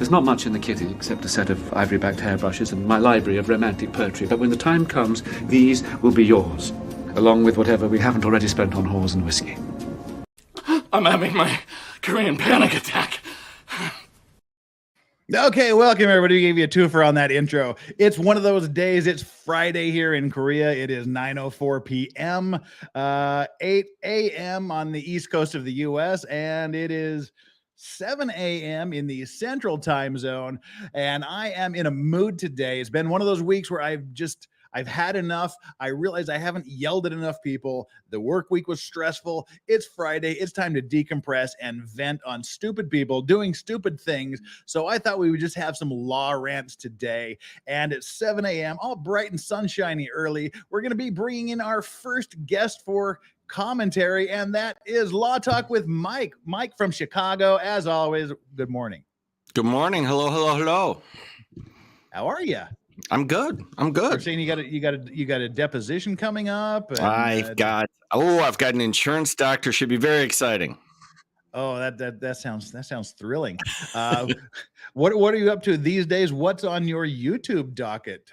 There's not much in the kitty except a set of ivory-backed hairbrushes and my library of romantic poetry, but when the time comes, these will be yours, along with whatever we haven't already spent on whores and whiskey. I'm having my Korean panic attack. Okay, welcome everybody. We gave you a twofer on that intro. It's one of those days. It's Friday here in Korea. It is 9:04 p.m., 8 a.m. on the east coast of the U.S., and it is 7 a.m. in the central time zone. And I am in a mood today. It's been one of those weeks where I've had enough. I realize I haven't yelled at enough people. The work week was stressful. It's Friday. It's time to decompress and vent on stupid people doing stupid things. So I thought we would just have some law rants today. And at 7 a.m., all bright and sunshiny early, we're going to be bringing in our first guest for commentary, and that is Law Talk with Mike. Mike from Chicago, as always. Good morning. Good morning. Hello, hello, hello. How are you? I'm good. I'm good. You're saying you got a deposition coming up. And, I've got an insurance doctor. Should be very exciting. Oh, that sounds thrilling. What are you up to these days? What's on your YouTube docket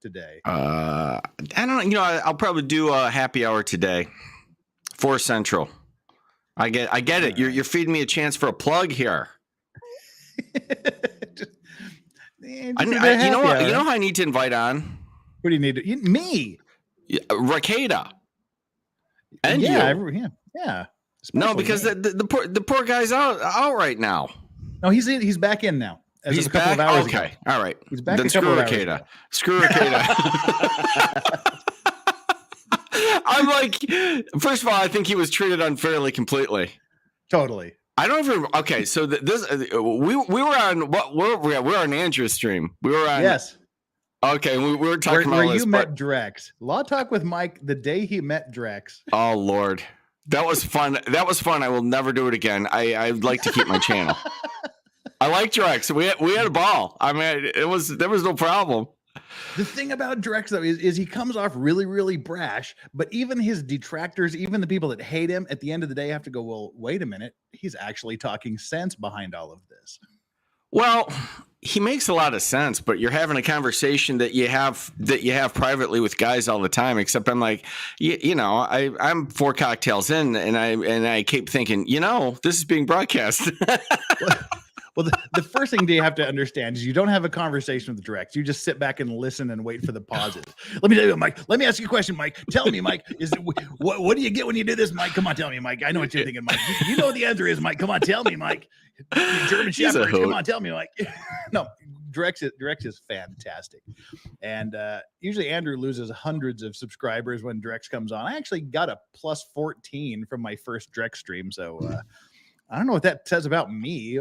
today? I don't know. I'll probably do a happy hour today. 4 Central. I get it. You're feeding me a chance for a plug here. You know who I need to invite on? What do you need? Me? Rakeda. And yeah. No, because the poor guy's out right now. No, he's back in now. He's back. Okay, all right. He's back. Then screw Rakeda. Screw Rakeda. I'm like, first of all, I think he was treated unfairly completely. Totally. I don't even. Okay, so this we were on what we were on Andrew's stream. We were on. Yes. Okay, we were talking about where you met Drex. Law Talk with Mike the day he met Drex. Oh Lord, that was fun. That was fun. I will never do it again. I'd like to keep my channel. I like Drex. We had a ball. I mean, there was no problem. The thing about Drex, though, is he comes off really, really brash, but even his detractors, even the people that hate him, at the end of the day have to go, well, wait a minute. He's actually talking sense behind all of this. Well, he makes a lot of sense, but you're having a conversation that you have privately with guys all the time, except I'm like, I'm 4 cocktails in and I keep thinking, this is being broadcast. Well, the first thing you have to understand is you don't have a conversation with Drex. You just sit back and listen and wait for the pauses. Let me tell you, Mike. Let me ask you a question, Mike. Tell me, Mike. What do you get when you do this, Mike? Come on, tell me, Mike. I know what you're thinking, Mike. You know what the answer is, Mike. Come on, tell me, Mike. German Shepherd. Come on, tell me, Mike. No, Drex is fantastic. And usually Andrew loses hundreds of subscribers when Drex comes on. I actually got a plus 14 from my first Drex stream, so I don't know what that says about me.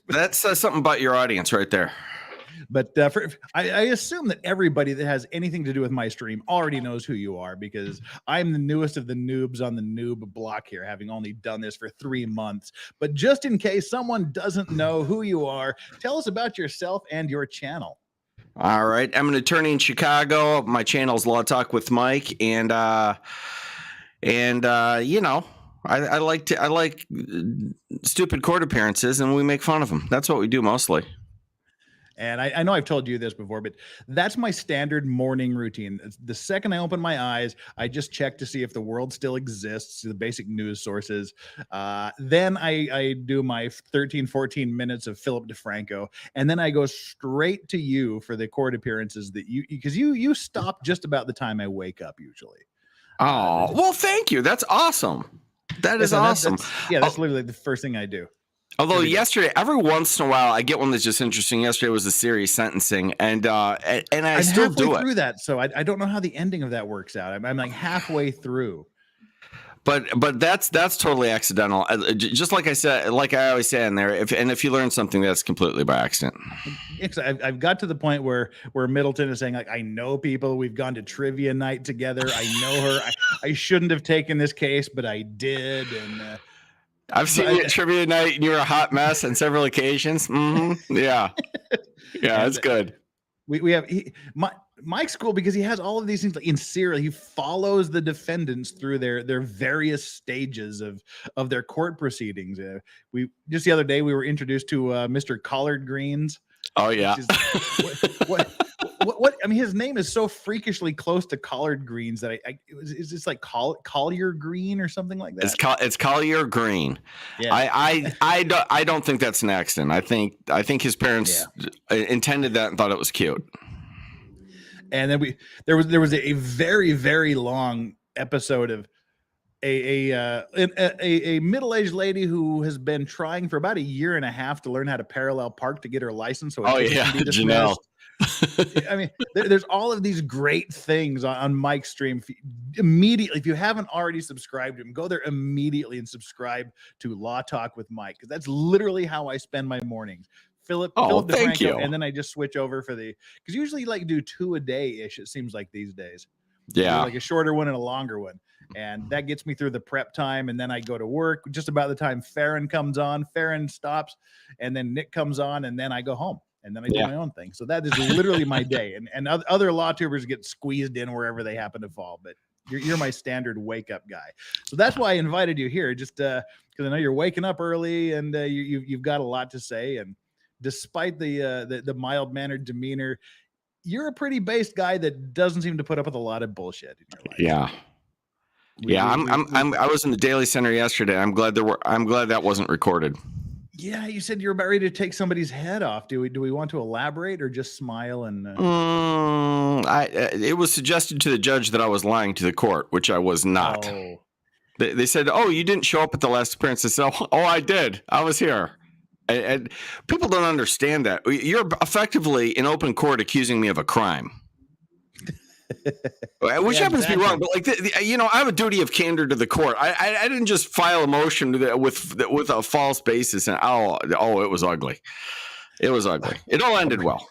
That says something about your audience right there. But I assume that everybody that has anything to do with my stream already knows who you are, because I'm the newest of the noobs on the noob block here, having only done this for 3 months. But just in case someone doesn't know who you are, tell us about yourself and your channel. All right. I'm an attorney in Chicago. My channel is Law Talk with Mike. And I like stupid court appearances, and we make fun of them. That's what we do mostly. And I know I've told you this before, but that's my standard morning routine. The second I open my eyes, I just check to see if the world still exists, the basic news sources. Then I do my 14 minutes of Philip DeFranco, and then I go straight to you for the court appearances because you stop just about the time I wake up usually. Oh, well, thank you. That's awesome. That is awesome. That's literally the first thing I do. Although yesterday, every once in a while, I get one that's just interesting. Yesterday was a series sentencing, and I still do it. Through that, so I don't know how the ending of that works out. I'm like halfway through. But that's totally accidental. Just like I said, like I always say in there, if you learn something, that's completely by accident. I've got to the point where Middleton is saying, like, I know people. We've gone to trivia night together. I know her. I shouldn't have taken this case, but I did. And I've seen you at trivia night, and you're a hot mess on several occasions. Mm-hmm. Yeah, yeah, that's good. We have Mike's cool because he has all of these things like in serial. He follows the defendants through their various stages of their court proceedings. We just the other day we were introduced to Mr. Collard Greens. Oh yeah. What I mean, his name is so freakishly close to collard greens that is this like Collier Green or something like that? It's Collier Green. Yeah. I don't think that's an accident. I think his parents intended that and thought it was cute. And then there was a very, very long episode of a middle-aged lady who has been trying for about a year and a half to learn how to parallel park to get her license. So Janelle. I mean, there's all of these great things on Mike's stream. Immediately, if you haven't already subscribed to him, go there immediately and subscribe to Law Talk with Mike, because that's literally how I spend my mornings. Philip thank you. And then I just switch over because usually like do 2 a day ish. It seems like these days. Yeah, like a shorter one and a longer one, and that gets me through the prep time. And then I go to work. Just about the time Farron comes on, Farron stops, and then Nick comes on, and then I go home. And then I do my own thing. So that is literally my day. And other law tubers get squeezed in wherever they happen to fall. But you're my standard wake up guy. So that's why I invited you here, just because I know you're waking up early and you've got a lot to say. And despite the mild mannered demeanor, you're a pretty based guy that doesn't seem to put up with a lot of bullshit in your life. Yeah. I was in the Daily Center yesterday. I'm glad that wasn't recorded. Yeah, you said you're about ready to take somebody's head off. Do we want to elaborate or just smile and? It was suggested to the judge that I was lying to the court, which I was not. Oh. They said, "Oh, you didn't show up at the last appearance." I said, "Oh, I did. I was here." And people don't understand that. You're effectively in open court accusing me of a crime. Which happens to be wrong, but like I have a duty of candor to the court. I didn't just file a motion with a false basis, and it was ugly. It was ugly. It all ended well.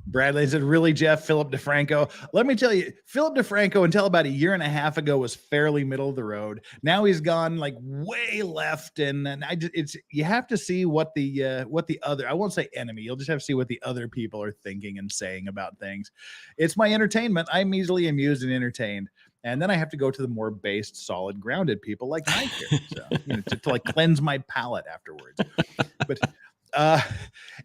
Bradley said, "Really, Jeff? Philip DeFranco?" Let me tell you, Philip DeFranco until about a year and a half ago was fairly middle of the road. Now he's gone like way left, and you have to see what the other, I won't say enemy, you'll just have to see what the other people are thinking and saying about things. It's my entertainment. I'm easily amused and entertained. And then I have to go to the more based, solid, grounded people like Mike here, so to like cleanse my palate afterwards. But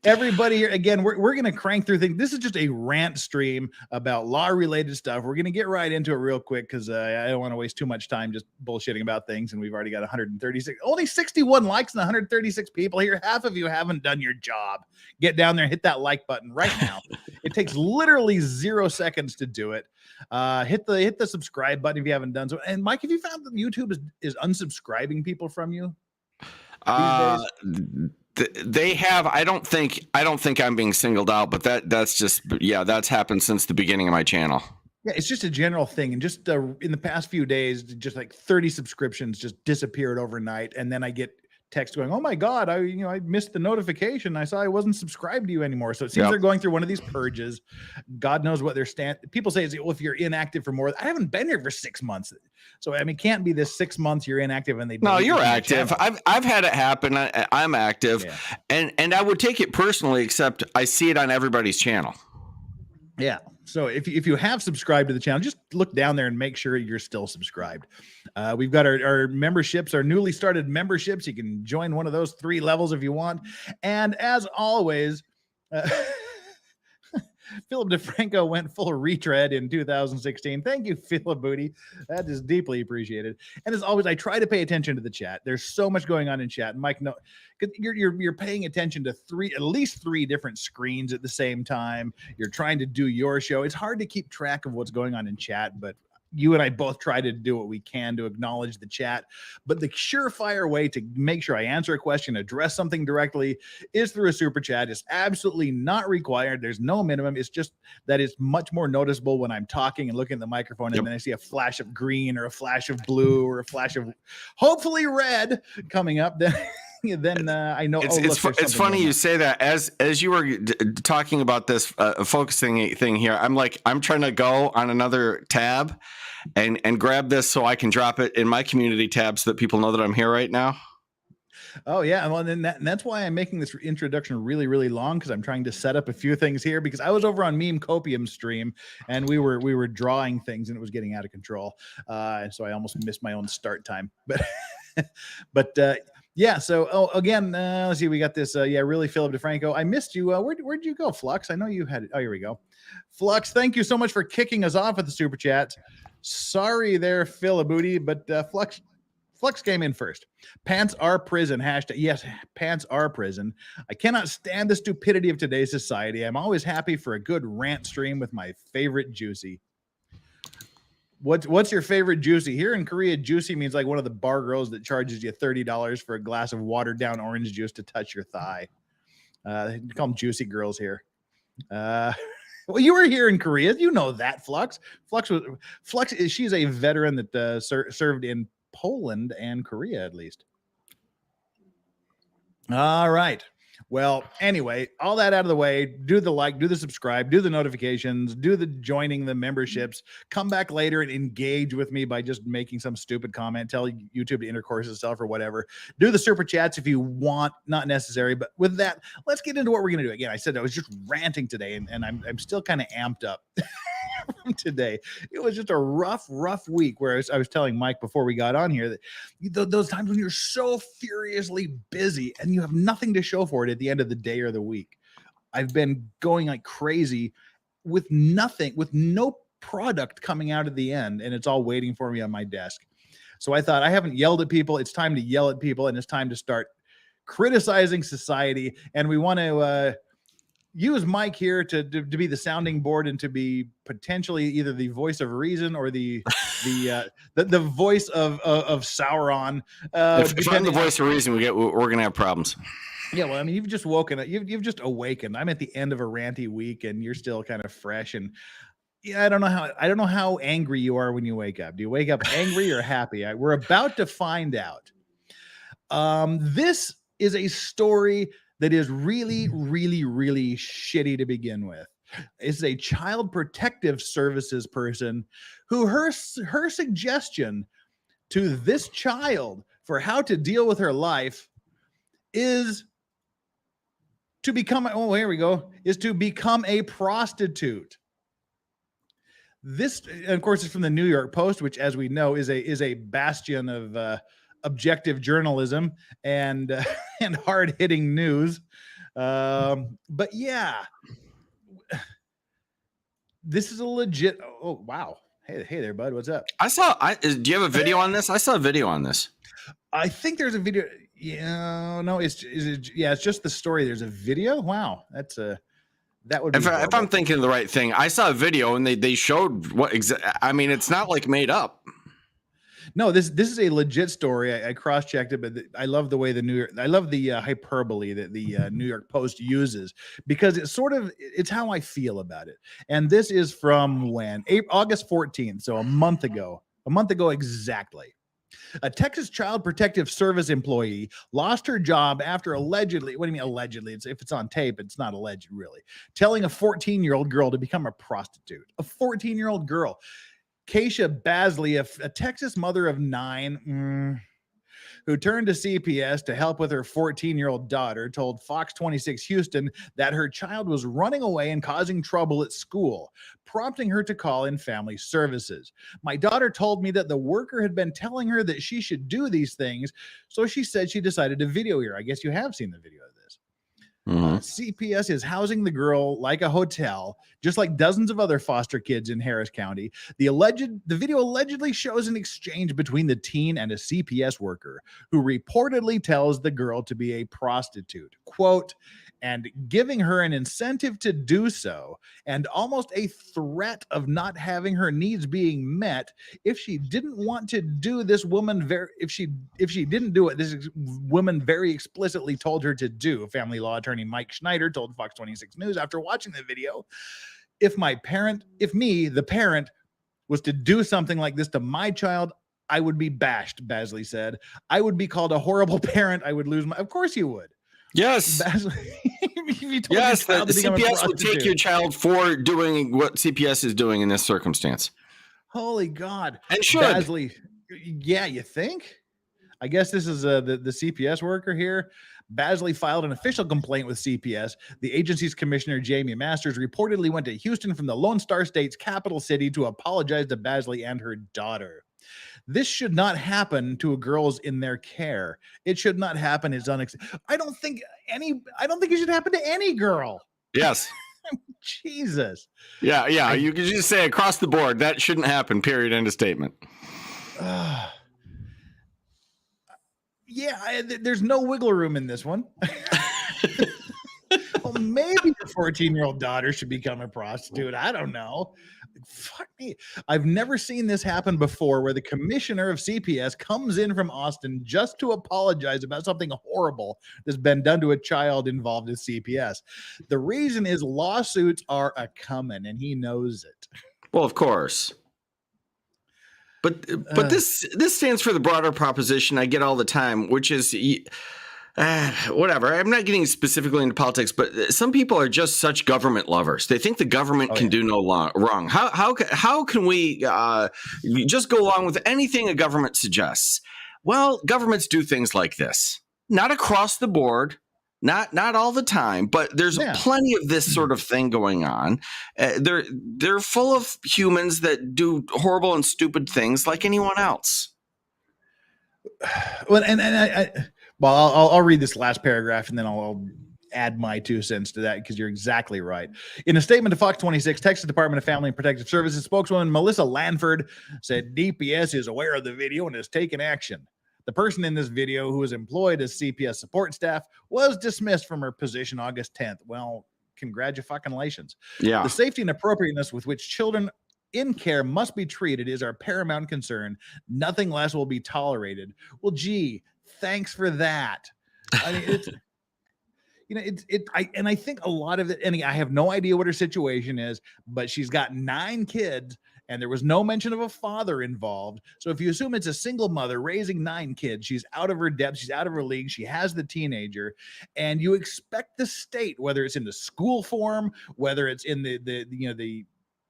everybody here again, we're gonna crank through things. This is just a rant stream about law related stuff. We're gonna get right into it real quick because I don't want to waste too much time just bullshitting about things, and we've already got 136, only 61 likes and 136 people here. Half of you haven't done your job. Get down there and hit that like button right now. It takes literally 0 seconds to do it. Hit the subscribe button if you haven't done so. And Mike, have you found that YouTube is unsubscribing people from you these days? They have. I don't think I'm being singled out, but that's happened since the beginning of my channel. Yeah, it's just a general thing. And just in the past few days, just like 30 subscriptions just disappeared overnight. And then I get text going, "Oh my God, I missed the notification. I saw I wasn't subscribed to you anymore." So it seems they're going through one of these purges. God knows what their people say is, well, if you're inactive for more, I haven't been here for 6 months. So I mean, it can't be this 6 months you're inactive and they no, you're active. I've had it happen. I'm active, and I would take it personally, except I see it on everybody's channel. Yeah. So if you have subscribed to the channel, just look down there and make sure you're still subscribed. We've got our memberships, our newly started memberships. You can join one of those 3 levels if you want. And as always, Philip DeFranco went full retread in 2016. Thank you, Philip Booty. That is deeply appreciated. And as always, I try to pay attention to the chat. There's so much going on in chat. And Mike, no, you're paying attention to at least three different screens at the same time. You're trying to do your show. It's hard to keep track of what's going on in chat, but you and I both try to do what we can to acknowledge the chat. But the surefire way to make sure I answer a question, address something directly, is through a super chat. It's absolutely not required. There's no minimum. It's just that it's much more noticeable when I'm talking and looking at the microphone, and then I see a flash of green or a flash of blue or a flash of hopefully red coming up. Then I know. It's funny you say that. As you were talking about this focusing thing here, I'm trying to go on another tab and grab this so I can drop it in my community tab so that people know that I'm here right now. Oh yeah, well, and that's why I'm making this introduction really, really long, because I'm trying to set up a few things here. Because I was over on Meme Copium stream, and we were drawing things, and it was getting out of control, and so I almost missed my own start time. But yeah. So again, let's see, we got this. Really, Philip DeFranco. I missed you. Where'd you go, Flux? I know you had it. Oh, here we go. Flux, thank you so much for kicking us off at the super chat. Sorry there, Phil Abudi, but Flux came in first. Pants are prison. Hashtag. Yes, pants are prison. I cannot stand the stupidity of today's society. I'm always happy for a good rant stream with my favorite Juicy. What's your favorite Juicy? Here in Korea, Juicy means like one of the bar girls that charges you $30 for a glass of watered down orange juice to touch your thigh. They call them Juicy girls here. Well, you were here in Korea. You know that, Flux. Flux. She's a veteran that served in Poland and Korea, at least. All right. Well, anyway, all that out of the way, do the like, do the subscribe, do the notifications, do the joining the memberships, come back later and engage with me by just making some stupid comment, tell YouTube to intercourse itself or whatever. Do the super chats if you want, not necessary. But with that, let's get into what we're going to do. Again, I said I was just ranting today, and I'm still kind of amped up from today. It was just a rough week where I was telling Mike before we got on here that those times when you're so furiously busy and you have nothing to show for it at the end of the day or the week. I've been going like crazy with nothing, with no product coming out at the end, and it's all waiting for me on my desk. So I thought, I haven't yelled at people. It's time to yell at people, and it's time to start criticizing society. And we want to use Mike here to be the sounding board and to be potentially either the voice of reason or the voice of Sauron. If I'm the voice of reason, we're gonna have problems. Yeah, well, I mean, you've just woken up. You've just awakened. I'm at the end of a ranty week, and you're still kind of fresh. And yeah, I don't know how angry you are when you wake up. Do you wake up angry or happy? We're about to find out. This is a story that is really, really, really shitty to begin with. It's a child protective services person who her suggestion to this child for how to deal with her life is to become, is to become a prostitute. This, of course, is from the New York Post, which, as we know, is a bastion of objective journalism and hard-hitting news. But yeah, this is a legit. Oh wow! Hey there, bud. What's up? Do you have a video on this? I saw a video on this. I think there's a video. Yeah, no, it's just the story. There's a video. Wow, that would be if I'm thinking of the right thing. I saw a video and they showed what I mean, it's not like made up. No, this is a legit story. I cross-checked it, but I love the way I love the hyperbole that the New York Post uses, because it's how I feel about it. And this is from when? August 14th, so a month ago exactly. A Texas Child Protective Service employee lost her job after allegedly, what do you mean allegedly? If it's on tape, it's not alleged really, telling a 14-year-old girl to become a prostitute. A 14-year-old girl. Keisha Basley, a Texas mother of 9, who turned to CPS to help with her 14-year-old daughter, told Fox 26 Houston that her child was running away and causing trouble at school, prompting her to call in family services. My daughter told me that the worker had been telling her that she should do these things, so she said she decided to video her. I guess you have seen the video of this. CPS is housing the girl like a hotel, just like dozens of other foster kids in Harris County. The video allegedly shows an exchange between the teen and a CPS worker who reportedly tells the girl to be a prostitute, quote, and giving her an incentive to do so, and almost a threat of not having her needs being met if she didn't want to do this. If she didn't do it, this woman very explicitly told her to do. Family law attorney Mike Schneider told Fox 26 News after watching the video, if the parent was to do something like this to my child, I would be bashed, Basley said. I would be called a horrible parent. I would lose of course you would. Yes. Yes, the CPS would take your child for doing what CPS is doing in this circumstance. Holy God. And should. Basley, yeah, you think? I guess this is the CPS worker here. Basley filed an official complaint with CPS. The agency's commissioner, Jamie Masters, reportedly went to Houston from the Lone Star State's capital city to apologize to Basley and her daughter. This should not happen to girls in their care. It should not happen. It's unacceptable. I don't think it should happen to any girl. Yes. Jesus. Yeah. You can just say across the board that shouldn't happen. Period. End of statement. There's no wiggle room in this one. Well, maybe your 14-year-old daughter should become a prostitute. I don't know. Fuck me. I've never seen this happen before, where the commissioner of CPS comes in from Austin just to apologize about something horrible that's been done to a child involved in CPS. The reason is lawsuits are a-coming, and he knows it. Well, of course. But this stands for the broader proposition I get all the time, which is whatever. I'm not getting specifically into politics, but some people are just such government lovers. They think the government can do no wrong. How can we just go along with anything a government suggests? Well, governments do things like this, not across the board. Not all the time, but there's plenty of this sort of thing going on. They're full of humans that do horrible and stupid things like anyone else. Well, I'll read this last paragraph and then I'll add my 2 cents to that, because you're exactly right. In a statement to Fox 26, Texas Department of Family and Protective Services spokeswoman Melissa Lanford said DPS is aware of the video and has taken action. The person in this video, who was employed as CPS support staff, was dismissed from her position August 10th. Well, congratulations. Yeah. The safety and appropriateness with which children in care must be treated is our paramount concern. Nothing less will be tolerated. Well, gee, thanks for that. I mean, I think a lot of it, and I have no idea what her situation is, but she's got 9 kids. And there was no mention of a father involved. So if you assume it's a single mother raising 9 kids, she's out of her depth, she's out of her league, she has the teenager, and you expect the state, whether it's in the school form, whether it's in the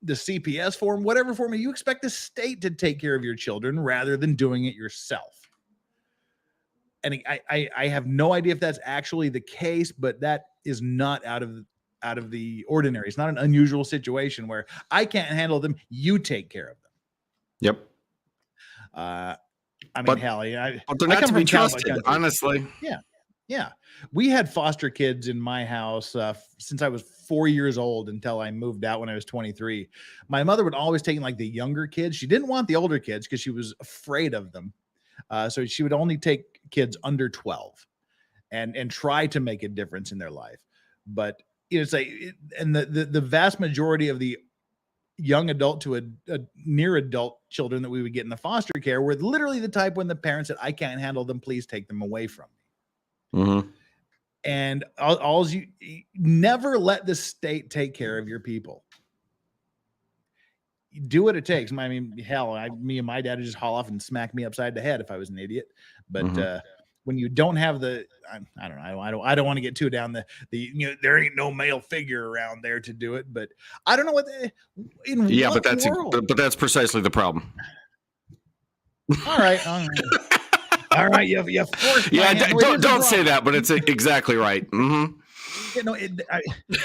CPS form, whatever form, you expect the state to take care of your children rather than doing it yourself. And I have no idea if that's actually the case, but that is not out of the ordinary. It's not an unusual situation where I can't handle them, you take care of them. Yep. But they're not to be trusted, honestly. Yeah. We had foster kids in my house since I was 4 years old until I moved out when I was 23. My mother would always take like the younger kids. She didn't want the older kids because she was afraid of them. So she would only take kids under 12 and try to make a difference in their life. But it's and the vast majority of the young adult to a near adult children that we would get in the foster care were literally the type when the parents said, I can't handle them, please take them away from me. Mm-hmm. And you never let the state take care of your people. Do what it takes. I mean, hell, me and my dad would just haul off and smack me upside the head if I was an idiot. But when you don't have I don't know. I don't want to get too down the there ain't no male figure around there to do it. But I don't know what but that's precisely the problem. All right. All right. You forced. Yeah. Don't say that, but it's exactly right. Mm-hmm.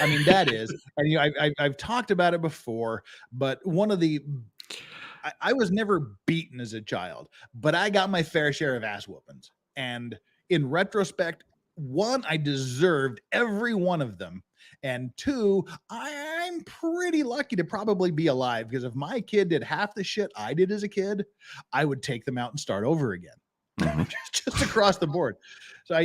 I mean that is, and I've talked about it before, but I was never beaten as a child, but I got my fair share of ass whoopings. And in retrospect, 1, I deserved every one of them. And 2, I'm pretty lucky to probably be alive, because if my kid did half the shit I did as a kid, I would take them out and start over again. Mm-hmm. just across the board. So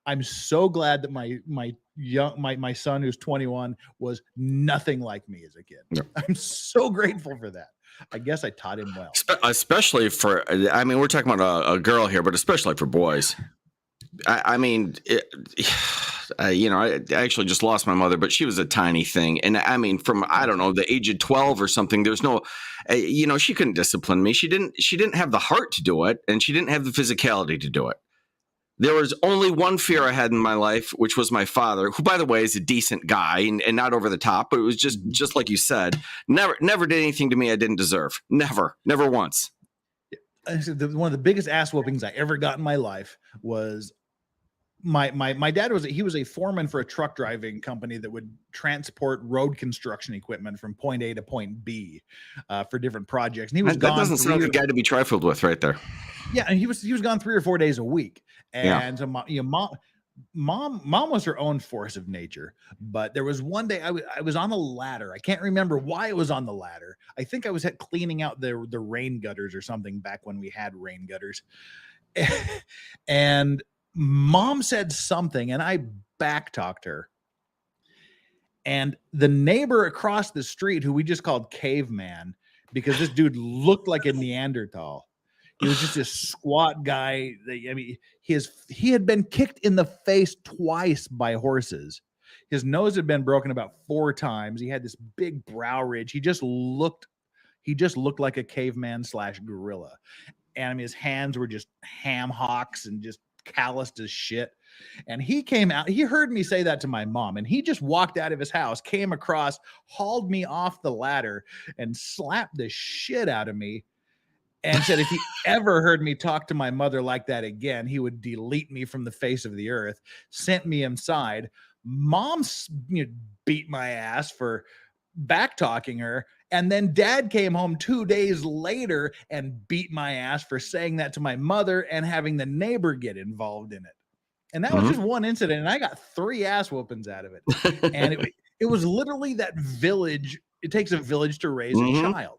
I'm so glad that my son, who's 21, was nothing like me as a kid. Yep. I'm so grateful for that. I guess I taught him well. Especially we're talking about a girl here, but especially for boys. I actually just lost my mother, but she was a tiny thing. And I mean, from, I don't know, the age of 12 or something, there's no, she couldn't discipline me. She didn't have the heart to do it, and she didn't have the physicality to do it. There was only one fear I had in my life, which was my father, who, by the way, is a decent guy and not over the top, but it was just like you said, never did anything to me I didn't deserve. Never once. one of the biggest ass whoopings I ever got in my life was my dad was a foreman for a truck driving company that would transport road construction equipment from point A to point B for different projects. And he was That doesn't sound like a guy to be trifled with right there. Yeah, and he was gone 3 or 4 days a week. And so mom was her own force of nature. But there was one day I was on a ladder. I can't remember why it was on the ladder. I think I was cleaning out the rain gutters or something back when we had rain gutters. And mom said something and I backtalked her. And the neighbor across the street, who we just called Caveman, because this dude looked like a Neanderthal. He was just a squat guy. I mean, he had been kicked in the face twice by horses. His nose had been broken about 4 times. He had this big brow ridge. He just looked like a caveman / gorilla. And I mean, his hands were just ham hocks and just calloused as shit. And he came out, he heard me say that to my mom, and he just walked out of his house, came across, hauled me off the ladder and slapped the shit out of me and said if he ever heard me talk to my mother like that again, he would delete me from the face of the earth. Sent me inside. Mom beat my ass for back talking her, and then dad came home 2 days later and beat my ass for saying that to my mother and having the neighbor get involved in it. And that was just one incident, and I got 3 ass whoopings out of it. And it was literally that village. It takes a village to raise a child.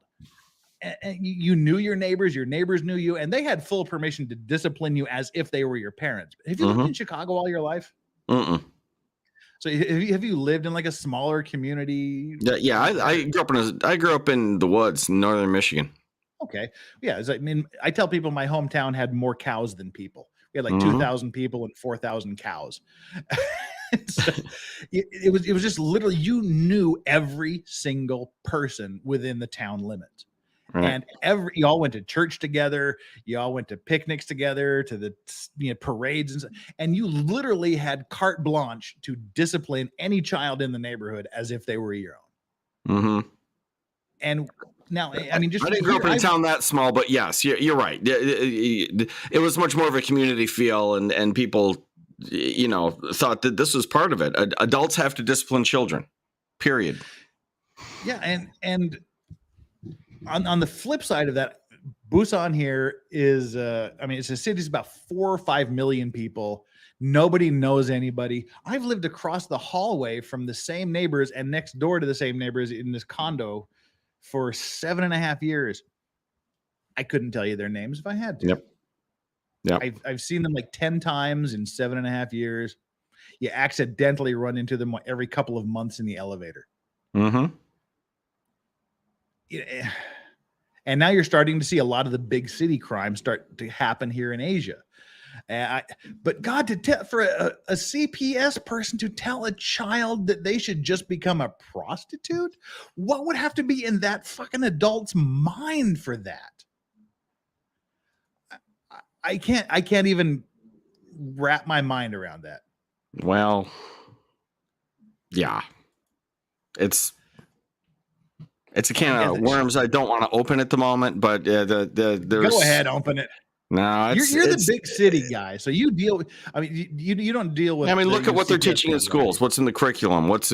And you knew your neighbors knew you, and they had full permission to discipline you as if they were your parents. Have you lived in Chicago all your life? So have you lived in like a smaller community? Yeah. I grew up in the woods in northern Michigan. Okay. Yeah. I mean, I tell people my hometown had more cows than people. We had like 2,000 people and 4,000 cows. So it was just literally, you knew every single person within the town limits. Right. And you all went to church together. You all went to picnics together, to the parades, and you literally had carte blanche to discipline any child in the neighborhood as if they were your own. And now, I mean, I didn't grow up in a town that small, but yes, you're right. It was much more of a community feel, and people, thought that this was part of it. Adults have to discipline children. Period. Yeah, and. On the flip side of that, Busan here is, it's a city, it's about 4 or 5 million people. Nobody knows anybody. I've lived across the hallway from the same neighbors and next door to the same neighbors in this condo for 7.5 years. I couldn't tell you their names if I had to. Yep. I've seen them like 10 times in 7.5 years. You accidentally run into them every couple of months in the elevator. And now you're starting to see a lot of the big city crimes start to happen here in Asia. But God, for a CPS person to tell a child that they should just become a prostitute, what would have to be in that fucking adult's mind for that? I can't even wrap my mind around that. Well, yeah, it's a can of worms I don't want to open at the moment, but there's go ahead, open it. No, you're the big city guy, so you deal with. I mean, you don't deal with. I mean, look at what they're teaching in schools. What's in the curriculum? What's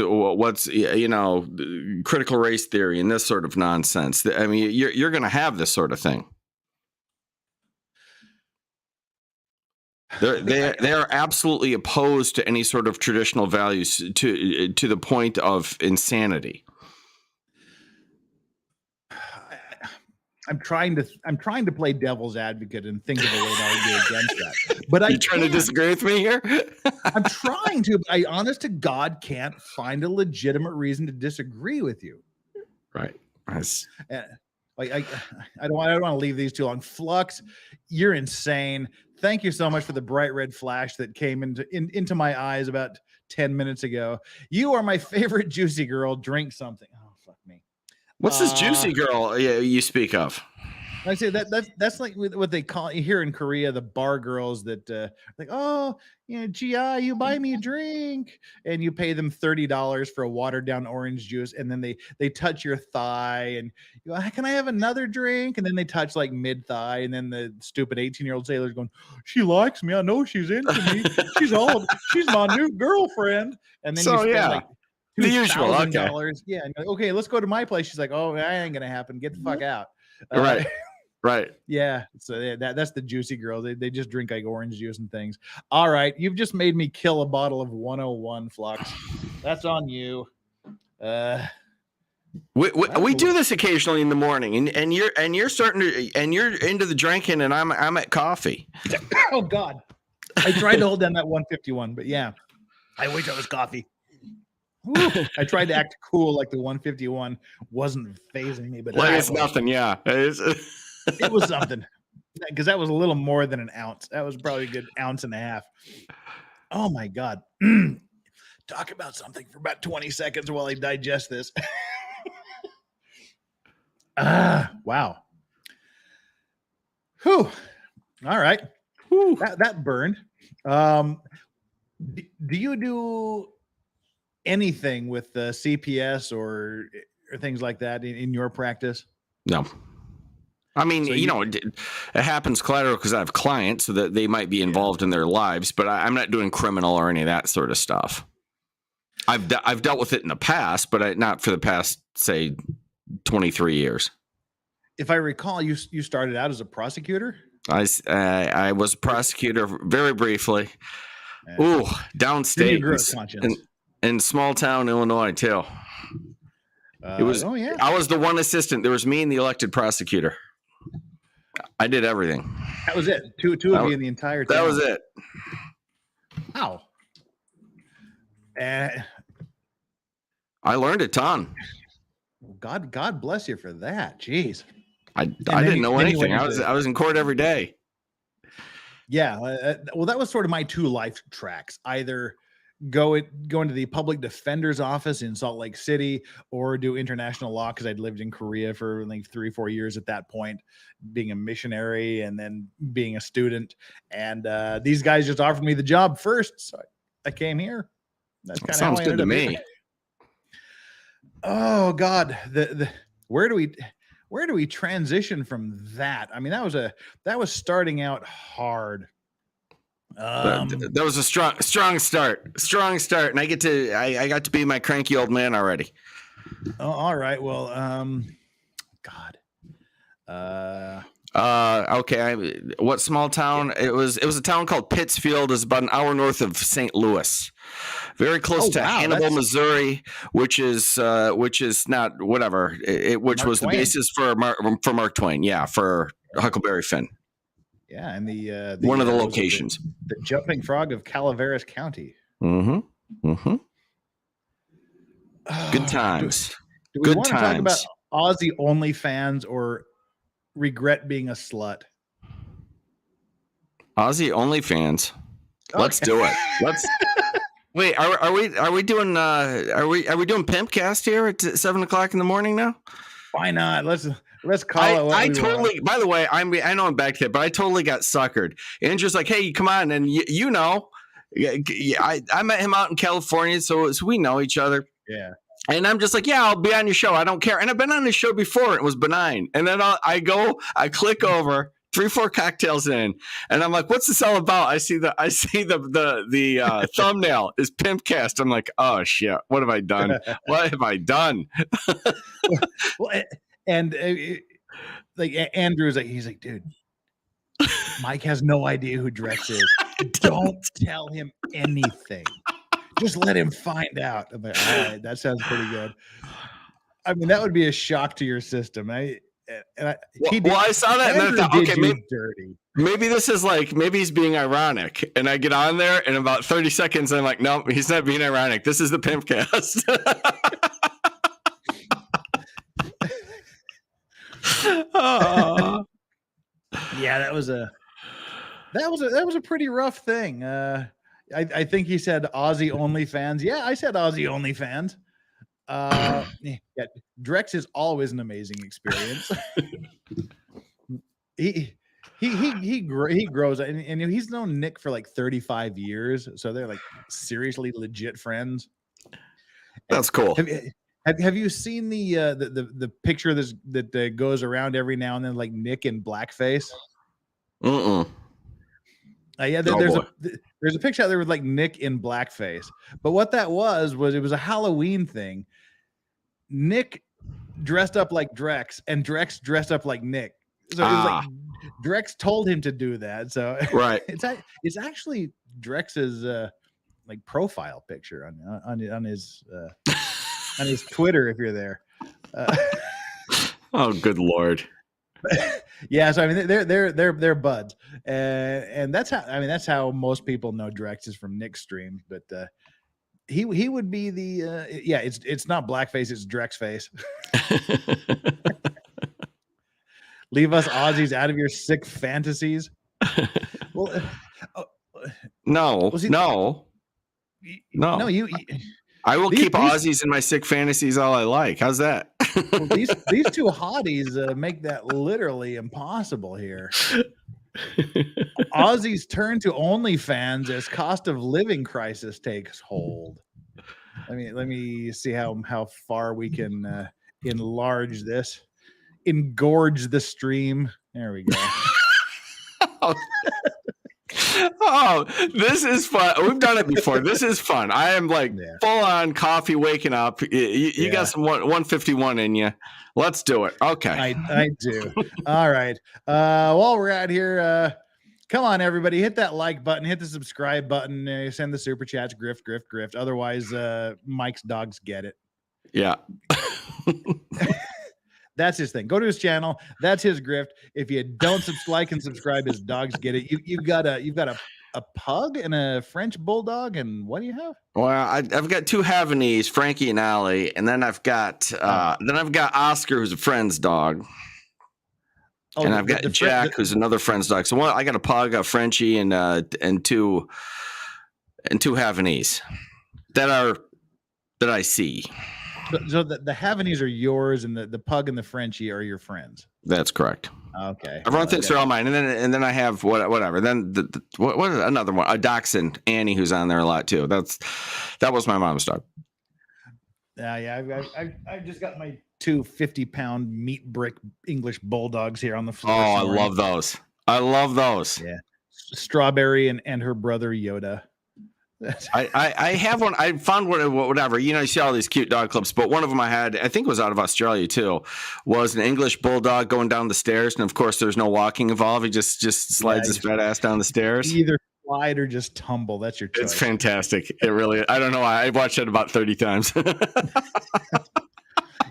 critical race theory and this sort of nonsense. I mean, you're going to have this sort of thing. They are absolutely opposed to any sort of traditional values to the point of insanity. I'm trying to play devil's advocate and think of a way to argue against that. But you trying to disagree with me here? I'm trying to, but I honest to God can't find a legitimate reason to disagree with you. Right. I don't want to leave these too long. Flux, you're insane. Thank you so much for the bright red flash that came into my eyes about 10 minutes ago. You are my favorite juicy girl. Drink something. Oh, fuck me. What's this juicy girl you speak of? I say that's like what they call here in Korea, the bar girls that like, oh, GI, you buy me a drink, and you pay them $30 for a watered down orange juice, and then they touch your thigh, and you go, can I have another drink? And then they touch like mid thigh, and then the stupid 18-year-old sailor's going, she likes me, I know she's into me, she's my new girlfriend, and then you spend like the usual $2,000. Yeah, and okay, let's go to my place. She's like, oh, that ain't gonna happen. Get the fuck out. Right. Yeah. So that's the juicy girls. They just drink like orange juice and things. All right. You've just made me kill a bottle of 101 Flux. That's on you. We do this occasionally in the morning, and you're starting to, and you're into the drinking, and I'm at coffee. Oh God. I tried to hold down that 151, but yeah. I wish I was coffee. Woo. I tried to act cool like the 151 wasn't phasing me, but it's nothing. Yeah. It was something, because that was a little more than an ounce. That was probably a good ounce and a half. Oh my God. Talk about something for about 20 seconds while I digest this. Wow. Whew. All right. Whew. That burned. Do you do anything with the CPS or things like that in your practice? No. I mean, so it happens collateral because I have clients, so that they might be involved in their lives, but I'm not doing criminal or any of that sort of stuff. I've dealt with it in the past, but not for the past, say, 23 years. If I recall, you started out as a prosecutor? I was a prosecutor very briefly. Ooh, downstate in small town Illinois too. It was. Oh yeah. I was the one assistant. There was me and the elected prosecutor. I did everything. That was it. Two of you in the entire town. That was it. Wow. I learned a ton. God bless you for that. Jeez. I didn't know anything. I was in court every day. Yeah. Well, that was sort of my two life tracks. Either go into the public defender's office in Salt Lake City, or do international law, because I'd lived in Korea for like 3-4 years at that point, being a missionary and then being a student. And these guys just offered me the job first, so I came here. That's kind of sounds good to me. Oh God, where do we transition from that? I mean, that was starting out hard. That was a strong start, and I got to be my cranky old man already. Oh, all right. Well, God. Okay. What small town? Yeah. It was a town called Pittsfield. It's about an hour north of St. Louis, very close to Hannibal, Missouri, which is not whatever. Which was the basis for Mark Twain. Yeah, for Huckleberry Finn. Yeah, and the one of the locations, the jumping frog of Calaveras County. Mm-hmm. Mm-hmm. Good times. Do we want to talk about Aussie OnlyFans or regret being a slut? Aussie OnlyFans. Okay. Let's do it. Let's wait. Are we doing Pimpcast here at 7:00 in the morning now? Why not? Let's call it. I totally. Want. By the way, I know I'm back here, but I totally got suckered. Andrew's like, "Hey, come on," and I met him out in California, so we know each other. Yeah. And I'm just like, yeah, I'll be on your show. I don't care. And I've been on the show before. It was benign. And then I click over 3-4 cocktails in, and I'm like, what's this all about? I see the thumbnail is Pimpcast. I'm like, oh shit, what have I done? What have I done? Well, and like Andrew's like, he's like, dude, Mike has no idea who Drex is. Don't tell him anything. Just let him find out. I'm like, all right, that sounds pretty good. I mean, that would be a shock to your system. I saw that and I thought, okay, maybe this is like, maybe he's being ironic. And I get on there, and about 30 seconds, I'm like, no, he's not being ironic. This is the Pimpcast. Yeah, that was a pretty rough thing. I think he said Aussie OnlyFans. Yeah, I said Aussie OnlyFans. Yeah, Drex is always an amazing experience. he grows, and he's known Nick for like 35 years, so they're like seriously legit friends. That's cool. Have you seen the picture that goes around every now and then, like Nick in blackface? Yeah, there's a picture out there with like Nick in blackface, but what that was it was a Halloween thing. Nick dressed up like Drex, and Drex dressed up like Nick. So it was like Drex told him to do that. So right, it's actually Drex's like profile picture on his on his Twitter if you're there. Oh, good Lord. Yeah, so I mean they're buds, and that's how most people know Drex is from Nick's stream, but he would be the it's not blackface, it's Drex face. Leave us Aussies out of your sick fantasies. Well, no. I will keep Aussies in my sick fantasies all I like. How's that? Well, these two hotties make that literally impossible here. Aussies turn to OnlyFans as cost of living crisis takes hold. Let me see how far we can enlarge this, engorge the stream. There we go. Oh, this is fun. We've done it before. This is fun. I am like full on coffee waking up. You got some 151 in you. Let's do it. Okay. I do. All right. While we're out here, come on, everybody. Hit that like button. Hit the subscribe button. Send the super chats. Grift. Otherwise, Mike's dogs get it. Yeah. That's his thing. Go to his channel. That's his grift. If you don't like and subscribe, his dogs get it. You've got a pug and a French bulldog, and what do you have? Well, I've got two Havanese, Frankie and Allie, and then I've got Oscar, who's a friend's dog. Oh, and I've got Jack, who's another friend's dog. So I got a pug, a Frenchie, and two Havanese that I see. So the Havanese are yours, and the pug and the Frenchie are your friends. That's correct. Okay. Everyone thinks they're all mine, and then I have whatever. Then what another one? A dachshund, Annie, who's on there a lot too. That was my mom's dog. Yeah. I've just got my two 50-pound meat brick English bulldogs here on the floor. Oh, I love those. Yeah. Strawberry and her brother Yoda. I have one. I found one. Whatever. You see all these cute dog clips, but one of them I had, I think it was out of Australia too, was an English bulldog going down the stairs, and of course there's no walking involved. He just slides his fat ass down the stairs. Either slide or just tumble. That's your choice. It's fantastic. It really. I don't know why. I watched it about 30 times.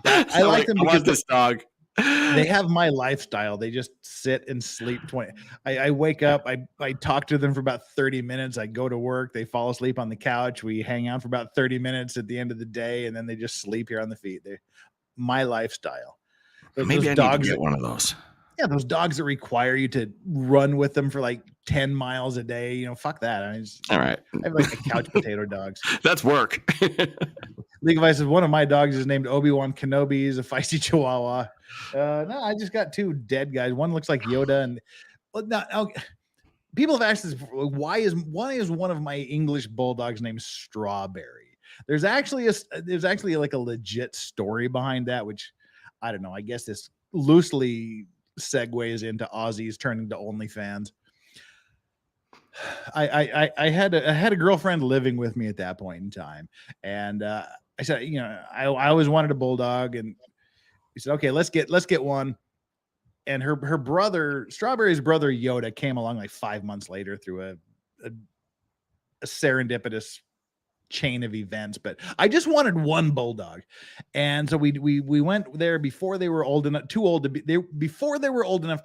I like them because this dog. They have my lifestyle. They just sit and sleep 20. I wake up, I talk to them for about 30 minutes. I go to work. They fall asleep on the couch. We hang out for about 30 minutes at the end of the day, and then they just sleep here on the feet. They're my lifestyle. Maybe I need to get one of those. Yeah, those dogs that require you to run with them for like 10 miles a day. Fuck that. All right. I have like a couch potato dogs. That's work. League of Ice says one of my dogs is named Obi-Wan Kenobi. He's a feisty Chihuahua. No, I just got two dead guys. One looks like Yoda, and now people have asked this before, why is one of my English bulldogs named Strawberry? There's actually like a legit story behind that, which I don't know. I guess this loosely segues into Aussies turning to OnlyFans. I had a girlfriend living with me at that point in time, and I said, I always wanted a bulldog, and we said, okay, let's get one. And her brother, Strawberry's brother Yoda, came along like 5 months later through a serendipitous chain of events. But I just wanted one bulldog, and so we went there before they were old enough to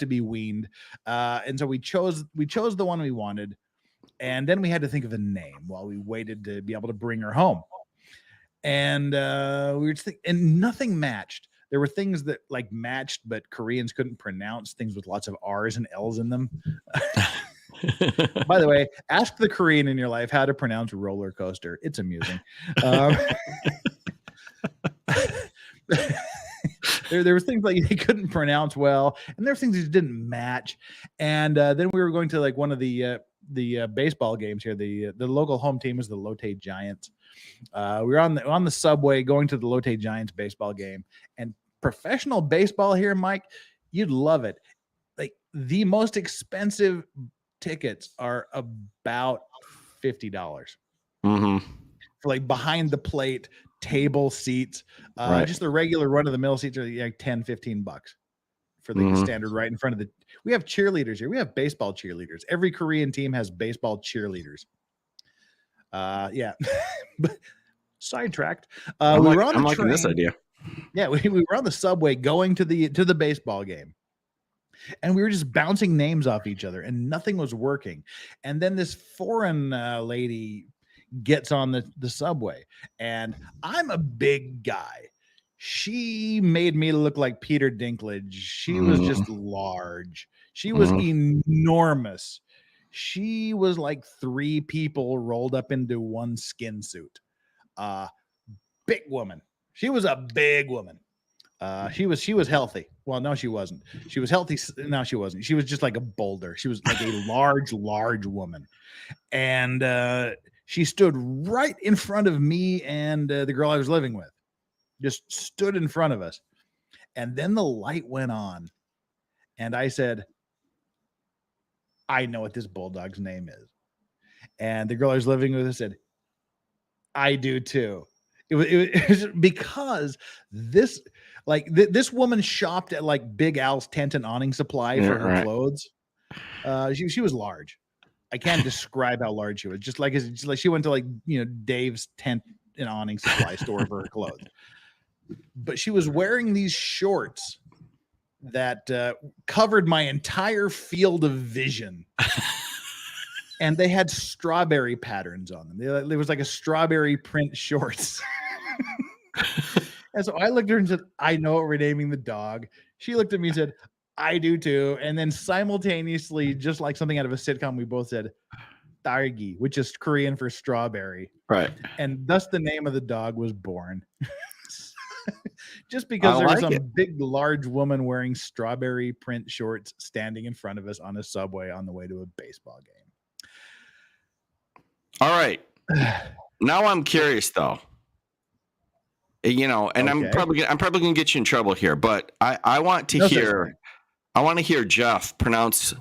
be weaned, and so we chose the one we wanted, and then we had to think of a name while we waited to be able to bring her home, and we were just and nothing matched. There were things that like matched, but Koreans couldn't pronounce things with lots of R's and L's in them. By the way, ask the Korean in your life how to pronounce roller coaster. It's there was things like they couldn't pronounce well, and there were things that didn't match. And then we were going to like one of the baseball games here. The local home team was the Lotte Giants. We were on the subway going to the Lotte Giants baseball game, and professional baseball here, Mike, you'd love it. Like the most expensive tickets are about $50 Mm-hmm. for like behind the plate table seats. Right. Just the regular run of the mill seats are like $10-15 for the standard right in front of the. We have cheerleaders here. We have baseball cheerleaders. Every Korean team has baseball cheerleaders. Yeah. Sidetracked. We were on the liking this idea. Yeah, we were on the subway going to the baseball game. And we were just bouncing names off each other and nothing was working. And then this foreign lady gets on the subway, and I'm a big guy. She made me look like Peter Dinklage. She was just large. She was enormous. She was like 3 people rolled up into one skin suit. Big woman. She was a big woman. She was healthy. Well, no, she wasn't. She was healthy. No, she wasn't. She was just like a boulder. She was like a large woman. And she stood right in front of me and the girl I was living with. Just stood in front of us. And then the light went on. And I said, I know what this bulldog's name is. And the girl I was living with said, I do too. It was because this woman shopped at like Big Al's tent and awning supply for her clothes. She was large. I can't describe how large she was. Just like she went to like, Dave's tent and awning supply store for her clothes. But she was wearing these shorts that covered my entire field of vision. And they had strawberry patterns on them. There was like a strawberry print shorts. And so I looked at her and said, I know what we're naming the dog. She looked at me and said, I do too. And then simultaneously, just like something out of a sitcom, we both said, Targi, which is Korean for strawberry. Right. And thus the name of the dog was born. Just because there was some big, large woman wearing strawberry print shorts standing in front of us on a subway on the way to a baseball game. All right. Now I'm curious though. And okay. I'm probably gonna get you in trouble here, but I want to hear Jeff pronounce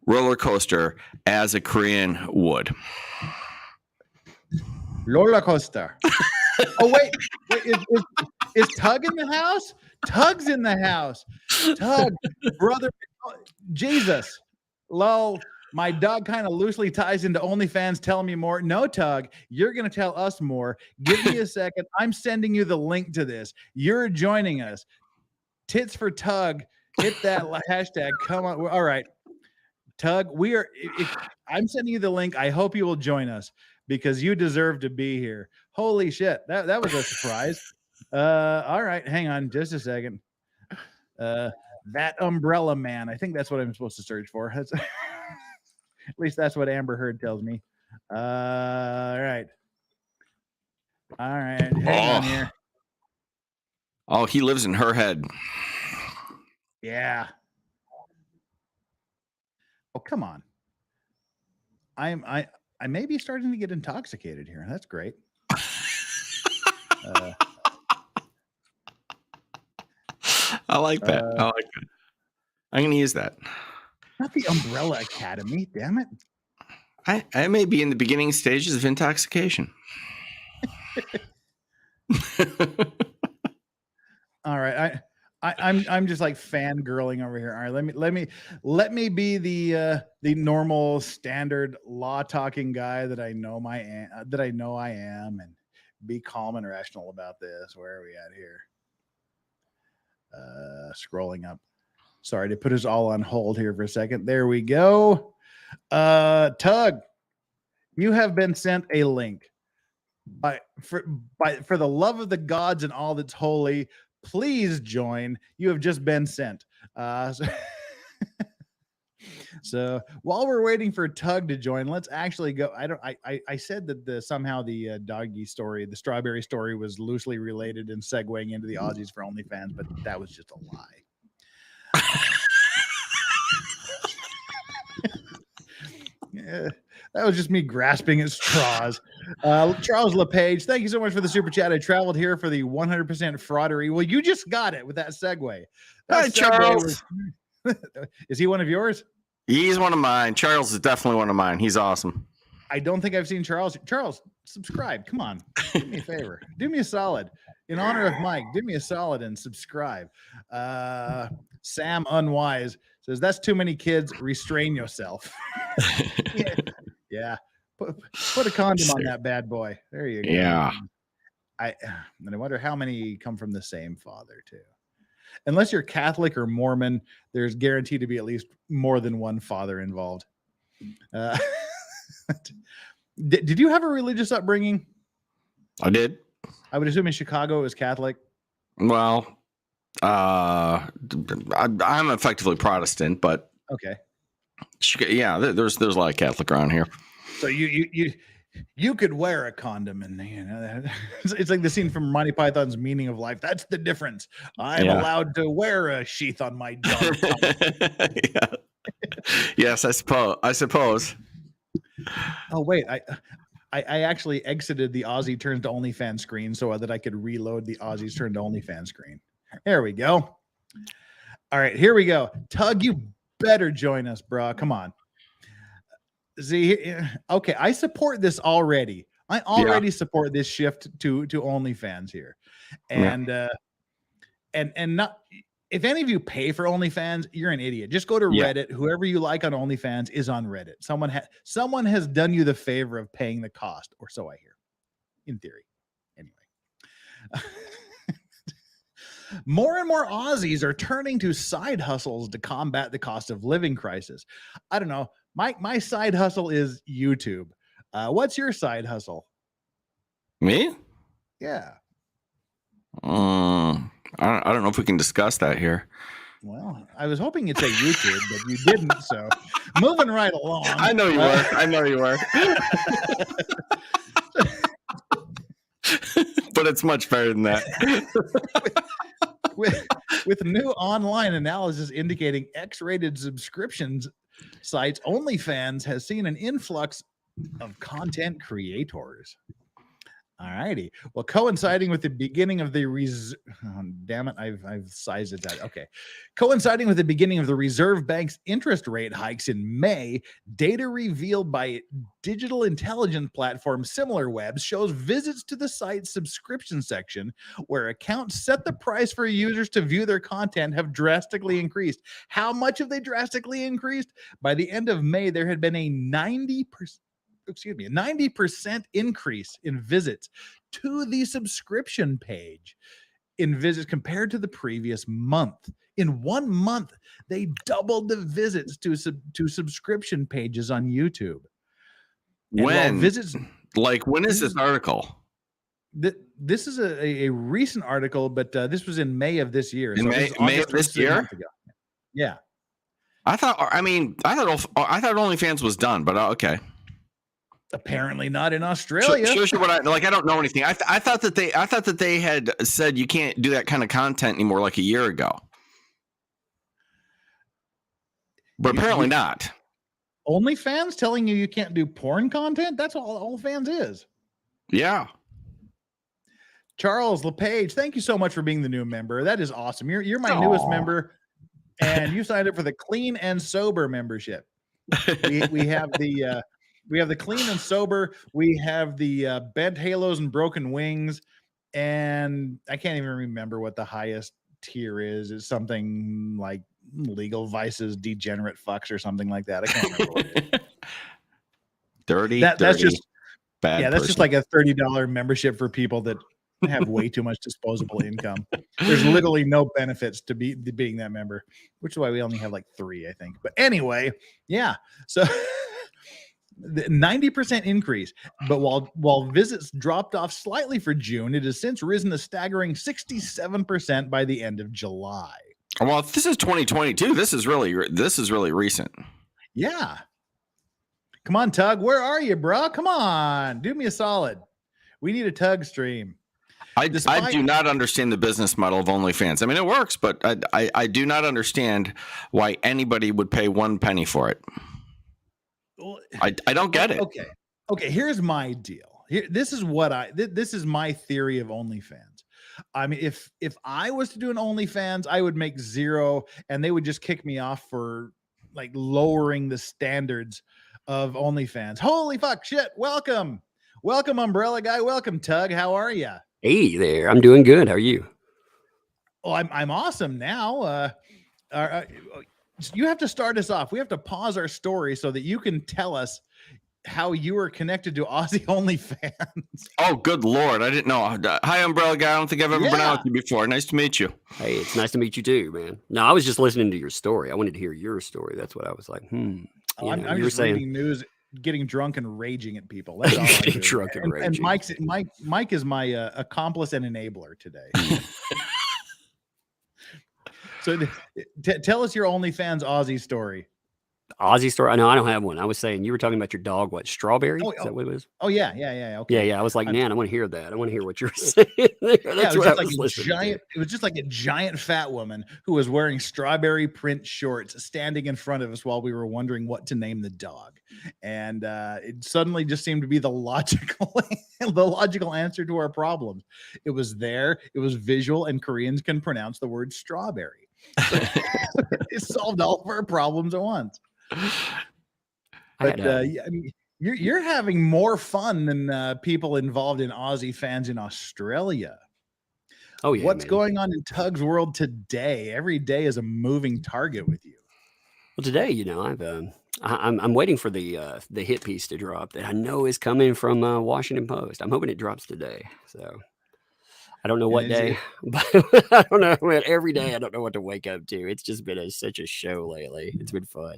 roller coaster as a Korean would. Roller coaster. Oh wait, is Tug in the house? Tug's in the house. Tug, brother, Jesus, lol. My dog kind of loosely ties into OnlyFans. Tell me more. No, Tug, you're going to tell us more. Give me a second. I'm sending you the link to this. You're joining us. Tits for Tug. Hit that hashtag. Come on. All right. Tug, I'm sending you the link. I hope you will join us because you deserve to be here. Holy shit. That was a surprise. All right. Hang on just a second. That umbrella man. I think that's what I'm supposed to search for. At least that's what Amber Heard tells me. All right. Hang on here. Oh, he lives in her head. Yeah. Oh, come on. I may be starting to get intoxicated here. That's great. I like that. I'm going to use that. Not the Umbrella Academy, damn it. I may be in the beginning stages of intoxication. All right. I'm just like fangirling over here. All right, let me be the normal standard law talking guy that I know I am, and be calm and rational about this. Where are we at here? Scrolling up. Sorry to put us all on hold here for a second. There we go. Tug, you have been sent a link. For the love of the gods and all that's holy, please join. You have just been sent. So while we're waiting for Tug to join, let's actually go. I said that somehow the doggy story, the strawberry story, was loosely related and segueing into the Aussies for OnlyFans, but that was just a lie. Yeah, that was just me grasping at straws. Charles LePage, thank you so much for the super chat. I traveled here for the 100% fraudery. Well, you just got it with that segue. Hi, Charles. Is he one of yours? He's one of mine. Charles is definitely one of mine. He's awesome. I don't think I've seen Charles. Charles, subscribe. Come on. Do me a favor. Do me a solid. In honor of Mike, do me a solid and subscribe. Sam Unwise says, that's too many kids. Restrain yourself. Yeah. Put a condom on that bad boy. There you go. Yeah. And I wonder how many come from the same father, too. Unless you're Catholic or Mormon, there's guaranteed to be at least more than one father involved. Did you have a religious upbringing? I did. I would assume in Chicago it was Catholic. Well, I'm effectively Protestant, but okay. Yeah, there's a lot of Catholic around here. So you could wear a condom, and it's like the scene from Monty Python's Meaning of Life. That's the difference. I'm allowed to wear a sheath on my dog. Yeah. Yes, I suppose. Oh wait, I actually exited the Aussie Turns to OnlyFans screen so that I could reload the Aussie's Turn to OnlyFans screen. There we go. All right, here we go. Tug, you better join us, bro. Come on. See, okay, I support this already. I already support this shift to OnlyFans here, and not. If any of you pay for OnlyFans, you're an idiot. Just go to Reddit. Whoever you like on OnlyFans is on Reddit. Someone has done you the favor of paying the cost, or so I hear, in theory. Anyway. More and more Aussies are turning to side hustles to combat the cost of living crisis. I don't know. My side hustle is YouTube. What's your side hustle? Me? Yeah. I don't know if we can discuss that here. Well, I was hoping you'd say YouTube, but you didn't. So moving right along. I know you were. I know you were. But it's much better than that. With new online analysis indicating X-rated subscriptions sites, OnlyFans has seen an influx of content creators. All righty. Well, coinciding with the beginning of the damn it, I've sized it out. Okay. Coinciding with the beginning of the Reserve Bank's interest rate hikes in May, data revealed by digital intelligence platform SimilarWeb shows visits to the site's subscription section, where accounts set the price for users to view their content, have drastically increased. How much have they drastically increased? By the end of May, there had been a 90% increase in visits to the subscription page in visits compared to the previous month. In 1 month, they doubled the visits to subscription pages on YouTube. When visits, like, when is this article? This is a recent article, but this was in May of this year. In May of this year? Yeah. I thought OnlyFans was done, but okay. Apparently not in Australia. Shows you what I don't know anything. I thought that they had said you can't do that kind of content anymore like a year ago. But apparently not. OnlyFans telling you can't do porn content? That's all OnlyFans is. Yeah. Charles LePage, thank you so much for being the new member. That is awesome. You're my newest member, and you signed up for the Clean and Sober membership. We have the Clean and Sober. We have the Bent Halos and Broken Wings. And I can't even remember what the highest tier is. It's something like Legal Vices, Degenerate Fucks, or something like that. I can't remember what it is. That's just bad. Yeah, that's just like a $30 membership for people that have way too much disposable income. There's literally no benefits to being that member, which is why we only have like 3, I think. But anyway, yeah. So the 90% increase, but while visits dropped off slightly for June, it has since risen a staggering 67% by the end of July. Well, this is 2022. This is really recent. Yeah. Come on, Tug. Where are you, bro? Come on. Do me a solid. We need a Tug stream. I do not understand the business model of OnlyFans. I mean, it works, but I do not understand why anybody would pay 1 penny for it. I don't get it. Okay. Here's my deal. This is my theory of OnlyFans. I mean, if I was to do an OnlyFans, I would make zero, and they would just kick me off for like lowering the standards of OnlyFans. Holy fuck, shit! Welcome, Umbrella Guy. Welcome, Tug. How are you? Hey there, I'm doing good. How are you? Oh, I'm awesome now. You have to start us off. We have to pause our story so that you can tell us how you were connected to Aussie OnlyFans. Oh, good Lord. I didn't know. Hi, Umbrella Guy. I don't think I've ever been out with you before. Nice to meet you. Hey, it's nice to meet you too, man. No, I was just listening to your story. I wanted to hear your story. That's what I was like, I'm just reading news, getting drunk and raging at people. That's all getting drunk and raging. And Mike is my accomplice and enabler today. So tell us your OnlyFans Aussie story. Aussie story? No, I don't have one. I was saying, you were talking about your dog, what, Strawberry? Is that what it was? Oh, yeah. Okay. Yeah. I was like, man, I want to hear that. I want to hear what you're saying there. That's what I was listening to. It was just like a giant fat woman who was wearing strawberry print shorts standing in front of us while we were wondering what to name the dog. And it suddenly just seemed to be the logical answer to our problems. It was there. It was visual, and Koreans can pronounce the word strawberry. So it solved all of our problems at once. But I mean, you're having more fun than people involved in Aussie fans in Australia. Oh yeah. What's going on in Tug's world today? Every day is a moving target with you. Well, today, I'm waiting for the hit piece to drop that I know is coming from Washington Post. I'm hoping it drops today. So I don't know what day, but I don't know. Man, every day I don't know what to wake up to. It's just been such a show lately. It's been fun.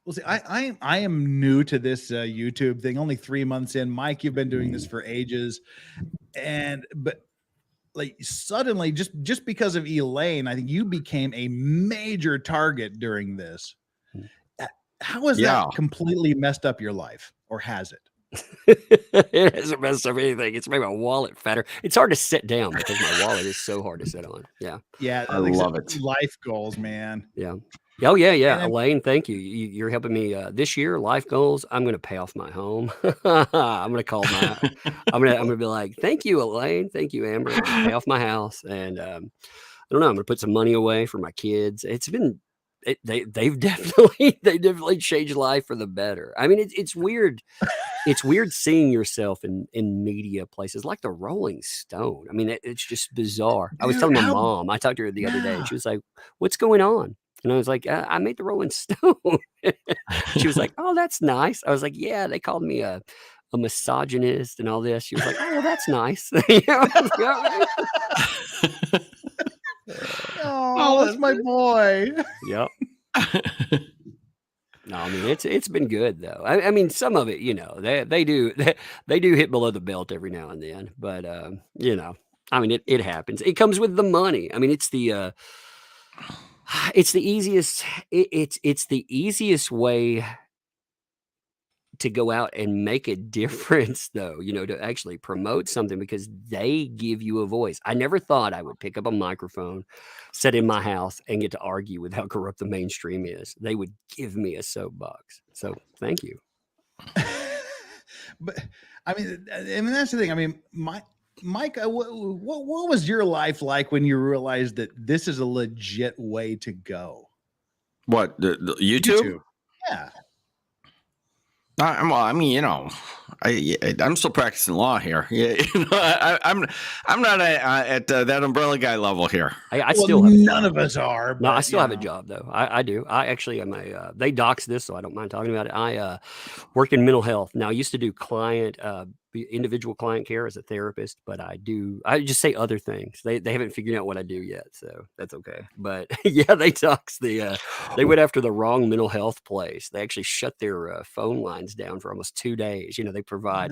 Well, see, I am new to this YouTube thing. Only 3 months in. Mike, you've been doing this for ages, but like suddenly, just because of Elaine, I think you became a major target during this. How has that completely messed up your life, or has it? It hasn't messed up anything. It's made my wallet fatter. It's hard to sit down because my wallet is so hard to sit on. Yeah, I love it. Life goals, man. Yeah. Oh yeah. Elaine, thank you. You're helping me this year. Life goals. I'm going to pay off my home. I'm going to call I'm going to be like, thank you, Elaine. Thank you, Amber. I'm gonna pay off my house, and I don't know. I'm going to put some money away for my kids. It's been. They've definitely changed life for the better. I mean, it's weird. It's weird seeing yourself in media places like the Rolling Stone. I mean, it's just bizarre. I was telling my mom. I talked to her the other day. And she was like, "What's going on?" And I was like, "I made the Rolling Stone." She was like, "Oh, that's nice." I was like, "Yeah, they called me a misogynist and all this." She was like, "Oh, well, that's nice." Oh, that's my boy. Yep. No, I mean it's been good though. I mean some of it, they do hit below the belt every now and then, but I mean it happens. It comes with the money. I mean it's the easiest way to go out and make a difference though, to actually promote something because they give you a voice. I never thought I would pick up a microphone, sit in my house and get to argue with how corrupt the mainstream is. They would give me a soapbox. So thank you. But I mean, that's the thing. I mean, Mike, what was your life like when you realized that this is a legit way to go? What, the YouTube? Yeah. Well, I mean, I'm still practicing law here. Yeah, I'm not at that Umbrella Guy level here. I still have none of us are. No, I still have a job though. I do. I actually am they dox this, so I don't mind talking about it. I work in mental health. Now I used to do individual client care as a therapist, but I just say other things. They haven't figured out what I do yet, so that's okay. But yeah, they dox they went after the wrong mental health place. They actually shut their phone lines down for almost 2 days. They provide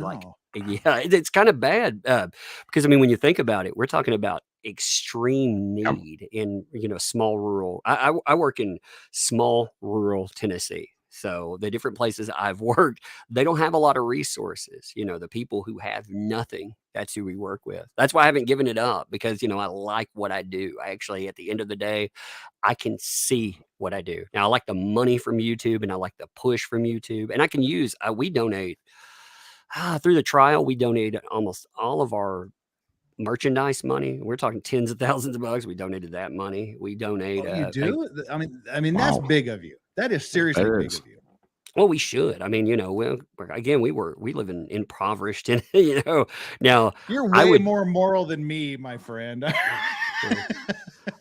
it's kind of bad because I mean when you think about it, we're talking about extreme need in small rural. I work in small rural Tennessee. So the different places I've worked, they don't have a lot of resources. You know, the people who have nothing, that's who we work with. That's why I haven't given it up, because, you know, I like what I do. I actually, at the end of the day, I can see what I do. Now, I like the money from YouTube, and I like the push from YouTube, and I can use, we donate through the trial. We donated almost all of our merchandise money. We're talking tens of thousands of bucks. We donated that money. We donate. You do? I mean, that's big of you. That is seriously big of you. Well, we should. I mean, you know, we live in impoverished, and you know, now you're way more moral than me, my friend.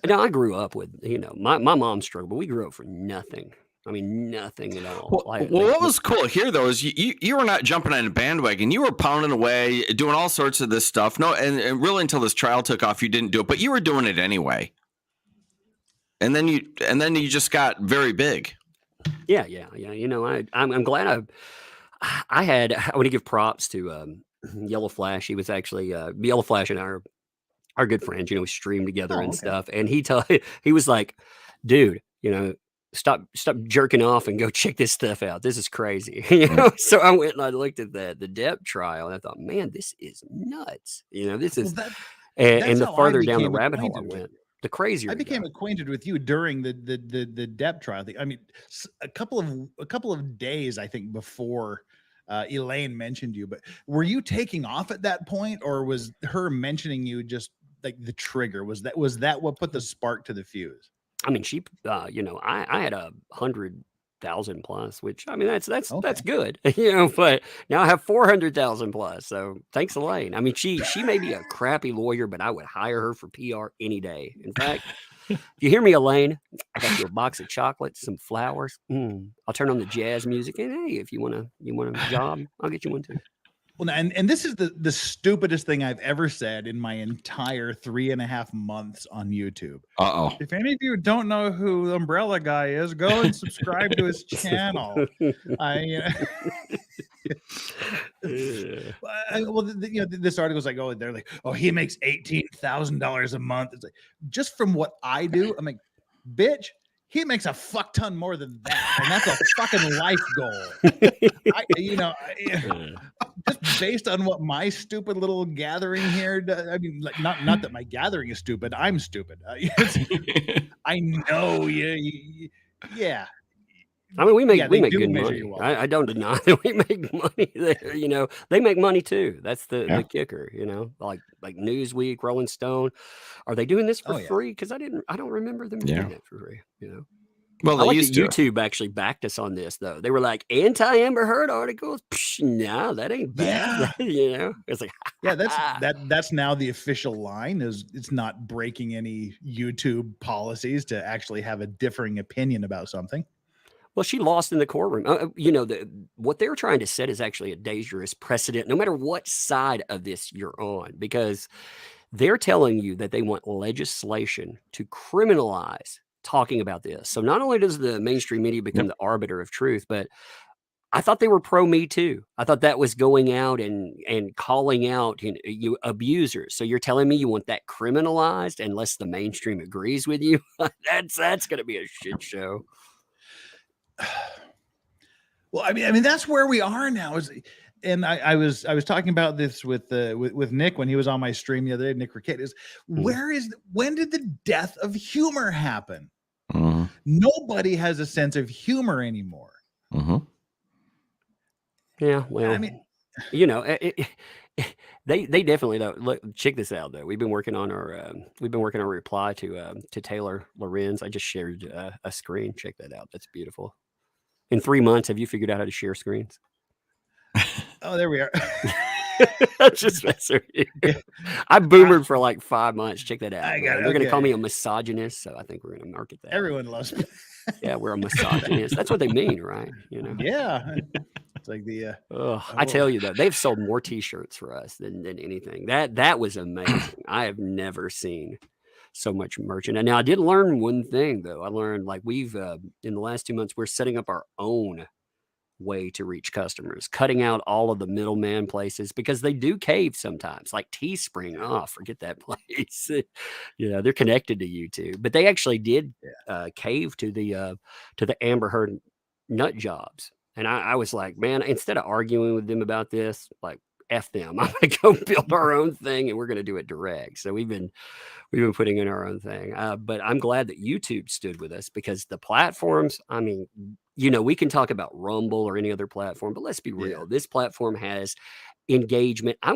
Now, I grew up with, you know, my mom struggled, but we grew up for nothing. I mean, nothing at all. Well, what was cool here, though, is you were not jumping on a bandwagon. You were pounding away, doing all sorts of this stuff. No, and really until this trial took off, you didn't do it, but you were doing it anyway. And then you just got very big. Yeah. You know, I'm glad I want to give props to Yellow Flash. He was actually Yellow Flash and our good friends. You know, we streamed together and stuff. And he was like, dude, you know, stop jerking off and go check this stuff out. This is crazy. You know, so I went and I looked at the Depp trial, and I thought, man, this is nuts. You know, this is and the farther down the rabbit hole I went, the crazier. I became acquainted with you during the Depp trial thing. I mean, a couple of days, I think, before Elaine mentioned you. But were you taking off at that point, or was her mentioning you just like the trigger? Was that what put the spark to the fuse? I mean, she, you know, I had 100,000 plus, which, I mean, that's good, you know, but now I have 400,000 plus. So thanks, Elaine. I mean, she may be a crappy lawyer, but I would hire her for PR any day. In fact, if you hear me, Elaine, I got you a box of chocolates, some flowers. I'll turn on the jazz music, and hey, if you want a job, I'll get you one too. Well, and this is the stupidest thing I've ever said in my entire 3.5 months on YouTube. If any of you don't know who Umbrella Guy is, go and subscribe to his channel. This article's like, they're like, he makes $18,000 a month. It's like, just from what I do, I'm like, bitch, he makes a fuck ton more than that, and that's a fucking life goal. Just based on what my stupid little gathering here does, I mean, like, not that my gathering is stupid. I'm stupid. I know. Yeah. I mean, we make good money. I don't deny that we make money there. You know, they make money too. That's the kicker. You know, like Newsweek, Rolling Stone. Are they doing this for free? Because I don't remember them doing it for free. You know. Well, I like that YouTube actually backed us on this, though. They were like, anti-Amber Heard articles. No, that ain't bad. Yeah. You know, it's like, that's now the official line. Is it's not breaking any YouTube policies to actually have a differing opinion about something. Well, she lost in the courtroom. You know, what they're trying to set is actually a dangerous precedent, no matter what side of this you're on, because they're telling you that they want legislation to criminalize talking about this. So not only does the mainstream media become the arbiter of truth, but I thought they were pro Me Too. I thought that was going out and calling out you abusers. So you're telling me you want that criminalized unless the mainstream agrees with you? That's going to be a shit show. Well, I mean that's where we are now. And I was talking about this with Nick when he was on my stream the other day. Nick Rickett when did the death of humor happen? Nobody has a sense of humor anymore. Yeah, well, I mean, you know, they definitely don't. Look, check this out though. We've been working on our reply to Taylor Lorenz. I just shared a screen. Check that out. That's beautiful. In 3 months, have you figured out how to share screens? Oh, there we are. That's just messing with you. I boomered for like 5 months. Check that out. They're going to call me a misogynist, so I think we're going to market that. Everyone loves me. Yeah, we're a misogynist. That's what they mean, right? You know. Yeah. It's like the. I tell you though, they've sold more T-shirts for us than anything. That was amazing. I have never seen so much merchandise. Now I did learn one thing though. I learned like we've in the last 2 months we're setting up our own way to reach customers, cutting out all of the middleman places because they do cave sometimes, like Teespring. Oh, forget that place. You know, they're connected to YouTube, but they actually did cave to the Amber Heard nut jobs. And I was like, man, instead of arguing with them about this, like, F them. I'm gonna go build our own thing, and we're gonna do it direct. So we've been putting in our own thing. But I'm glad that YouTube stood with us, because the platforms, I mean, we can talk about Rumble or any other platform, but let's be real. This platform has engagement. I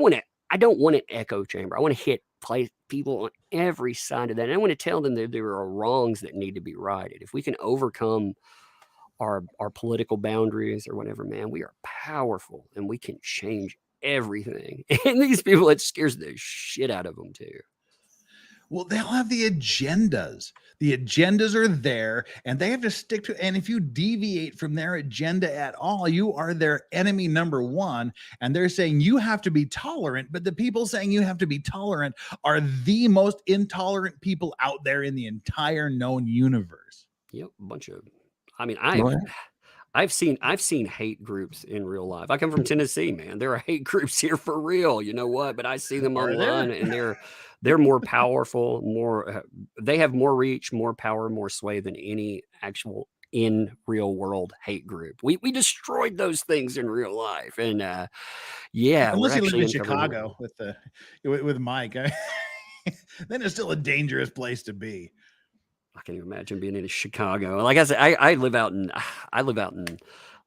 don't want an echo chamber. I want to play people on every side of that. And I want to tell them that there are wrongs that need to be righted. If we can overcome our political boundaries or whatever, man, we are powerful and we can change everything. And these people, it scares the shit out of them too. Well, they'll have the agendas. The agendas are there and they have to stick to. And if you deviate from their agenda at all, you are their enemy number one. And they're saying you have to be tolerant. But the people saying you have to be tolerant are the most intolerant people out there in the entire known universe. Yep. A bunch of, I mean, I've seen hate groups in real life. I come from Tennessee, man. There are hate groups here for real. You know what? But I see them online, and they're more powerful, they have more reach, more power, more sway than any actual in real world hate group. We destroyed those things in real life, and yeah, unless you live in Chicago with Mike, then it's still a dangerous place to be. I can't even imagine being in Chicago. Like I said, I live out in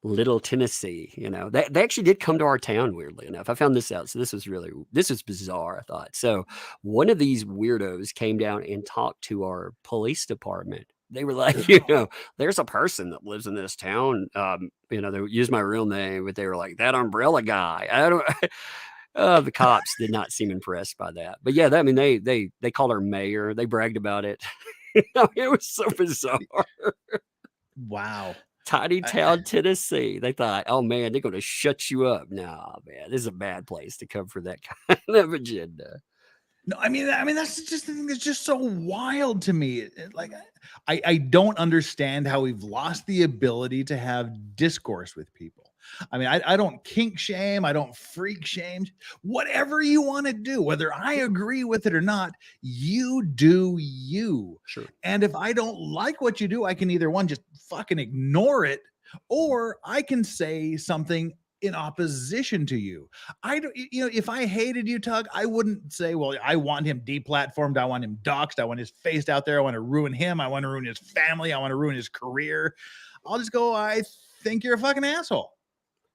Little Tennessee. They actually did come to our town, weirdly enough. I found this out. So this is bizarre, I thought. So one of these weirdos came down and talked to our police department. They were like, there's a person that lives in this town. They used my real name, but they were like, that umbrella guy. I don't the cops did not seem impressed by that. But yeah, they called our mayor. They bragged about it. It was so bizarre. Wow. Tiny town Tennessee. They thought, oh man, they're going to shut you up. Nah, man, this is a bad place to come for that kind of agenda. No, I mean that's just the thing that's just so wild to me. Like, I don't understand how we've lost the ability to have discourse with people. I mean, I don't kink shame. I don't freak shame. Whatever you want to do, whether I agree with it or not, you do you. Sure. And if I don't like what you do, I can either just fucking ignore it, or I can say something in opposition to you. I don't, if I hated you, Tug, I wouldn't say, well, I want him deplatformed. I want him doxxed. I want his face out there. I want to ruin him. I want to ruin his family. I want to ruin his career. I'll just go, I think you're a fucking asshole.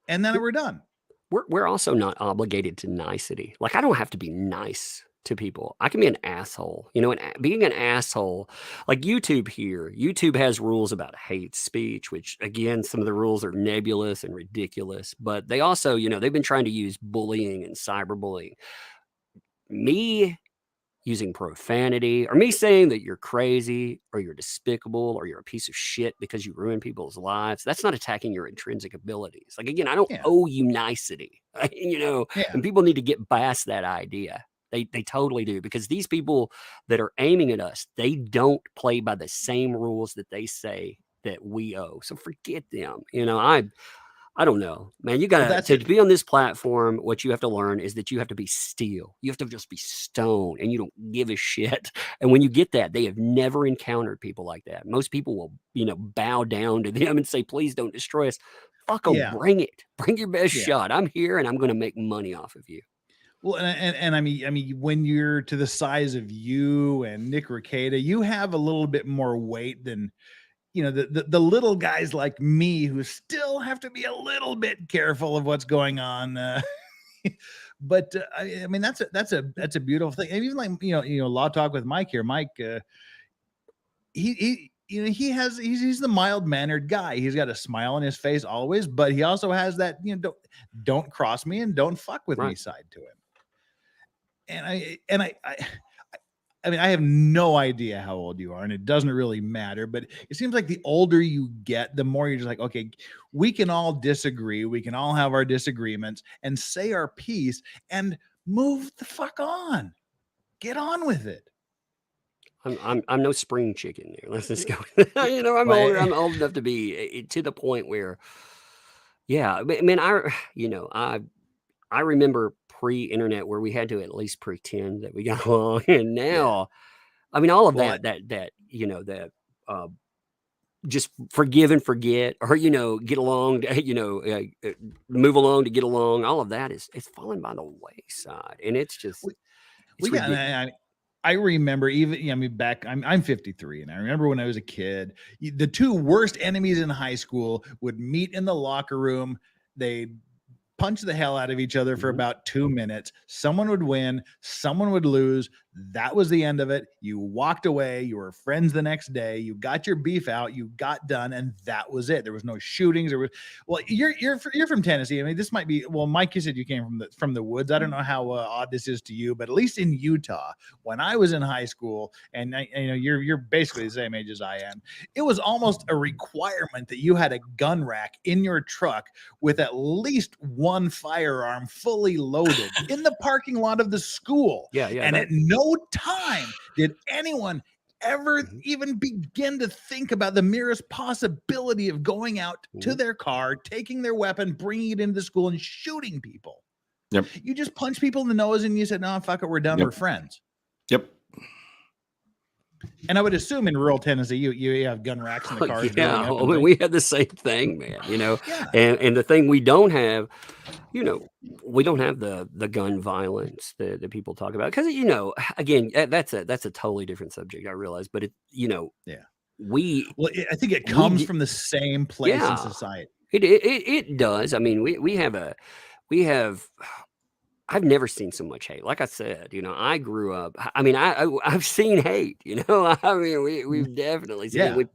And then we're done. We're also not obligated to nicety. Like, I don't have to be nice to people. I can be an asshole, and being an asshole, like YouTube has rules about hate speech, which again, some of the rules are nebulous and ridiculous, but they also, they've been trying to use bullying and cyberbullying. Me using profanity, or me saying that you're crazy or you're despicable or you're a piece of shit because you ruin people's lives, that's not attacking your intrinsic abilities. Like, again, I don't owe you nicety, and people need to get past that idea. They totally do, because these people that are aiming at us, they don't play by the same rules that they say that we owe. So forget them. I don't know, man. You got to be on this platform. What you have to learn is that you have to be still. You have to just be stone, and you don't give a shit. And when you get that, they have never encountered people like that. Most people will, bow down to them and say, please don't destroy us. Fuck them. Bring it. Bring your best shot. I'm here and I'm going to make money off of you. Well, and I mean, when you're to the size of you and Nick Rekieta, you have a little bit more weight than, the little guys like me who still have to be a little bit careful of what's going on. But I mean, that's a beautiful thing. And even like, Law Talk with Mike here, Mike, he's the mild mannered guy. He's got a smile on his face always, but he also has that, don't cross me and don't fuck with me side to him. And I mean, I have no idea how old you are, and it doesn't really matter, but it seems like the older you get, the more you're just like, okay, we can all disagree. We can all have our disagreements and say our piece and move the fuck on. Get on with it. I'm no spring chicken there. Let's just go. I'm older. I'm old enough to be to the point where, I mean, I remember pre-internet where we had to at least pretend that we got along, and now, I mean, all of that just forgive and forget, or get along, move along to get along. All of that is falling by the wayside, and it's just it's ridiculous. I remember back, I'm 53, and I remember when I was a kid, the two worst enemies in high school would meet in the locker room. They'd punch the hell out of each other for about 2 minutes. Someone would win, someone would lose. That was the end of it. You walked away. You were friends the next day. You got your beef out. You got done, and that was it. There was no shootings. You're from Tennessee. I mean, this might be. Well, Mike, you said you came from the woods. I don't know how odd this is to you, but at least in Utah, when I was in high school, and you're basically the same age as I am, it was almost a requirement that you had a gun rack in your truck with at least one firearm fully loaded in the parking lot of the school. Yeah. And at no time did anyone ever even begin to think about the merest possibility of going out to their car, taking their weapon, bringing it into the school, and shooting people. Yep. You just punch people in the nose and you said, no, fuck it, we're done. We're friends. Yep. And I would assume in rural Tennessee, you have gun racks in the cars. Yeah, we had the same thing, man. And the thing we don't have, we don't have the gun violence that people talk about, because again, that's a totally different subject, I realize, but I think it comes from the same place in society. It does. I mean, we have. I've never seen so much hate. Like I said, I grew up. I mean, I've seen hate. I mean, we've definitely seen it.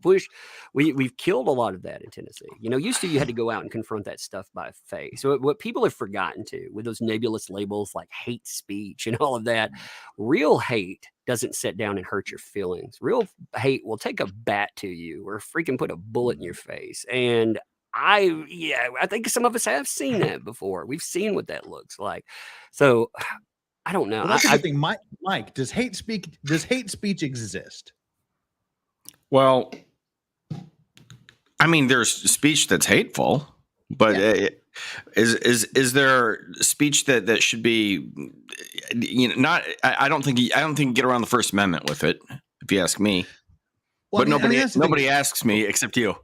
We've killed a lot of that in Tennessee. Used to you had to go out and confront that stuff by face. So what people have forgotten to, with those nebulous labels like hate speech and all of that, real hate doesn't sit down and hurt your feelings. Real hate will take a bat to you or freaking put a bullet in your face. And I think some of us have seen that before. We've seen what that looks like. So I don't know. Well, that's the thing, Mike. Does hate speech exist? Well, I mean, there's speech that's hateful, but is there speech that should be, not? I don't think you get around the First Amendment with it, if you ask me. Well, but nobody asks me except you.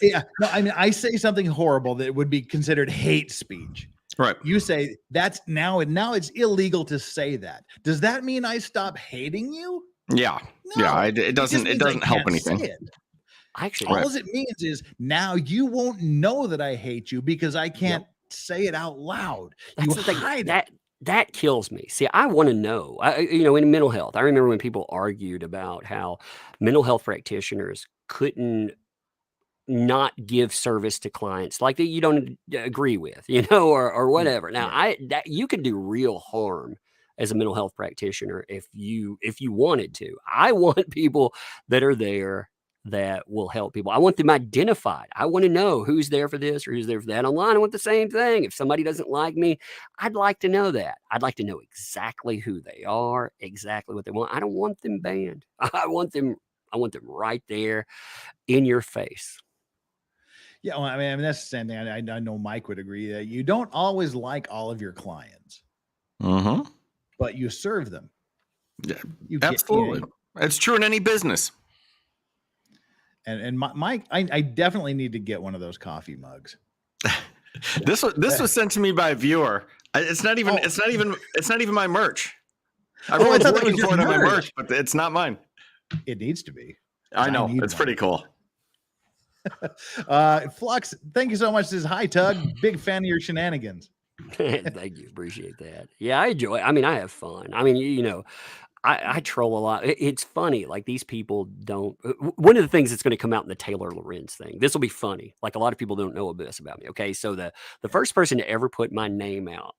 Yeah, no, I mean, I say something horrible that would be considered hate speech. Right. You say that's now it's illegal to say that. Does that mean I stop hating you? Yeah. No, yeah. It doesn't help anything. Actually, all it means is now you won't know that I hate you because I can't say it out loud. That's the thing. That kills me. See, I want to know, in mental health, I remember when people argued about how mental health practitioners couldn't not give service to clients like that you don't agree with, or whatever. Now, you can do real harm as a mental health practitioner if you wanted to. I want people that are there that will help people. I want them identified. I want to know who's there for this or who's there for that. Online, I want the same thing. If somebody doesn't like me, I'd like to know that. I'd like to know exactly who they are, exactly what they want. I don't want them banned. I want them right there in your face. Yeah, well, I mean that's the same thing. I know Mike would agree that you don't always like all of your clients, but you serve them. Yeah, absolutely. It's true in any business. And Mike, I definitely need to get one of those coffee mugs. This was sent to me by a viewer. It's not even my merch. Everyone's looking for it on my merch, but it's not mine. It needs to be. I know. It's pretty cool. Flux, thank you so much. This is Hi Tug. Big fan of your shenanigans. Thank you. Appreciate that. Yeah, I enjoy it. I mean, I have fun. I mean, I troll a lot. It's funny. Like these people don't. One of the things that's going to come out in the Taylor Lorenz thing. This will be funny. Like a lot of people don't know this about me. Okay, so the first person to ever put my name out,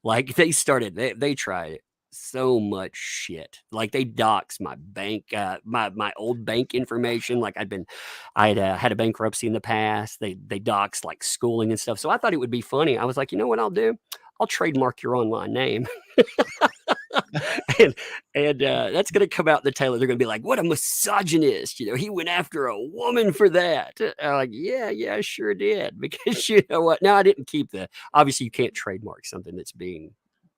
like they tried it. So much shit. Like they doxed my bank, my old bank information. Like I'd had a bankruptcy in the past. They doxed like schooling and stuff. So I thought it would be funny. I was like, you know what I'll do? I'll trademark your online name. and that's going to come out in the Taylor. They're going to be like, what a misogynist. He went after a woman for that. I'm like, yeah, I sure did. Because you know what? Now I didn't keep obviously you can't trademark something that's being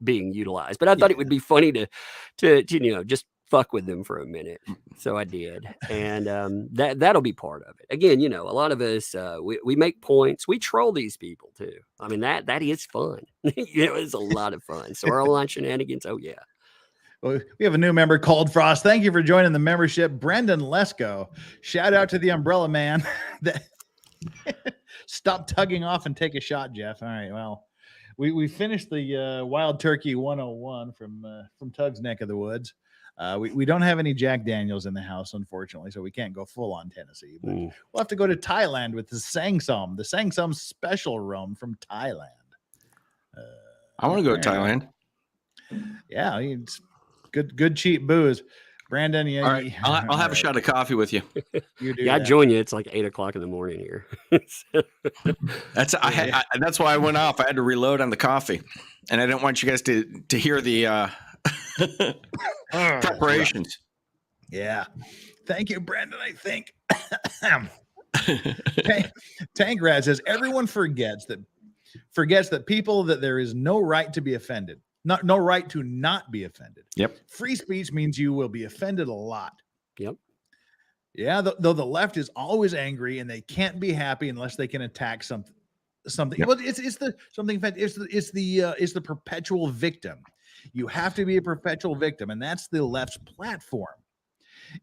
utilized, but I thought it would be funny to just fuck with them for a minute. So I did. And that'll be part of it. Again, a lot of us, we make points. We troll these people too. I mean, that is fun. It's a lot of fun. So our online shenanigans, oh yeah. Well, we have a new member, Cold Frost. Thank you for joining the membership. Brendan Lesko. Shout out to the Umbrella Man. Stop tugging off and take a shot, Jeff. All right, well. We finished the Wild Turkey 101 from Tug's neck of the woods. We don't have any Jack Daniels in the house, unfortunately, so we can't go full on Tennessee. But we'll have to go to Thailand with the Sangsum special rum from Thailand. I want to go to Thailand. Yeah, it's good cheap booze. Brandon, yeah. All right, I'll have a shot of coffee with you. You do. Yeah, I join you. It's like 8:00 in the morning here. That's why I went off. I had to reload on the coffee, and I didn't want you guys to hear the preparations. Yeah. Thank you, Brandon. I think Tank Rat says everyone forgets that people that there is no right to be offended. No right to not be offended. Yep. Free speech means you will be offended a lot. Yep. Yeah. Though the left is always angry and they can't be happy unless they can attack something. Yep. Well, it's the perpetual victim. You have to be a perpetual victim, and that's the left's platform.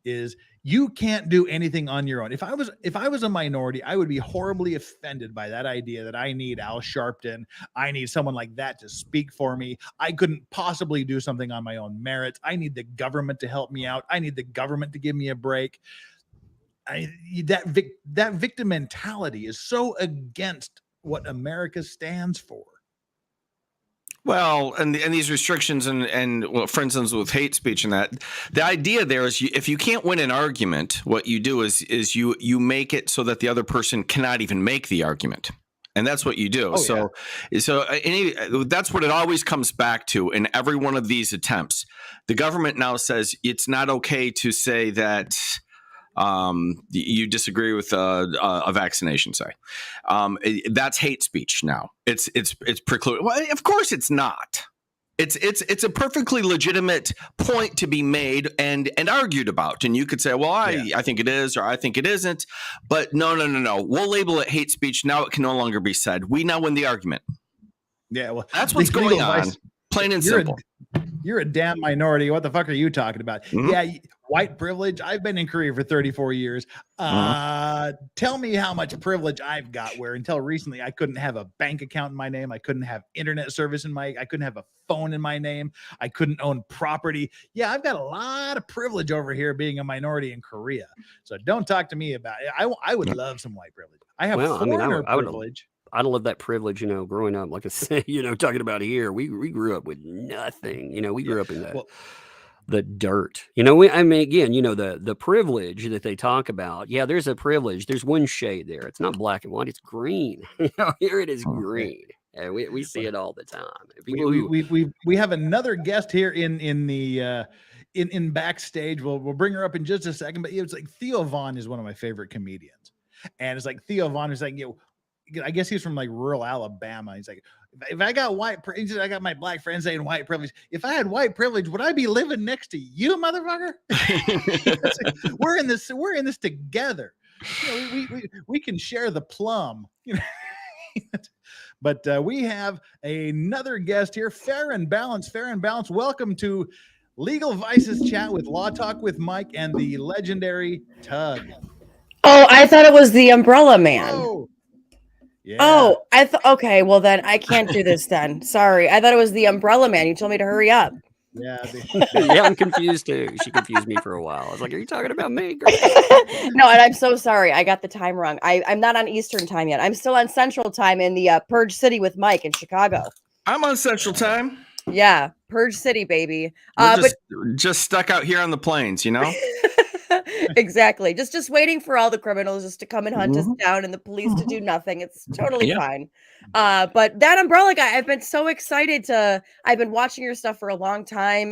Is you can't do anything on your own. If I was a minority, I would be horribly offended by that idea that I need Al Sharpton. I need someone like that to speak for me. I couldn't possibly do something on my own merits. I need the government to help me out. I need the government to give me a break. That victim mentality is so against what America stands for. Well, and these restrictions and well, for instance, with hate speech and that, the idea there is if you can't win an argument, what you do is you make it so that the other person cannot even make the argument. And that's what you do. Oh, That's what it always comes back to in every one of these attempts. The government now says it's not okay to say that you disagree with a vaccination, say. That's hate speech now. It's precluded. Well, of course it's not. It's a perfectly legitimate point to be made and argued about. And you could say, well, I think it is, or I think it isn't. But no. We'll label it hate speech. Now it can no longer be said. We now win the argument. Yeah, well, that's what's going on. Plain and simple. You're a damn minority. What the fuck are you talking about? Mm-hmm. Yeah, white privilege. I've been in Korea for 34 years. Tell me how much privilege I've got, where until recently I couldn't have a bank account in my name. I couldn't have internet service I couldn't have a phone in my name. I couldn't own property. Yeah, I've got a lot of privilege over here being a minority in Korea. So don't talk to me about it. I would love some white privilege. I have privilege. I'd love that privilege, growing up, like I say, talking about here, we grew up with nothing, we grew up in the dirt, the privilege that they talk about. Yeah, there's a privilege. There's one shade there. It's not black and white. It's green. Here it is green. And we see it all the time. We have another guest here in backstage. We'll bring her up in just a second, but it's like Theo Vaughn is one of my favorite comedians. And it's like Theo Vaughn is like, I guess he's from like rural Alabama. He's like, if I got white privilege, I got my black friends saying white privilege. If I had white privilege, would I be living next to you, motherfucker? Like, we're in this together. We can share the plum. But we have another guest here, Fair and Balance. Welcome to Legal Vices Chat with Law Talk with Mike and the legendary Tug. Oh, I thought it was the Umbrella Man. Oh. Yeah. Oh, okay. Well, then I can't do this then. Sorry. I thought it was the Umbrella Man. You told me to hurry up. Yeah. Yeah, I'm confused too. She confused me for a while. I was like, are you talking about me? No, and I'm so sorry. I got the time wrong. I'm not on Eastern time yet. I'm still on Central time in the Purge City with Mike in Chicago. I'm on Central time. Yeah. Purge City, baby. Just stuck out here on the plains, Exactly. Just waiting for all the criminals just to come and hunt us down and the police to do nothing. It's totally fine. But that Umbrella guy, I've been so excited I've been watching your stuff for a long time.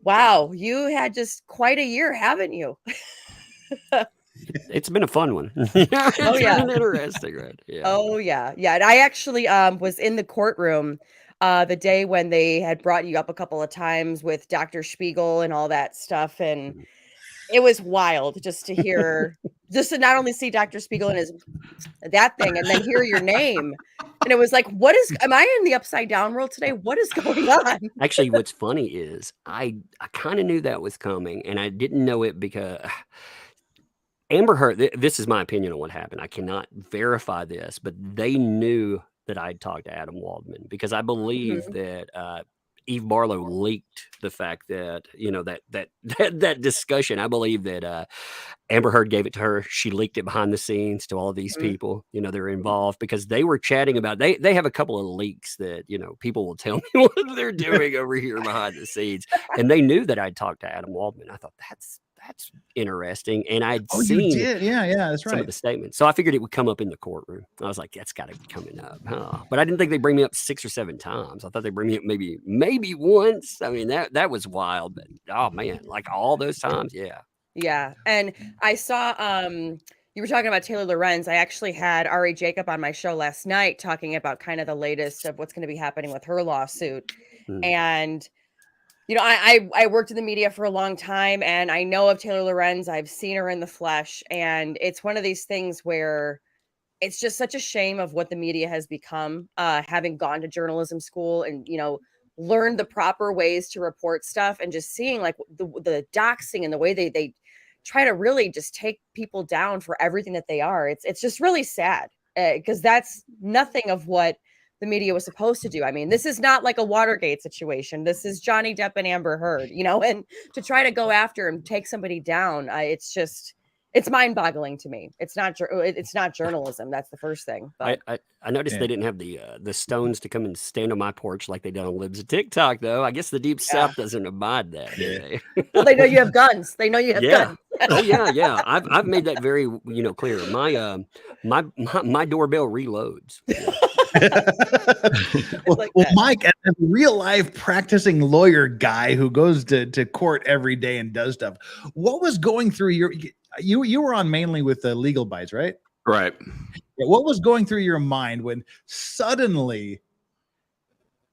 Wow, you had just quite a year, haven't you? It's been a fun one. Been interesting, right? Yeah. Oh yeah. Yeah. And I actually was in the courtroom the day when they had brought you up a couple of times with Dr. Spiegel and all that stuff. And it was wild just to hear, just to not only see Dr. Spiegel and that thing, and then hear your name. And it was like, am I in the upside down world today? What is going on? Actually, what's funny is I kind of knew that was coming, and I didn't know it because Amber Heard, this is my opinion on what happened. I cannot verify this, but they knew that I'd talked to Adam Waldman, because I believe that Eve Barlow leaked the fact that, that discussion. I believe that Amber Heard gave it to her. She leaked it behind the scenes to all these people, they're involved, because they were chatting about, they have a couple of leaks that, people will tell me what they're doing over here behind the scenes. And they knew that I'd talked to Adam Waldman. I thought that's interesting. And I'd seen you did. Yeah, that's some right. of the statements. So I figured it would come up in the courtroom. I was like, that's got to be coming up. Huh? But I didn't think they'd bring me up 6 or 7 times. I thought they'd bring me up maybe once. I mean, that was wild, but oh man, like all those times. Yeah. Yeah. And I saw, you were talking about Taylor Lorenz. I actually had Ari Jacob on my show last night talking about kind of the latest of what's going to be happening with her lawsuit. And I worked in the media for a long time, and I know of Taylor Lorenz. I've seen her in the flesh, and it's one of these things where it's just such a shame of what the media has become, having gone to journalism school and, learned the proper ways to report stuff, and just seeing like the doxing and the way they try to really just take people down for everything that they are. It's just really sad, because that's nothing of what the media was supposed to do. I mean, this is not like a Watergate situation. This is Johnny Depp and Amber Heard, and to try to go after and take somebody down, it's mind-boggling to me. It's not journalism. That's the first thing. But I noticed they didn't have the stones to come and stand on my porch like they did on Libs of TikTok, though. I guess the Deep South doesn't abide that, do they? Well, they know you have guns. They know you have guns. Oh yeah. I've made that very clear. My doorbell reloads. well, Mike, as a real life practicing lawyer guy who goes to court every day and does stuff, what was going through you were on mainly with the Legal Bites, right? Right. What was going through your mind when suddenly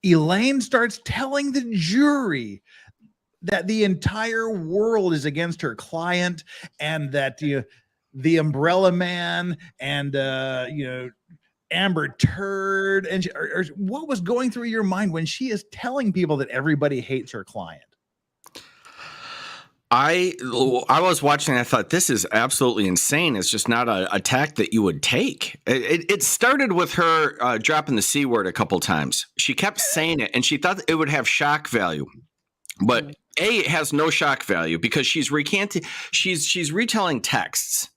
Elaine starts telling the jury that the entire world is against her client, and that the Umbrella Man and Amber Turd, and what was going through your mind when she is telling people that everybody hates her client? I was watching and I thought, this is absolutely insane. It's just not a tack that you would take. It started with her dropping the C word a couple times. She kept saying it, and she thought it would have shock value. But it has no shock value, because she's recanting, she's retelling texts.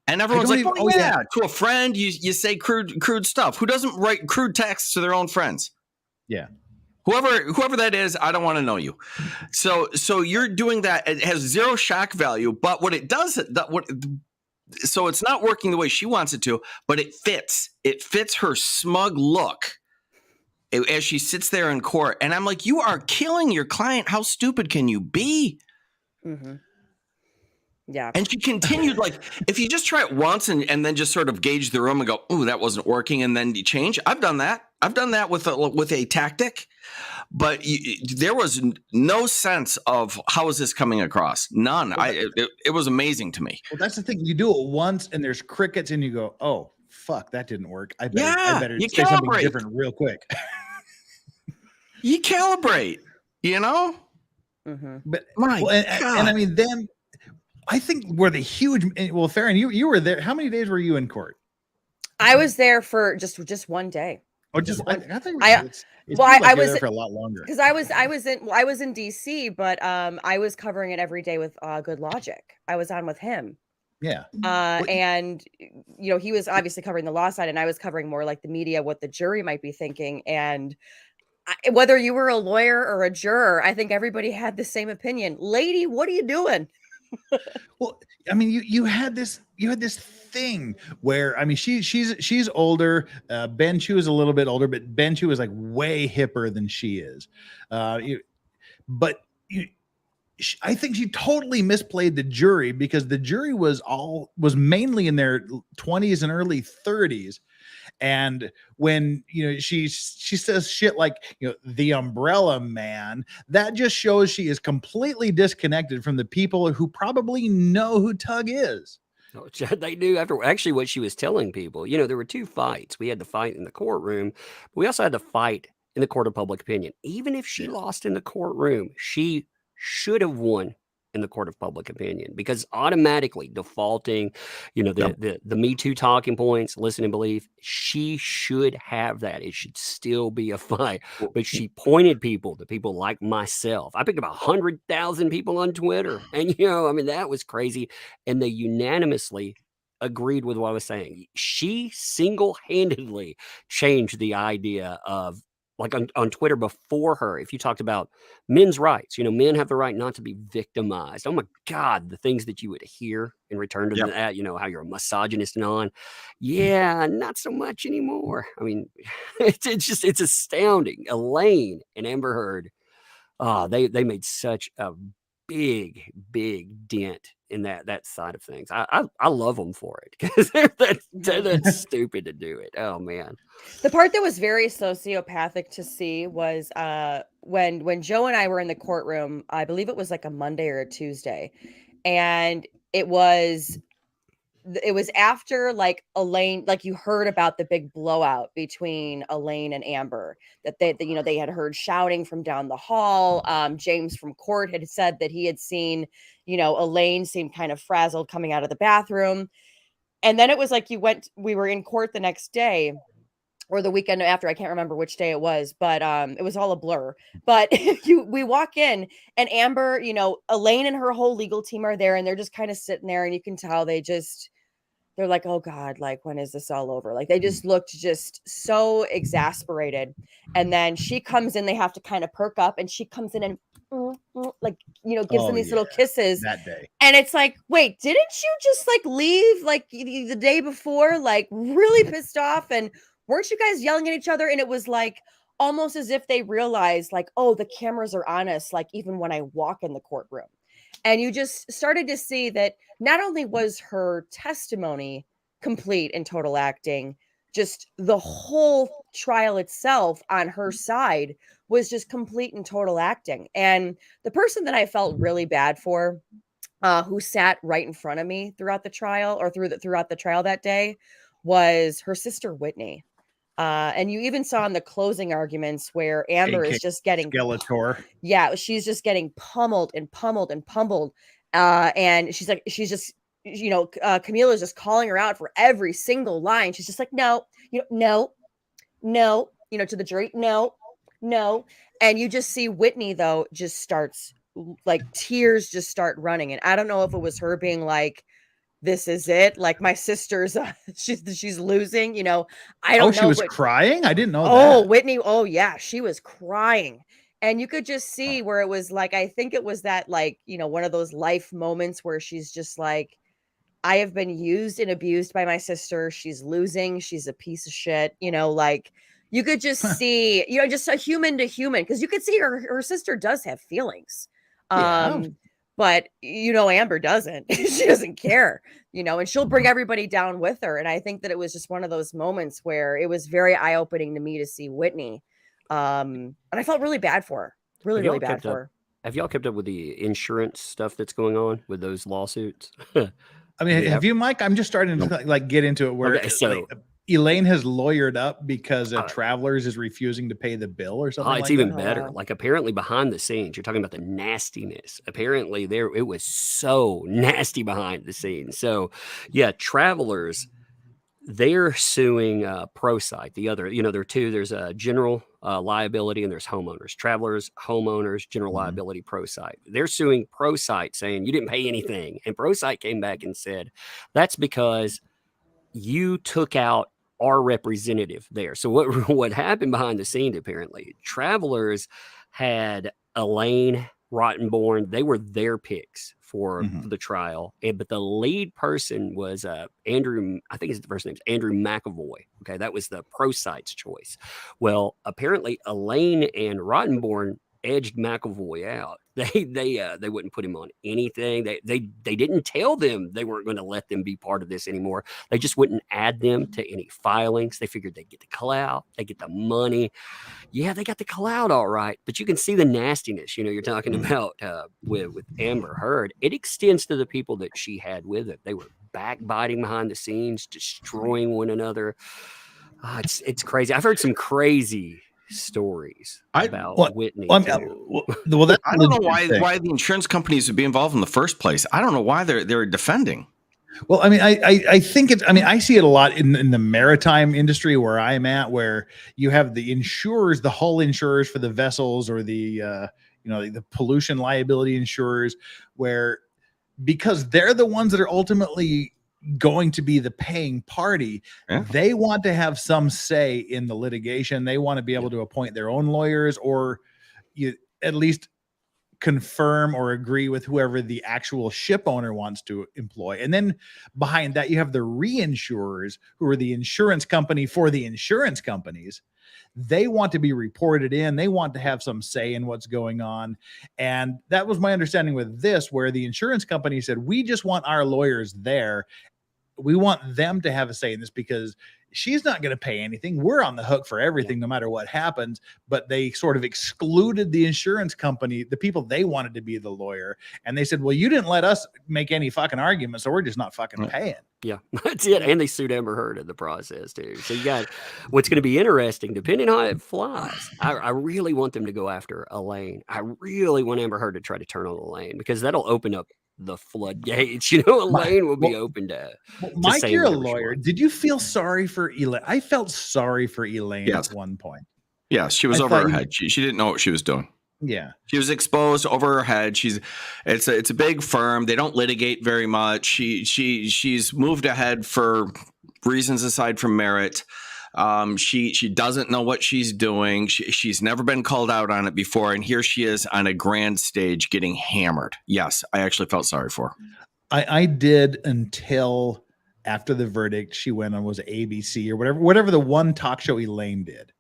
And everyone's like, to a friend, you say crude stuff. Who doesn't write crude texts to their own friends? Yeah. Whoever that is, I don't want to know you. So you're doing that. It has zero shock value, but what it does, so it's not working the way she wants it to, but it fits. It fits her smug look as she sits there in court. And I'm like, you are killing your client. How stupid can you be? Mm-hmm. Yeah. And she continued, like, if you just try it once and then just sort of gauge the room and go, ooh, that wasn't working, and then you change. I've done that. I've done that with a tactic, but there was no sense of how is this coming across. None. It was amazing to me. Well, that's the thing. You do it once and there's crickets, and you go, oh, fuck, that didn't work. I better say something different real quick. You calibrate, Mm-hmm. But and I mean, then I think where the huge, well, Farron, you were there. How many days were you in court? I was there for just one day. Oh, just I think I was there for a lot longer, because I was in DC, but I was covering it every day with Good Logic. I was on with him. Yeah. And he was obviously covering the law side, and I was covering more like the media, what the jury might be thinking. And whether you were a lawyer or a juror, I think everybody had the same opinion. Lady, what are you doing? Well, I mean, you had this thing where, I mean, she's older. Ben Chu is a little bit older, but Ben Chu is like way hipper than she is. I think she totally misplayed the jury, because the jury was mainly in their 20s and early 30s. And when, she says shit like, the umbrella man, that just shows she is completely disconnected from the people who probably know who Tug is. Oh, they knew after actually what she was telling people. There were two fights. We had the fight in the courtroom, but we also had the fight in the court of public opinion. Even if she lost in the courtroom, she should have won in the court of public opinion, because automatically defaulting, the Me Too talking points, listen and believe, she should have that. It should still be a fight. But she pointed people to people like myself. I picked up 100,000 people on Twitter, and that was crazy. And they unanimously agreed with what I was saying. She single-handedly changed the idea of, like on Twitter before her, if you talked about men's rights, men have the right not to be victimized. Oh my God, the things that you would hear in return to that, how you're a misogynist and on. Yeah, not so much anymore. I mean, it's astounding. Elaine and Amber Heard, they made such a big dent in that side of things. I love them for it, because that's stupid to do it. Oh man. The part that was very sociopathic to see was when Joe and I were in the courtroom. I believe it was like a Monday or a Tuesday, and it was after like Elaine, like you heard about the big blowout between Elaine and Amber, that they had heard shouting from down the hall. James from court had said that he had seen, Elaine seemed kind of frazzled coming out of the bathroom. And then it was like we were in court the next day, or the weekend after. I can't remember which day it was, but it was all a blur. But we walk in, and Amber, Elaine and her whole legal team are there, and they're just kind of sitting there, and you can tell they're like, oh God, like, when is this all over? Like, they just looked just so exasperated. And then she comes in, they have to kind of perk up, and she comes in and gives them these little kisses that day. And it's like, wait, didn't you just like leave like the day before, like really pissed off? And weren't you guys yelling at each other? And it was like almost as if they realized like, oh, the cameras are on us, like even when I walk in the courtroom. And you just started to see that not only was her testimony complete and total acting, just the whole trial itself on her side was just complete and total acting. And the person that I felt really bad for, who sat right in front of me throughout the trial, or throughout the trial that day, was her sister Whitney. And you even saw in the closing arguments where Amber is just getting Skeletor. Yeah, she's just getting pummeled and pummeled and pummeled. And she's just, Camila is just calling her out for every single line. She's just like, no, no, to the jury, no. And you just see Whitney though, just starts like tears just start running. And I don't know if it was her being like, this is it. Like my sister's, she's losing, I don't know. She was crying? I didn't know that. Oh, Whitney. Oh yeah. She was crying. And you could just see where it was like, I think it was that like, one of those life moments where she's just like, I have been used and abused by my sister. She's losing. She's a piece of shit. Like you could just see, just a human to human. Cause you could see her sister does have feelings. But Amber doesn't. She doesn't care, and she'll bring everybody down with her. And I think that it was just one of those moments where it was very eye-opening to me to see Whitney. And I felt really bad for her. Really bad for her. Have y'all kept up with the insurance stuff that's going on with those lawsuits? I mean, have you, Mike? I'm just starting to like get into it where Elaine has lawyered up because Travelers is refusing to pay the bill or something. It's even better. Like apparently behind the scenes, you're talking about the nastiness. Apparently it was so nasty behind the scenes. So yeah, Travelers, they're suing ProSite. The other, there are two. There's a general liability and there's homeowners. Travelers, homeowners, general liability, ProSite. They're suing ProSite saying you didn't pay anything. And ProSite came back and said, that's because you took out our representative there. So what happened behind the scenes, apparently, Travelers had Elaine Rottenborn. They were their picks for the trial. But the lead person was Andrew, I think his first name's Andrew McAvoy. Okay, that was the ProSite's choice. Well, apparently Elaine and Rottenborn edged McAvoy out. They wouldn't put him on anything. They didn't tell them they weren't going to let them be part of this anymore. They just wouldn't add them to any filings. They figured they'd get the clout, they get the money. Yeah, they got the clout all right, but you can see the nastiness. You're talking about with Amber Heard. It extends to the people that she had with it. They were backbiting behind the scenes, destroying one another. It's crazy. I've heard some crazy stories about Whitney. I don't know why the insurance companies would be involved in the first place. I don't know why they're defending. Well, I mean, I think it's, I mean, I see it a lot in the maritime industry where I'm at, where you have the insurers, the hull insurers for the vessels, or the the pollution liability insurers, where, because they're the ones that are ultimately going to be the paying party, they want to have some say in the litigation. They want to be able to appoint their own lawyers, or at least confirm or agree with whoever the actual ship owner wants to employ. And then behind that, you have the reinsurers, who are the insurance company for the insurance companies. They want to be reported in. They want to have some say in what's going on. And that was my understanding with this, where the insurance company said, we just want our lawyers there. We want them to have a say in this, because she's not going to pay anything. We're on the hook for everything, no matter what happens. But they sort of excluded the insurance company, the people they wanted to be the lawyer. And they said, well, you didn't let us make any fucking arguments, so we're just not fucking paying. Yeah, that's it. And they sued Amber Heard in the process too. So you got what's going to be interesting, depending on how it flies. I really want them to go after Elaine. I really want Amber Heard to try to turn on Elaine, because that'll open up the floodgates. Elaine will be open to. Mike, you're a lawyer. Did you feel sorry for Elaine? I felt sorry for Elaine at one point. Yes, she was over her head. She didn't know what she was doing. Yeah, she was exposed over her head. It's a big firm. They don't litigate very much. She's moved ahead for reasons aside from merit. She doesn't know what she's doing. She's never been called out on it before, and here she is on a grand stage getting hammered. Yes, I actually felt sorry for her. I did, until after the verdict. She went on, was ABC or whatever the one talk show Elaine did.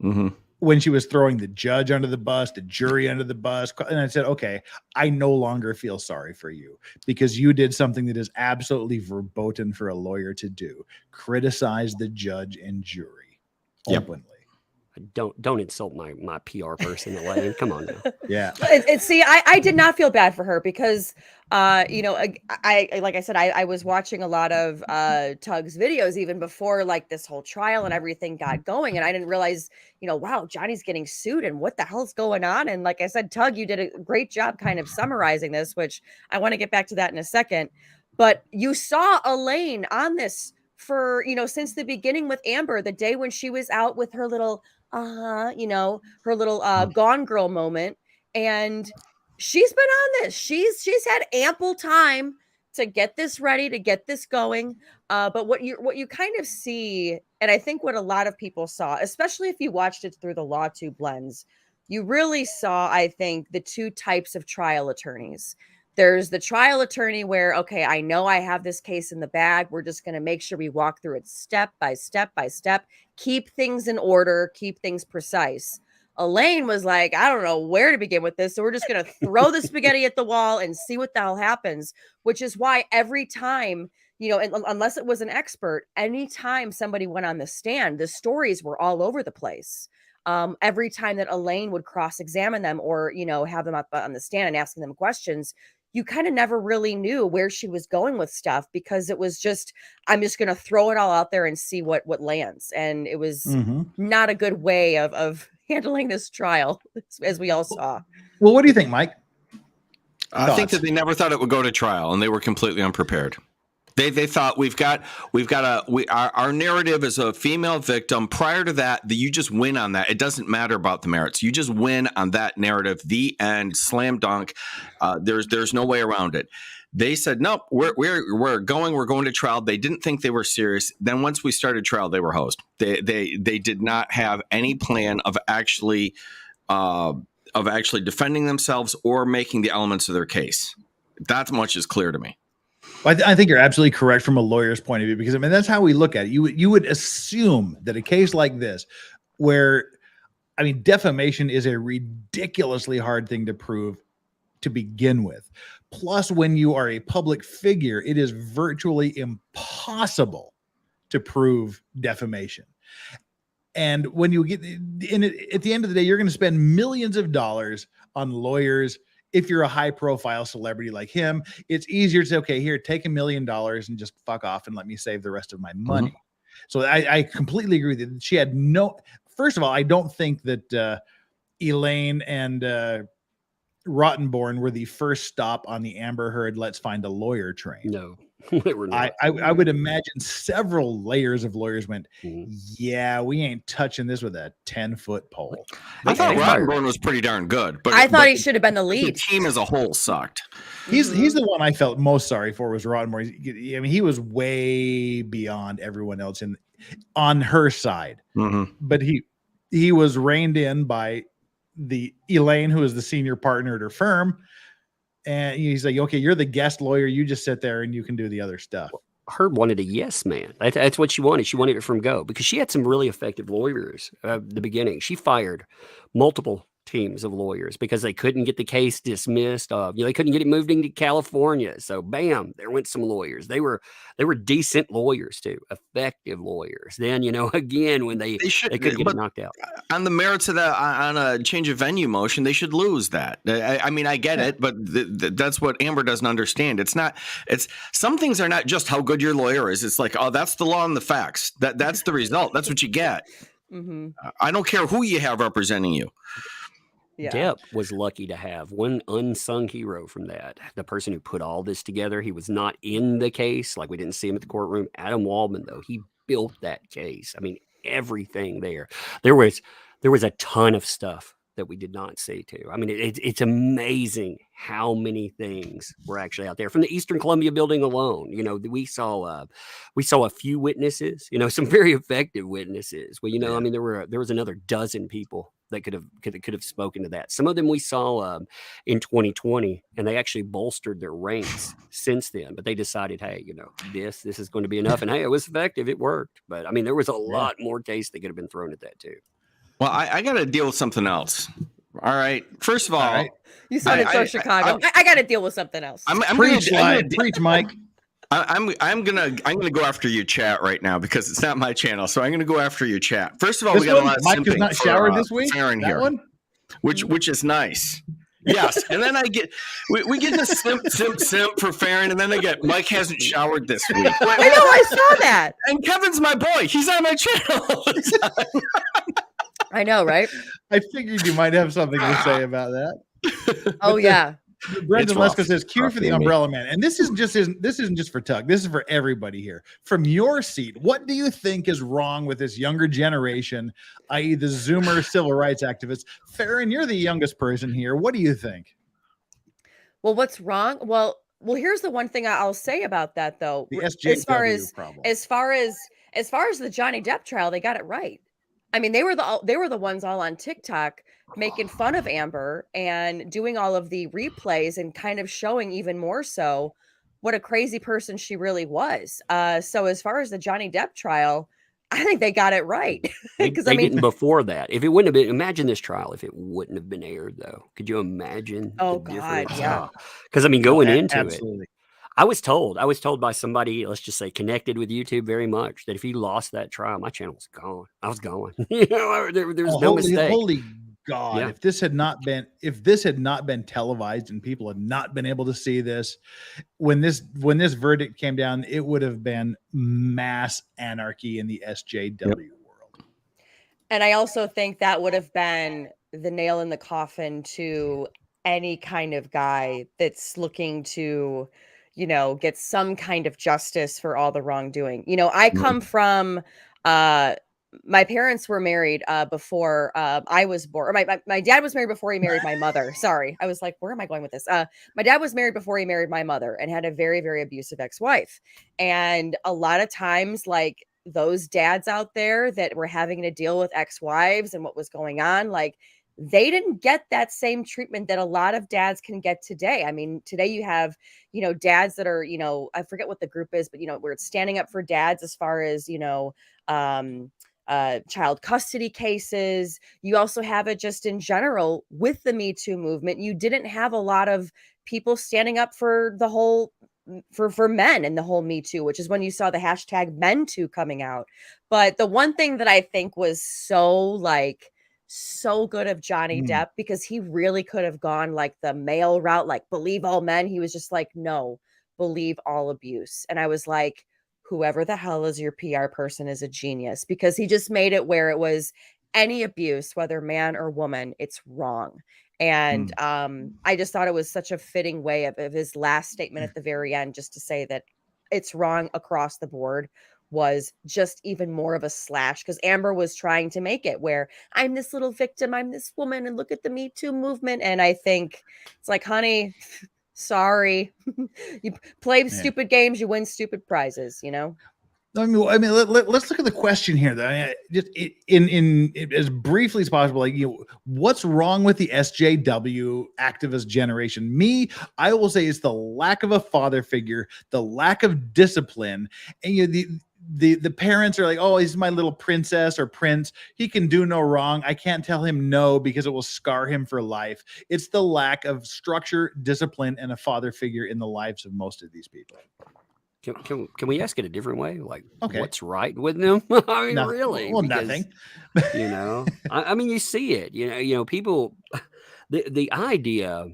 Mm-hmm. When she was throwing the judge under the bus, the jury under the bus. And I said, okay, I no longer feel sorry for you, because you did something that is absolutely verboten for a lawyer to do. Criticize the judge and jury openly. Don't insult my PR person, Elaine. Come on now. Yeah. See, I did not feel bad for her, because I like I said, I was watching a lot of Tug's videos even before like this whole trial and everything got going, and I didn't realize, wow, Johnny's getting sued and what the hell's going on. And like I said, Tug, you did a great job kind of summarizing this, which I want to get back to that in a second. But you saw Elaine on this for, since the beginning with Amber, the day when she was out with her little her little Gone Girl moment, and she's been on this. She's had ample time to get this ready, to get this going. But what you kind of see, and I think what a lot of people saw, especially if you watched it through the LawTube lens, you really saw, I think, the two types of trial attorneys. There's the trial attorney where, okay, I know I have this case in the bag. We're just going to make sure we walk through it step by step by step, keep things in order, keep things precise. Elaine was like, I don't know where to begin with this, so we're just going to throw the spaghetti at the wall and see what the hell happens, which is why every time, unless it was an expert, anytime somebody went on the stand, the stories were all over the place. Every time that Elaine would cross-examine them or, have them up on the stand and asking them questions, you kind of never really knew where she was going with stuff, because it was just, I'm just going to throw it all out there and see what lands. And it was not a good way of handling this trial, as we all saw. Well, what do you think, Mike? I think that they never thought it would go to trial, and they were completely unprepared. They thought our narrative as a female victim. Prior to that you just win on that. It doesn't matter about the merits. You just win on that narrative. The end, slam dunk. There's no way around it. They said, nope, we're going to trial. They didn't think they were serious. Then once we started trial, they were hosed. They did not have any plan of actually defending themselves or making the elements of their case. That much is clear to me. I think you're absolutely correct from a lawyer's point of view, because that's how we look at it. You would assume that a case like this, where I mean, defamation is a ridiculously hard thing to prove to begin with. Plus, when you are a public figure, it is virtually impossible to prove defamation. And when you get in it, at the end of the day, you're going to spend millions of dollars on lawyers. If you're a high profile celebrity like him, it's easier to say, okay, here, take $1 million and just fuck off and let me save the rest of my money. Mm-hmm. So I completely agree with you. She had no, first of all, I don't think that Elaine and Rottenborn were the first stop on the Amber Heard let's find a lawyer train. No, we're not. I would imagine several layers of lawyers went, yeah, we ain't touching this with a 10-foot pole. I thought Rottenborn was pretty darn good, but I thought he should have been the lead. The team as a whole sucked. He's the one I felt most sorry for was Rottenborn. I mean, he was way beyond everyone else on her side, but he was reined in by the Elaine, who is the senior partner at her firm. And he's like, okay, you're the guest lawyer. You just sit there and you can do the other stuff. Heard wanted a yes man. That's what she wanted. She wanted it from go because she had some really effective lawyers at the beginning. She fired multiple teams of lawyers because they couldn't get the case dismissed. They couldn't get it moved into California. So bam, there went some lawyers. They were decent lawyers too, effective lawyers. Then, again, when they couldn't get it knocked out. On the merits of that, on a change of venue motion, they should lose that. I mean, I get it, but that's what Amber doesn't understand. It's some things are not just how good your lawyer is. It's like, oh, that's the law and the facts. That's the result. That's what you get. Mm-hmm. I don't care who you have representing you. Yeah. Depp was lucky to have one unsung hero from that. The person who put all this together. He was not in the case. Like we didn't see him at the courtroom. Adam Waldman, though, he built that case. I mean, everything there. There was a ton of stuff that we did not see too. I mean, it's amazing how many things were actually out there from the Eastern Columbia building alone. We saw a few witnesses, some very effective witnesses. Well, I mean, there was another dozen people that could have spoken to that. Some of them we saw in 2020, and they actually bolstered their ranks since then. But they decided, hey, this is going to be enough, and hey, it was effective. It worked. But I mean, there was a lot more case that could have been thrown at that too. Well, I got to deal with something else. All right. First of all, you sounded so Chicago. I got to deal with something else. I'm preach, Mike. I'm gonna go after your chat right now because it's not my channel, so I'm gonna go after your chat. First of all, this we got a lot of Mike is not showered this week. Farron here, which is nice. Yes, and then we get the simp for Farron, and then I get Mike hasn't showered this week. I know, I saw that. And Kevin's my boy; he's on my channel all the time. I know, right? I figured you might have something to say about that. Oh yeah. Brendan Lesko says, "Cue for the Umbrella Man," and this isn't just for Tug. This is for everybody here. From your seat, what do you think is wrong with this younger generation, i.e., the Zoomer civil rights activists? Farron, you're the youngest person here. What do you think? Well, what's wrong? Well, here's the one thing I'll say about that, though. The SJW problem. As far as the Johnny Depp trial, they got it right. I mean, they were the ones all on TikTok making fun of Amber and doing all of the replays and kind of showing even more so what a crazy person she really was. So as far as the Johnny Depp trial, I think they got it right. Because they didn't before that. If it wouldn't have been, imagine this trial if it wouldn't have been aired, though. Could you imagine? Oh God, yeah. Because going into absolutely. it, I was told by somebody, let's just say connected with YouTube very much, that if he lost that trial, my channel was gone. I was gone. There's no mistake. Holy God! Yeah. If this had not been televised and people had not been able to see this, when this verdict came down, it would have been mass anarchy in the SJW world. And I also think that would have been the nail in the coffin to any kind of guy that's looking to, get some kind of justice for all the wrongdoing. I come from, my parents were married before I was born. Or my dad was married before he married my mother. Sorry. I was like, where am I going with this? My dad was married before he married my mother and had a very, very abusive ex-wife. And a lot of times, like those dads out there that were having to deal with ex-wives and what was going on, like they didn't get that same treatment that a lot of dads can get today. I mean, today you have, dads that are, I forget what the group is, but, where it's standing up for dads as far as, child custody cases. You also have it just in general with the Me Too movement. You didn't have a lot of people standing up for the whole for men and the whole Me Too, which is when you saw the hashtag Men Too coming out. But the one thing that I think was so good of Johnny Depp, because he really could have gone like the male route, like believe all men. He was just like, no, believe all abuse. And I was like, whoever the hell is your PR person is a genius, because he just made it where it was any abuse, whether man or woman, it's wrong. And I just thought it was such a fitting way of his last statement at the very end, just to say that it's wrong across the board, was just even more of a slash, because Amber was trying to make it where I'm this little victim, I'm this woman, and look at the Me Too movement. And I think it's like, honey, sorry, you play stupid games, you win stupid prizes, you know? I mean, let's look at the question here. Though, just in as briefly as possible, like, what's wrong with the SJW activist generation? I will say it's the lack of a father figure, the lack of discipline, and the parents are like, oh, he's my little princess or prince. He can do no wrong. I can't tell him no because it will scar him for life. It's the lack of structure, discipline, and a father figure in the lives of most of these people. Can we ask it a different way? Like, okay, what's right with them? I mean, really? Well, because, nothing. I mean, you see it. People. The idea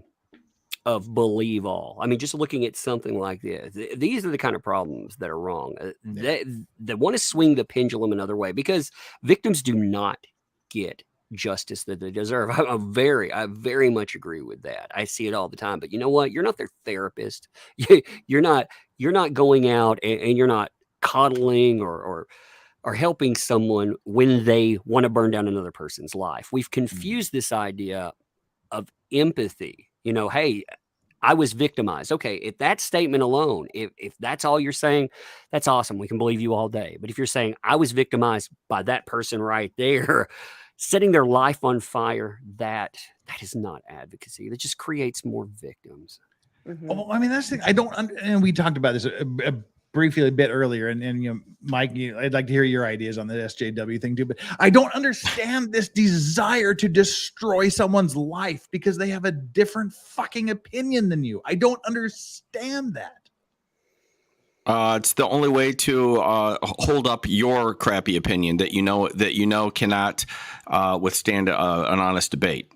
of believe all. I mean, just looking at something like this, these are the kind of problems that are wrong. They want to swing the pendulum another way, because victims do not get justice that they deserve. I very much agree with that. I see it all the time. But you know what? You're not their therapist. You're not going out and you're not coddling or helping someone when they want to burn down another person's life. We've confused this idea of empathy. Hey, I was victimized. Okay, if that statement alone, if that's all you're saying, that's awesome. We can believe you all day. But if you're saying I was victimized by that person right there, setting their life on fire, that is not advocacy. That just creates more victims. Well, I mean, that's the thing. I don't, and we talked about this briefly a bit earlier, and Mike, I'd like to hear your ideas on the SJW thing too. But I don't understand this desire to destroy someone's life because they have a different fucking opinion than you. I don't understand that. It's the only way to hold up your crappy opinion that cannot withstand an honest debate.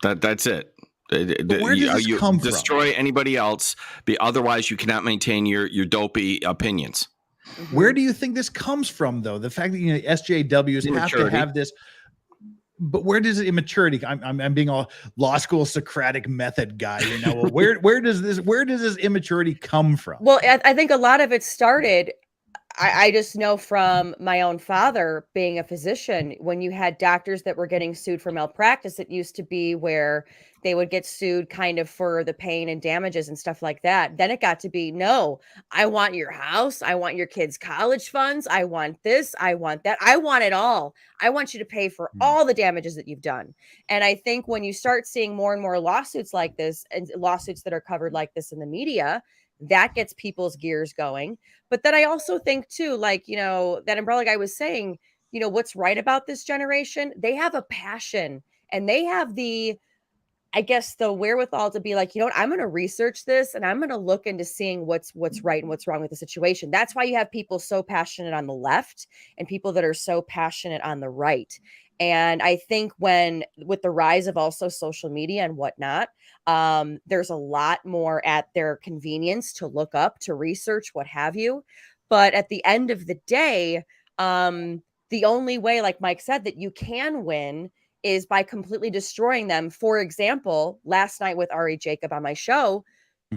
That's it. Where does this come from? Destroy anybody else, otherwise you cannot maintain your dopey opinions. Where do you think this comes from, though? The fact that SJWs have to have this, but where does immaturity? I'm being a law school Socratic method guy, Well, where does this immaturity come from? Well, I think a lot of it started. I just know from my own father being a physician, when you had doctors that were getting sued for malpractice, it used to be where they would get sued kind of for the pain and damages and stuff like that. Then it got to be, no, I want your house. I want your kids' college funds. I want this. I want that. I want it all. I want you to pay for all the damages that you've done. And I think when you start seeing more and more lawsuits like this, and lawsuits that are covered like this in the media, that gets people's gears going. But then I also think too, that umbrella guy was saying, what's right about this generation? They have a passion, and they have the wherewithal to be like, I'm going to research this, and I'm going to look into seeing what's right and what's wrong with the situation. That's why you have people so passionate on the left and people that are so passionate on the right. And I think with the rise of also social media and whatnot, there's a lot more at their convenience to look up, to research, what have you. But at the end of the day, the only way, like Mike said, that you can win is by completely destroying them. For example, last night with Ari Jacob on my show,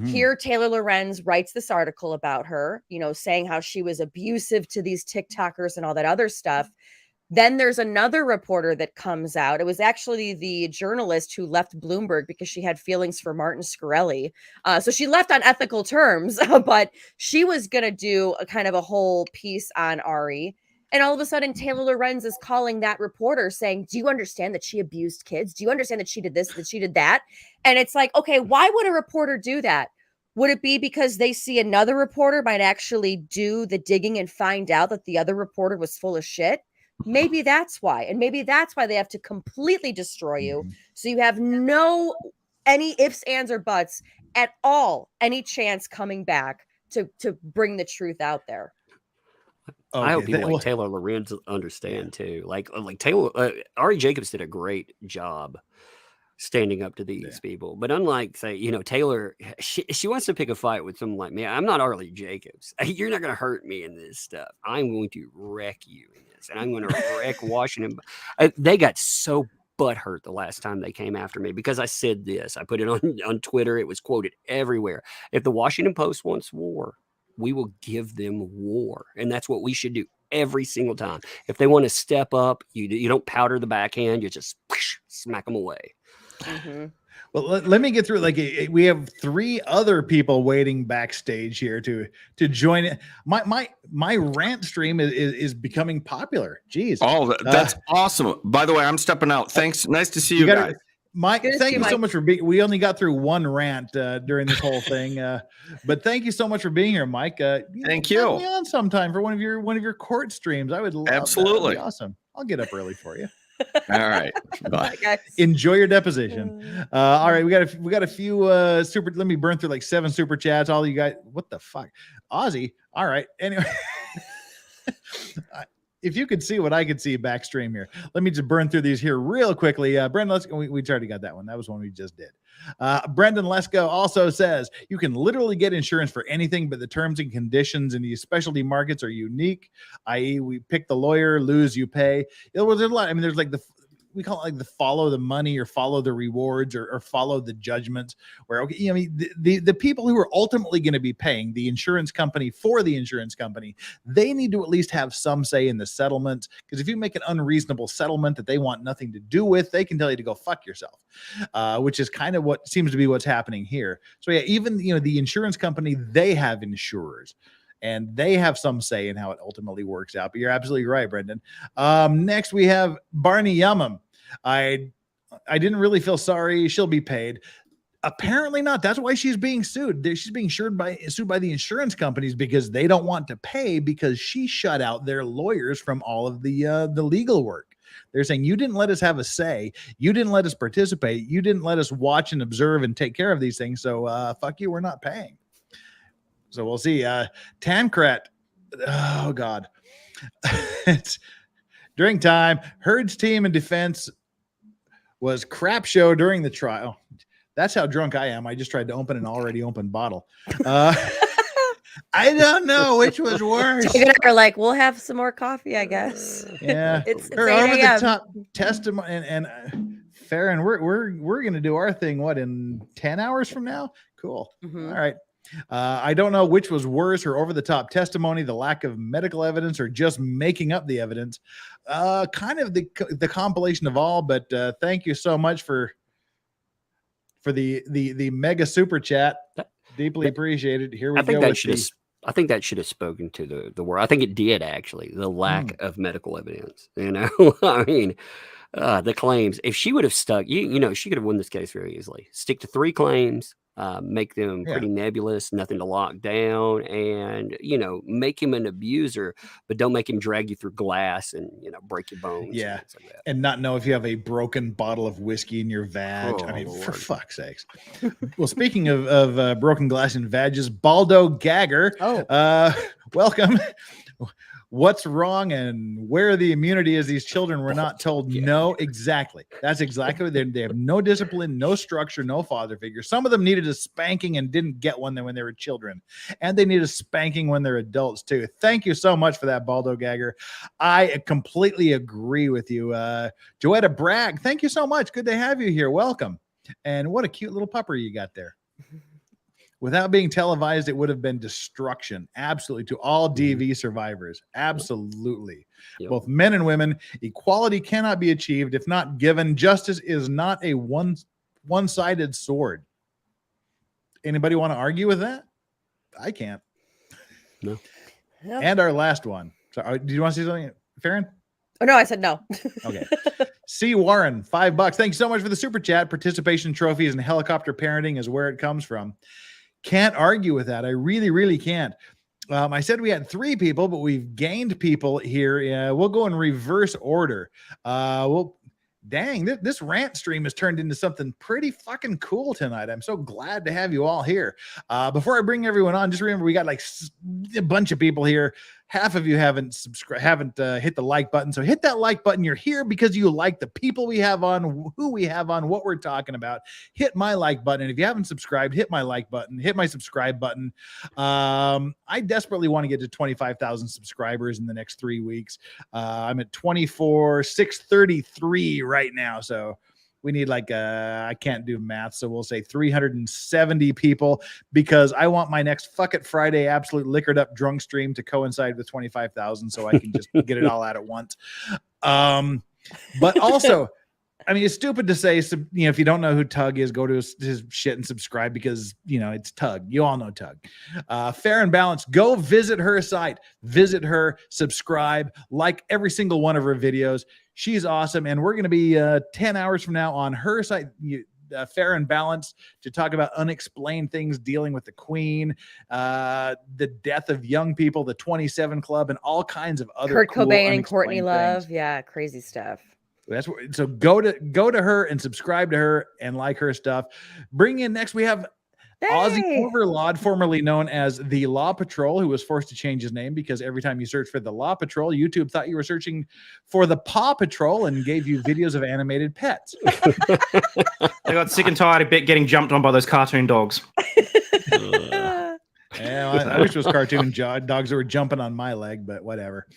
here Taylor Lorenz writes this article about her, saying how she was abusive to these TikTokers and all that other stuff. Then there's another reporter that comes out. It was actually the journalist who left Bloomberg because she had feelings for Martin Scarelli. So she left on ethical terms, but she was going to do a kind of a whole piece on Ari. And all of a sudden, Taylor Lorenz is calling that reporter saying, do you understand that she abused kids? Do you understand that she did this, that she did that? And it's like, okay, why would a reporter do that? Would it be because they see another reporter might actually do the digging and find out that the other reporter was full of shit? maybe that's why. And maybe that's why they have to completely destroy you. So you have no any ifs, ands, or buts at all, any chance coming back to bring the truth out there. I hope people like Taylor Lorenz understand too. Like Taylor, Ari Jacobs did a great job standing up to these people. But unlike, say, Taylor, she wants to pick a fight with someone like me. I'm not Ari Jacobs. You're not going to hurt me in this stuff. I'm going to wreck you in this, and I'm going to wreck Washington. They got so butthurt the last time they came after me because I said this. I put it on Twitter. It was quoted everywhere. If the Washington Post wants war, we will give them war. And that's what we should do every single time. If they want to step up, you don't powder the backhand. You just smack them away. Mm-hmm. Well, let me get through. Like, we have 3 other people waiting backstage here to join it. My rant stream is becoming popular. Jeez. Oh, that's awesome. By the way, I'm stepping out. Thanks. Nice to see you guys. Mike, thank you so much for being. We only got through 1 rant during this whole thing, but thank you so much for being here, Mike. Thank you. Put me on sometime for one of your court streams. I would love absolutely. That would be awesome. I'll get up early for you. All right. Bye. Enjoy your deposition. All right, we got a few super. Let me burn through like 7 super chats. All you guys, what the fuck, Aussie? All right. Anyway. If you could see what I could see backstream here, let me just burn through these here real quickly. Brendan, we already got that one. That was one we just did. Brendan Lesko also says you can literally get insurance for anything, but the terms and conditions in these specialty markets are unique, i.e. we pick the lawyer, lose, you pay. There's a lot. I mean, there's like we call it like the follow the money or follow the rewards or follow the judgments where, okay, I mean, the people who are ultimately going to be paying the insurance company for the insurance company, they need to at least have some say in the settlement. Because if you make an unreasonable settlement that they want nothing to do with, they can tell you to go fuck yourself, which is kind of what seems to be what's happening here. So yeah, even, the insurance company, they have insurers. And they have some say in how it ultimately works out. But you're absolutely right, Brendan. Next, we have Barney Yumum. I didn't really feel sorry. She'll be paid. Apparently not. That's why she's being sued. She's being sued by the insurance companies because they don't want to pay because she shut out their lawyers from all of the legal work. They're saying, you didn't let us have a say. You didn't let us participate. You didn't let us watch and observe and take care of these things. So fuck you. We're not paying. So we'll see. Tancred. Oh, God. It's during time. Heard's team in defense was crap show during the trial. That's how drunk I am. I just tried to open an already open bottle. I don't know which was worse. You're like, we'll have some more coffee, I guess. Yeah. It's her over the top testimony and Farron, we're gonna do our thing. What, in 10 hours from now? Cool. Mm-hmm. All right. I don't know which was worse, her over-the-top testimony, the lack of medical evidence, or just making up the evidence. Kind of the compilation of all. But thank you so much for the mega super chat. Deeply appreciated. Here we go. I think that should have spoken to the world. I think it did, actually. The lack of medical evidence. I mean, the claims. If she would have stuck, she could have won this case very easily. Stick to 3 claims. Make them pretty nebulous, nothing to lock down, and make him an abuser, but don't make him drag you through glass and break your bones. Yeah, and, like and not know if you have a broken bottle of whiskey in your vag. Oh, I mean, Lord. for fuck's sakes. Well, speaking of broken glass and vages, Baldo Gagger. Welcome. What's wrong and where the immunity is? These children were not told no. Exactly. That's exactly what they have. No discipline, no structure, no father figure. Some of them needed a spanking and didn't get one when they were children. And they need a spanking when they're adults too. Thank you so much for that, Baldo Gagger. I completely agree with you. Joetta Bragg, thank you so much. Good to have you here. Welcome. And what a cute little pupper you got there. Without being televised, it would have been destruction. Absolutely. To all DV survivors. Absolutely. Yep. Both men and women. Equality cannot be achieved if not given. Justice is not a one-sided sword. Anybody want to argue with that? I can't. No. And our last one. So, do you want to say something, Farron? Oh, no, I said no. Okay. C. Warren, $5. Thank you so much for the super chat. Participation trophies and helicopter parenting is where it comes from. Can't argue with that. I really, really can't. I said we had 3 people, but we've gained people here. We'll go in reverse order. Dang, this rant stream has turned into something pretty fucking cool tonight. I'm so glad to have you all here. Before I bring everyone on, just remember we got like a bunch of people here. Half of you haven't hit the like button. So hit that like button. You're here because you like the people we have on, who we have on, what we're talking about. Hit my like button. And if you haven't subscribed, hit my like button, hit my subscribe button. I desperately want to get to 25,000 subscribers in the next 3 weeks. I'm at 24,633 right now. So we need like I can't do math, so we'll say 370 people, because I want my next Fuck It Friday absolute liquored up drunk stream to coincide with 25,000, so I can just get it all out at once. But also, I mean, it's stupid to say, if you don't know who Tug is, go to his shit and subscribe, because, it's Tug. You all know Tug. Fair and Balanced, go visit her site, visit her, subscribe, like every single one of her videos. She's awesome. And we're going to be 10 hours from now on her site, Fair and Balanced, to talk about unexplained things dealing with the Queen, the death of young people, the 27 Club, and all kinds of other Kurt cool, Cobain and Courtney Love. things. Yeah, crazy stuff. So go to her and subscribe to her and like her stuff. Bring in next, we have Aussie Overlord, formerly known as the Law Patrol, who was forced to change his name because every time you search for the Law Patrol, YouTube thought you were searching for the Paw Patrol and gave you videos of animated pets. I got sick and tired of getting jumped on by those cartoon dogs. Yeah, I wish it was cartoon dogs that were jumping on my leg, but whatever.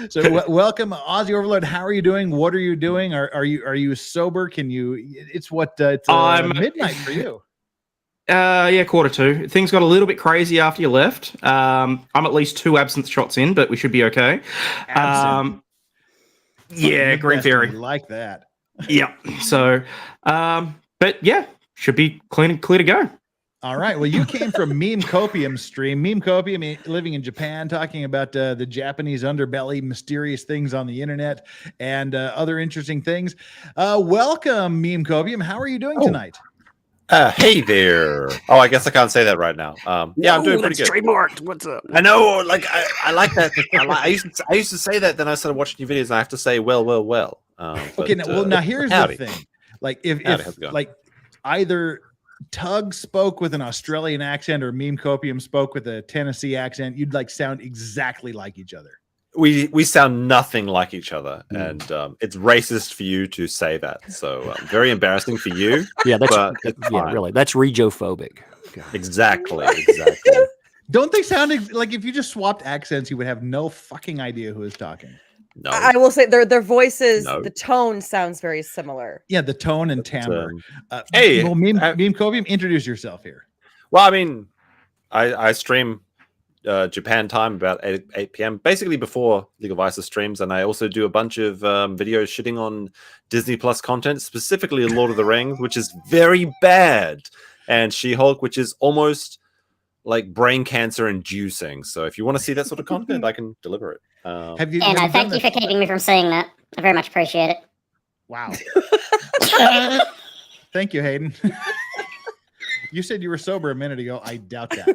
So welcome, Aussie Overlord. How are you doing? What are you doing? Are you sober? Can you? It's midnight for you. Yeah, 1:45. Things got a little bit crazy after you left. I'm at least 2 absinthe shots in, but we should be okay. Yeah, Green Fairy. Like that. Yeah. So, but yeah, should be clear to go. All right. Well, you came from Meme Copium stream. Meme Copium, living in Japan, talking about the Japanese underbelly, mysterious things on the internet, and other interesting things. Welcome, Meme Copium. How are you doing tonight? Hey there. Oh, I guess I can't say that right now. Yeah, I'm doing pretty good. Trademarked. What's up? I know. Like I like that. I used to say that. Then I started watching your videos, and I have to say, well. Okay. Now here's howdy. the thing. Like if like either Tug spoke with an Australian accent or Meme Copium spoke with a Tennessee accent, you'd like sound exactly like each other. We sound nothing like each other, and it's racist for you to say that. So very embarrassing for you. Yeah, really, that's regophobic. Exactly. Don't they sound like if you just swapped accents, you would have no fucking idea who is talking? No, I will say their voices, the tone sounds very similar. Yeah, the tone and timbre. Hey, Meme Copium, introduce yourself here. Well, I mean, I stream Japan time about 8 p.m. basically before League of Vices streams, and I also do a bunch of videos shitting on Disney Plus content, specifically Lord of the Rings, which is very bad, and She-Hulk, which is almost like brain cancer inducing. So if you want to see that sort of content, I can deliver it. Thank you for keeping me from saying that. I very much appreciate it. Wow. Thank you, Hayden. You said you were sober a minute ago. I doubt that.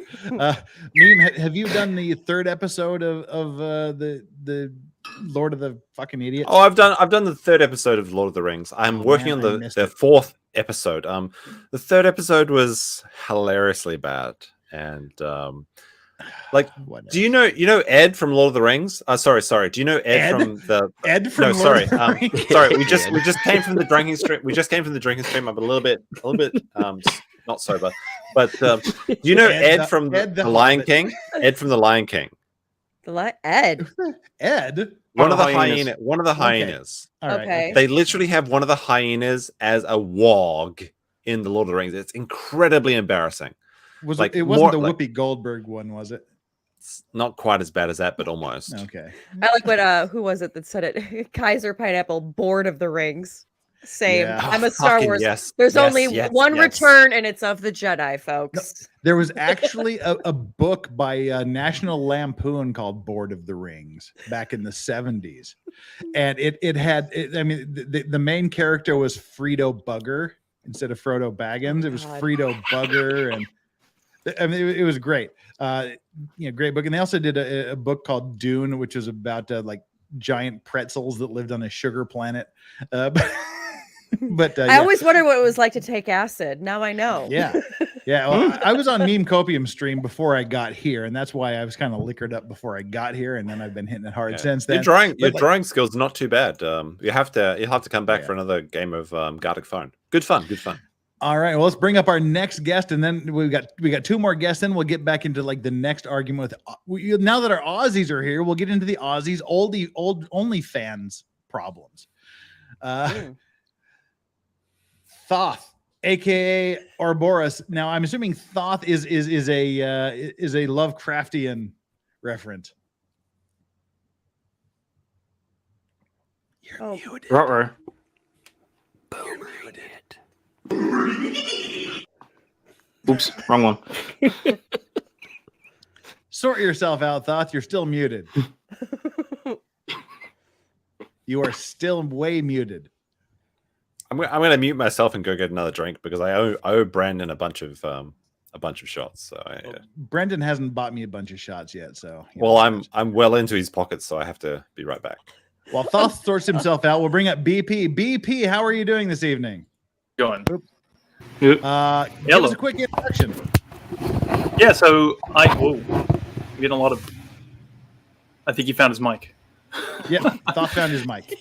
Meme, have you done the 3rd episode of the Lord of the fucking Idiots? Oh, I've done the 3rd episode of Lord of the Rings. I'm working on the 4th episode. The 3rd episode was hilariously bad, and do you know Ed from Lord of the Rings? Sorry. Do you know Ed from the Ed from Lord Lord of the Rings? Sorry. We just came from the drinking stream. I'm a little bit not sober, but do you know Ed from the Lion King? Ed from the Lion King. Ed. One of the hyenas. Okay. They literally have one of the hyenas as a wog in the Lord of the Rings. It's incredibly embarrassing. It wasn't the Whoopi Goldberg one, was it? It's not quite as bad as that, but almost. Okay. I like what who was it that said it? Kaiser Pineapple, bored of the rings. Same. Yeah. I'm a Star Wars. Yes. There's only one return, and it's of the Jedi, folks. No, there was actually a book by National Lampoon called "Bored of the Rings" back in the 70s, and it had. The main character was Frito Bugger instead of Frodo Baggins. It was Frito Bugger, and I mean, it was great. Great book. And they also did a book called Dune, which was about like giant pretzels that lived on a sugar planet. But I always wondered what it was like to take acid. Now I know. Yeah. Well, I was on Meme Copium stream before I got here, and that's why I was kind of liquored up before I got here, and then I've been hitting it hard since then. Your drawing skills are not too bad. You have to come back for another game of Gartic Phone. Good fun. All right, well, let's bring up our next guest, and then we got two more guests. Then we'll get back into like the next argument with. Now that our Aussies are here, we'll get into the Aussies old OnlyFans problems. Thoth, aka Ouroboros. Now, I'm assuming Thoth is a Lovecraftian reference. You're muted. Ruh-roh. Oops, wrong one. Sort yourself out, Thoth. You're still muted. You are still way muted. I'm going to mute myself and go get another drink because I owe Brandon a bunch of shots. So Brendan hasn't bought me a bunch of shots yet. So I'm well into his pockets, so I have to be right back. While Thoth sorts himself out, we'll bring up BP. BP, how are you doing this evening? Going. Give us a quick introduction. Yeah, so I'm getting a lot of. I think he found his mic. Yeah, Thoth found his mic.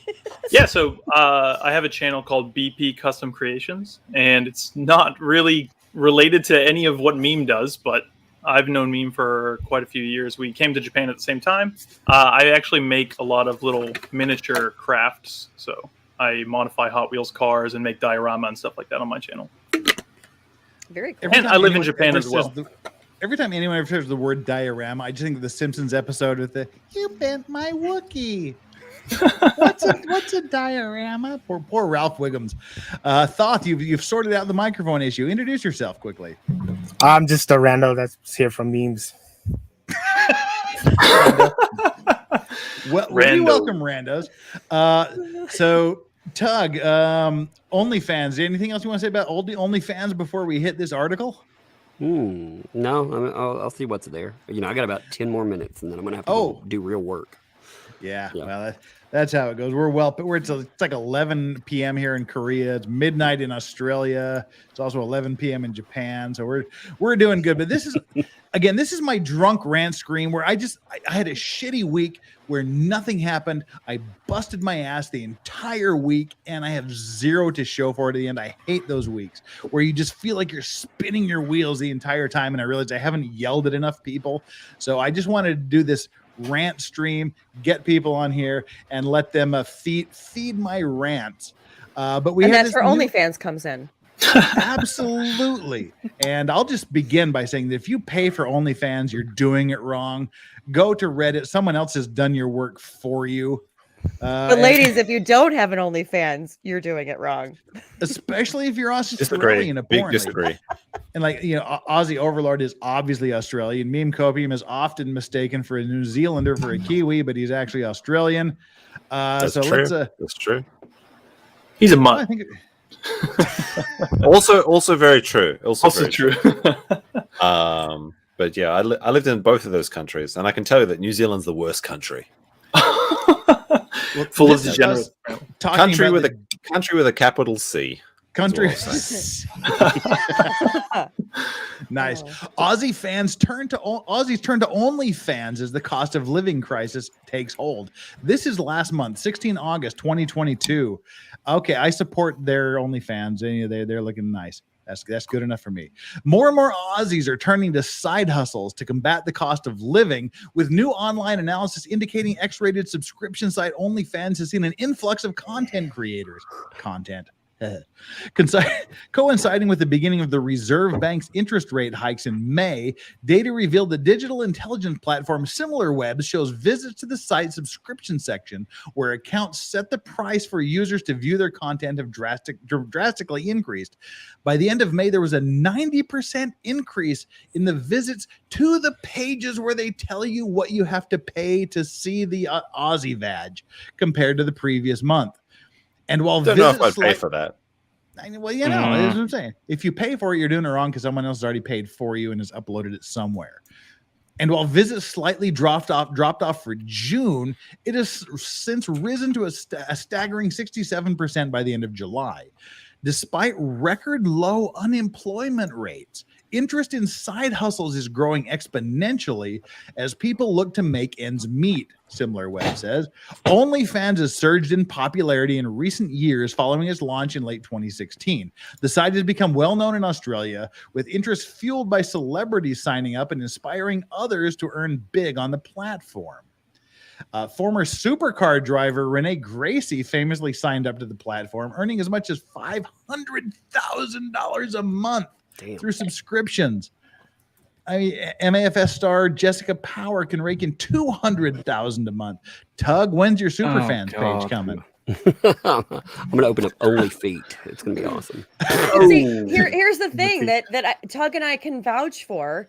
Yeah, so I have a channel called BP Custom Creations, and it's not really related to any of what Meme does, but I've known Meme for quite a few years. We came to Japan at the same time. I actually make a lot of little miniature crafts, so I modify Hot Wheels cars and make diorama and stuff like that on my channel. Very cool. And I live in Japan as well. Every time anyone ever says the word diorama, I just think of the Simpsons episode with the "You bent my Wookiee." What's a diorama? Poor Ralph Wiggums. Thoth, you've sorted out the microphone issue. Introduce yourself quickly. I'm just a rando that's here from Memes. Well, we welcome randos. So Tug, OnlyFans. Anything else you want to say about OnlyFans before we hit this article? No, I'll see what's there. I got about 10 more minutes, and then I'm gonna have to do real work. Yeah. Well, that's how it goes. It's like 11 p.m. here in Korea. It's midnight in Australia. It's also 11 p.m. in Japan. So we're doing good. But this is my drunk rant screen where I had a shitty week where nothing happened. I busted my ass the entire week, and I have zero to show for it at the end. I hate those weeks where you just feel like you're spinning your wheels the entire time. And I realized I haven't yelled at enough people. So I just wanted to do this rant stream, get people on here, and let them feed my rants. But that's where OnlyFans comes in. Absolutely. And I'll just begin by saying that if you pay for OnlyFans, you're doing it wrong. Go to Reddit. Someone else has done your work for you. But ladies, if you don't have an OnlyFans, you're doing it wrong. Especially if you're Australian. Big disagree. And Aussie Overlord is obviously Australian. Meme Copium is often mistaken for a New Zealander for a Kiwi, but he's actually Australian. That's true. That's true. He's a mutt. Also very true. Also true. But yeah, I lived in both of those countries, and I can tell you that New Zealand's the worst country. Full of degenerates. Country with a capital C. Country. Nice. Aussies turn to OnlyFans as the cost of living crisis takes hold. This is last month, 16 August 2022. Okay, I support their OnlyFans. They're looking nice. That's good enough for me. More and more Aussies are turning to side hustles to combat the cost of living, with new online analysis indicating X-rated subscription site OnlyFans has seen an influx of content creators. Coinciding with the beginning of the Reserve Bank's interest rate hikes in May, data revealed the digital intelligence platform SimilarWeb shows visits to the site subscription section, where accounts set the price for users to view their content have drastically increased. By the end of May, there was a 90% increase in the visits to the pages where they tell you what you have to pay to see the Aussie badge compared to the previous month. And while I don't know if I'd pay for that. Well, you know, that's what I'm saying. If you pay for it, you're doing it wrong because someone else has already paid for you and has uploaded it somewhere. And while visits slightly dropped off for June, it has since risen to a staggering 67% by the end of July. Despite record low unemployment rates, interest in side hustles is growing exponentially as people look to make ends meet, SimilarWeb says. OnlyFans has surged in popularity in recent years following its launch in late 2016. The site has become well known in Australia, with interest fueled by celebrities signing up and inspiring others to earn big on the platform. Former supercar driver Renee Gracie famously signed up to the platform, earning as much as $500,000 a month through subscriptions. I mean, MAFS star Jessica Power can rake in $200,000 a month. Tug, when's your Superfans page coming? I'm gonna open up OnlyFeet. It's gonna be awesome. See, here's the thing that Tug and I can vouch for.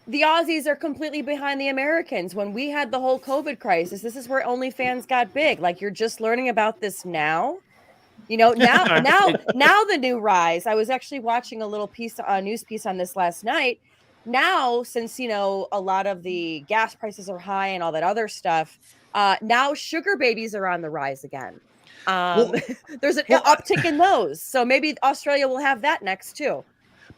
The Aussies are completely behind the Americans. When we had the whole COVID crisis, this is where OnlyFans got big. Like, you're just learning about this now. You know, now the new rise. I was actually watching a little news piece on this last night. Now, since, you know, a lot of the gas prices are high and all that other stuff, now sugar babies are on the rise again. There's an uptick in those. So maybe Australia will have that next too.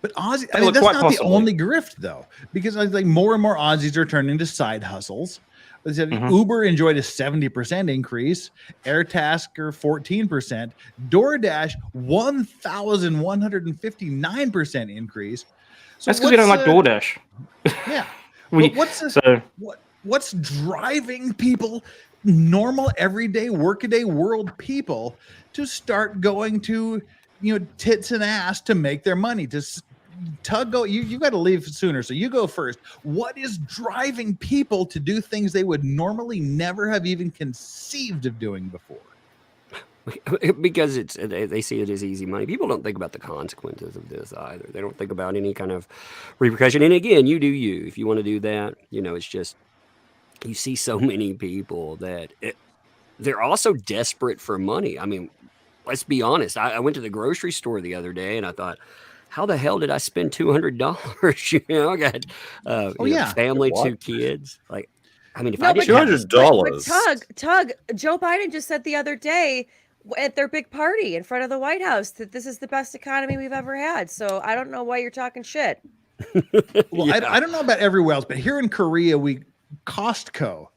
But Aussie, I mean, that's not the only grift, though, because like more and more Aussies are turning to side hustles. Uber enjoyed a 70% increase, AirTasker 14%, DoorDash 1,159% increase. So that's because we don't like DoorDash. Yeah. What's driving people, normal, everyday, workaday world people, to start going to, you know, tits and ass to make their money? Tug, go. You got to leave sooner, so you go first. What is driving people to do things they would normally never have even conceived of doing before? Because they see it as easy money. People don't think about the consequences of this either. They don't think about any kind of repercussion. And again, you do you. If you want to do that, you know, it's just you see so many people that they're also desperate for money. I mean, let's be honest. I went to the grocery store the other day and I thought, how the hell did I spend $200? You know, I got family, 2 kids. Like, I mean, if I didn't $200. Tug, Joe Biden just said the other day at their big party in front of the White House that this is the best economy we've ever had. So I don't know why you're talking shit. Well, yeah. I don't know about everywhere else, but here in Korea, Costco,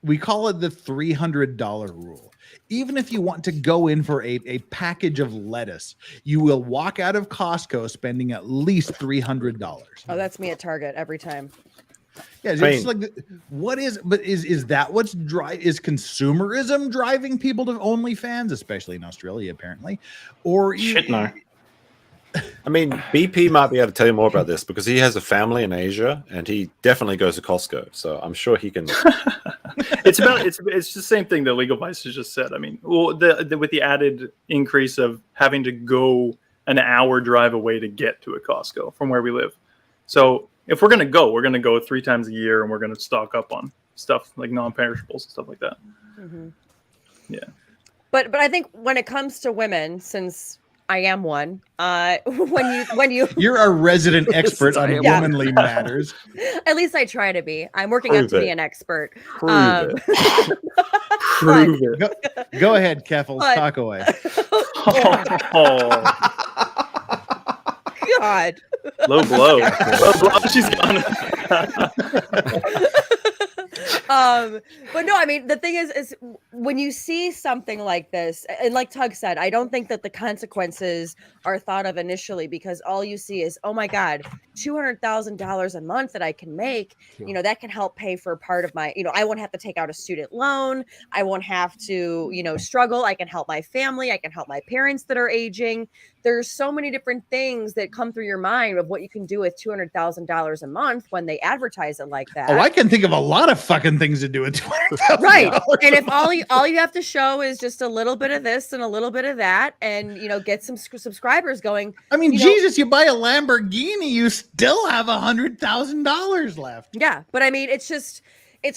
we call it the $300 rule. Even if you want to go in for a package of lettuce, you will walk out of Costco spending at least $300. Oh, that's me at Target every time. Yeah, it's like, is that what's is consumerism driving people to OnlyFans, especially in Australia, apparently? Or shit, no. I mean, BP might be able to tell you more about this because he has a family in Asia and he definitely goes to Costco. So I'm sure he can. It's the same thing that Legal Vice has just said. I mean, well, with the added increase of having to go an hour drive away to get to a Costco from where we live. So if we're going to go 3 times a year and we're going to stock up on stuff like non-perishables and stuff like that. Mm-hmm. Yeah. But I think when it comes to women, since I am one, when you're a resident expert on womanly matters. At least I try to be. I'm working up to be an expert. Prove it. Go ahead, Keffels, talk away. God. Low blow. Low blow. She's gone. But no, I mean, the thing is when you see something like this, and like Tug said, I don't think that the consequences are thought of initially, because all you see is, oh my God, $200,000 a month that I can make, you know, that can help pay for part of my, you know, I won't have to take out a student loan. I won't have to, you know, struggle. I can help my family. I can help my parents that are aging. There's so many different things that come through your mind of what you can do with $200,000 a month when they advertise it like that. Oh, I can think of a lot of fucking things to do with $200,000. Right. And if all you have to show is just a little bit of this and a little bit of that, and, you know, get some subscribers going. I mean, Jesus, you buy a Lamborghini, you still have $100,000 left. Yeah. But I mean, it's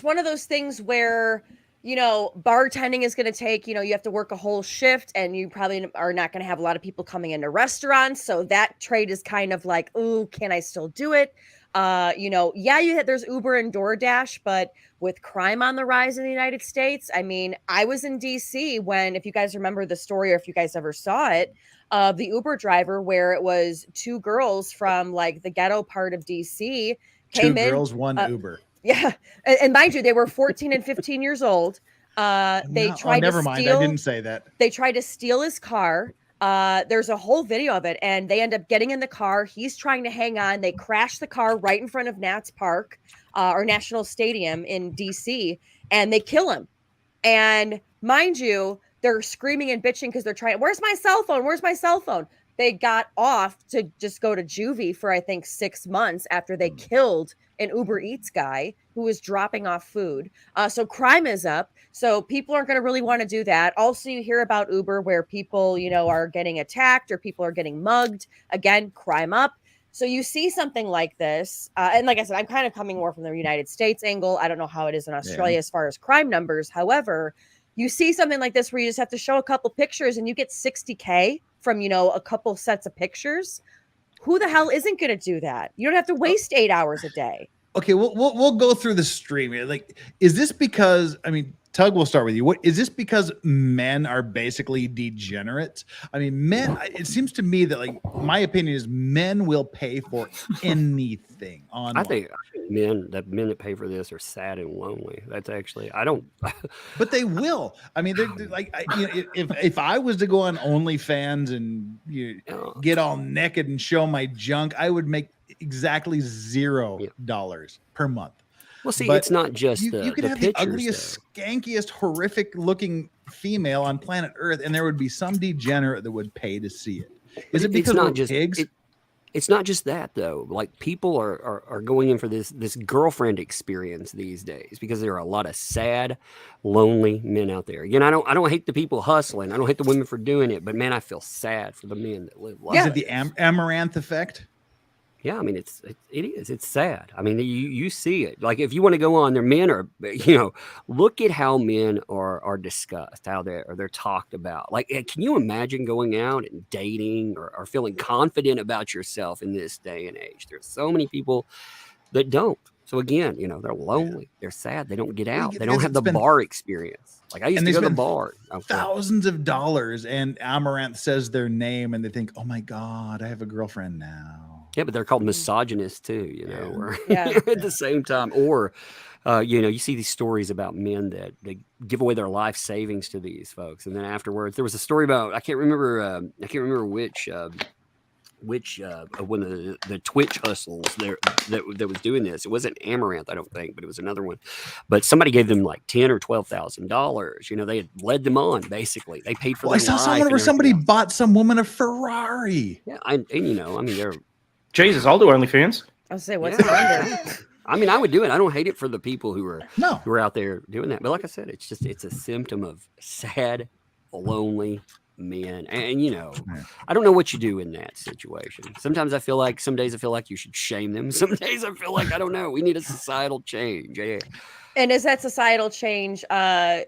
one of those things where bartending is going to take, you have to work a whole shift, and you probably are not going to have a lot of people coming into restaurants. So that trade is kind of like, ooh, can I still do it? There's Uber and DoorDash, but with crime on the rise in the United States, I mean, I was in DC when, if you guys remember the story, or if you guys ever saw it, of the Uber driver, where it was two girls from like the ghetto part of DC came in. Two girls, one Uber. Yeah. And mind you, they were 14 and 15 years old. They tried never to mind. steal, I didn't say that. They tried to steal his car. There's a whole video of it, and they end up getting in the car. He's trying to hang on. They crash the car right in front of Nats Park, or National Stadium in DC, and they kill him. And mind you, they're screaming and bitching because they're trying, where's my cell phone? Where's my cell phone? They got off to just go to juvie for, I think, 6 months after they killed an Uber Eats guy who was dropping off food. So crime is up. So people aren't going to really want to do that. Also, you hear about Uber where people, are getting attacked or people are getting mugged. Again, crime up. So you see something like this. And like I said, I'm kind of coming more from the United States angle. I don't know how it is in Australia as far as crime numbers. However, you see something like this where you just have to show a couple pictures and you get $60K from, a couple sets of pictures. Who the hell isn't going to do that? You don't have to waste 8 hours a day. Okay, we'll go through the stream here. Like, is this because, Tug, we'll start with you. What is this because men are basically degenerates? Men, it seems to me that, like, my opinion is men will pay for anything online. I think men that pay for this are sad and lonely. That's actually, I don't. But they will. They're like, if I was to go on OnlyFans and get all naked and show my junk, I would make exactly $0 per month. Well, see, but it's not just you could have the pictures, ugliest, skankiest, horrific looking female on planet Earth, and there would be some degenerate that would pay to see it. Is it because we're pigs? It's not just that, though. Like, people are going in for this girlfriend experience these days because there are a lot of sad, lonely men out there. Again, I don't hate the people hustling. I don't hate the women for doing it, but man, I feel sad for the men that live like Is it the amaranth effect? Yeah, it is. It's sad. You see it. Like, if you want to go on, their men are, look at how men are discussed, how they're talked about. Like, can you imagine going out and dating or feeling confident about yourself in this day and age? There's so many people that don't. So again, they're lonely. They're sad. They don't get out. They don't have the bar experience. Like, I used to go to the bar. Thousands of dollars, and Amaranth says their name, and they think, "Oh my God, I have a girlfriend now." Yeah, but they're called misogynists too, at the same time. Or, you see these stories about men that they give away their life savings to these folks, and then afterwards, there was a story about I can't remember which one of the Twitch hustles there that was doing this. It wasn't Amaranth, I don't think, but it was another one. But somebody gave them like $10,000 or $12,000. They had led them on. Basically, they paid for. I saw someone where somebody bought some woman a Ferrari. Yeah, they're. Jesus, I'll do OnlyFans. I'll say, what's the wonder? I would do it. I don't hate it for the people who are out there doing that. But like I said, it's a symptom of sad, lonely men. And I don't know what you do in that situation. Sometimes some days I feel like you should shame them. Some days I feel like, I don't know, we need a societal change. Yeah. And is that societal change, like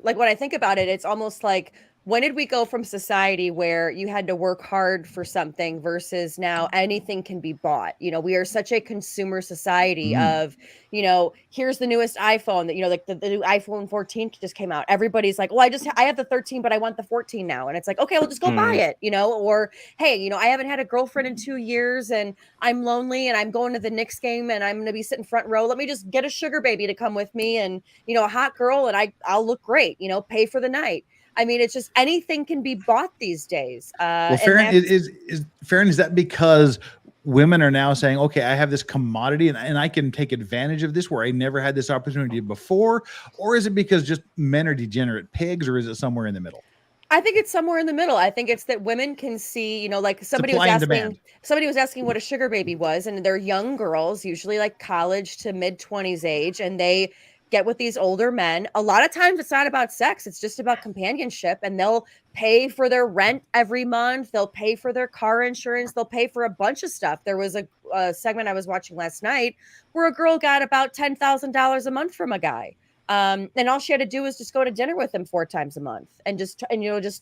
when I think about it, it's almost like, when did we go from society where you had to work hard for something versus now anything can be bought? We are such a consumer society of, here's the newest iPhone that, like the new iPhone 14 just came out. Everybody's like, well, I have the 13, but I want the 14 now. And it's like, okay, well, just go buy it, or, hey, I haven't had a girlfriend in 2 years and I'm lonely and I'm going to the Knicks game and I'm going to be sitting front row. Let me just get a sugar baby to come with me and, a hot girl and I'll look great, pay for the night. It's just anything can be bought these days. Well, Farron, is that because women are now saying, okay, I have this commodity and I can take advantage of this where I never had this opportunity before? Or is it because just men are degenerate pigs, or is it somewhere in the middle? I think it's somewhere in the middle. I think it's that women can see, like somebody was asking what a sugar baby was, and they're young girls, usually like college to mid-20s age, and they get with these older men. A lot of times it's not about sex. It's just about companionship, and they'll pay for their rent every month. They'll pay for their car insurance. They'll pay for a bunch of stuff. There was a segment I was watching last night where a girl got about $10,000 a month from a guy. And all she had to do was just go to dinner with him 4 times a month and just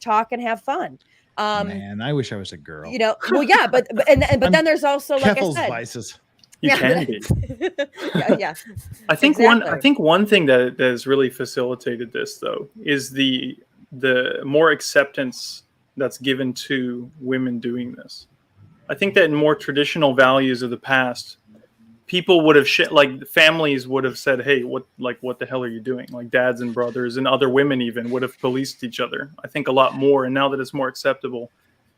talk and have fun. Man, I wish I was a girl. Well, yeah, but then there's also, like Keffel's I said, vices. You can be. yeah. I think one thing that has really facilitated this, though, is the more acceptance that's given to women doing this. I think that in more traditional values of the past, people would have families would have said, "Hey, what the hell are you doing?" Like dads and brothers and other women even would have policed each other. I think a lot more, and now that it's more acceptable,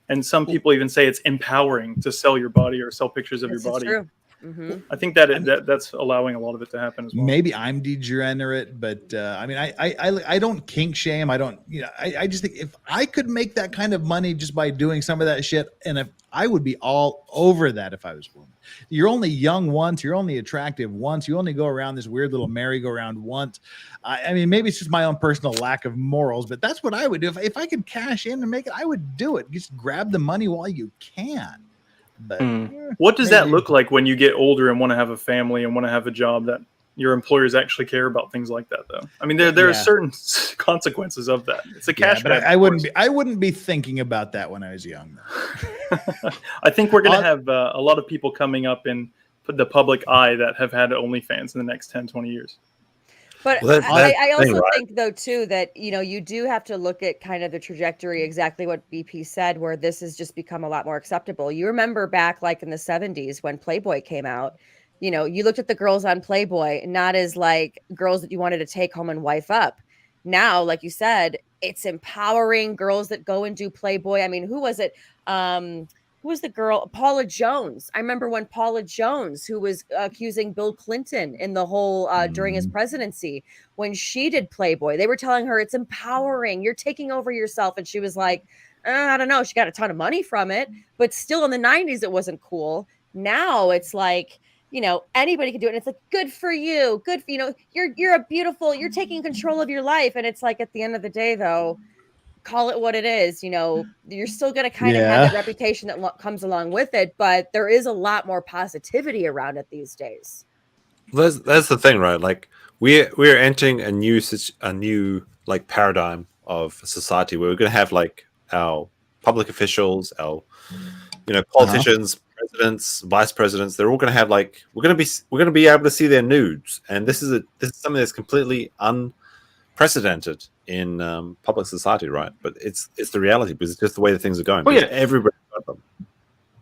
and some people even say it's empowering to sell your body or sell pictures of your body. True. Mm-hmm. I think that's allowing a lot of it to happen as well. Maybe I'm degenerate, but I mean, I don't kink shame. I don't, I just think if I could make that kind of money just by doing some of that shit, and if I would be all over that if I was a woman. You're only young once, you're only attractive once, you only go around this weird little merry-go-round once. I mean, maybe it's just my own personal lack of morals, but that's what I would do. If I could cash in and make it, I would do it. Just grab the money while you can. But what does that look like when you get older and want to have a family and want to have a job that your employers actually care about things like that, though? I mean, there are certain consequences of that. It's a cash grab. I wouldn't be thinking about that when I was young. I think we're going to have a lot of people coming up in the public eye that have had OnlyFans in the next 10, 20 years. But I also think, though, too, that, you do have to look at kind of the trajectory, exactly what BP said, where this has just become a lot more acceptable. You remember back like in the 70s when Playboy came out, you looked at the girls on Playboy, not as like girls that you wanted to take home and wife up. Now, like you said, it's empowering girls that go and do Playboy. I mean, who was it? Who was the girl? Paula Jones. I remember when Paula Jones, who was accusing Bill Clinton in the whole during his presidency, when she did Playboy, they were telling her it's empowering. You're taking over yourself. And she was like, I don't know. She got a ton of money from it, but still in the 90s, it wasn't cool. Now it's like, anybody can do it. And it's like, good for you. Good for, you're taking control of your life. And it's like, at the end of the day, though, call it what it is. You're still going to kind of have that reputation that comes along with it, but there is a lot more positivity around it these days. That's the thing, right? Like we're entering a new like paradigm of society where we're going to have like our public officials, our politicians, presidents, vice presidents. They're all going to have we're going to be able to see their nudes, and this is something that's completely unprecedented in public society, right? But it's the reality because it's just the way that things are going. Well, yeah, everybody got them.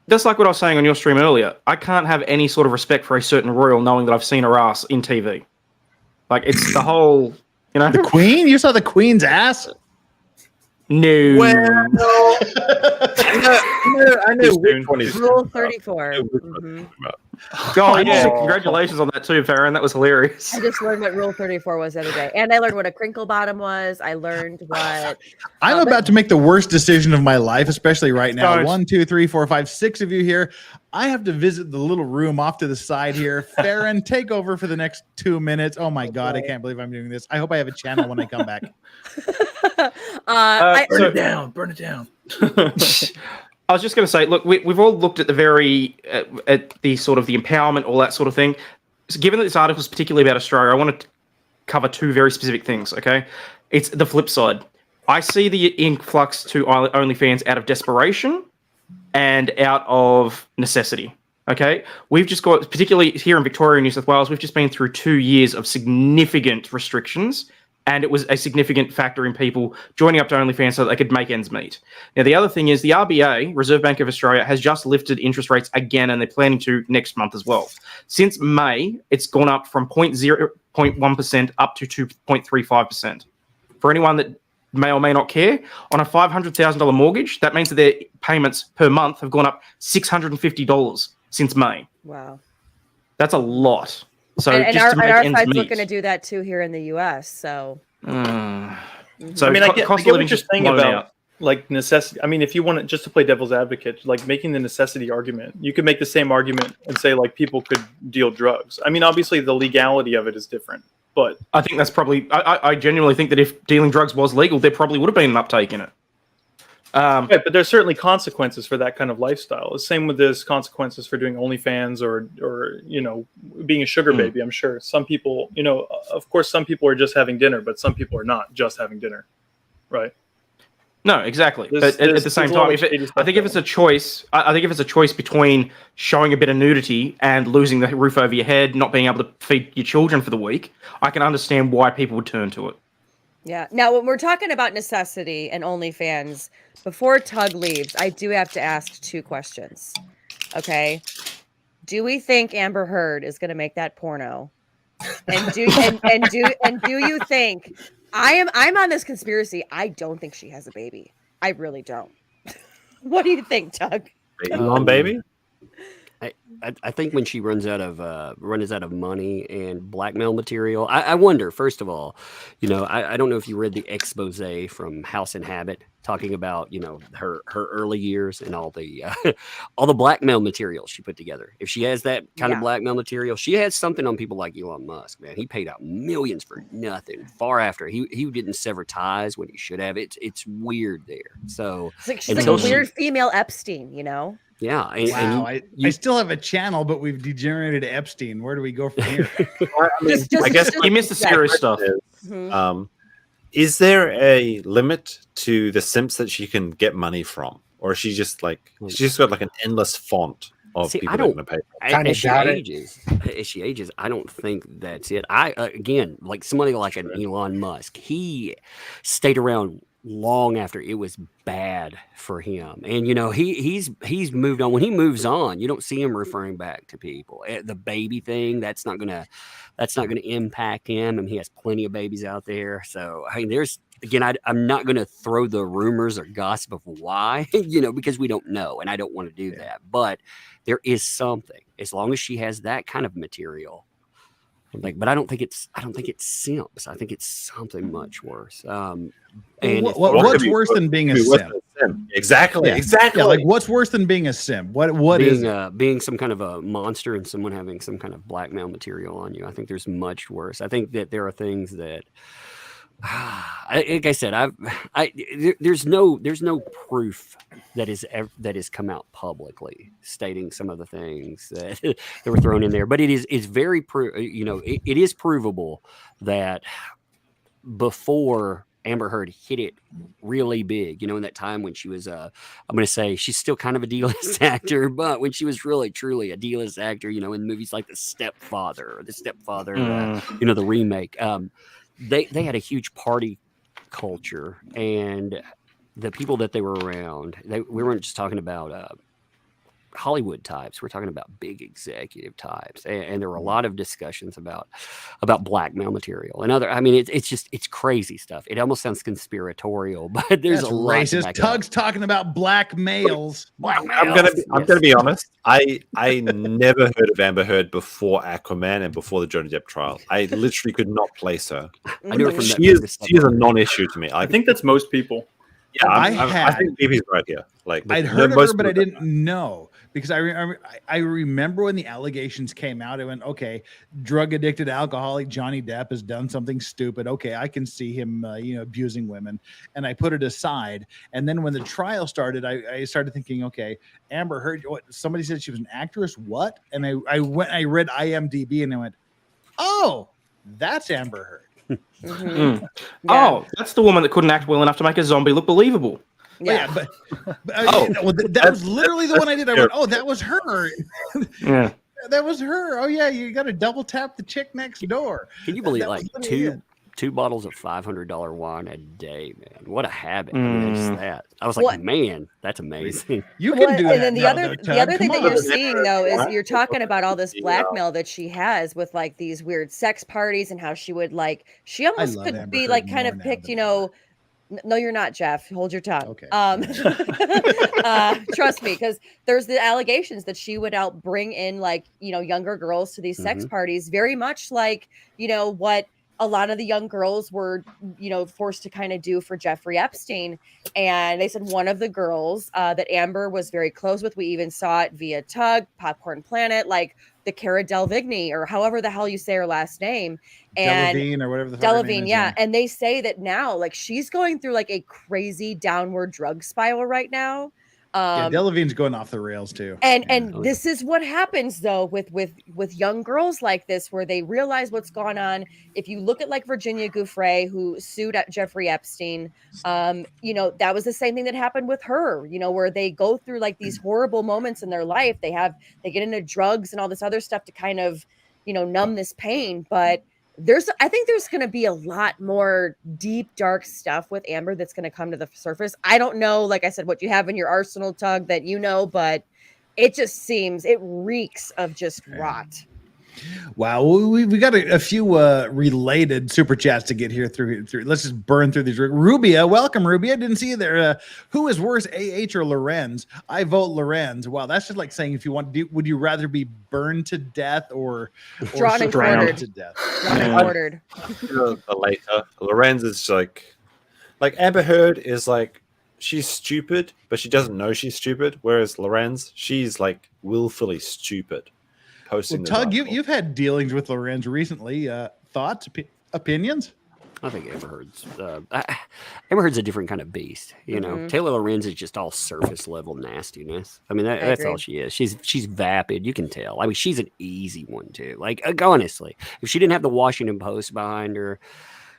Just like what I was saying on your stream earlier, I can't have any sort of respect for a certain royal knowing that I've seen her ass in TV. Like, it's the whole, The Queen? You saw the Queen's ass? No. Well, I know which one is Rule 34. Oh, yeah. Congratulations on that too, Farron. That was hilarious. I just learned what Rule 34 was the other day. And I learned what a crinkle bottom was. I learned what... I'm about to make the worst decision of my life, especially right now. 1, 2, 3, 4, 5, 6 of you here. I have to visit the little room off to the side here. Farron, take over for the next 2 minutes. Oh my God, I can't believe I'm doing this. I hope I have a channel when I come back. Burn it down. I was just going to say, look, we've all looked at at the sort of the empowerment, all that sort of thing. So given that this article is particularly about Australia, I want to cover 2 very specific things, okay? It's the flip side. I see the influx to OnlyFans out of desperation and out of necessity, okay? We've just got, particularly here in Victoria and New South Wales, we've just been through 2 years of significant restrictions, and it was a significant factor in people joining up to OnlyFans so that they could make ends meet. Now, the other thing is the RBA, Reserve Bank of Australia, has just lifted interest rates again, and they're planning to next month as well. Since May, it's gone up from 0.1% up to 2.35%. For anyone that may or may not care, on a $500,000 mortgage, that means that their payments per month have gone up $650 since May. Wow. That's a lot. So and just our side's looking to do that too here in the US. So, so I mean, I get what you're saying about like necessity. I mean, if you want to, just to play devil's advocate, like making the necessity argument, you could make the same argument and say like people could deal drugs. I mean, obviously the legality of it is different, but I think that's probably. I genuinely think that if dealing drugs was legal, there probably would have been an uptake in it. Right, but there's certainly consequences for that kind of lifestyle. The same with this consequences for doing OnlyFans or being a sugar baby. I'm sure some people, of course, some people are just having dinner, but some people are not just having dinner, right? No, exactly. But at the same time, I think if it's a choice between showing a bit of nudity and losing the roof over your head, not being able to feed your children for the week, I can understand why people would turn to it. Yeah. Now, when we're talking about necessity and OnlyFans, before Tug leaves, I do have to ask 2 questions. Okay. Do we think Amber Heard is going to make that porno? And do you think I'm on this conspiracy? I don't think she has a baby. I really don't. What do you think, Tug? Baby? I think when she runs out of money and blackmail material, I wonder. First of all, I don't know if you read the expose from House and Habit talking about her early years and all the all the blackmail material she put together. If she has that kind of blackmail material, she has something on people like Elon Musk. Man, he paid out millions for nothing. Far after he didn't sever ties when he should have. It's weird there. So she's like a weird female Epstein, Yeah. I still have a channel, but we've degenerated to Epstein. Where do we go from here? I guess you missed the serious stuff. Is there a limit to the simps that she can get money from? Or is she just she's just got like an endless font of people that are going to pay? As she ages, I don't think that's it. Again, like somebody like an Elon Musk, he stayed around long after it was bad for him, and he's moved on. When he moves on, you don't see him referring back to people. The baby thing, that's not gonna impact him, and he has plenty of babies out there. So there's again, I'm not gonna throw the rumors or gossip of why, because we don't know, and I don't want to do that. But there is something, as long as she has that kind of material. But I don't think it's simps. I think it's something much worse. And what's worse than being a simp? Exactly. Yeah, like what's worse than being a simp? What is being some kind of a monster and someone having some kind of blackmail material on you? I think there's much worse. I think that there are things that, like I said, there's no proof that has come out publicly stating some of the things that were thrown in there, but it's very it is provable that before Amber Heard hit it really big, in that time when she was I'm going to say she's still kind of a D-list actor, but when she was really truly a D-list actor, in movies like The Stepfather, the remake, they had a huge party culture, and the people that they were around, we weren't just talking about Hollywood types. We're talking about big executive types, and there were a lot of discussions about blackmail material and other. I mean, it's crazy stuff. It almost sounds conspiratorial, but there's a lot. Racist. Tug's talking about black males. I'm gonna be honest. I never heard of Amber Heard before Aquaman and before the Johnny Depp trial. I literally could not place her. I knew her from she is a non-issue to me. I think that's most people. Yeah, I think BB's right here. I'd heard of her, but I didn't know, because I remember when the allegations came out. I went, okay, drug addicted, alcoholic Johnny Depp has done something stupid. Okay, I can see him, abusing women, and I put it aside. And then when the trial started, I started thinking, okay, Amber Heard. What, somebody said she was an actress. What? And I read IMDb, and I went, oh, that's Amber Heard. Mm-hmm. Oh, that's the woman that couldn't act well enough to make a zombie look believable. Yeah, but that was literally the one I did. I went, oh, that was her. Yeah, that was her. Oh yeah, you got to double tap the chick next door. Can you believe two bottles of $500 wine a day, man? What a habit! I mean, it's that. I was like, man, that's amazing. You can do that. And then the other thing that you're seeing though is you're talking about all this blackmail that she has with like these weird sex parties, and how she would she almost could be like kind of picked, No, you're not, Jeff. Hold your tongue. Okay. Trust me, because there's the allegations that she would bring in younger girls to these sex parties, very much like what a lot of the young girls were, forced to kind of do for Jeffrey Epstein. And they said one of the girls that Amber was very close with, we even saw it via Tug, Popcorn Planet, like the Cara Delevingne, or however the hell you say her last name. And Delevingne or whatever the fuck her name is, yeah. And they say that now, like, she's going through like a crazy downward drug spiral right now. Delevingne's going off the rails too. And this is what happens though with young girls like this, where they realize what's going on. If you look at like Virginia Giuffre, who sued at Jeffrey Epstein, that was the same thing that happened with her, where they go through like these horrible moments in their life. They get into drugs and all this other stuff to kind of, numb this pain. But I think there's going to be a lot more deep, dark stuff with Amber that's going to come to the surface. I don't know, like I said, what you have in your arsenal, Tug, that but it just seems, it reeks of just rot. Wow, we got a few related super chats to get here through. Let's just burn through these. Rubia, welcome, Rubia. Didn't see you there. Who is worse, AH or Lorenz? I vote Lorenz. Wow, that's just like saying, if you want, would you rather be burned to death or drawn and quartered to death? Drawn and quartered. The later. Lorenz is like Amber Heard is like, she's stupid, but she doesn't know she's stupid. Whereas Lorenz, she's like willfully stupid. Well, Tug, you've had dealings with Lorenz recently. Thoughts, opinions? I think Amber Heard's a different kind of beast. Taylor Lorenz is just all surface level nastiness. I mean, that's all she is. She's vapid. You can tell. I mean, she's an easy one too. Like, honestly, if she didn't have the Washington Post behind her,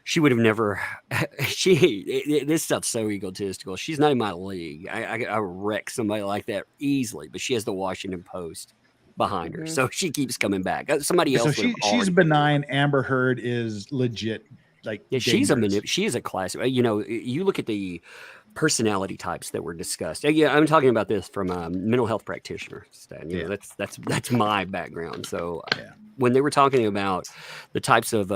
she would have never. This stuff's so egotistical. She's not in my league. I wreck somebody like that easily, but she has the Washington Post behind her, so she keeps coming back. Somebody else. So she's benign. Amber Heard is legit. Like, she is a classic. You look at the personality types that were discussed. Yeah, I'm talking about this from a mental health practitioner. That's my background. So when they were talking about the types of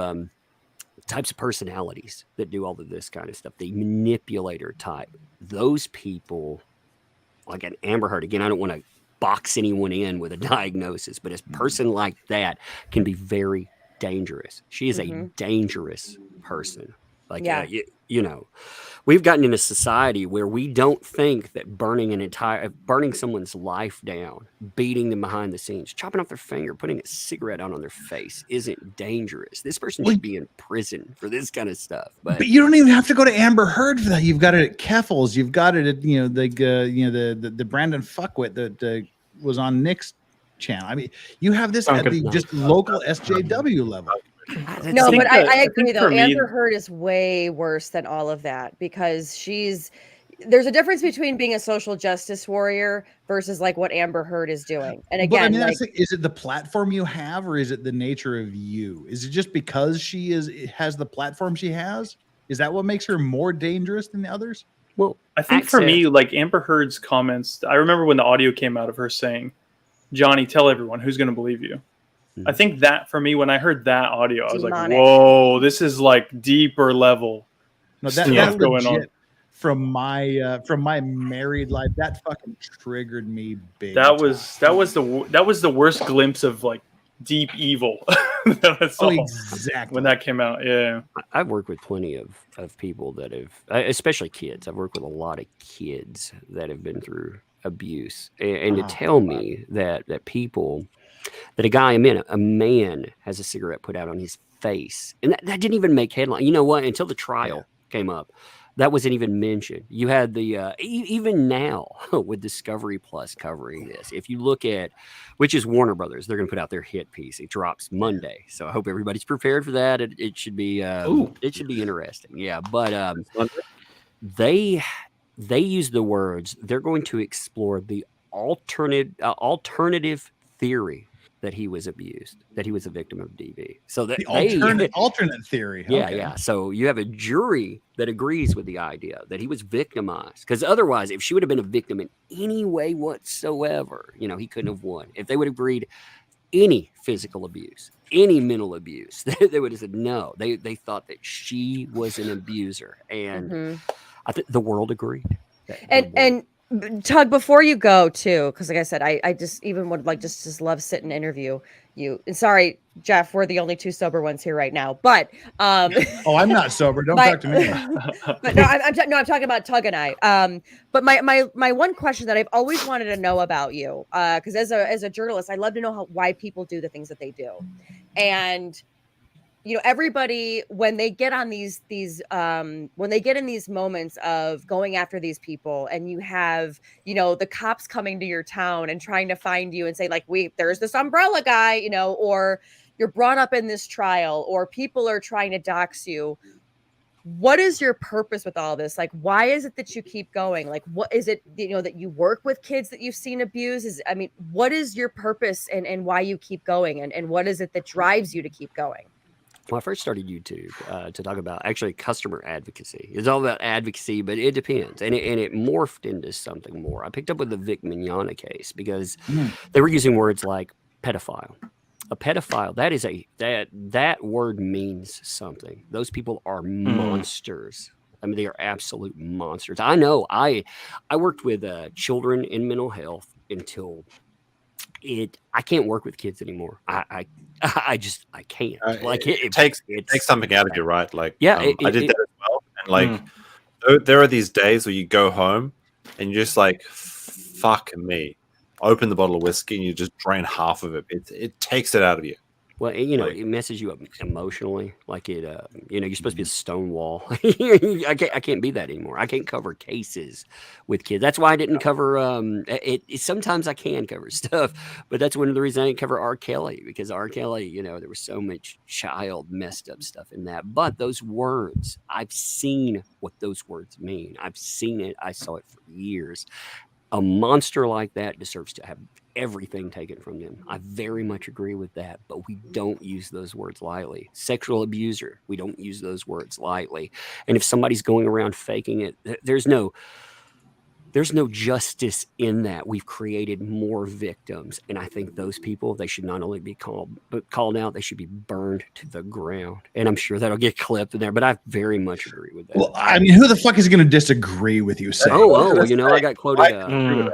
personalities that do all of this kind of stuff, the manipulator type, those people, like an Amber Heard. Again, I don't want to box anyone in with a diagnosis, but a person like that can be very dangerous. She is a dangerous person. Like, we've gotten in a society where we don't think that burning someone's life down, beating them behind the scenes, chopping off their finger, putting a cigarette out on their face isn't dangerous. This person should be in prison for this kind of stuff. But you don't even have to go to Amber Heard for that. You've got it at Keffels. You've got it at the Brandon Fuckwit that was on Nick's channel. I mean, you have this at the just local SJW level. No, but I agree though. Amber Heard is way worse than all of that, because there's a difference between being a social justice warrior versus like what Amber Heard is doing. And again, is it the platform you have, or is it the nature of you? Is it just because she has the platform she has? Is that what makes her more dangerous than the others? Well, I think for me, like Amber Heard's comments, I remember when the audio came out of her saying, "Johnny, tell everyone who's going to believe you." I think that for me, when I heard that audio, I was like, "Whoa, this is like deeper level stuff going on." From my married life, that fucking triggered me big. That was the worst glimpse of like deep evil that I saw exactly when that came out. Yeah, I've worked with plenty of people that have, especially kids. I've worked with a lot of kids that have been through abuse, and to tell me that a man has a cigarette put out on his face, and that didn't even make headline. You know what? Until the trial came up, that wasn't even mentioned. You had the even now with Discovery Plus covering this. If you look at, which is Warner Brothers, they're going to put out their hit piece. It drops Monday, so I hope everybody's prepared for that. It should be interesting. Yeah, but they use the words. They're going to explore the alternative theory that he was abused, that he was a victim of DV. So that alternate theory. Yeah. So you have a jury that agrees with the idea that he was victimized, because otherwise, if she would have been a victim in any way whatsoever, he couldn't have won. If they would have agreed any physical abuse, any mental abuse, they would have said no. They thought that she was an abuser, and I think the world agreed. And Tug, before you go too, because like I said, I just even would like just love sit and interview you. And sorry, Jeff, we're the only two sober ones here right now. But oh, I'm not sober. Don't talk to me. But no, I'm talking about Tug and I. But my one question that I've always wanted to know about you, because as a journalist, I love to know why people do the things that they do, and everybody when they get on these when they get in these moments of going after these people, and you have the cops coming to your town and trying to find you and say like, there's this umbrella guy, or you're brought up in this trial, or people are trying to dox you. What is your purpose with all this? Like, why is it that you keep going? Like, what is it, that you work with kids that you've seen abuse? What is your purpose and why you keep going? And what is it that drives you to keep going? Well, I first started YouTube to talk about actually customer advocacy. It's all about advocacy, but it depends. And it morphed into something more. I picked up with the Vic Mignogna case because they were using words like pedophile. A pedophile, that word means something. Those people are monsters. I mean, they are absolute monsters. I know. I worked with children in mental health until I can't work with kids anymore. I can't. Like it takes something out of you, right? Like, yeah, I did that as well. And like, there are these days where you go home and you're just like, fuck me. Open the bottle of whiskey and you just drain half of it. It takes it out of you. Well, it messes you up emotionally. Like you're supposed to be a stonewall. I can't be that anymore. I can't cover cases with kids. That's why I didn't cover. Sometimes I can cover stuff, but that's one of the reasons I didn't cover R. Kelly, because R. Kelly, there was so much child messed up stuff in that. But those words, I've seen what those words mean. I've seen it. I saw it for years. A monster like that deserves to have everything taken from them. I very much agree with that, but we don't use those words lightly. Sexual abuser, we don't use those words lightly. And if somebody's going around faking it, there's no justice in that. We've created more victims, and I think those people, they should not only be called out, they should be burned to the ground. And I'm sure that'll get clipped in there, but I very much agree with that. Well, I mean, who the fuck is going to disagree with you? Saying? I got quoted.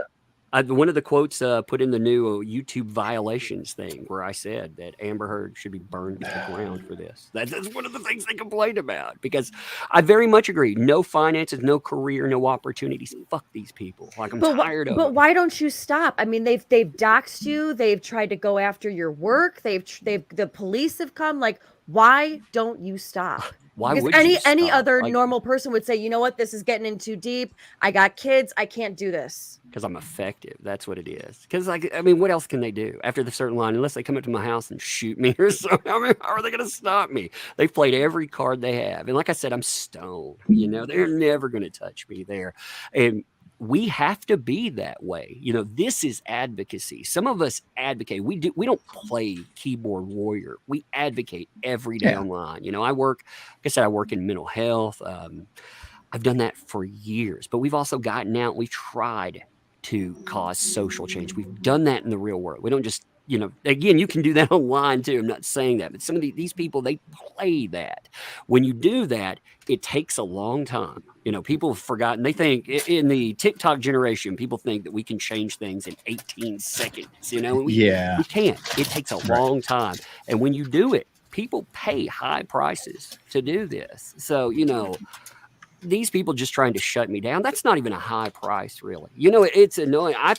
One of the quotes put in the new YouTube violations thing, where I said that Amber Heard should be burned to the ground for this. That's one of the things they complained about, because I very much agree. No finances, no career, no opportunities. Fuck these people. Like, I'm tired of it. But why don't you stop? I mean, they've doxed you. They've tried to go after your work. The police have come. Like, why don't you stop? Why because would any other normal person would say, you know what, this is getting in too deep. I got kids. I can't do this. Because I'm effective. That's what it is. Because, what else can they do after the certain line? Unless they come up to my house and shoot me or something. I mean, how are they going to stop me? They've played every card they have. And like I said, I'm stoned. They're never going to touch me there. And we have to be that way. This is advocacy. Some of us advocate. We don't play keyboard warrior. We advocate every damn line. I work in mental health. I've done that for years, but we've also gotten out. We've tried to cause social change. We've done that in the real world. We don't just, again, you can do that online too. I'm not saying that, but some of these people, they play that. When you do that, it takes a long time. People have forgotten. They think in the TikTok generation, people think that we can change things in 18 seconds. We can't. It takes a long time. And when you do it, people pay high prices to do this. So, these people just trying to shut me down, that's not even a high price, really. It's annoying. I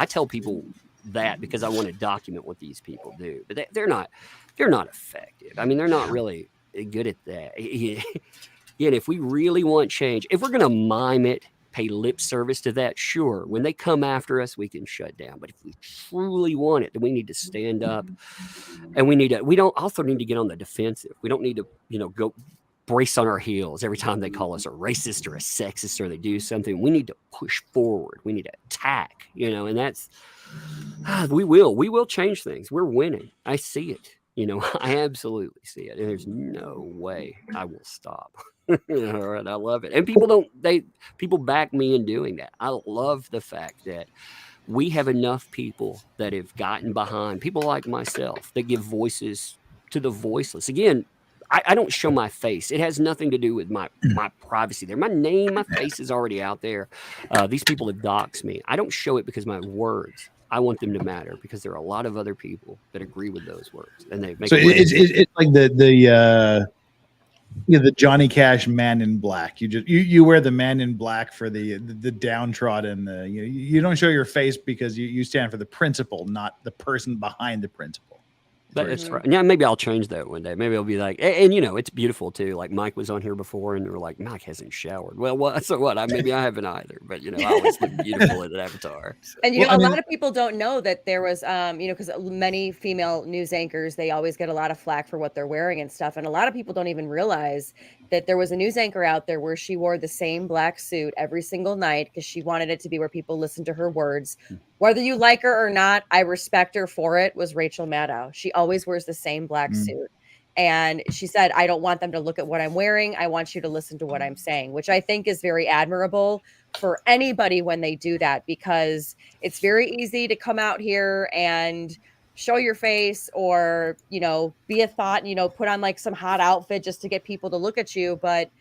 tell people that because I want to document what these people do, but they're not effective. I mean, they're not really good at that. And if we really want change, if we're going to mime it, pay lip service to that, sure. When they come after us, we can shut down. But if we truly want it, then we need to stand up, and we don't also need to get on the defensive. We don't need to, go brace on our heels every time they call us a racist or a sexist or they do something. We need to push forward. We need to attack, and that's, we will change things. We're winning. I see it. I absolutely see it. And there's no way I will stop. All right. I love it. And people back me in doing that. I love the fact that we have enough people that have gotten behind, people like myself, that give voices to the voiceless. Again, I don't show my face. It has nothing to do with my privacy there. My name, my face is already out there. These people have doxed me. I don't show it because my words, I want them to matter, because there are a lot of other people that agree with those words, and they make. So it's like the Johnny Cash Man in Black. You wear the Man in Black for the downtrodden. You don't show your face because you stand for the principle, not the person behind the principle. That's right. Yeah, maybe I'll change that one day. Maybe I'll be like, and it's beautiful too. Like Mike was on here before, and they were like, Mike hasn't showered. Well, what? So what? Maybe I haven't either. But I always look beautiful in an avatar. So. And a lot of people don't know that there was, because many female news anchors, they always get a lot of flack for what they're wearing and stuff. And a lot of people don't even realize that there was a news anchor out there where she wore the same black suit every single night because she wanted it to be where people listened to her words. Whether you like her or not, I respect her for it, was Rachel Maddow. She always wears the same black suit. And she said, I don't want them to look at what I'm wearing. I want you to listen to what I'm saying, which I think is very admirable for anybody when they do that, because it's very easy to come out here and show your face or, be a thought, put on like some hot outfit just to get people to look at you. But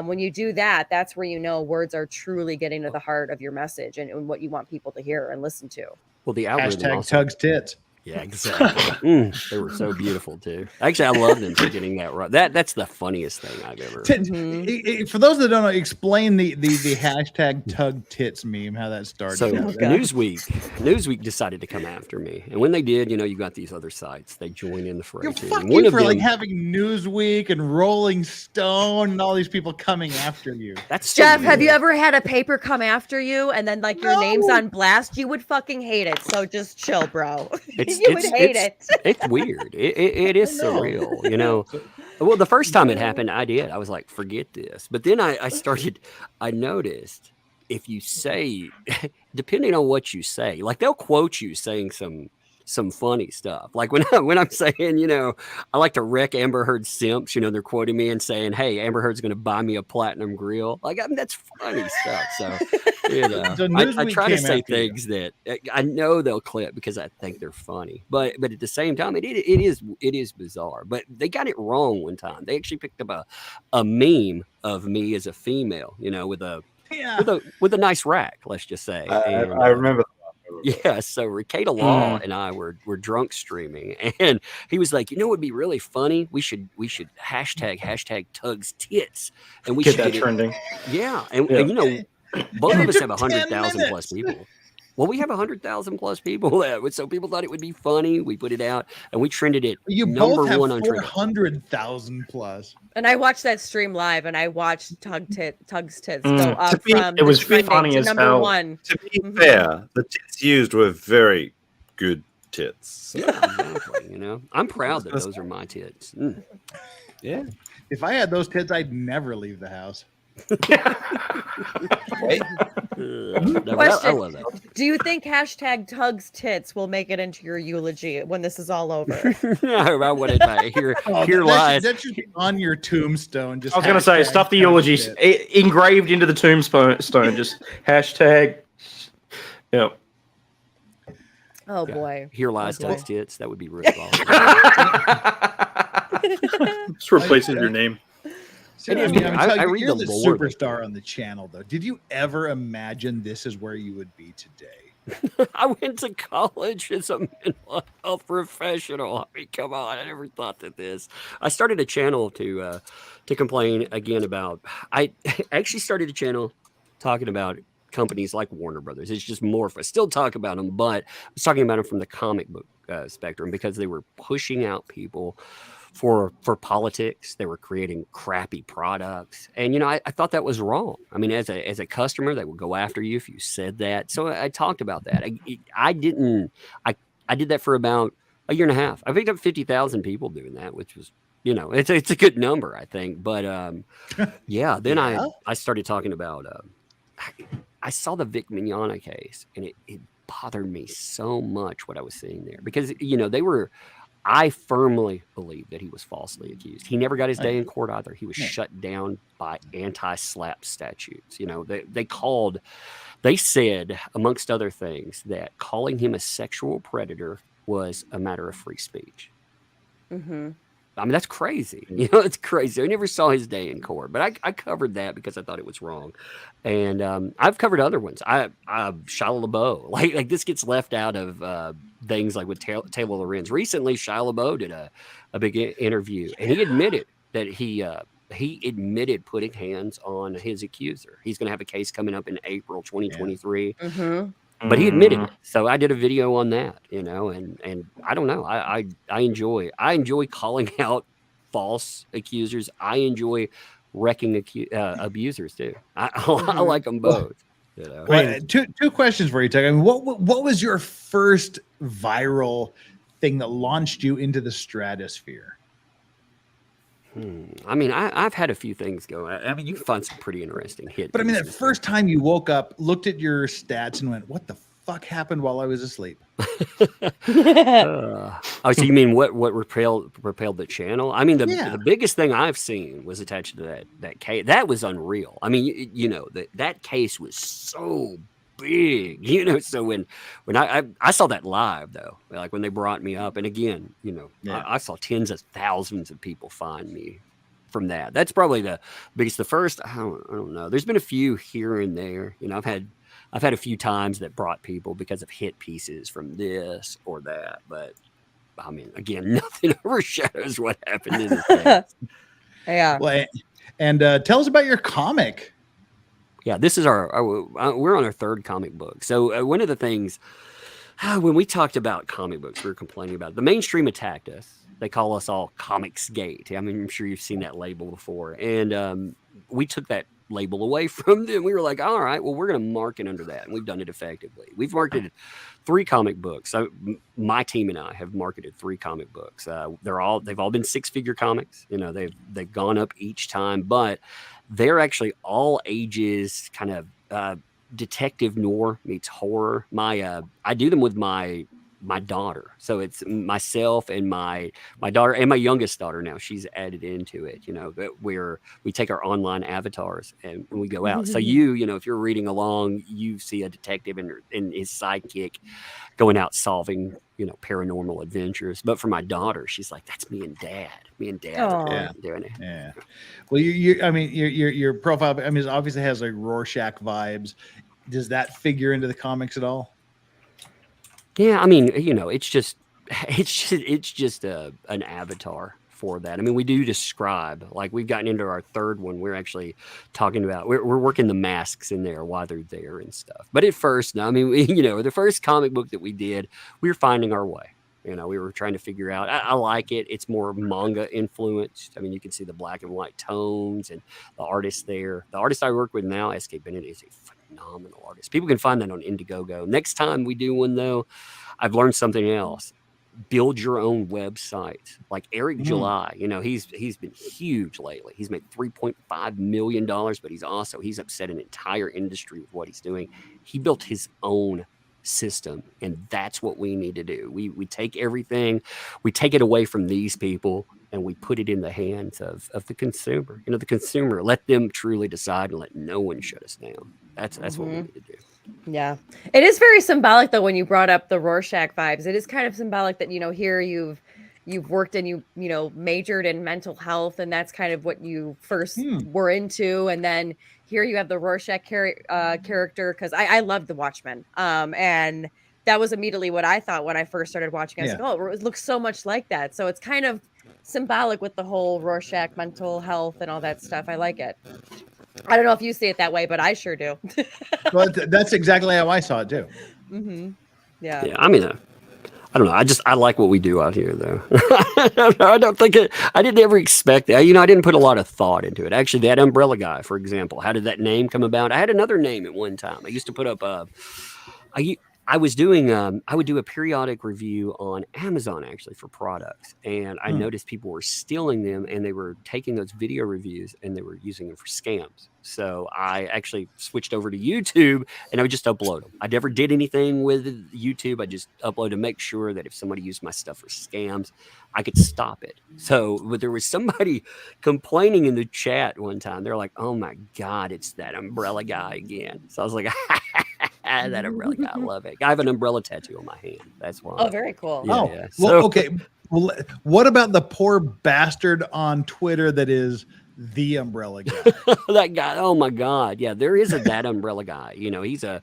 when you do that, that's where words are truly getting to the heart of your message and what you want people to hear and listen to. Well, the algorithm hashtag also, Tug's tits. Yeah, exactly. They were so beautiful too. Actually, I love them for getting that right. That's the funniest thing I've ever. For those that don't know, explain the hashtag Tug Tits meme, how that started. So Newsweek decided to come after me, and when they did, you got these other sites. They join in the fray. You're fucking for like having Newsweek and Rolling Stone and all these people coming after you. That's Jeff. Have you ever had a paper come after you and then your name's on blast? You would fucking hate it. So just chill, bro. You would hate it. It's weird. It is surreal, Well, the first time it happened, I was like, forget this. But then I noticed if you say, depending on what you say, like they'll quote you saying some funny stuff. Like when I'm saying, I like to wreck Amber Heard simps, they're quoting me and saying, hey, Amber Heard's going to buy me a platinum grill. Like, that's funny stuff. So, So I try to say things that I know they'll clip because I think they're funny, but at the same time, it is bizarre, but they got it wrong one time. They actually picked up a meme of me as a female, with a nice rack, let's just say. I remember. Yeah, so Ricada Law and I were drunk streaming, and he was like, what would be really funny? We should hashtag Tug's tits, and we get should that trending. Yeah, and both of us have 100,000 plus people. Well, we have 100,000 plus people. So people thought it would be funny. We put it out, and we trended it. You number both have one on 400,000 plus. And I watched that stream live, and I watched Tug's tits go up from it was trending funny to as number hell. one. To be fair, the tits used were very good tits. So. Yeah, exactly. I'm proud that those are my tits. Yeah. If I had those tits, I'd never leave the house. I love that. Do you think hashtag Tug's tits will make it into your eulogy when this is all over? I want it. Here lies. That should be on your tombstone. Just I was going to say, stuff the eulogies engraved into the tombstone. Just hashtag. Yeah. Oh boy. Here lies Tug's tits. That would be really awesome. Just replacing your name. I read you're the lore superstar on the channel, though. Did you ever imagine this is where you would be today? I went to college as a mental health professional. I mean, come on, I never thought that this. I started a channel to complain again about. I actually started a channel talking about companies like Warner Brothers. It's just more. I still talk about them, but I was talking about them from the comic book spectrum because they were pushing out people for politics. They were creating crappy products, and I thought that was wrong. I mean, as a customer, they would go after you if you said that. So I talked about that. I did that for about a year and a half. I picked up 50,000 people doing that, which was it's a good number, I think. But then I started talking about I saw the Vic Mignogna case, and it bothered me so much what I was seeing there because I firmly believe that he was falsely accused. He never got his day in court either. He was shut down by anti-slap statutes. They said, amongst other things, that calling him a sexual predator was a matter of free speech. Mm-hmm. I mean, that's crazy. You know, it's crazy. I never saw his day in court, but I covered that because I thought it was wrong. And I've covered other ones. I Shia LaBeouf, like this gets left out of things like with Taylor Lorenz. Recently, Shia LaBeouf did a big interview, and he admitted that he admitted putting hands on his accuser. He's going to have a case coming up in April 2023. Mm-hmm. But he admitted it. So I did a video on that, you know, and I don't know. I enjoy calling out false accusers. I enjoy wrecking abusers too. I like them both. You know? Well, two questions for you, Tuck. I mean, what was your first viral thing that launched you into the stratosphere? I mean, I've had a few things go. I mean, you can find some pretty interesting hits. But I mean, that first time you woke up, looked at your stats, and went, "What the fuck happened while I was asleep?" Oh, so you mean what repelled the channel? I mean, the biggest thing I've seen was attached to that case. That was unreal. I mean, you know, that case was so big, you know. So when I saw that live though, like when they brought me up, and again, you know, I saw tens of thousands of people find me from that. That's probably the biggest. The first, I don't know. There's been a few here and there. You know, I've had a few times that brought people because of hit pieces from this or that. But I mean, again, nothing overshadows what happened in this case. Yeah. Well, and tell us about your comic. Yeah, this is we're on our third comic book. So one of the things when we talked about comic books, we were complaining about it. The mainstream attacked us. They call us all Comicsgate. I mean, I'm sure you've seen that label before. And we took that label away from them. We were like, all right, well, we're going to market under that. And we've done it effectively. We've marketed 3 comic books. So my team and I have marketed 3 comic books. They've all been 6-figure comics. You know, they've gone up each time, but they're actually all ages, kind of detective noir meets horror. I do them with my daughter. So it's myself and my daughter and my youngest daughter now. She's added into it, you know, but we take our online avatars and we go out. So you know, if you're reading along, you see a detective and his sidekick going out solving, you know, paranormal adventures. But for my daughter, she's like, that's me and dad are doing it. Yeah. Well, I mean, your profile, I mean, it obviously has like Rorschach vibes. Does that figure into the comics at all? Yeah, I mean, you know, it's just an avatar for that. I mean, we do describe, like we've gotten into our third one. We're actually talking about we're working the masks in there while they're there and stuff. But at first, no, I mean, you know, the first comic book that we did, we were finding our way. You know, we were trying to figure out. I like it. It's more manga influenced. I mean, you can see the black and white tones and the artist there. The artist I work with now, S.K. Bennett, is a phenomenal artist. People can find that on Indiegogo. Next time we do one, though, I've learned something else. Build your own website. Like Eric July, you know, he's been huge lately. He's made $3.5 million, but he's upset an entire industry with what he's doing. He built his own system, and that's what we need to do. We take everything, we take it away from these people, and we put it in the hands of the consumer. You know, the consumer, let them truly decide and let no one shut us down. That's what we need to do. Yeah. It is very symbolic though when you brought up the Rorschach vibes. It is kind of symbolic that, you know, here you've worked and you know, majored in mental health, and that's kind of what you first were into, and then here you have the Rorschach character, because I love The Watchmen. And that was immediately what I thought when I first started watching. I was like, oh, it looks so much like that. So it's kind of symbolic with the whole Rorschach mental health and all that stuff. I like it. I don't know if you see it that way, but I sure do. Well, that's exactly how I saw it too. Yeah. Yeah. I mean, I don't know. I like what we do out here, though. I don't think I didn't ever expect that. You know, I didn't put a lot of thought into it. Actually, that umbrella guy, for example, how did that name come about? I had another name at one time. I used to put up I would do a periodic review on Amazon actually for products, and I noticed people were stealing them, and they were taking those video reviews and they were using them for scams. So I actually switched over to YouTube, and I would just upload them. I never did anything with YouTube. I just upload to make sure that if somebody used my stuff for scams, I could stop it. So but there was somebody complaining in the chat one time. They're like, "Oh my God, it's that umbrella guy again." So I was like, That umbrella guy, I love it. I have an umbrella tattoo on my hand. That's why. Oh, very cool. Yeah, Oh, yeah. well, okay. Well, what about the poor bastard on Twitter that is the umbrella guy? That guy, oh my God. Yeah, there is that umbrella guy. You know, he's a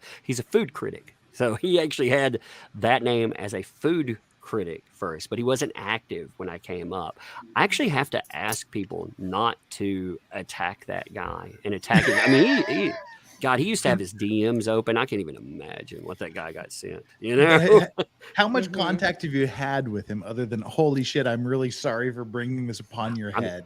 food critic. So he actually had that name as a food critic first, but he wasn't active when I came up. I actually have to ask people not to attack that guy and attack him. I mean, God, he used to have his DMs open. I can't even imagine what that guy got sent. You know, How much contact have you had with him other than holy shit? I'm really sorry for bringing this upon your head.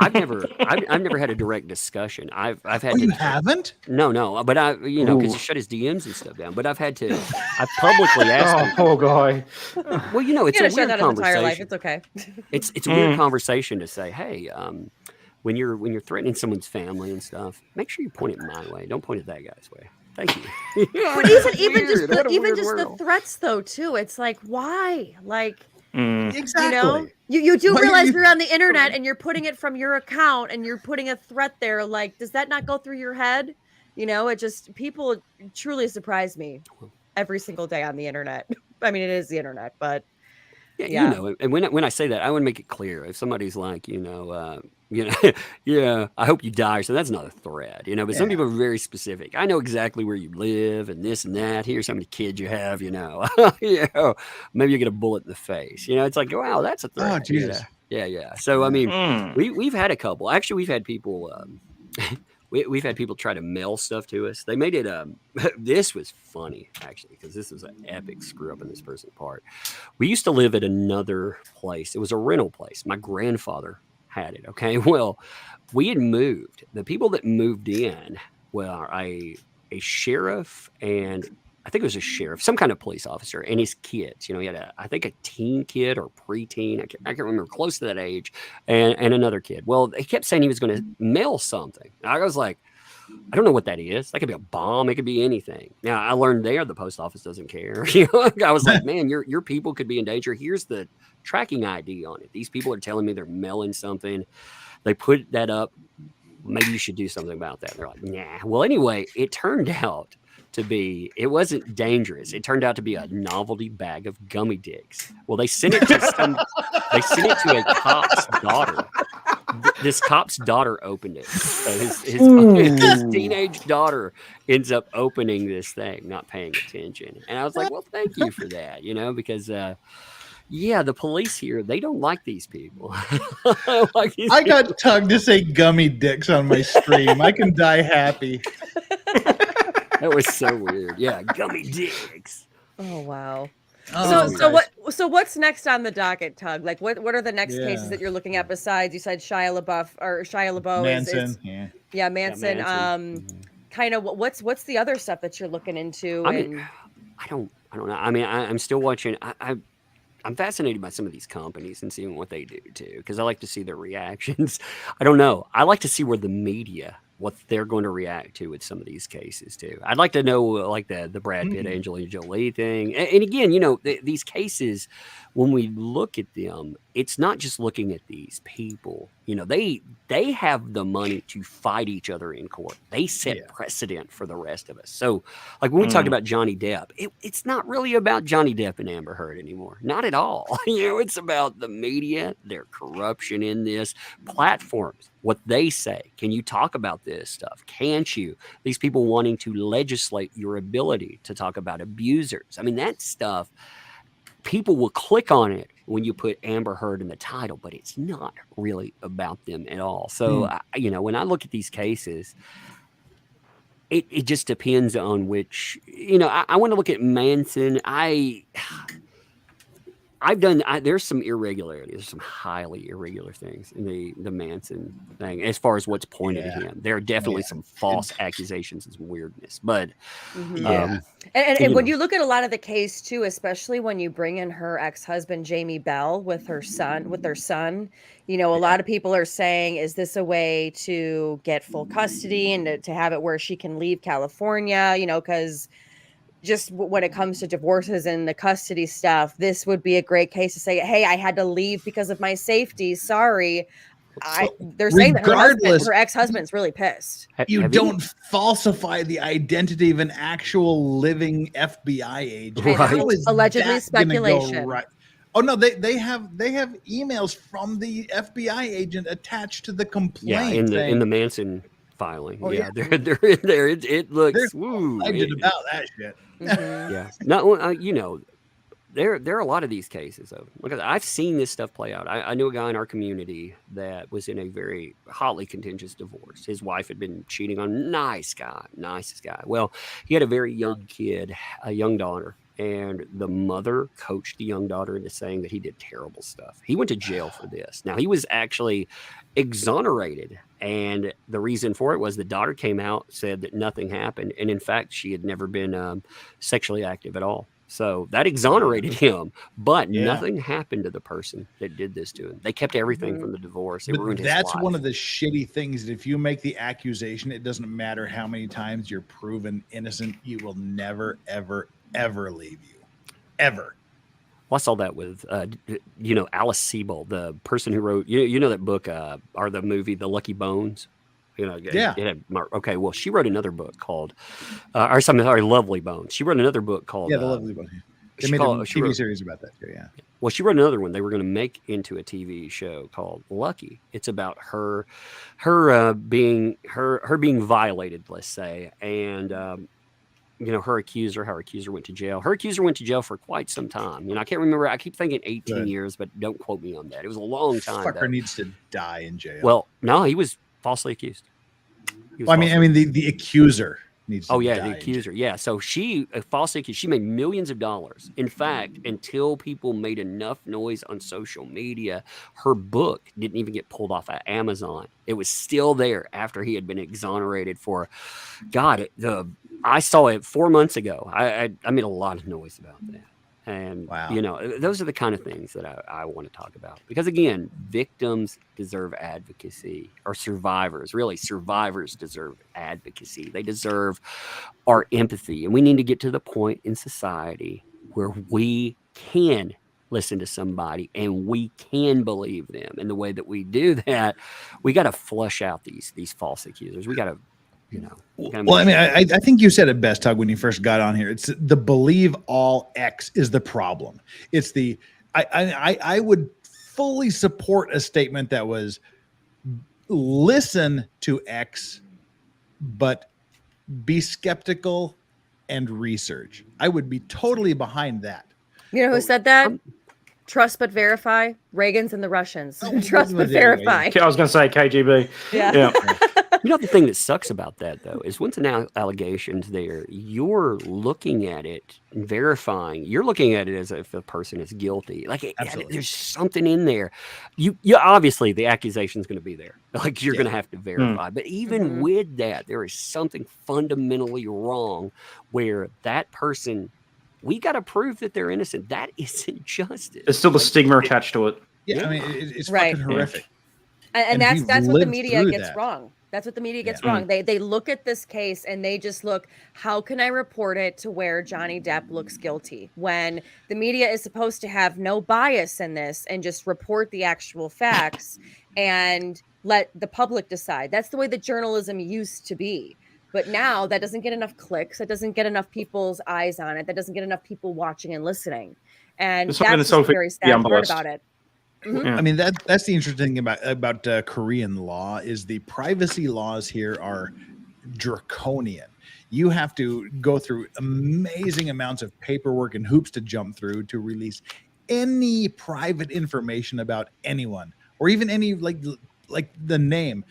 I've never had a direct discussion. I've had. You haven't? No, but because he shut his DMs and stuff down. But I've publicly asked him. Poor guy. Well, it's a weird conversation. Life. It's okay. It's a weird conversation to say, hey, when you're threatening someone's family and stuff, make sure you point it my way. Don't point it that guy's way. Thank you. But even just the threats though too. It's like, why? Like, exactly. You do realize you're on the internet and you're putting it from your account and you're putting a threat there. Like, does that not go through your head? It just, people truly surprise me every single day on the internet. I mean, it is the internet, but yeah. And when I say that, I want to make it clear. If somebody's like, yeah, I hope you die. So that's not a threat, but some people are very specific. I know exactly where you live and this and that. Here's how many kids you have, maybe you get a bullet in the face. It's like, wow, that's a threat. Oh, Jesus. Yeah. So, I mean, we've had a couple. Actually, we've had people, we've had people try to mail stuff to us. They made it, this was funny, actually, because this was an epic screw up on this person's part. We used to live at another place. It was a rental place. My grandfather had it. Okay. Well, we had moved. The people that moved in were a sheriff, and I think it was a sheriff, some kind of police officer, and his kids. He had I think a teen kid or preteen. I can't remember, close to that age, and another kid. Well, he kept saying he was going to mail something. I was like, I don't know what that is. That could be a bomb. It could be anything. Now, I learned there the post office doesn't care. I was like, man, your people could be in danger. Here's the tracking ID on it. These people are telling me they're mailing something. They put that up. Maybe you should do something about that. They're like, nah. Well, anyway, it turned out to be, it wasn't dangerous. It turned out to be a novelty bag of gummy dicks. Well, they sent it to a cop's daughter. This cop's daughter opened it. So his teenage daughter ends up opening this thing, not paying attention. And I was like, well, thank you for that, because the police here, they don't like these people. I got Tug to say gummy dicks on my stream. I can die happy. That was so weird. Yeah, gummy dicks. Oh wow. Oh, So what's next on the docket, Tug? Like what are the next cases that you're looking at besides, you said Shia LaBeouf Manson. Manson. Kind of what's the other stuff that you're looking into? I don't know. I mean, I'm still watching. I'm fascinated by some of these companies and seeing what they do too, because I like to see their reactions. I don't know. I like to see where the media, what they're going to react to with some of these cases too. I'd like to know, like the Brad Pitt, Angelina Jolie thing. And again, these cases, when we look at them, it's not just looking at these people. They have the money to fight each other in court. They set precedent for the rest of us. So, like when we talked about Johnny Depp, it's not really about Johnny Depp and Amber Heard anymore. Not at all. It's about the media, their corruption in this, platforms, what they say. Can you talk about this stuff? Can't you? These people wanting to legislate your ability to talk about abusers. I mean, that stuff, people will click on it when you put Amber Heard in the title, but it's not really about them at all. So, when I look at these cases, it just depends on which, I want to look at Manson. There's some irregularities. There's some highly irregular things in the Manson thing as far as what's pointed at him. There are definitely some false accusations and some weirdness, but and when you look at a lot of the case too, especially when you bring in her ex-husband Jamie Bell with their son, a lot of people are saying, is this a way to get full custody and to have it where she can leave California? Because just when it comes to divorces and the custody stuff, this would be a great case to say, hey, I had to leave because of my safety. Sorry. They're saying that regardless, her ex-husband's really pissed. You don't falsify the identity of an actual living FBI agent. Right. How is Allegedly that gonna go speculation. right? Oh no, they have emails from the FBI agent attached to the complaint. Yeah, in the Manson filing. Oh, yeah, they're in there. It looks alleged about that shit. Yeah. No, there are a lot of these cases though. Because I've seen this stuff play out. I knew a guy in our community that was in a very hotly contentious divorce. His wife had been cheating on nicest guy. Well, he had a very young kid, a young daughter, and the mother coached the young daughter into saying that he did terrible stuff. He went to jail for this. Now he was actually exonerated, and the reason for it was the daughter came out, said that nothing happened, and in fact she had never been sexually active at all. So that exonerated him, but nothing happened to the person that did this to him. They kept everything from the divorce. It ruined his life. That's one of the shitty things. That if you make the accusation, it doesn't matter how many times you're proven innocent. You will never, ever, ever leave you, ever. Well, I saw that with, Alice Siebel, the person who wrote, that book or the movie, The Lucky Bones. Okay, well, she wrote another book called, Lovely Bones. She wrote another book called, The Lovely Bones. They made a TV series about that too. Yeah. Well, she wrote another one they were going to make into a TV show called Lucky. It's about her being violated, let's say, and her accuser went to jail. Her accuser went to jail for quite some time. I can't remember. I keep thinking 18 years, but don't quote me on that. It was a long time. Fucker needs to die in jail. Well, no, he was falsely accused. The accuser needs to die. The accuser. Yeah. So she falsely accused. She made millions of dollars. In fact, until people made enough noise on social media, her book didn't even get pulled off of Amazon. It was still there after he had been exonerated for, I saw it 4 months ago. I made a lot of noise about that. And, those are the kind of things that I want to talk about. Because, again, victims deserve advocacy, or survivors deserve advocacy. They deserve our empathy. And we need to get to the point in society where we can listen to somebody and we can believe them. And the way that we do that, we got to flush out these false accusers. We got to I think you said it best, Tug, when you first got on here. It's the believe all X is the problem. It's I would fully support a statement that was listen to X, but be skeptical and research. I would be totally behind that. You know who said that? Trust but verify. Reagan's and the Russians. Trust but verify. I was going to say KGB. Yeah. The thing that sucks about that, though, is once an allegation's there, you're looking at it and verifying. You're looking at it as if the person is guilty. There's something in there. You obviously, the accusation is going to be there. You're going to have to verify. But even with that, there is something fundamentally wrong where that person, we got to prove that they're innocent. That isn't justice. There's still the stigma attached to it. Yeah, I mean, it's fucking horrific. And that's what the media gets wrong. That's what the media gets wrong. They look at this case and they just look, how can I report it to where Johnny Depp looks guilty? When the media is supposed to have no bias in this and just report the actual facts and let the public decide. That's the way that journalism used to be. But now that doesn't get enough clicks. That doesn't get enough people's eyes on it. That doesn't get enough people watching and listening. And that's the very sad part about it. I mean, that's the interesting thing about Korean law is the privacy laws here are draconian. You have to go through amazing amounts of paperwork and hoops to jump through to release any private information about anyone, or even any like the name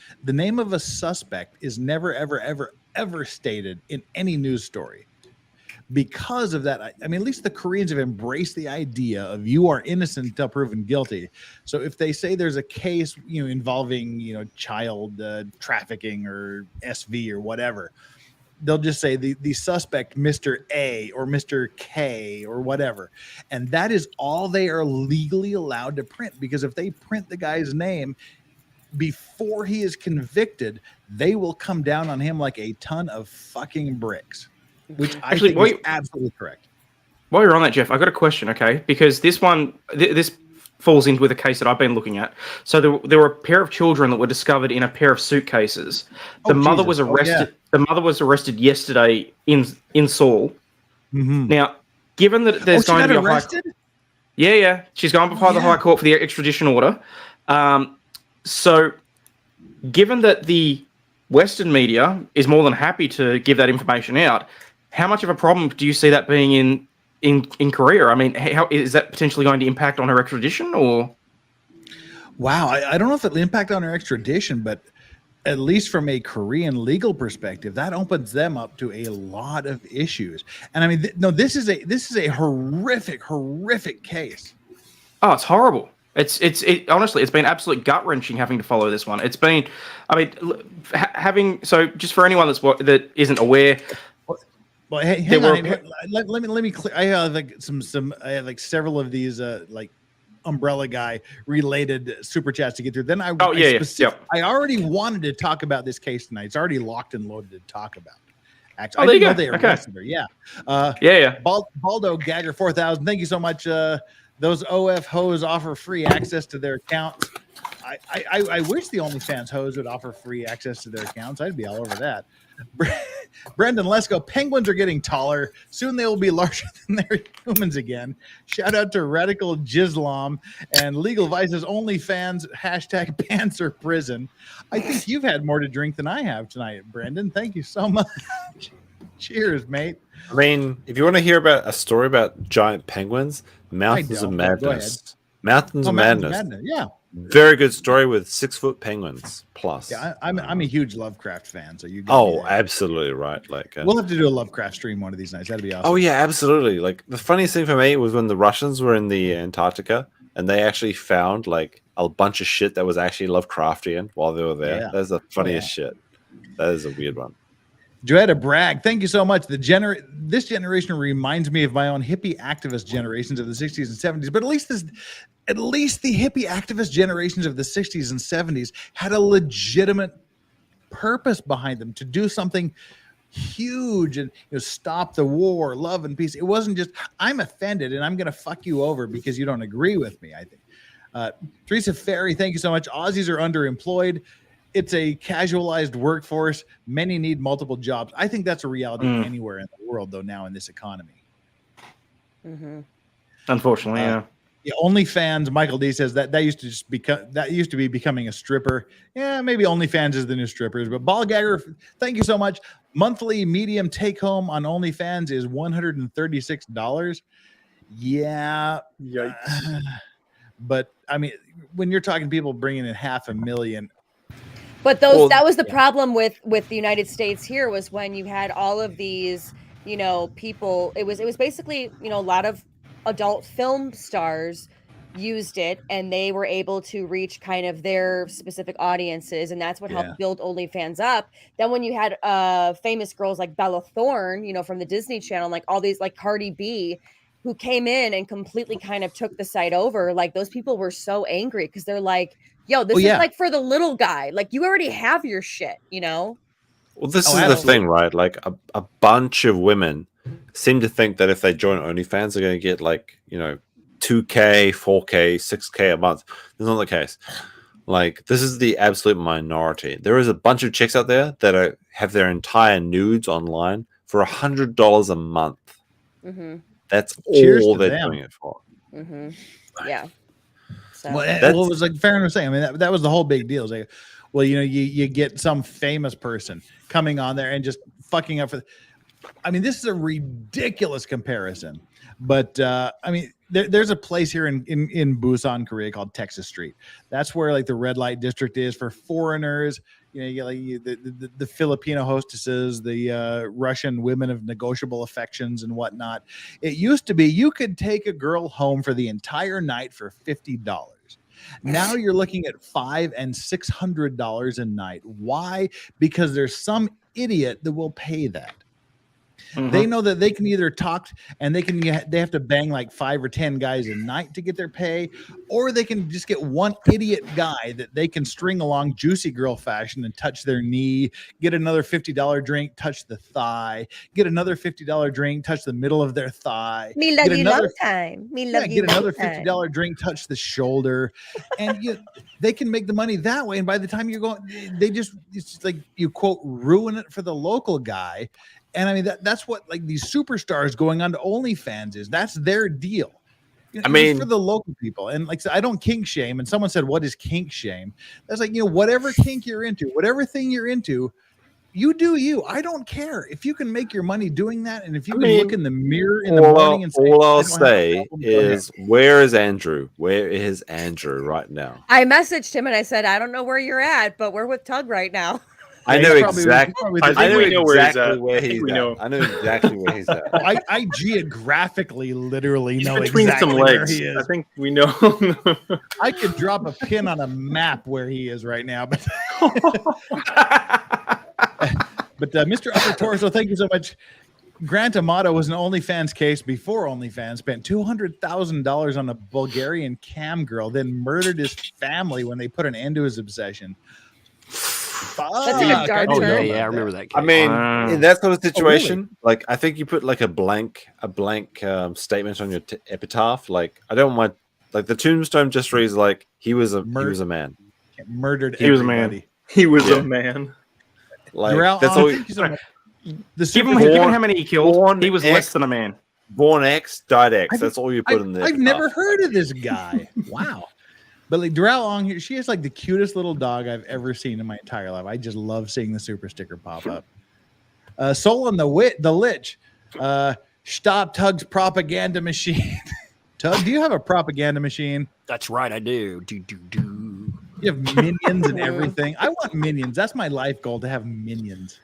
of a suspect is never, ever, ever, ever stated in any news story. Because of that, I mean, at least the Koreans have embraced the idea of you are innocent until proven guilty. So if they say there's a case, involving, child trafficking or SV or whatever, they'll just say the suspect, Mr. A or Mr. K or whatever. And that is all they are legally allowed to print, because if they print the guy's name before he is convicted, they will come down on him like a ton of fucking bricks. Which actually is absolutely correct. While you're on that, Jeff, I got a question, okay? Because this falls in with a case that I've been looking at. So there were a pair of children that were discovered in a pair of suitcases. The mother was arrested. The mother was arrested yesterday in Seoul. Mm-hmm. Now, given that there's going to be arrested? Yeah, she's gone before the High Court for the extradition order. So, given that the Western media is more than happy to give that information out, how much of a problem do you see that being in Korea? I mean, how is that potentially going to impact on her extradition? Or wow, I don't know if it'll impact on her extradition, but at least from a Korean legal perspective, that opens them up to a lot of issues. And I mean, this is a horrific case. Oh, it's horrible. It honestly, it's been absolute gut wrenching having to follow this one. It's been, I mean, so just for anyone that isn't aware. Well, hey, hang on. Let me clear. I have I have several of these umbrella guy related super chats to get through. Then I already wanted to talk about this case tonight. It's already locked and loaded to talk about. Actually, I didn't know they arrested her. Yeah. Baldo Gagger 4000. Thank you so much. Those OF hoes offer free access to their accounts. I wish the OnlyFans hoes would offer free access to their accounts. I'd be all over that. Brendan Lesko, penguins are getting taller. Soon they will be larger than their humans again. Shout out to Radical Jislam and Legal Vice's OnlyFans # pants or prison. I think you've had more to drink than I have tonight, Brendan. Thank you so much. Cheers, mate. I mean, if you want to hear about a story about giant penguins, Mountains of Madness. Mountains of Madness. Yeah. Very good story with 6-foot penguins plus. Yeah, I'm a huge Lovecraft fan, so you. Absolutely right. Like we'll have to do a Lovecraft stream one of these nights. That'd be awesome. Oh yeah, absolutely. Like the funniest thing for me was when the Russians were in the Antarctica and they actually found like a bunch of shit that was actually Lovecraftian while they were there. Yeah. That's the funniest shit. That is a weird one. Joetta Bragg, thank you so much. This generation reminds me of my own hippie activist generations of the 60s and 70s, but at least the hippie activist generations of the 60s and 70s had a legitimate purpose behind them to do something huge and stop the war, love and peace. It wasn't just I'm offended and I'm going to fuck you over because you don't agree with me. I think Teresa Ferry, thank you so much. Aussies are underemployed. It's a casualized workforce. Many need multiple jobs. I think that's a reality anywhere in the world, though, now in this economy. Mm-hmm. Unfortunately, yeah. OnlyFans, Michael D says that used to be becoming a stripper. Yeah, maybe OnlyFans is the new strippers. But Ballgagger, thank you so much. Monthly medium take home on OnlyFans is $136. Yeah. Yikes. But I mean, when you're talking people bringing in $500,000. But that was the problem with the United States here was when you had all of these, people. It was basically, a lot of adult film stars used it and they were able to reach kind of their specific audiences, and that's what helped build OnlyFans up. Then when you had famous girls like Bella Thorne, from the Disney Channel, like all these like Cardi B, who came in and completely kind of took the site over, like those people were so angry because they're like, yo, this is like for the little guy. Like you already have your shit, Well, this is the thing, right? Like a bunch of women seem to think that if they join OnlyFans, they're going to get like, 2K, 4K, 6K a month. That's not the case. Like this is the absolute minority. There is a bunch of chicks out there that have their entire nudes online for $100 a month. Mm-hmm. That's all they're doing it for. Mm-hmm. Yeah. So. Well, it was like Farron was saying. I mean, that was the whole big deal. It's like, well, you get some famous person coming on there and just fucking up for. I mean, this is a ridiculous comparison, but I mean, there's a place here in Busan, Korea called Texas Street. That's where like the red light district is for foreigners. You get like the Filipino hostesses, the Russian women of negotiable affections and whatnot. It used to be you could take a girl home for the entire night for $50. Now you're looking at $500 and $600 a night. Why? Because there's some idiot that will pay that. They know that they can either talk and they have to bang like 5 or 10 guys a night to get their pay, or they can just get one idiot guy that they can string along juicy girl fashion and touch their knee, get another $50 drink, touch the thigh, get another $50 drink, touch the middle of their thigh. Me love you long time. Me love you get another long $50 time. drink, touch the shoulder, and they can make the money that way. And by the time you're going, it's just like you quote ruin it for the local guy. And I mean that's what like these superstars going on to OnlyFans is. That's their deal. I mean, for the local people. And like I don't kink shame. And someone said, "What is kink shame?" That's like whatever kink you're into, whatever thing you're into. You do you. I don't care if you can make your money doing that, and if you can look in the mirror in the morning and say, all I'll say is, where is Andrew? Where is Andrew right now? I messaged him and I said, I don't know where you're at, but we're with Tug right now. I know exactly. I know exactly where he's at. I know exactly where he's at. I geographically, literally He's know between exactly some where legs. he is. I think we know. I could drop a pin on a map where he is right now, but Mr. Upper Torso, thank you so much. Grant Amato was an OnlyFans case before OnlyFans, spent $200,000 on a Bulgarian cam girl, then murdered his family when they put an end to his obsession. That's a dark turn. I remember that case. I mean, in that sort of situation, really? like I think you put like a blank statement on your epitaph. Like I don't want like the tombstone just reads like he was a man. Murdered. He was a man. He was a man. Like Durrell, that's all. Given how many he killed, he was less than a man. Born X, died X. That's all you put in there. I've never heard of this guy. Wow. But like Durrell on here, she is like the cutest little dog I've ever seen in my entire life. I just love seeing the super sticker pop up. Soul on the Lich. Stop Tug's propaganda machine. Tug, do you have a propaganda machine? That's right, I do. You have minions and everything. I want minions. That's my life goal, to have minions.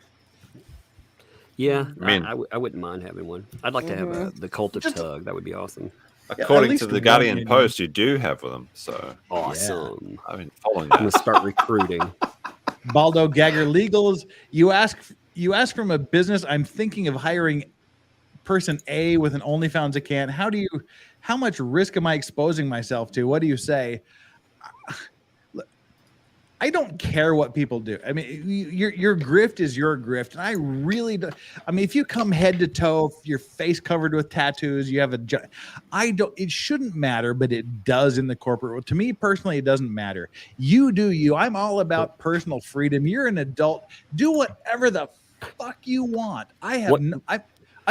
Yeah, I wouldn't mind having one. I'd like to have the Cult of Tug. That would be awesome. According to the Guardian Post, you do have them. So awesome. Yeah. I've been following that. I'm gonna start recruiting. Baldo Gagger Legals. You ask from a business. I'm thinking of hiring person A with an OnlyFans account. How much risk am I exposing myself to? What do you say? I don't care what people do. I mean, your grift is your grift, and I really do. I mean, if you come head to toe, your face covered with tattoos, you have it shouldn't matter, but it does in the corporate world. To me personally, it doesn't matter. You do you. I'm all about personal freedom. You're an adult. Do whatever the fuck you want. I'm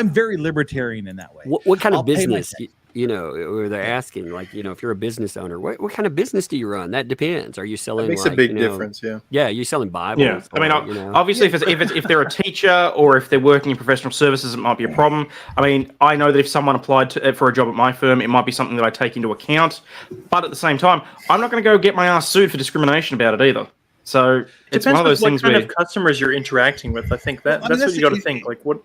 very libertarian in that way. What kind of business? Or they're asking, like, if you're a business owner, what kind of business do you run? That depends. Are you selling? That makes a big difference. Yeah. Yeah, you're selling Bibles. Yeah. I mean, obviously, if they're a teacher or if they're working in professional services, it might be a problem. I mean, I know that if someone applied for a job at my firm, it might be something that I take into account. But at the same time, I'm not going to go get my ass sued for discrimination about it either. So it's one of those things what where kind of customers you're interacting with. I think that's what you got to think. Like what.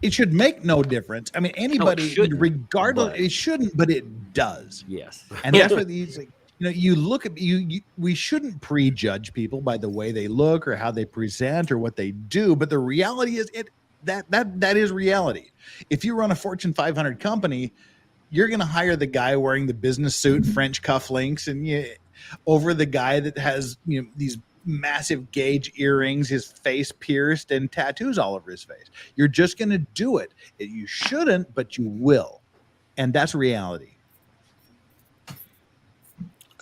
It should make no difference. I mean, anybody, regardless, it shouldn't, but it does. Yes. And that's what these, you look at we shouldn't prejudge people by the way they look or how they present or what they do. But the reality is that is reality. If you run a Fortune 500 company, you're going to hire the guy wearing the business suit, French cufflinks, and over the guy that has, these massive gauge earrings, his face pierced, and tattoos all over his face. You're just going to do it. You shouldn't, but you will. And that's reality.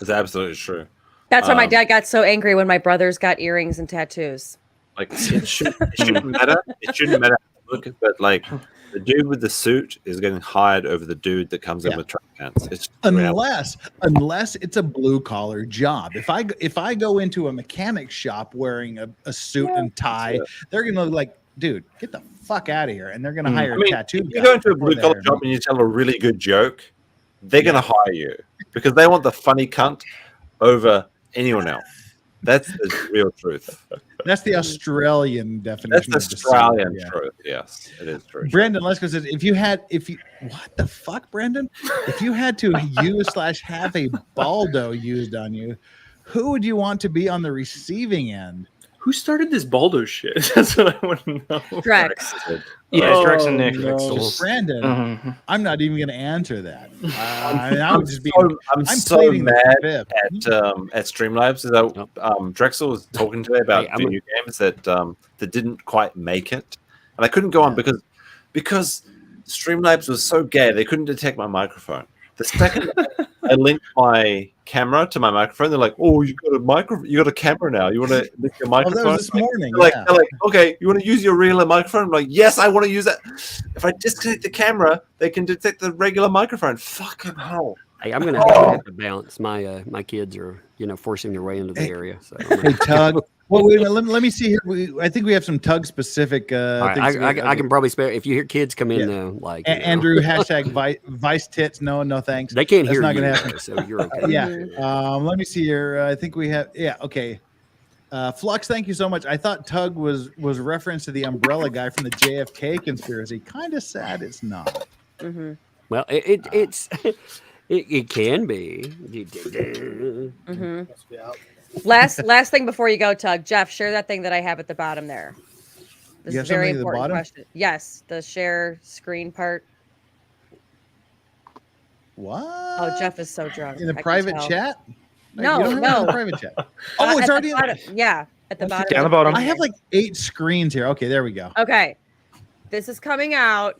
It's absolutely true. That's why my dad got so angry when my brothers got earrings and tattoos. Like it shouldn't matter. It shouldn't matter. Look, but like the dude with the suit is getting hired over the dude that comes in with track pants. Unless it's a blue collar job. If I go into a mechanic shop wearing a suit and tie, they're gonna like, dude, get the fuck out of here, and they're gonna hire a tattoo. If you go into a blue collar job and you tell a really good joke, they're gonna hire you because they want the funny cunt over anyone else. That's the real truth. That's the Australian definition. That's the Australian truth. Yes, it is true. Brandon Lesko says, what the fuck, Brandon? If you had to use/have a baldo used on you, who would you want to be on the receiving end? Who started this Baldo shit? That's what I want to know. Drex. Yeah, it's Drex and Nick. Brandon, I'm not even going to answer that. I would just be. I'm so pleading the mad fifth. at Streamlabs that Drexel was talking to me about the new games that didn't quite make it, and I couldn't go on because Streamlabs was so gay they couldn't detect my microphone. The second I linked my camera to my microphone, they're like, "Oh, you got a camera now. You want to link your microphone?" Oh, that was this morning. They're like, "Okay, you want to use your real microphone?" I'm like, "Yes, I want to use that." If I disconnect the camera, they can detect the regular microphone. Fucking hell! Hey, I'm gonna have to bounce. My kids are forcing their way into the area. So hey, Tug. Well, wait, let me see here. I think we have some Tug specific. Right, I can probably spare. If you hear kids come in, though, like Andrew Vice tits. No, thanks. They can't That's hear not you, gonna happen. so you're okay. Yeah. Let me see here. I think we have. Yeah. Okay. Flux, thank you so much. I thought Tug was reference to the umbrella guy from the JFK conspiracy. Kind of sad it's not. Mm-hmm. Well, it's it can be. Mm-hmm. Last thing before you go, Tug. Jeff, share that thing that I have at the bottom there. This is a very important question. Yes, the share screen part. What? Oh, Jeff is so drunk. In the private chat? No. In the private chat. Oh, it's already at the bottom. Down the bottom. I have like 8 screens here. Okay, there we go. Okay. This is coming out.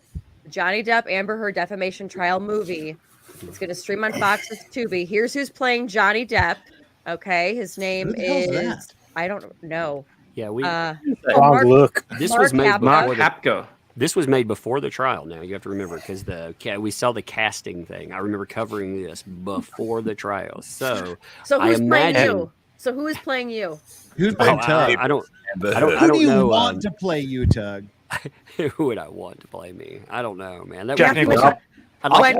Johnny Depp Amber Heard defamation trial movie. It's going to stream on Fox's Tubi. Here's who's playing Johnny Depp. Okay, his name is I don't know. Yeah, we. Look. This was made Mark Hapka. This was made before the trial. Now you have to remember because we saw the casting thing. I remember covering this before the trial. So who's playing you? So who is playing you? Who's playing Tug? I don't Who do you know. Want to play you, Tug? Who would I want to play me? I don't know, man. Jack Nicholson. I like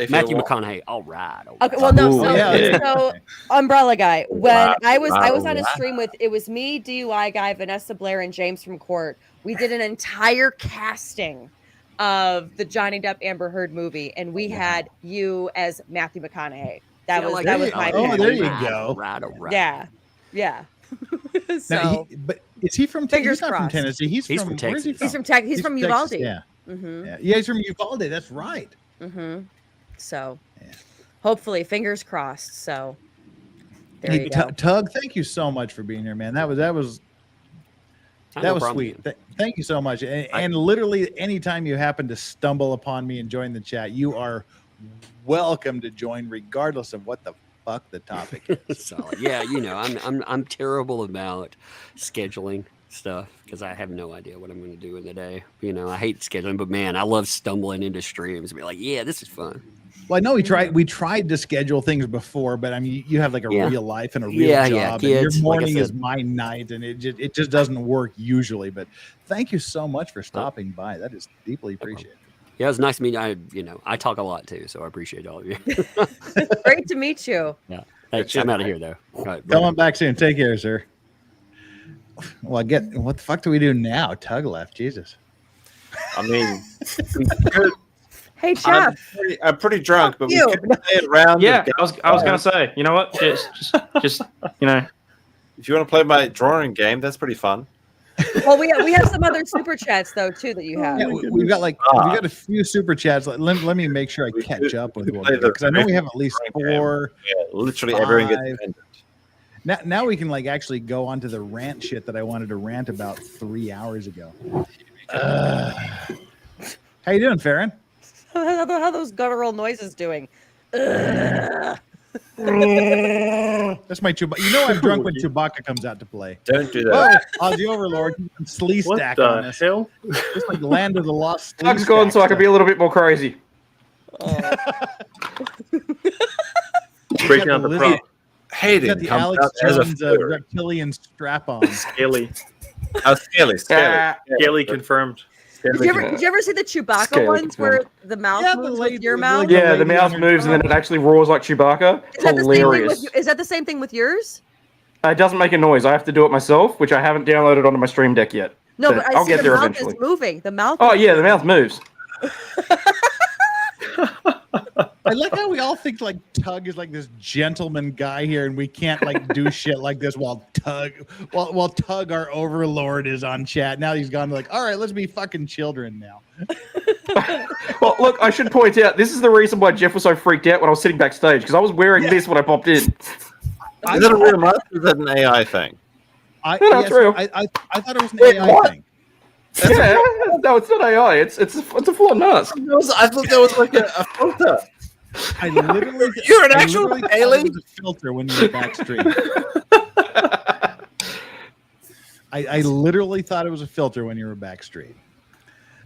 Matthew McConaughey. All right. Okay. Well, no. So Umbrella Guy. When I was on a stream with it was me, DUI guy, Vanessa Blair, and James from Court. We did an entire casting of the Johnny Depp Amber Heard movie, and we had you as Matthew McConaughey. That was my. Oh, there you go. Right. Yeah. So, now, but is he from? Fingers he's not crossed. from Tennessee. He's from Texas. Where is he from? He's from Uvalde. Texas, yeah. Mm-hmm. Yeah, he's from Uvalde. That's right. Mm-hmm. So, hopefully, fingers crossed. So, there you go. Tug, thank you so much for being here, man. That was sweet. Thank you so much. And literally, anytime you happen to stumble upon me and join the chat, you are welcome to join, regardless of what the fuck the topic is. So yeah, I'm terrible about scheduling stuff because I have no idea what I'm going to do in the day. I hate scheduling, but man, I love stumbling into streams and be like, yeah, this is fun. Well, I know we tried to schedule things before, but I mean, you have like a real life and a real job. Kids, and your morning is my night, and it just doesn't work usually. But thank you so much for stopping by. That is deeply appreciated. Yeah, it was nice to meet you. I talk a lot too, so I appreciate all of you. Great to meet you. Yeah, thanks. I'm out of here though. All right, come on back soon. Take care, sir. Well, what the fuck do we do now? Tug left. Jesus. I mean, hey, Jeff. I'm pretty drunk, but we can play it around. Yeah, I was going to say, you know what? Just if you want to play my drawing game, that's pretty fun. Well, we have some other super chats though too that you have. Yeah, we've got a few super chats. Let me make sure I catch up with one because I know we have at least 4. Yeah, literally everyone gets offended. Now we can actually go on to the rant shit that I wanted to rant about 3 hours ago. How you doing, Farron? How those guttural noises doing? That's my Chewbacca. I'm drunk when Chewbacca comes out to play. Don't do that. Oh, Ozzy Overlord, slee stack what on the us. hell? Just like Land of the Lost. Tug's gone, so I can be a little bit more crazy. Breaking out the prop. Hayden got the Alex Jones reptilian strap on. Scaly. Scaly confirmed. Did you ever see the Chewbacca ones where the mouth moves with your mouth? Yeah, the mouth moves and then it actually roars like Chewbacca. Hilarious. Is that the same thing with yours? It doesn't make a noise. I have to do it myself, which I haven't downloaded onto my Stream Deck yet. No, but I'll get there eventually. The mouth is moving. The mouth. Oh yeah, the mouth moves. I like how we all think like Tug is like this gentleman guy here, and we can't like do shit like this while Tug, our overlord, is on chat. Now he's gone like, all right, let's be fucking children now. Well, look, I should point out this is the reason why Jeff was so freaked out when I was sitting backstage because I was wearing this when I popped in. Is that a real mask or is that an AI thing? I thought it was an AI thing. No, it's not AI. It's a full mask. I thought there was like a filter. I literally, you're an actual alien. It was a filter when you were backstream. I literally thought it was a filter when you were backstream.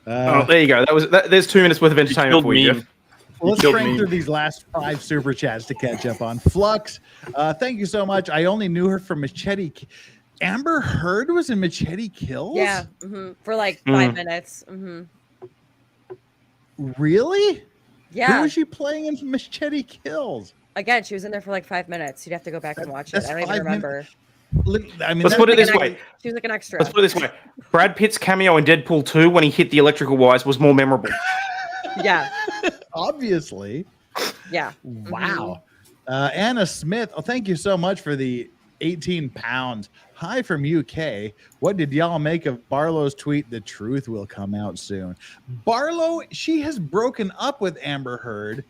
There you go. There's 2 minutes worth of entertainment for you, Jeff. Let's crank through these last 5 super chats to catch up on. Flux, thank you so much. I only knew her from Machete. Amber Heard was in Machete Kills? Yeah, for like 5 minutes. Really? Yeah. Who was she playing in Machete Kills? Again, she was in there for like 5 minutes. You'd have to go back and watch it. I don't even remember. Let's put it this way. She was like an extra. Let's put it this way. Brad Pitt's cameo in Deadpool 2 when he hit the electrical wires was more memorable. Yeah. Obviously. Yeah. Wow. Anna Smith, thank you so much for the 18 pounds. Hi from UK. What did y'all make of Barlow's tweet? The truth will come out soon. Barlow, she has broken up with Amber Heard.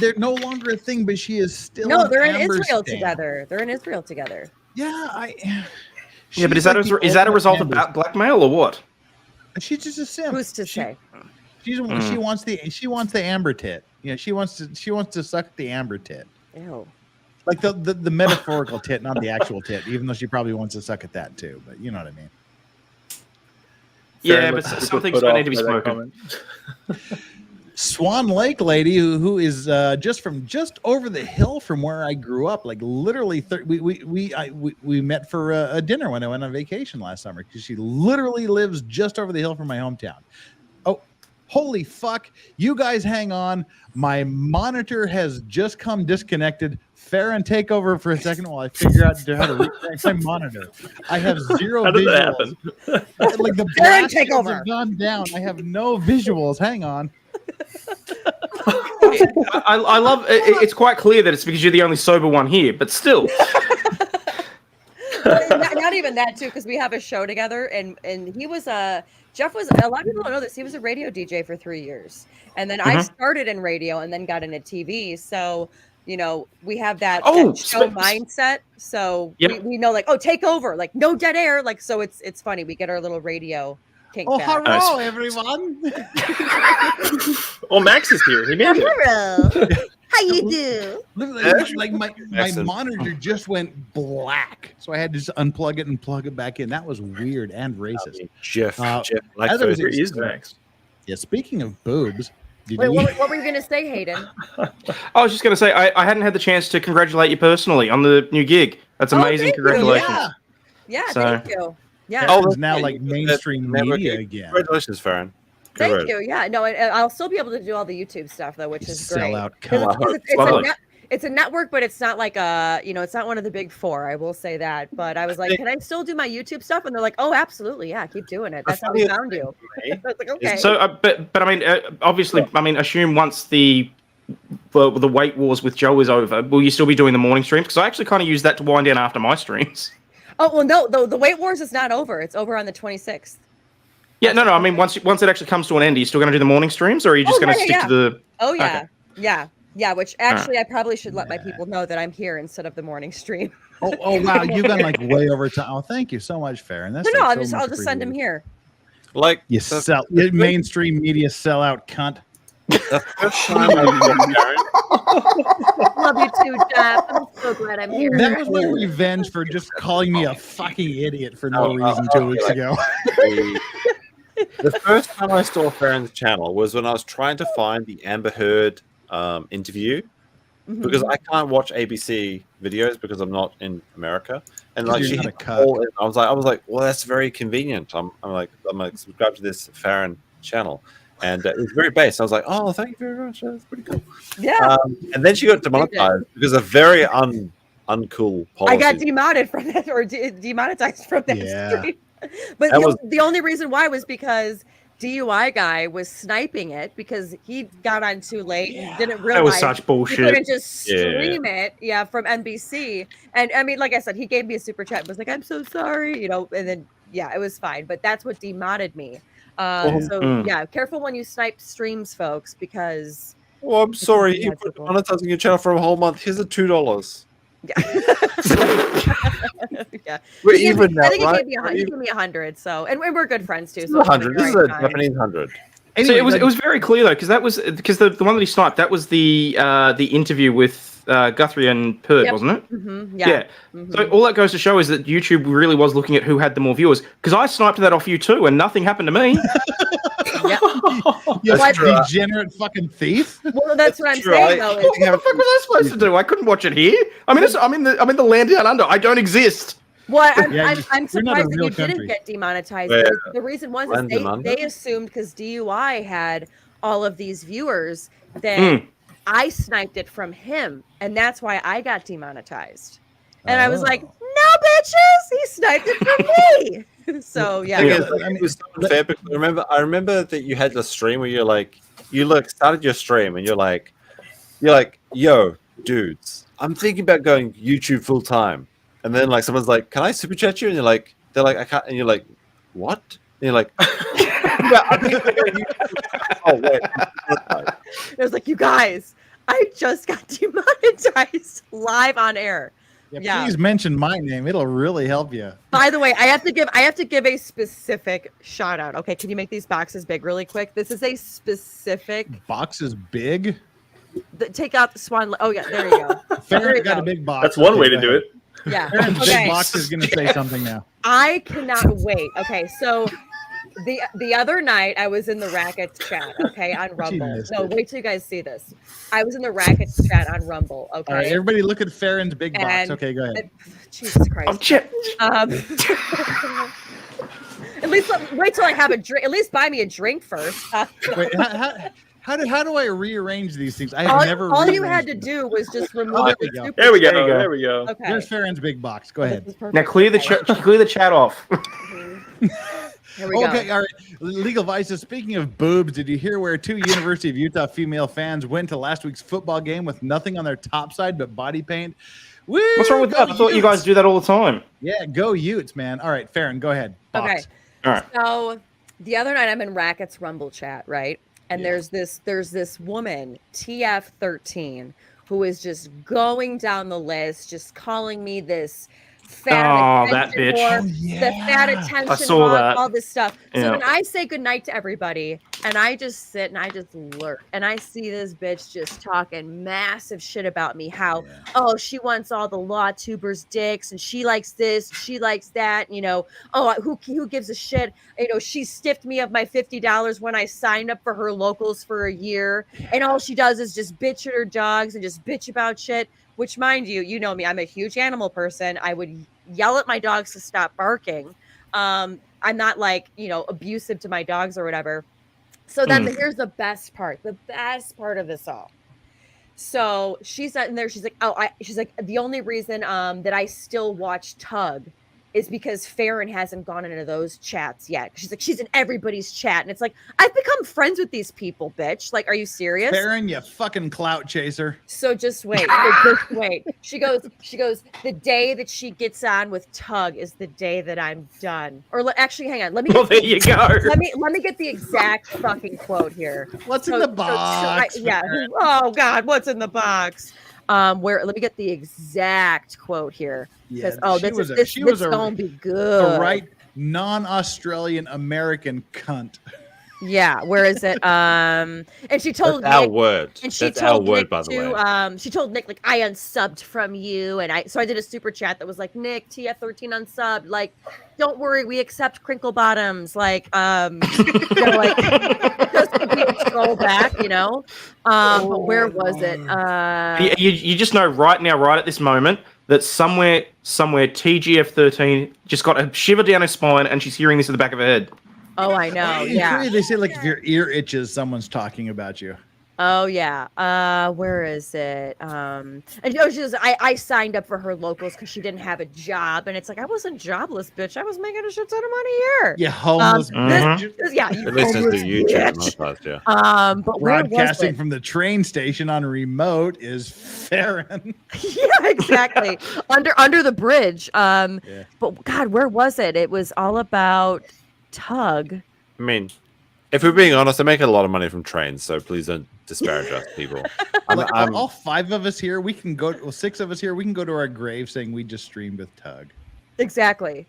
They're no longer a thing, but she is still. No, they're in Israel together. They're in Israel together. Yeah, but is that a result of blackmail or what? She's just a simp. Who's to say? She wants the Amber tit. Yeah, she wants to suck the Amber tit. Ew. Like the metaphorical tit, not the actual tit, even though she probably wants to suck at that too. But you know what I mean. Yeah, but some things don't need to be spoken. Swan Lake lady, who is just over the hill from where I grew up, like literally. We met for a dinner when I went on vacation last summer because she literally lives just over the hill from my hometown. Oh, holy fuck! You guys, hang on. My monitor has just come disconnected. Farron, take over for a second while I figure out how to reconnect my monitor. I have zero How did visuals. that happen? Like the Farron, take over. have gone down. I have no visuals. Hang on. I love it. It's quite clear that it's because you're the only sober one here, but still. not even that too, because we have a show together, and he was Jeff was, a lot of people don't know this, he was a radio DJ for 3 years, and then I started in radio and then got into TV. So we have that show mindset. So we know, like, oh, take over, like no dead air, like, so it's funny. We get our little radio kink back. Hello, everyone. Oh, Max is here. He made it. Hello. How you do? Like my monitor just went black, so I had to just unplug it and plug it back in. That was weird and racist. Jeff, is Max. Yeah, speaking of boobs. Wait, what were you going to say, Hayden? I was just going to say, I hadn't had the chance to congratulate you personally on the new gig. That's amazing. Congratulations. Yeah, thank you. Yeah. Oh, it's now like mainstream media again. Congratulations, Farron. Thank you. Yeah, no, I'll still be able to do all the YouTube stuff though, which is great. It's a network, but it's not like it's not one of the big four. I will say that. But I was like, can I still do my YouTube stuff? And they're like, oh, absolutely, yeah, keep doing it. That's how we found you. I was like, okay. So, but I mean, obviously, I mean, assume once the weight wars with Joe is over, will you still be doing the morning streams? Because I actually kind of use that to wind down after my streams. Oh well, no, the weight wars is not over. It's over on the 26th. Yeah, no. I mean, once it actually comes to an end, are you still going to do the morning streams, or are you just going to stick to the? Oh yeah, okay. yeah. Which actually, I probably should let my people know that I'm here instead of the morning stream. Oh wow, you've been like way over time. Oh, thank you so much, Farron. That's no, I'll just send him here. Like you mainstream media sellout cunt. The first time Love you too, Jeff. I'm so glad I'm here. That was my revenge for just calling me a fucking idiot for no reason 2 weeks ago. The first time I saw Farron's channel was when I was trying to find the Amber Heard interview, because I can't watch ABC videos because I'm not in America, and like she hit all in. I was like, well, that's very convenient. I'm like subscribed to this Farron channel. And it was very base. I was like, oh, thank you very much. That's pretty cool. Yeah. And then she got demonetized because of very uncool policy. I got demoted from that, or demonetized from that stream. But the only reason why was because DUI guy was sniping it because he got on too late and didn't realize That was such bullshit. he couldn't just stream it, from NBC. And I mean, like I said, he gave me a super chat and was like, "I'm so sorry," and then it was fine. But that's what demodded me. Careful when you snipe streams, folks, because. Oh, I'm sorry. You put monetizing your channel for a whole month. Here's a $2. Yeah. We're even now, I think right? he gave me 100. So, and we're good friends too. So 100. This is a Japanese 100. Anyway, so it was very clear though, because the one that he sniped, that was the interview with Guthrie and Perd, wasn't it? Mm-hmm. Yeah. Mm-hmm. So all that goes to show is that YouTube really was looking at who had the more viewers. Because I sniped that off you too, and nothing happened to me. You degenerate fucking thief. Well, that's what I'm saying though. What the fuck was I supposed to do? I couldn't watch it here. I mean, I'm in the land down under. I don't exist. Well, I'm surprised that you didn't get demonetized. Yeah. The reason was they assumed because DUI had all of these viewers that I sniped it from him, and that's why I got demonetized. And I was like, "No, bitches, he sniped it from me." So it was unfair because I remember that you had the stream where you started your stream and you're like, "Yo, dudes, I'm thinking about going YouTube full time." And then someone's like, "Can I super chat you?" And they're like, "I can't." And you're like, "What?" And you're like, "Oh wait." It was like, "You guys, I just got demonetized live on air." Yeah, please mention my name. It'll really help you. By the way, I have to give a specific shout out. Okay, can you make these boxes big really quick? This is a specific boxes big. Take out the swan. Oh yeah, there you go. Farron got a big box. That's one way to do it. Yeah. Farron's big box is going to say something now. I cannot wait. Okay, so the other night I was in the Rackets chat. Okay, on Rumble. No, wait till you guys see this. I was in the Rackets chat on Rumble. Okay. All right, everybody, look at Farron's big box. Okay, go ahead. Jesus Christ. Oh shit. At least wait till I have a drink. At least buy me a drink first. Wait, how do I rearrange these things? I have never. All you had to do was just remove. There we go. Okay. Here's Farron's big box. Go ahead. Now clear the chat off. Here we go. Okay, all right. Legal Vices. Speaking of boobs, did you hear where 2 University of Utah female fans went to last week's football game with nothing on their top side but body paint? Woo, what's wrong with that? I thought you guys do that all the time. Yeah, go Utes, man. All right, Farron, go ahead. Box. Okay. All right. So the other night I'm in Rackets Rumble chat, right? And there's this woman, TF13, who is just going down the list, just calling me this fat that bitch. The fat attention I saw that. all this stuff. So then I say goodnight to everybody, and I just sit and I just lurk, and I see this bitch just talking massive shit about me. How she wants all the law tubers' dicks, and she likes this, she likes that. Who gives a shit? She stiffed me of my $50 when I signed up for her locals for a year, and all she does is just bitch at her dogs and just bitch about shit. Which, mind you, you know me, I'm a huge animal person. I would yell at my dogs to stop barking. I'm not abusive to my dogs or whatever. So then here's the best part of this all. So she's in there. She's like, the only reason that I still watch Tug is because Farron hasn't gone into those chats yet. She's like, she's in everybody's chat. And it's like, I've become friends with these people, bitch. Like, are you serious? Farron, you fucking clout chaser. So just wait. She goes, the day that she gets on with Tug is the day that I'm done. Or actually, hang on. Let me there you go. Let me get the exact fucking quote here. What's in the box? Oh God, what's in the box? Let me get the exact quote here. Because this is gonna be good. The right non-Australian American cunt. Yeah, where is it? And she told That's Nick, our word. And she That's told our word, Nick by the way. She told Nick, like, I unsubbed from you, and I did a super chat that was like, Nick, TF13 unsubbed. Like, don't worry, we accept crinkle bottoms. Like, just to be a troll back, But where was it? You just know right now, right at this moment, that somewhere TGF13 just got a shiver down her spine, and she's hearing this in the back of her head. Oh, I know. Yeah. They say, like, if your ear itches, someone's talking about you. Oh yeah. Where is it? And I signed up for her locals because she didn't have a job, and it's like I wasn't jobless, bitch. I was making a shit ton of money here. You homeless bitch. At least it's the YouTube, not us, yeah. But where was Broadcasting it? from the train station on remote is Farron. Yeah, exactly. under the bridge. But God, where was it? It was all about Tug. I mean, if we're being honest, I make a lot of money from trains, so please don't disparage us, people. All 5 of us here, we can go. Well, 6 of us here, we can go to our grave saying we just streamed with Tug. Exactly.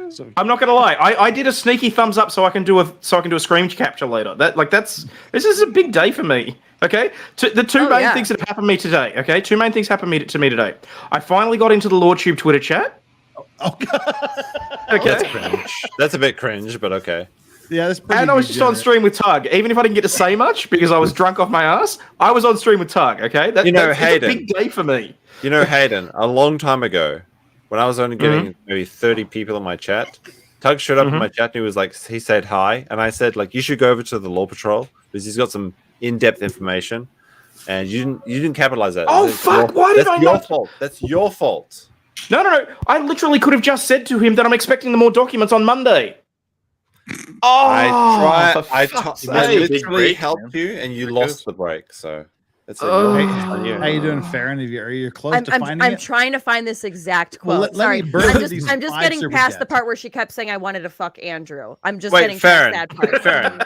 So I'm not gonna lie. I did a sneaky thumbs up so I can do a screen capture later. This is a big day for me. Okay, the two main things that have happened to me today. Okay, 2 main things happened to me today. I finally got into the LordTube Twitter chat. Oh God. Okay, that's cringe. That's a bit cringe, but okay. Yeah, that's pretty. And I was just on stream with Tug. Even if I didn't get to say much because I was drunk off my ass, I was on stream with Tug. Okay, that's a big day for me. You know, Hayden, a long time ago, when I was only getting maybe 30 people in my chat, Tug showed up in my chat and he said hi, and I said like, you should go over to the Law Patrol because he's got some in-depth information, and you didn't capitalize that. Oh fuck! Why did I not? That's your fault. That's your fault. No. I literally could have just said to him that I'm expecting the more documents on Monday. Oh, I literally helped you, and you lost the break. So that's how you doing, Farron? Are you close to finding it? I'm trying to find this exact quote. Sorry, I'm just getting past the part where she kept saying I wanted to fuck Andrew. I'm just getting past that part. Farron,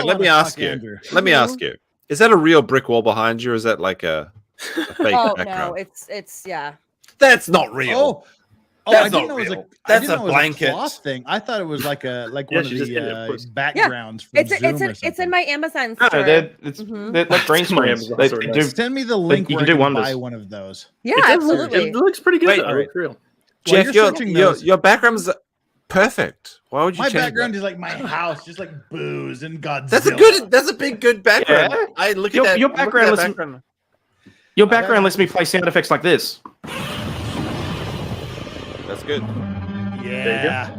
let me ask you. Let me ask you. Is that a real brick wall behind you, or is that like a fake background? No, it's yeah. That's not real. That's not real. That's a blanket cloth thing. I thought it was like one of the backgrounds. From It's in my Amazon store. They're green screens. Send me the link where I can buy one of those. Yeah, absolutely. It looks pretty good. Wait, real. Jeff, your background's perfect. Why would you? My change background that? is like my house, just like booze and Godzilla. That's a big good background. Yeah. I look at that. Your background. Your background lets me play sound effects like this. That's good. Yeah.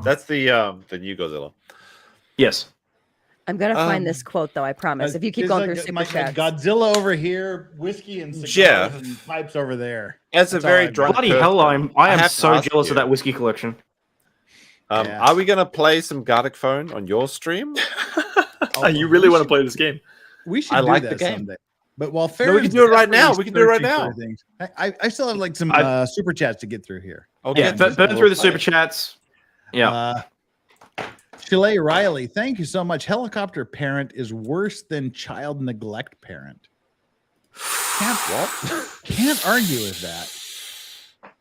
That's the new Godzilla. Yes. I'm gonna find this quote though. I promise. If you keep going through super chats. Godzilla over here, whiskey and cigars and pipes over there. That's a very drunk. Bloody hell! I am so jealous of that whiskey collection. Are we gonna play some Gardic Phone on your stream? You really want to play this game? We should. I do like that the game. someday. But while we can do it right now. We can do it right now. I still have like some super chats to get through here. Okay, burn through the super chats. Yeah. Shilay Riley, thank you so much. Helicopter parent is worse than child neglect parent. Can't argue with that.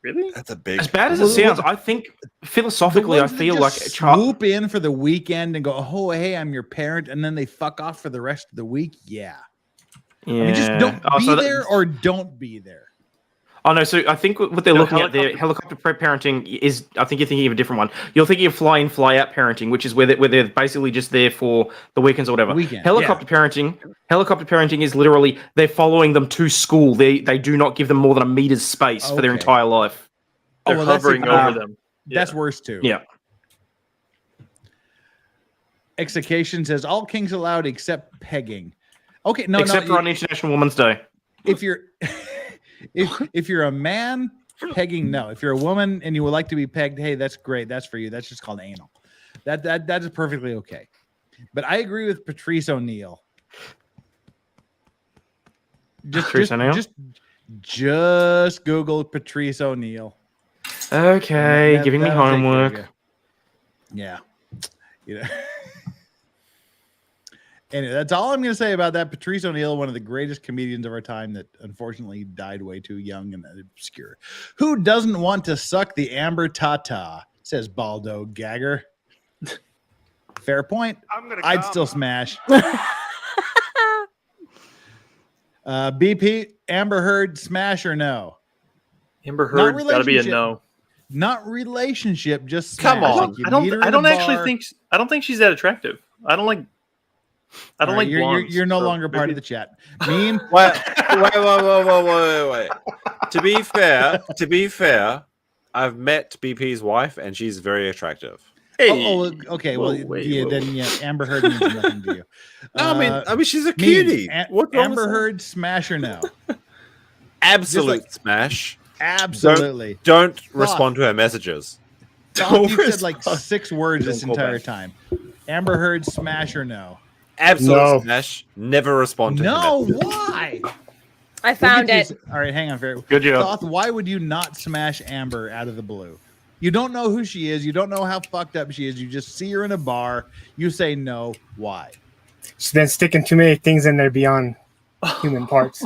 Really? That's a big. As bad as it sounds, I think philosophically, I feel like a child swoop in for the weekend and go, "Oh, hey, I'm your parent," and then they fuck off for the rest of the week. Yeah. I mean, just don't be there or don't be there. Oh no! So I think what they're looking at there, helicopter parenting is. I think you're thinking of a different one. You're thinking of fly in, fly out parenting, which is where they're basically just there for the weekends or whatever. Helicopter parenting is literally they're following them to school. They do not give them more than a meter's space for their entire life. They're hovering over them. That's worse too. Yeah. Execation says all kings allowed except pegging. Okay, except for on International Women's Day. If you're if you're a man, pegging no. If you're a woman and you would like to be pegged, hey, that's great. That's for you. That's just called anal. That is perfectly okay. But I agree with Patrice O'Neill. Just Google Patrice O'Neill. Okay, giving me homework. Yeah. Anyway, that's all I'm going to say about that. Patrice O'Neill, one of the greatest comedians of our time that unfortunately died way too young and obscure. Who doesn't want to suck the Amber Tata, says Baldo Gagger. Fair point. I'd still smash. BP, Amber Heard, smash or no? Amber Heard, gotta be a no. Not relationship, just smash. Come on. I don't think she's that attractive. I don't like blondes. You're no longer part of the chat. Meme. Wait. To be fair, I've met BP's wife and she's very attractive. Okay. Well, Amber Heard means nothing to you. I mean, she's a cutie. What's wrong Amber Heard, smash or no? Absolute smash. Absolutely. Don't respond to her messages. You said like 6 words this entire time. Amber Heard, smash or no? Absolute smash. Never respond to her messages. Why? I found it. All right, hang on. Good job. Thoth, why would you not smash Amber out of the blue? You don't know who she is. You don't know how fucked up she is. You just see her in a bar. You say no. Why? She's been sticking too many things in there beyond human parts.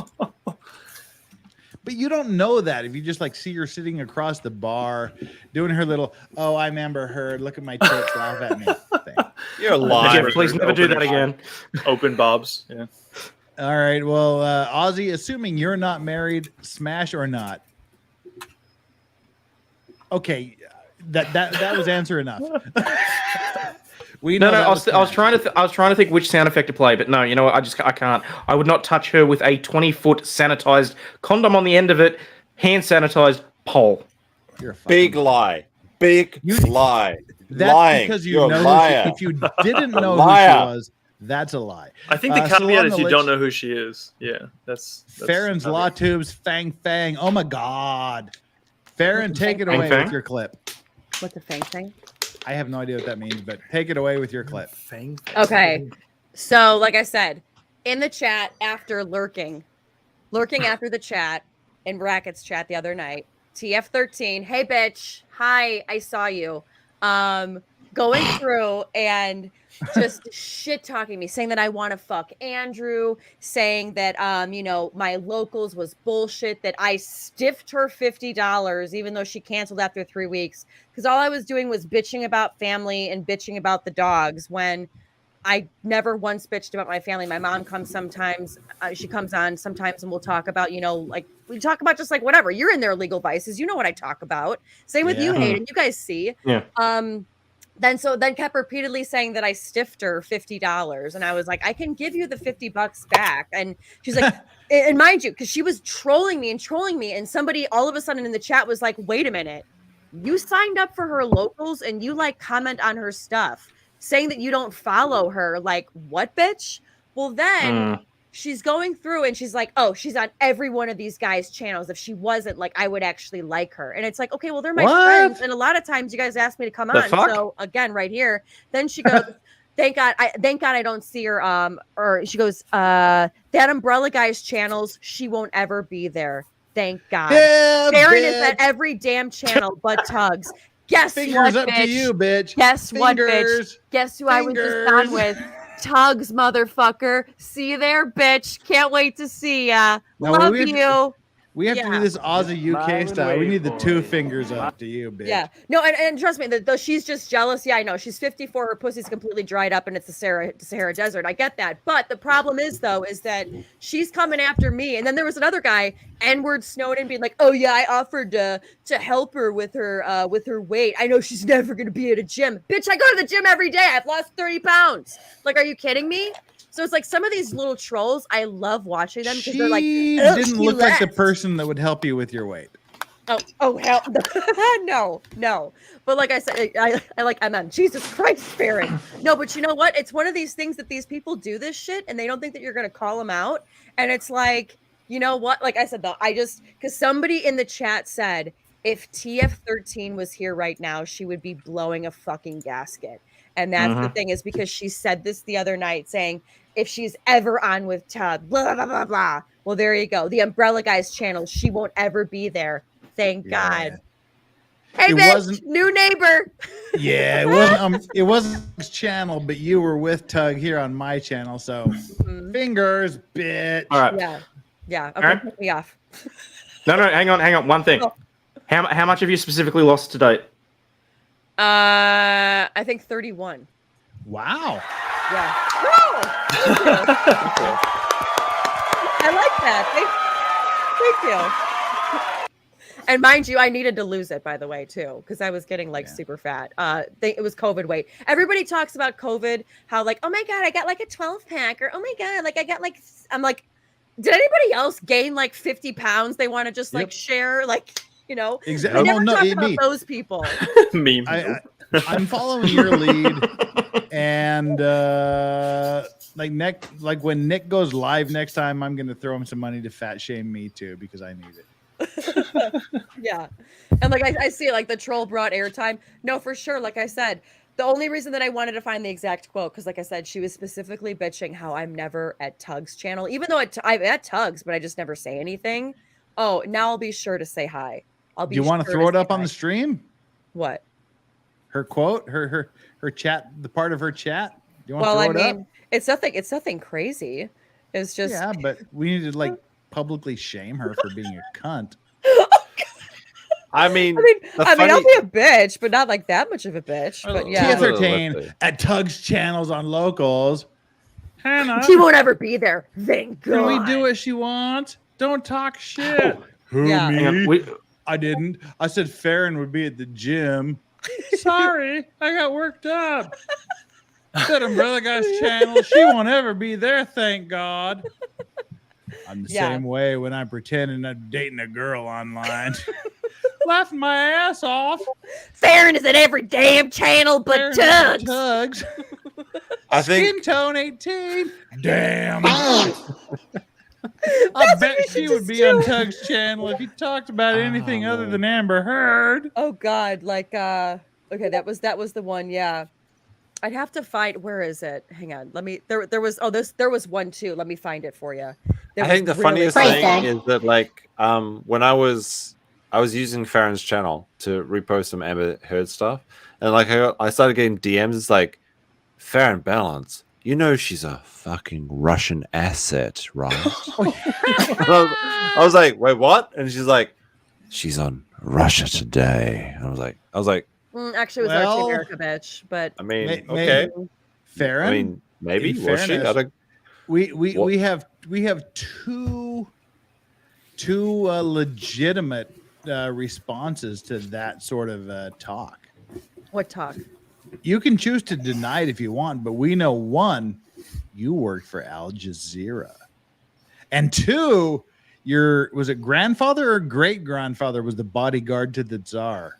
But you don't know that if you just like see her sitting across the bar doing her little, oh, I'm Amber Heard. Look at my tits. Laugh at me. Thing. You're lying. Please never do that again. Open Bob's. Yeah. All right. Well, Aussie, assuming you're not married, smash or not? Okay. That was answer enough. I was trying to think which sound effect to play, but no, you know what? I can't. I would not touch her with a 20-foot sanitized condom on the end of it, hand sanitized pole. You're a big lie. Big lie. That's lying. Because you You're know a liar. if you didn't know who she was, that's a lie. I think the caveat is you don't know who she is. Yeah, that's Farron's Law Tubes, Fang. Oh my God. Farron, take it away with your clip. What's a Fang? I have no idea what that means, but take it away with your clip. Okay. So, like I said, in the chat after lurking after the chat, in brackets chat the other night, TF13, hey bitch, hi, I saw you. Going through and just shit talking me, saying that I want to fuck Andrew, saying that my locals was bullshit, that I stiffed her $50 even though she canceled after 3 weeks, because all I was doing was bitching about family and bitching about the dogs, when I never once bitched about my family. My mom comes sometimes, she comes on sometimes, and we'll talk about, we talk about just like whatever. You're in their legal vices, you know what I talk about. Same with you, Hayden, you guys see. Then kept repeatedly saying that I stiffed her $50, and I was like, I can give you the $50 back. And she's like, and mind you, because she was trolling me, and somebody all of a sudden in the chat was like, wait a minute, you signed up for her locals and you like comment on her stuff, saying that you don't follow her. Like, what, bitch? Well, then she's going through and she's like, oh, she's on every one of these guys' channels. If she wasn't, like, I would actually like her. And it's like, okay, well, they're my friends. And a lot of times you guys ask me to come on. So again, right here, then she goes, thank God I don't see her. Or she goes, that Umbrella Guy's channels, she won't ever be there. Thank God. Yeah, Farron is at every damn channel but Tugs. Guess Fingers what, up bitch? to you, bitch. Guess what, bitch? Fingers. Guess who I was just on with? Tugs, motherfucker. See you there, bitch. Can't wait to see ya. No, Love you. We have to do this Aussie UK style. We need the 2 fingers up to you, bitch. Yeah. No, and trust me, though she's just jealous. Yeah, I know. She's 54. Her pussy's completely dried up, and it's the Sahara Desert. I get that. But the problem is, though, is that she's coming after me. And then there was another guy, N-word Snowden, being like, oh, yeah, I offered to help her with her weight. I know she's never going to be at a gym. Bitch, I go to the gym every day. I've lost 30 pounds. Like, are you kidding me? So it's like some of these little trolls, I love watching them because they're like, didn't look like the person that would help you with your weight. Oh hell no. But like I said, I like MM. Jesus Christ, Farron. No, but you know what? It's one of these things that these people do this shit and they don't think that you're gonna call them out. And it's like, you know what? Like I said though, because somebody in the chat said if TF13 was here right now, she would be blowing a fucking gasket. And that's the thing, is because she said this the other night, saying if she's ever on with Tub, blah, blah, blah, blah. Well, there you go. The Umbrella Guys channel, she won't ever be there. Thank God. Hey, bitch, new neighbor. Yeah, it wasn't his channel, but you were with Tug here on my channel. So fingers, bitch. All right. Yeah. Okay, put me off. No, hang on. One thing. Oh. How much have you specifically lost to date? I think 31. Wow. Yeah. Woo! I like that. Thank you. And mind you, I needed to lose it, by the way, too, because I was getting super fat. It was COVID weight. Everybody talks about COVID, how like, oh my God, I got like a 12-pack, or oh my God, like I got like, I'm like, did anybody else gain like 50 pounds? They want to just like share, like, you know, exactly. I never talk about those people. Meme. I'm following your lead, and like when Nick goes live next time, I'm gonna throw him some money to fat shame me too because I need it. Yeah. And like I see like the troll brought airtime. No, for sure. Like I said, the only reason that I wanted to find the exact quote, because like I said, she was specifically bitching how I'm never at Tug's channel, even though I'm at Tug's, but I just never say anything. Oh, now I'll be sure to say hi. I'll be. Do you want to throw it up on the stream? What? Her quote, her chat, the part of her chat. Do you want Well, to throw it up? It's nothing crazy. It's just yeah, but we need to like publicly shame her for being a cunt. I mean, I'll be a bitch, but not like that much of a bitch. But yeah, T13 at Tug's channels on locals. Hannah, she won't ever be there. Thank God. Can we do what she wants? Don't talk shit. Who Yeah. me? I didn't. I said Farron would be at the gym. Sorry, I got worked up. Said Umbrella Guy's channel. She won't ever be there, thank God. I'm the same way when I'm pretending I'm dating a girl online. Laughing my ass off. Farron is at every damn channel but Tug's. Tug's. I think Skin tone 18. Damn. I bet she would be on Tug's channel if he talked about anything other than Amber Heard. Oh God, like okay, that was the one, yeah. I'd have to find, where is it? Hang on. Let me there was one too. Let me find it for you. I think the funniest thing is that like when I was using Farron's channel to repost some Amber Heard stuff, and like I started getting DMs. It's like, Farron Balance, you know she's a fucking Russian asset, right? I was like, wait, what? And she's like, she's on Russia Today. And I was like, actually, it was RT America, bitch. But I mean, okay, Farron. I mean, maybe was she? We have two legitimate responses to that sort of talk. What talk? You can choose to deny it if you want, but we know one, you worked for Al Jazeera, and two, was it grandfather or great grandfather was the bodyguard to the Tsar?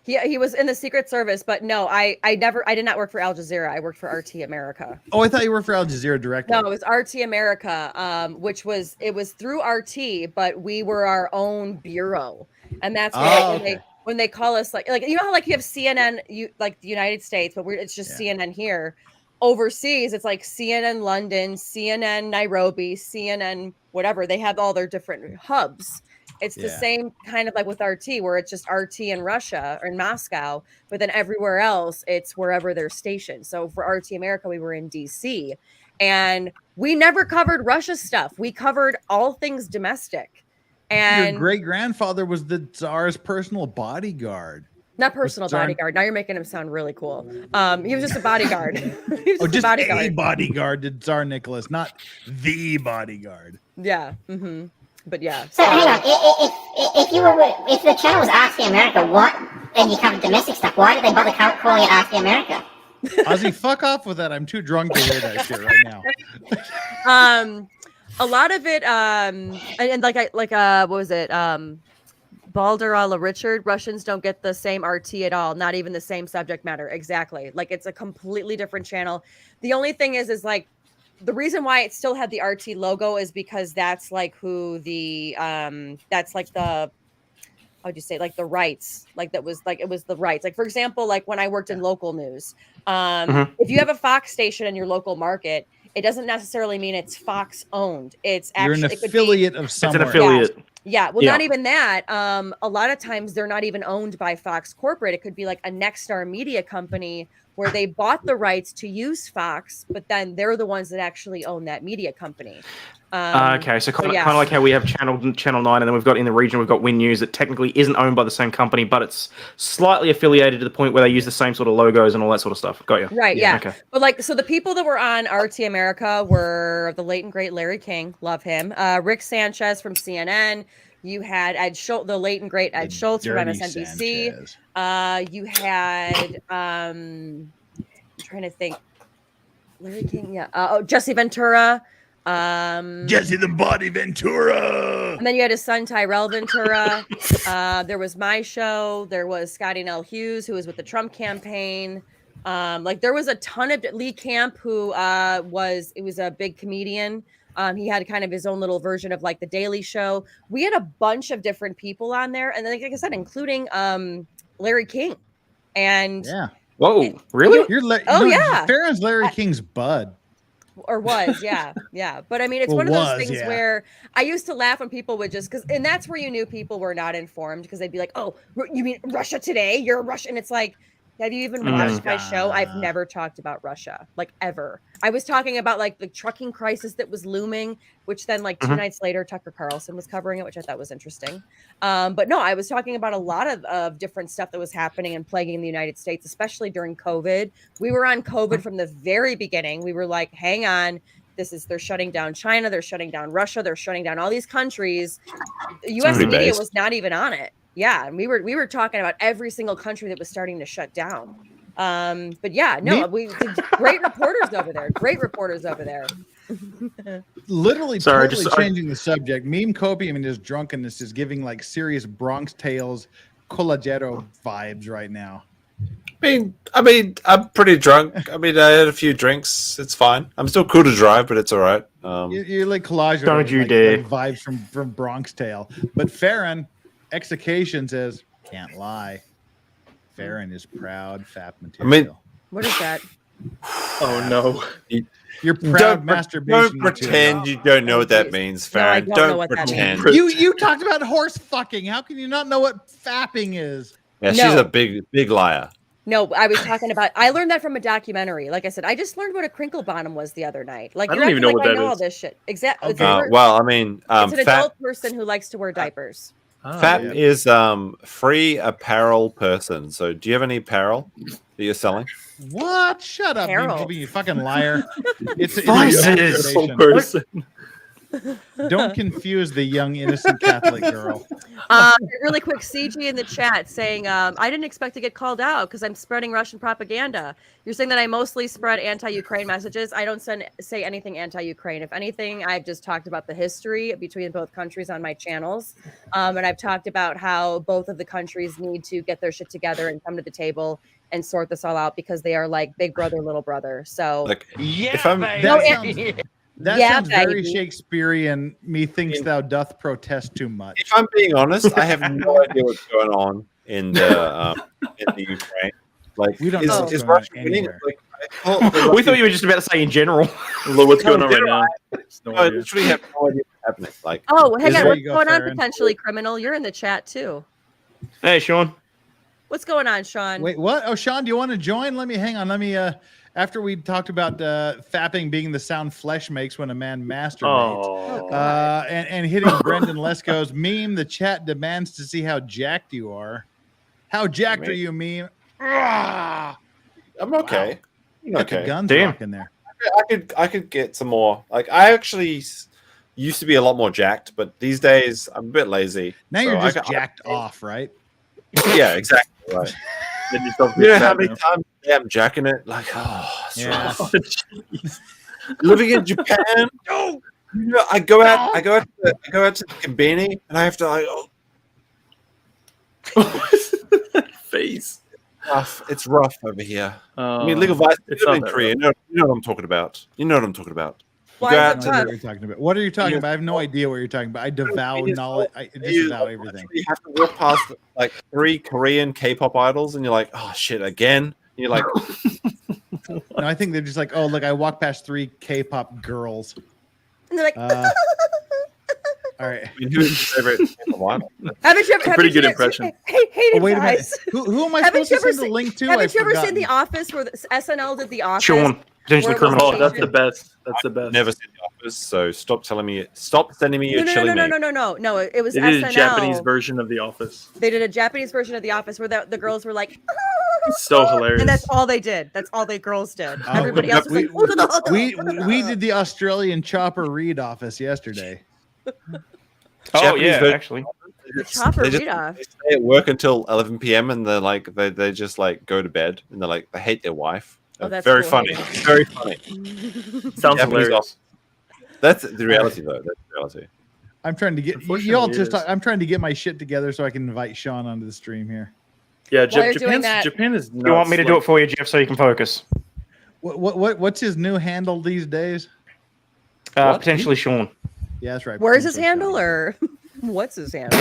He was in the Secret Service, but no, I did not work for Al Jazeera. I worked for RT America. Oh, I thought you worked for Al Jazeera directly. No, it was RT America, which was through RT, but we were our own bureau, and that's why when they call us like you know how like you have CNN, like the United States, but it's just CNN here. Overseas, it's like CNN London, CNN Nairobi, CNN whatever. They have all their different hubs. It's the same kind of like with RT, where it's just RT in Russia or in Moscow, but then everywhere else, it's wherever they're stationed. So for RT America, we were in DC, and we never covered Russia stuff. We covered all things domestic. And your great grandfather was the Tsar's personal bodyguard. Not personal bodyguard. Now you're making him sound really cool. He was just a bodyguard. He was just a bodyguard to Tsar Nicholas, not the bodyguard. Yeah. Mm-hmm. But yeah. So hang on, if the channel was RT America, and you covered domestic stuff, why did they bother calling it RT America? Ozzy, fuck off with that. I'm too drunk to hear that shit right now. A lot of it, and what was it? Balder a la Richard. Russians don't get the same RT at all. Not even the same subject matter. Exactly. Like it's a completely different channel. The only thing is like. The reason why it still had the RT logo is because that's like who the that's like the how'd you say, like the rights, like that was like it was the rights. Like for example, like when I worked in local news, if you have a Fox station in your local market, it doesn't necessarily mean it's Fox owned. It's actually you're an affiliate of somewhere. It's an affiliate. Yeah. Well, not even that. A lot of times they're not even owned by Fox corporate. It could be like a Nexstar media company where they bought the rights to use Fox, but then they're the ones that actually own that media company. Okay, so kind of like how we have Channel 9, and then we've got in the region, we've got Win News that technically isn't owned by the same company, but it's slightly affiliated to the point where they use the same sort of logos and all that sort of stuff. Got you. Right, yeah. Okay. But like, so the people that were on RT America were the late and great Larry King, love him, Rick Sanchez from CNN. You had Ed Schultz, the late and great Ed Schultz from MSNBC. You had, I'm trying to think, Larry King, yeah. Jesse Ventura. Jesse the Body Ventura. And then you had his son Tyrell Ventura. There was my show. There was Scotty Nell Hughes, who was with the Trump campaign. Like there was a ton of Lee Camp, who was a big comedian. He had kind of his own little version of like the Daily Show. We had a bunch of different people on there, and like I said, including Larry King. And whoa, really? yeah, Farron's Larry King's bud. Or was, yeah. But I mean, it's one of those things where I used to laugh when people would just and that's where you knew people were not informed, because they'd be like, "Oh, you mean Russia Today? You're a Russian." It's like, have you even watched my show? I've never talked about Russia, like ever. I was talking about like the trucking crisis that was looming, which then like 2 nights later, Tucker Carlson was covering it, which I thought was interesting. But no, I was talking about a lot of different stuff that was happening and plaguing the United States, especially during COVID. We were on COVID from the very beginning. We were like, hang on, they're shutting down China, they're shutting down Russia, they're shutting down all these countries. The U.S. media was not even on it. Yeah, and we were talking about every single country that was starting to shut down. But yeah, no, we did great reporters over there. Literally, totally changing the subject. Meme copium and his drunkenness is giving like serious Bronx Tales, Colagero vibes right now. I mean, I'm pretty drunk. I mean, I had a few drinks. It's fine. I'm still cool to drive, but it's all right. You're like collage. Don't you dare. Like vibes from Bronx Tale. But Farron, Execution says, can't lie. Farron is proud fap material. I mean, what is that? Oh no. You're proud masturbation. Don't pretend you don't know what that means, Farron. No, I don't know what pretend. that means. You talked about horse fucking. How can you not know what fapping is? Yeah, she's a big liar. No, I was talking about. I learned that from a documentary. Like I said, I just learned what a crinkle bottom was the other night. Like I don't even know what that is. all this shit. Exactly. Okay. Well, I mean, it's an adult person who likes to wear diapers. Fap is free apparel person. So, do you have any apparel that you're selling? What? Shut up, you fucking liar! It's a person. Don't confuse the young innocent Catholic girl. Really quick, CG in the chat saying, I didn't expect to get called out because I'm spreading Russian propaganda. You're saying that I mostly spread anti-Ukraine messages. I don't say anything anti-Ukraine. If anything, I've just talked about the history between both countries on my channels. And I've talked about how both of the countries need to get their shit together and come to the table and sort this all out, because they are like big brother, little brother. So that sounds very Shakespearean. Methinks thou doth protest too much. If I'm being honest, I have no idea what's going on in the Ukraine. Like, we don't know is Russia winning? Like, we thought you were just about to say in general. What's going on right now? I literally have no idea what's happening. Like, hang on, what's going on, Farron? potentially criminal? You're in the chat too. Hey, Sean. What's going on, Sean? Wait, what? Oh, Sean, do you want to join? Hang on. After we talked about fapping being the sound flesh makes when a man masturbates, and hitting Brendan Lesko's meme, the chat demands to see how jacked you are. How jacked are you, meme? I'm okay. Wow. Okay. The guns Damn. rocking there. I could get some more. Like, I actually used to be a lot more jacked, but these days I'm a bit lazy. Now you're just jacked off, right? Yeah, exactly. Right. You know how many times I'm jacking it? Like, Yeah. Living in Japan. No, you know, I go out to the Kabini, and I have to like, Face. It's rough over here. I mean, legal vice. You live in Korea. You know what I'm talking about. You know what I'm talking about. Why is it What tough? are you talking about? What are you talking about? I have no idea what you're talking about. I disavow knowledge. I disavow everything. You have to walk past like 3 Korean K-pop idols, and you're like, oh shit, again. And you're like, No, I think they're just like, oh look, I walked past 3 K-pop girls. And they're like, all right. I mean, who's your favorite K-pop idol? haven't you ever? Pretty good impression. Hey, Oh, wait a minute. guys. Who am I Haven't supposed to you send the link to? Haven't you ever forgotten. seen The Office, where the SNL did The Office? Sean. Potentially Where criminal. Oh, that's the best. That's the best. I've never seen The Office, so stop sending me your chili meat. No. It was They SNL. did a Japanese version of The Office. They did a Japanese version of The Office where the girls were like, So hilarious. and that's all they did. That's all the girls did. Oh, Everybody else was we, like, we did the Australian Chopper Read Office yesterday. Oh Japanese yeah, version. actually. The Chopper They just- Read Off. They stay at work until 11 p.m. and they're like they just like go to bed and they're like they hate their wife. Oh, that's very cool. funny. Very funny. Sounds Japanese hilarious. That's the reality though. That's the reality. I'm trying to get I'm trying to get my shit together so I can invite Sean onto the stream here. Yeah, Japan is. You want me to do it for you, Jeff, so you can focus? What's his new handle these days? Potentially Sean. Yeah, that's right. Where's his handle, or what's his handle?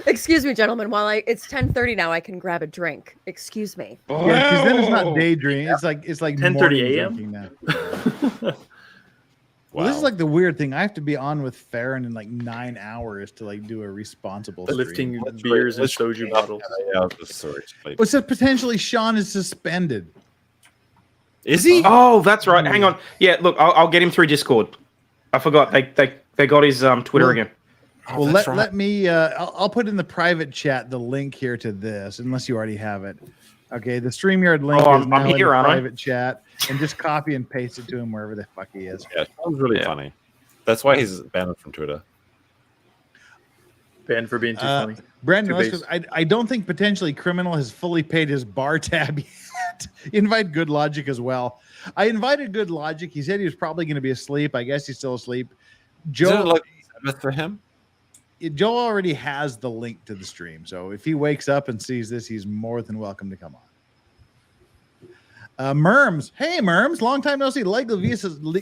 Excuse me, gentlemen. While it's 10:30 now, I can grab a drink. Excuse me. Yeah, because then it's not daydream. It's like 10:30 a.m. now. Well, this is like the weird thing. I have to be on with Farron in like 9 hours to like do a responsible stream. Lifting beers and soju bottles. What's that? Potentially Sean is suspended. Is he? Oh, that's right. Hang on. Yeah, look, I'll get him through Discord. I forgot they got his Twitter again. Well, let me. I'll put in the private chat the link here to this, unless you already have it. Okay, the StreamYard link is now in the private chat, and just copy and paste it to him wherever the fuck he is. Yeah, that was really funny. That's why he's banned from Twitter. Banned for being too funny. Brandon, I don't think potentially criminal has fully paid his bar tab yet. Invite Good Logic as well. I invited Good Logic. He said he was probably going to be asleep. I guess he's still asleep. Joe, isn't it like Sabbath for him? Joe already has the link to the stream, so if he wakes up and sees this, he's more than welcome to come on. Merms, hey Merms, long time no see. Legal visas, legal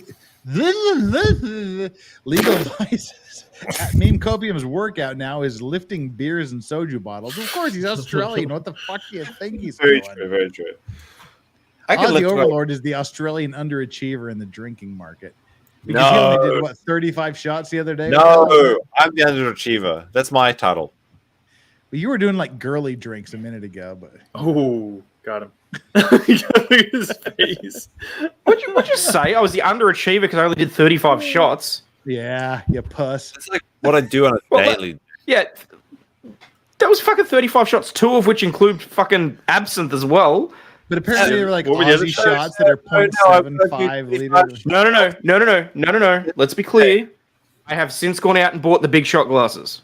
vices. At Meme Copium's workout now is lifting beers and soju bottles. Of course, he's Australian. What the fuck do you think he's very doing? true, very true. Aussie Overlord is the Australian underachiever in the drinking market. Because he only did, what, 35 shots the other day? No, I'm the underachiever. That's my title. Well, you were doing like girly drinks a minute ago, but oh, got him. His face. What'd you say? I was the underachiever because I only did 35 shots. Yeah, you puss. That's like what I do on a daily. That was fucking 35 shots, 2 of which include fucking absinthe as well. But apparently they were like Aussie shots that are 0.75 liters. No. Let's be clear. I have since gone out and bought the big shot glasses.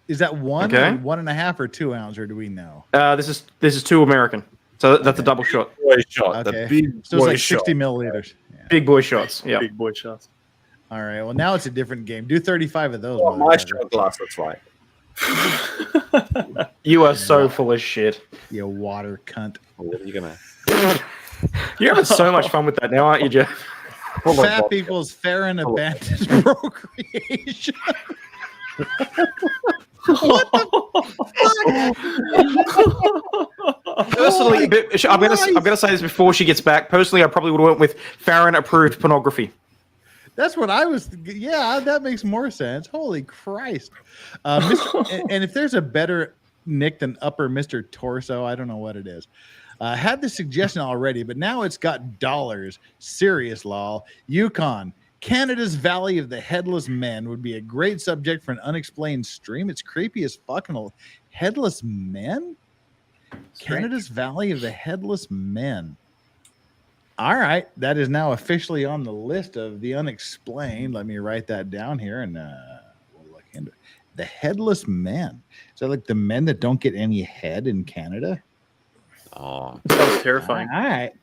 Is that one, or 1.5, or 2 ounce, or do we know? This is 2 American. So that's a double shot. Boy shot. Okay. The big so it's like shot. 60 milliliters. Yeah. Big boy shots. Yeah. Big boy shots. All right. Well, now it's a different game. Do 35 of those. Oh, my shot glass. That's right. You are so full of shit. You water cunt. What are you gonna? You're having so much fun with that now, aren't you, Jeff? FAP equals Farron abandoned procreation. What the Personally, I'm gonna say this before she gets back. Personally, I probably would have went with Farron approved pornography. That's what I was. Yeah, that makes more sense. Holy Christ! And if there's a better nick than Upper Mr. Torso, I don't know what it is. Had the suggestion already, but now it's got dollars. Serious lol. Yukon, Canada's Valley of the Headless Men would be a great subject for an unexplained stream. It's creepy as fucking headless men. Canada's Valley of the Headless Men. All right, that is now officially on the list of the unexplained. Let me write that down here, and we'll look into it. The Headless Men. Is that like the men that don't get any head in Canada? Oh, that was terrifying. All right,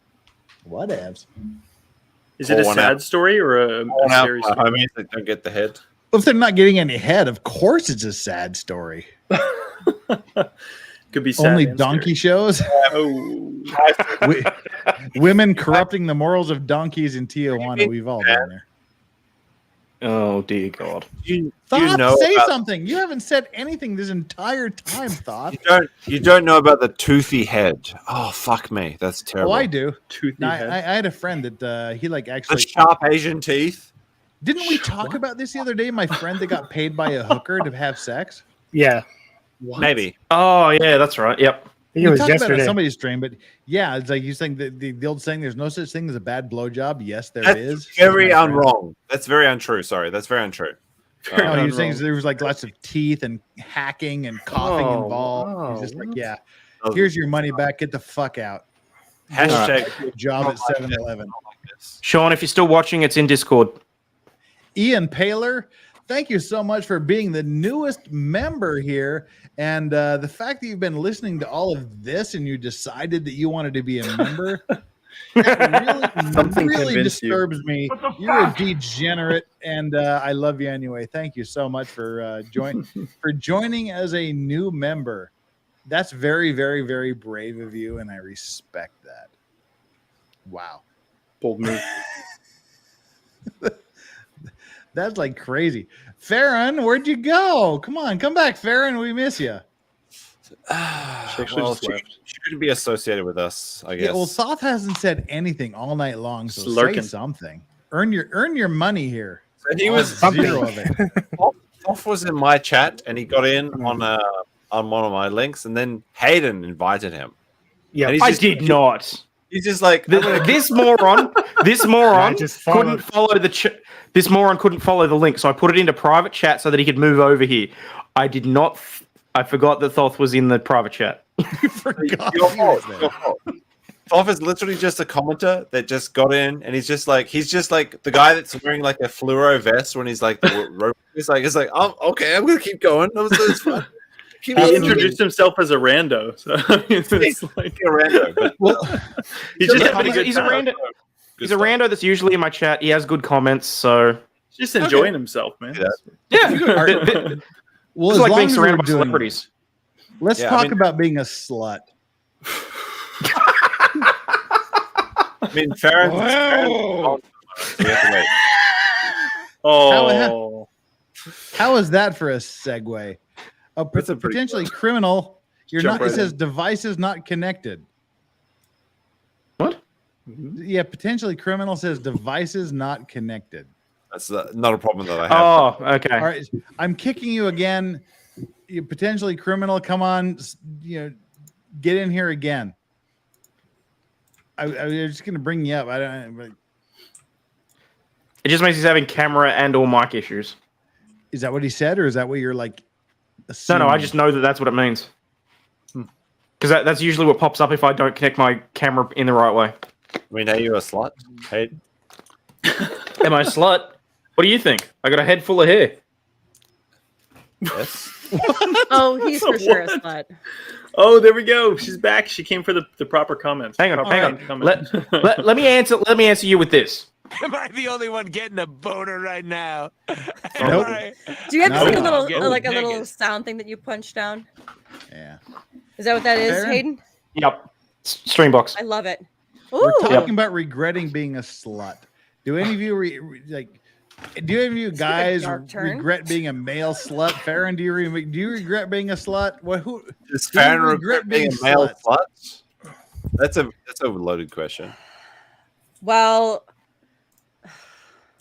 whatevs. Is it a sad story or a scary story? Homies that don't get the head. Well, if they're not getting any head, of course it's a sad story. Could be sad. Only donkey shows. Women corrupting the morals of donkeys in Tijuana. We've all been there. Oh dear God! Thought, say something. You haven't said anything this entire time, Thought. You don't know about the toothy head. Oh fuck me, that's terrible. Oh, I do. Toothy head. I had a friend that he like actually the sharp Asian teeth. Didn't we talk about this the other day? My friend that got paid by a hooker to have sex. Yeah. What? Maybe. Oh yeah, that's right. Yep. I think it was talked about it yesterday. on somebody's stream, but yeah, it's like you saying the old saying, "There's no such thing as a bad blowjob." Yes, there is. Very wrong. That's very untrue. Sorry, that's very untrue. No, he was saying there was like lots of teeth and hacking and coughing involved. He's just like, yeah, here's your money back. Get the fuck out. Hashtag job at 7-Eleven. Sean, if you're still watching, it's in Discord. Ian Paler, thank you so much for being the newest member here. And the fact that you've been listening to all of this and you decided that you wanted to be a member, That Something really convinced you. disturbs me. You're a degenerate, and I love you anyway. Thank you so much for joining as a new member. That's very, very, very brave of you, and I respect that. Wow. Bold move. That's like crazy. Farron, where'd you go? Come on, come back, Farron. We miss you. She shouldn't be associated with us, I guess. Yeah, well, Thoth hasn't said anything all night long, so Lurking. say something. Earn your money here. So he was zero of it. Thoth was in my chat, and he got in on one of my links, and then Hayden invited him. Yeah, And I did not. He's just like This moron couldn't follow this moron couldn't follow the link, so I put it into private chat so that he could move over here. I did not. I forgot that Thoth was in the private chat. You forgot. Your fault. Thoth is literally just a commenter that just got in, and he's just like the guy that's wearing like a fluoro vest when he's like the rope. It's like, oh, okay, I'm gonna keep going. It's fine. He introduced himself as a rando, so it's like a rando. But, he's just having a good He's time. a rando. He's a rando that's usually in my chat. He has good comments, so Just enjoying himself, man. yeah. Well, It's as like long being as surrounded we're by doing celebrities. Let's Yeah, I talk mean- about being a slut. I mean, Farron. Wow. So we have to wait. Oh, How is that for a segue? That's a pretty Potentially criminal. You're Jump not. It right says devices not connected. What? Yeah, potentially criminal says devices not connected. That's not a problem that I have. Oh, okay. All right, I'm kicking you again. You potentially criminal. Come on, get in here again. I was just gonna bring you up. I don't. It just means he's having camera and or mic issues. Is that what he said, or is that what you're like? No, Assuming? I just know that that's what it means. Because that's usually what pops up if I don't connect my camera in the right way. I mean, are you a slut? Hey, Am I a slut? What do you think? I got a head full of hair. yes. Oh, he's for sure a slut. oh, there we go. She's back. She came for the proper comments. Hang on, Proper hang on. comment. Let me answer you with this. Am I the only one getting a boner right now? Nope. Do you have No. this like a little, Get like a little niggas. sound thing that you punch down? Yeah. Is that what that is, Fair. Hayden? Yep. Streambox. I love it. We're Ooh. talking about regretting being a slut. Do any of you do any of you guys dark turn. regret being a male slut? Farron, do you regret being a slut? What? Who? Does Do you Farron regret regret being being a male slut? slut? That's a loaded question. Well,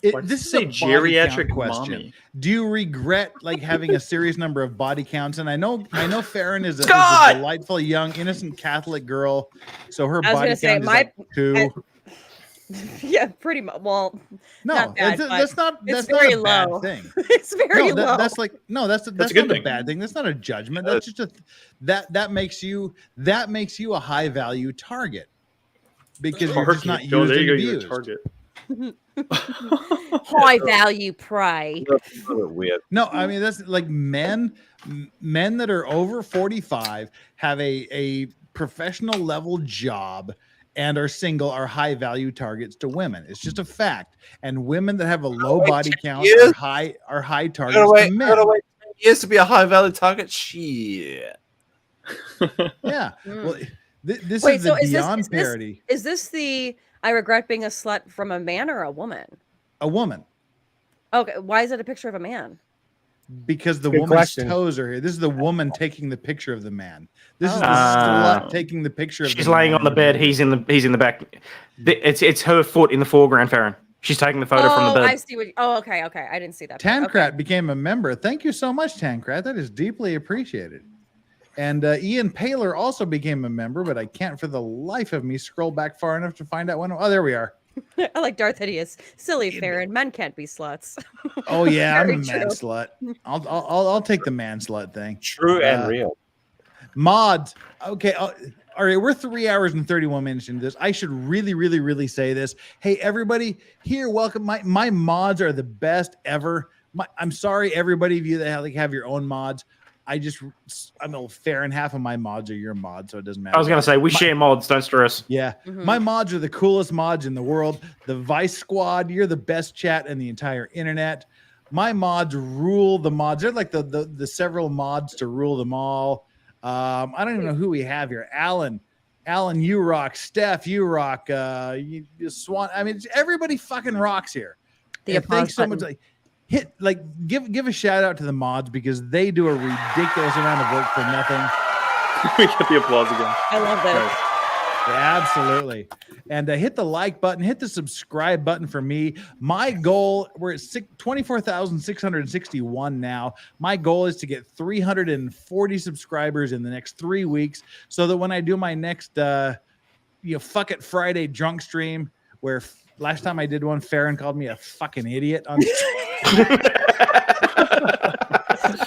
Why This is say a body geriatric count question. mommy? Do you regret having a serious number of body counts? And I know Farron is a delightful young innocent Catholic girl, so her I was body gonna say, count is like 2. yeah, pretty much. Well, No, not bad, that's not it's that's not very a bad low. thing. it's very No, low. that's a good not thing. a bad thing. That's not a judgment. That's just that makes you a high value target because you're just not Oh, used there you and go. You're a abused. target. High value prey. That's a little bit weird. No, I mean that's like men that are over 45 have a professional level job and are single are high value targets to women. It's just a fact. And women that have a low body count years? are high targets Gotta wait, to men. gotta wait 10 years to be a high value target. Shit. Yeah. Well, this Wait, is the so is beyond this, parody. Is this the I regret being a slut from a man or a woman? A woman. Okay, why is it a picture of a man? Because the Good woman's question. toes are here. This is the woman taking the picture of the man. This is the Ah. slut taking the picture of She's the laying man on the bed. He's in the back. It's her foot in the foreground, Farron. She's taking the photo from the I bed. see what. Okay. I didn't see that. Tancrat became a member. Thank you so much, Tancrat. That is deeply appreciated. And Ian Paler also became a member, but I can't for the life of me scroll back far enough to find out when. Oh, there we are. I like Darth Hideous. Silly Farron. Men can't be sluts. Oh yeah, I'm a Very man true. slut. I'll take the man slut thing. True and real. Mods. Okay. All right. We're 3 hours and 31 minutes into this. I should really say this. Hey, everybody here, welcome. My mods are the best ever. I'm sorry, everybody of you that have your own mods. I'm a fair, and half of my mods are your mods, so it doesn't matter. I was going to say, we share mods, don't stress. Yeah. My mods are the coolest mods in the world. The Vice Squad, you're the best chat in the entire internet. My mods rule the mods. They're like the several mods to rule them all. I don't even know who we have here. Alan, you rock. Steph, you rock. Swan. I mean, everybody fucking rocks here. Thanks so much. Give a shout out to the mods because they do a ridiculous amount of work for nothing. We get the applause again. I love that. Yeah, absolutely. And hit the like button, hit the subscribe button for me. My goal, we're at 24,661 now. My goal is to get 340 subscribers in the next 3 weeks so that when I do my next Fuck It Friday drunk stream, where last time I did one, Farron called me a fucking idiot on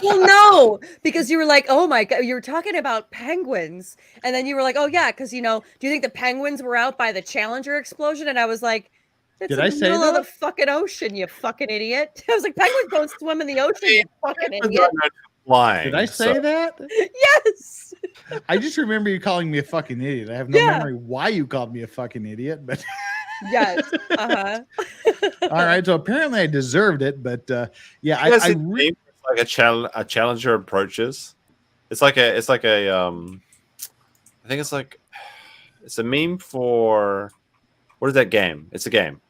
Well, no, because you were like, oh my God, you were talking about penguins. And then you were like, oh yeah, because do you think the penguins were out by the Challenger explosion? And I was like, it's in the middle of the fucking ocean, you fucking idiot. I was like, penguins don't swim in the ocean, you fucking idiot. Did I say that? Yes. I just remember you calling me a fucking idiot. I have no memory why you called me a fucking idiot, but yes. Uh-huh. All right. So apparently I deserved it, but I really like a challenger approaches. It's a meme for what is that game? It's a game.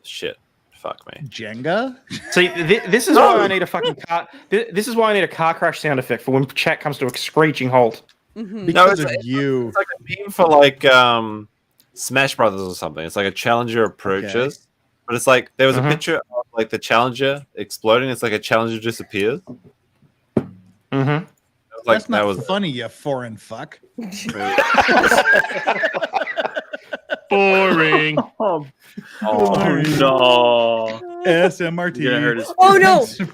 Shit. Fuck me. Jenga? See, this is why I need a fucking car. This is why I need a car crash sound effect for when chat comes to a screeching halt. Because of you. It's like a meme for like Smash Brothers or something. It's like a challenger approaches. Okay. But it's like there was a picture of like the Challenger exploding. It's like a Challenger disappears. That's not funny, you foreign fuck. Boring. Oh no. SMRT. Oh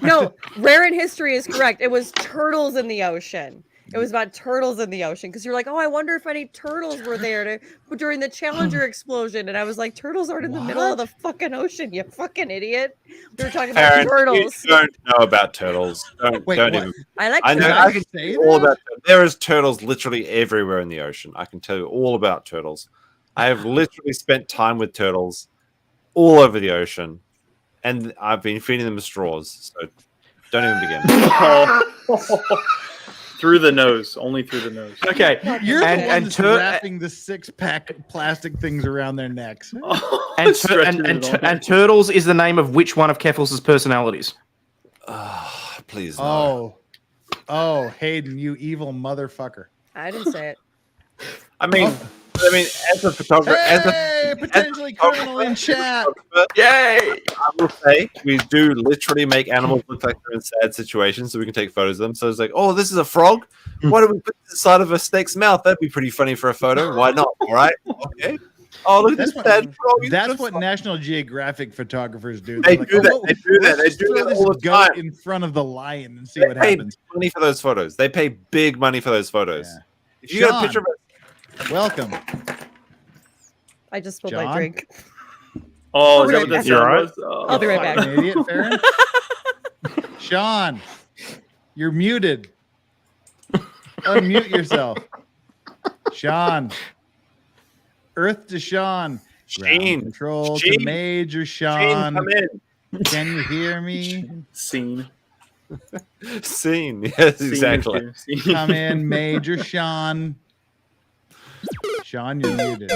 no. Rare in history is correct. It was turtles in the ocean. It was about turtles in the ocean because you're like, oh, I wonder if any turtles were there during the Challenger explosion. And I I was like, turtles aren't in the middle of the fucking ocean, you fucking idiot. We were talking about turtles. You don't know about turtles. Don't even. I know. I can tell you all about. There is turtles literally everywhere in the ocean. I can tell you all about turtles. I have literally spent time with turtles all over the ocean, and I've been feeding them straws. So don't even begin. Through the nose, only through the nose. Okay, you're wrapping the 6-pack plastic things around their necks. And Turtles is the name of which one of Keffels' personalities? Please. No. Oh, Hayden, you evil motherfucker! I didn't say it. I mean, as a photographer, potentially criminal in chat. Yay! I will say we do literally make animals look like they're in sad situations, so we can take photos of them. So it's like, oh, this is a frog. Why don't we put this inside of a snake's mouth? That'd be pretty funny for a photo. Why not? All right, okay. Oh, look at this sad frog. That's what National Geographic photographers do. They do that. They do that. They do that all the time. In front of the lion and see what happens. They pay money for those photos. They pay big money for those photos. Yeah. If you got a picture of it. Welcome. I just spilled my drink. Oh, is that what that's right? I'll be right back. Idiot, Farron. Sean, you're muted. Unmute yourself. Sean. Earth to Sean. Shane. Control to Major Sean. Shane, come in. Can you hear me? Scene. Yes, exactly. Come in, Major Sean. Sean, you're muted.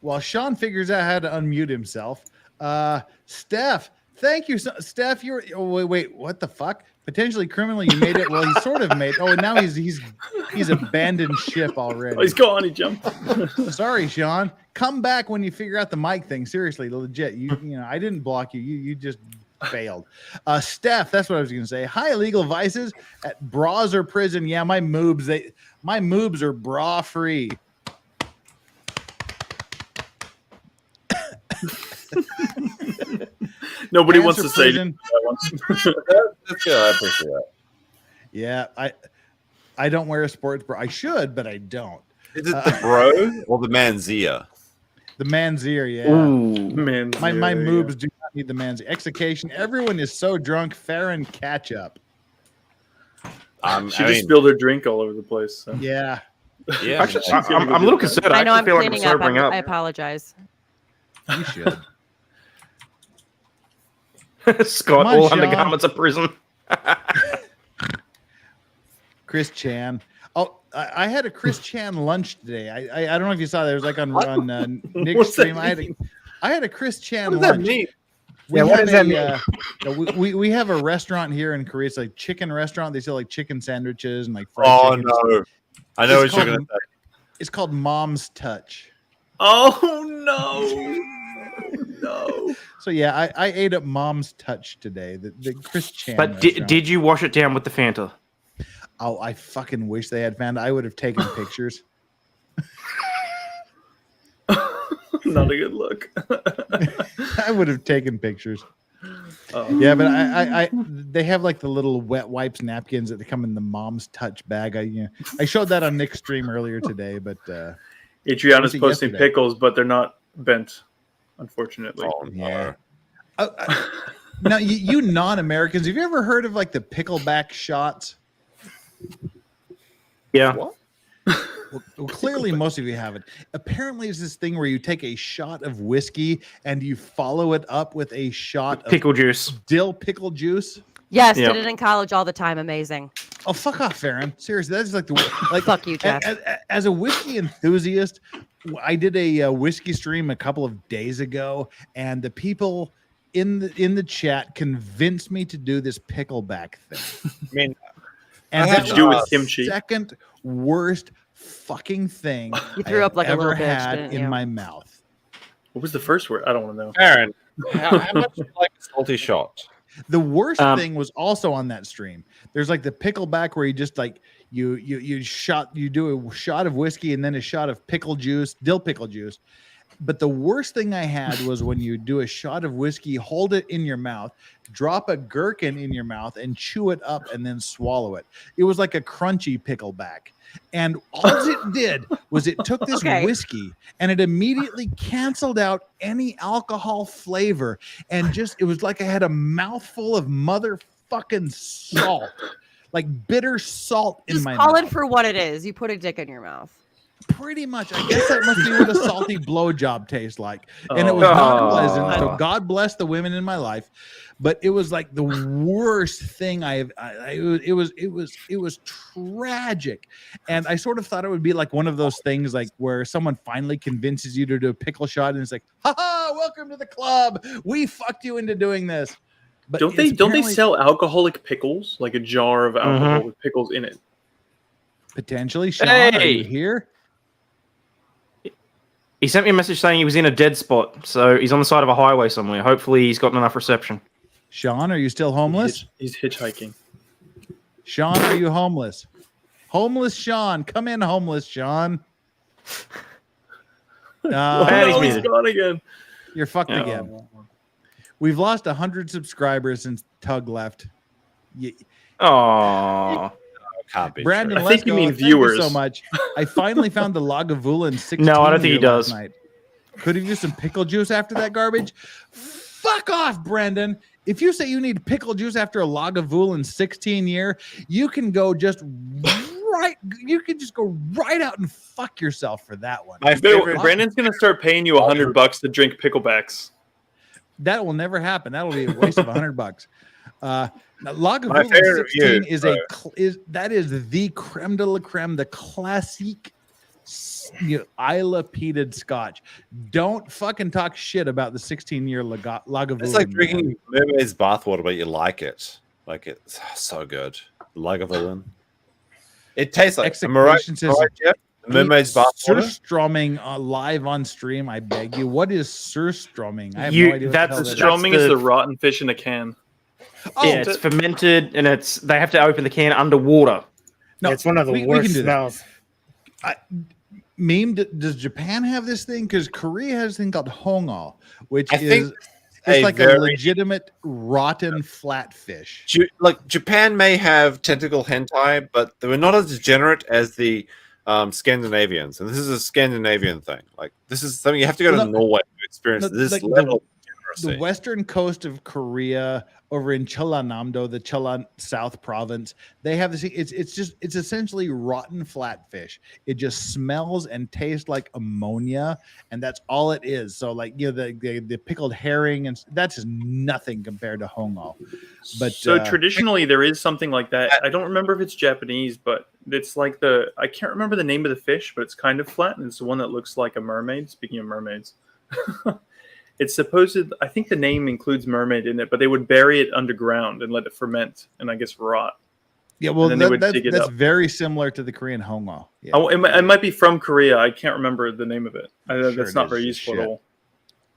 While Sean figures out how to unmute himself, Steph, thank you. Steph, you're. Oh, wait, what the fuck? Potentially criminal. You made it. Well, he sort of made. Oh, and now he's abandoned ship already. Oh, he's gone. He jumped. Sorry, Sean. Come back when you figure out the mic thing. Seriously, legit. You know, I didn't block you. You just failed. Steph, that's what I was going to say. Hi, Illegal Vices at bras or prison. Yeah, my moobs are bra free. Nobody wants to say that. That's good. I appreciate that. Yeah, I don't wear a sports bra. I should, but I don't. Is it the bro or the manzia? The manzia, yeah. Ooh, manzia, my moobs do not need the man's execution. Everyone is so drunk. Farron, catch up. She just spilled her drink all over the place. So. Yeah. Yeah. Actually, I'm a little concerned. I know I'm feel like cleaning up. sobering I apologize. You should. Scott, Come on, all Sean. undergarments of prison. Chris Chan. Oh, I had a Chris Chan lunch today. I don't know if you saw that. It was like on Nick's What's that stream. I had a Chris Chan What does lunch. that mean? What does that mean? We have a restaurant here in Korea. It's like chicken restaurant. They sell like chicken sandwiches and like fried Oh chicken. no! I know what you're gonna say. It's called Mom's Touch. Oh no! No. So yeah, I ate at Mom's Touch today. The Chris Chan. But did you wash it down with the Fanta? Oh, I fucking wish they had found. I would have taken pictures. Not a good look. I would have taken pictures. Oh. Yeah, but I they have like the little wet wipes napkins that come in the Mom's Touch bag. I showed that on Nick's stream earlier today, but Adriana's posting yesterday. pickles, but they're not bent, unfortunately. Oh, yeah. Now, you non-Americans, have you ever heard of like the pickleback shots? Yeah. Well, clearly most of you haven't. Apparently, it's this thing where you take a shot of whiskey and you follow it up with a shot of Pickle juice. dill pickle juice. Yes, Yep. did it in college all the time. Amazing. Oh, fuck off, Farron. Seriously, that's like Fuck you, Jeff. As a whiskey enthusiast, I did a whiskey stream a couple of days ago, and the people in the chat convinced me to do this pickleback thing. I mean, And What that did you do was with the kimchi? second worst fucking thing You threw I up like a ever little bitch, had didn't in you? my mouth. What was the first word? I don't want to know. Aaron, how much do you like a salty shot? The worst thing was also on that stream. There's like the pickleback where you just like you do a shot of whiskey and then a shot of pickle juice, dill pickle juice. But the worst thing I had was when you do a shot of whiskey, hold it in your mouth, drop a gherkin in your mouth, and chew it up and then swallow it. It was like a crunchy pickleback. And all it did was it took this whiskey and it immediately canceled out any alcohol flavor. And just, it was like I had a mouthful of motherfucking salt, like bitter salt in Just my call mouth. it for what it is. You put a dick in your mouth. Pretty much. I guess that must be what a salty blowjob tastes like. And it was not pleasant. So God bless the women in my life. But it was like the worst thing it was tragic. And I sort of thought it would be like one of those things like where someone finally convinces you to do a pickle shot and it's like, ha, welcome to the club. We fucked you into doing this. But Don't they sell alcoholic pickles? Like a jar of alcohol with pickles in it? Potentially. Sean, are you here? He sent me a message saying he was in a dead spot, so he's on the side of a highway somewhere. Hopefully, he's gotten enough reception. Sean, are you still homeless? He's hitchhiking. Sean, are you homeless? Homeless Sean, come in, homeless Sean. He's gone again. You're fucked again. We've lost 100 subscribers since Tug left. Oh. Brandon, I think you mean thank viewers. so much. I finally found the Lagavulin 16. No, I don't think he does. Night. Could have used some pickle juice after that garbage. Fuck off, Brendan. If you say you need pickle juice after a Lagavulin 16 year, you can go just right. You can just go right out and fuck yourself for that one. My favorite. Brandon's gonna start paying you $100 to drink picklebacks. That will never happen. That'll be a waste of $100. Lagavulin 16 is the creme de la creme, the classic Isla peated Scotch. Don't fucking talk shit about the 16-year Lagavulin. It's like drinking mermaid's bathwater, but you like it. Like it's so good. Lagavulin. It tastes like Jeff? Mermaid's bathwater. Surströmming live on stream. I beg you. What is surströmming? I have no idea. Surströmming is the rotten fish in a can. Yeah, it's fermented, and they have to open the can underwater. No, it's one of the worst smells. Meme, does Japan have this thing? Because Korea has a thing called hongol, which it's like a legitimate rotten flatfish. Like Japan may have tentacle hentai, but they were not as degenerate as the Scandinavians, and this is a Scandinavian thing. Like this is something you have to go to Norway to experience this level of Interesting. the western coast of Korea, over in Cheollanam-do, the Cheollan South Province, they have this. It's essentially rotten flatfish. It just smells and tastes like ammonia, and that's all it is. So, like, you know, the pickled herring, and that's just nothing compared to hongo. But so traditionally, there is something like that. I don't remember if it's Japanese, but it's like I can't remember the name of the fish, but it's kind of flat, and it's the one that looks like a mermaid. Speaking of mermaids. It's supposed, I think the name includes mermaid in it, but they would bury it underground and let it ferment and I guess rot. Yeah, well, and then they would dig it that's up. very similar to the Korean hongo. Yeah. Oh, it might be from Korea. I can't remember the name of it. That's not very useful at all.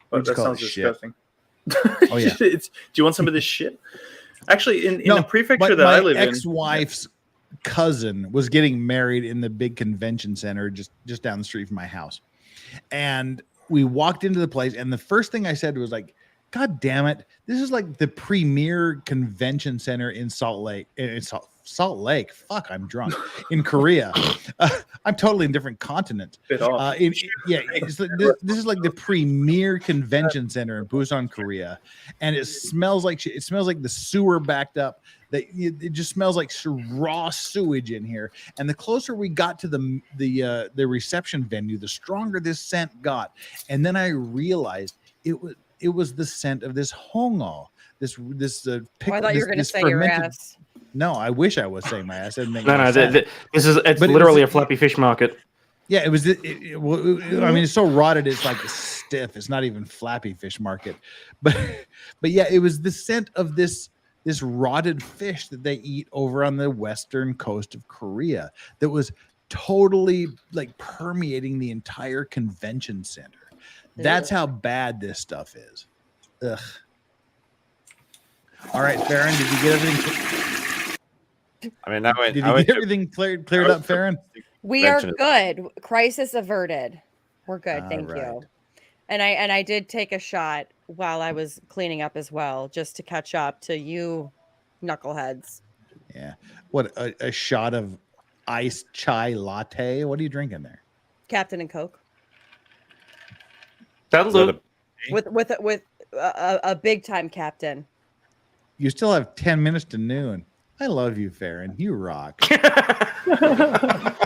But that sounds disgusting. Oh yeah. Do you want some of this shit? Actually, in the prefecture that I live in, my ex-wife's cousin was getting married in the big convention center just down the street from my house, and we walked into the place, and the first thing I said was like, God damn it, this is like the premier convention center in Salt Lake. Salt Lake. Fuck, I'm drunk. In Korea. I'm totally in a different continent. Bit off. This is like the premier convention center in Busan, Korea. And it smells like shit. It smells like the sewer backed up. It just smells like raw sewage in here. And the closer we got to the reception venue, the stronger this scent got. And then I realized it was the scent of this hongo. I thought you were going to say your ass. No, I wish I was saying my ass. It's literally a flappy fish market. Yeah, it was. I mean, it's so rotted. It's like stiff. It's not even flappy fish market, but yeah, it was the scent of this rotted fish that they eat over on the western coast of Korea that was totally like permeating the entire convention center. That's how bad this stuff is. Ugh. All right, Farron, did you get everything? I mean, did you get everything cleared up, Farron? We are good. Crisis averted. We're good. Thank you. And I did take a shot while I was cleaning up as well, just to catch up to you knuckleheads. Yeah. What, a shot of iced chai latte? What are you drinking there? Captain and Coke. That'll do. With a big time captain. You still have 10 minutes to noon. I love you, Farron. You rock.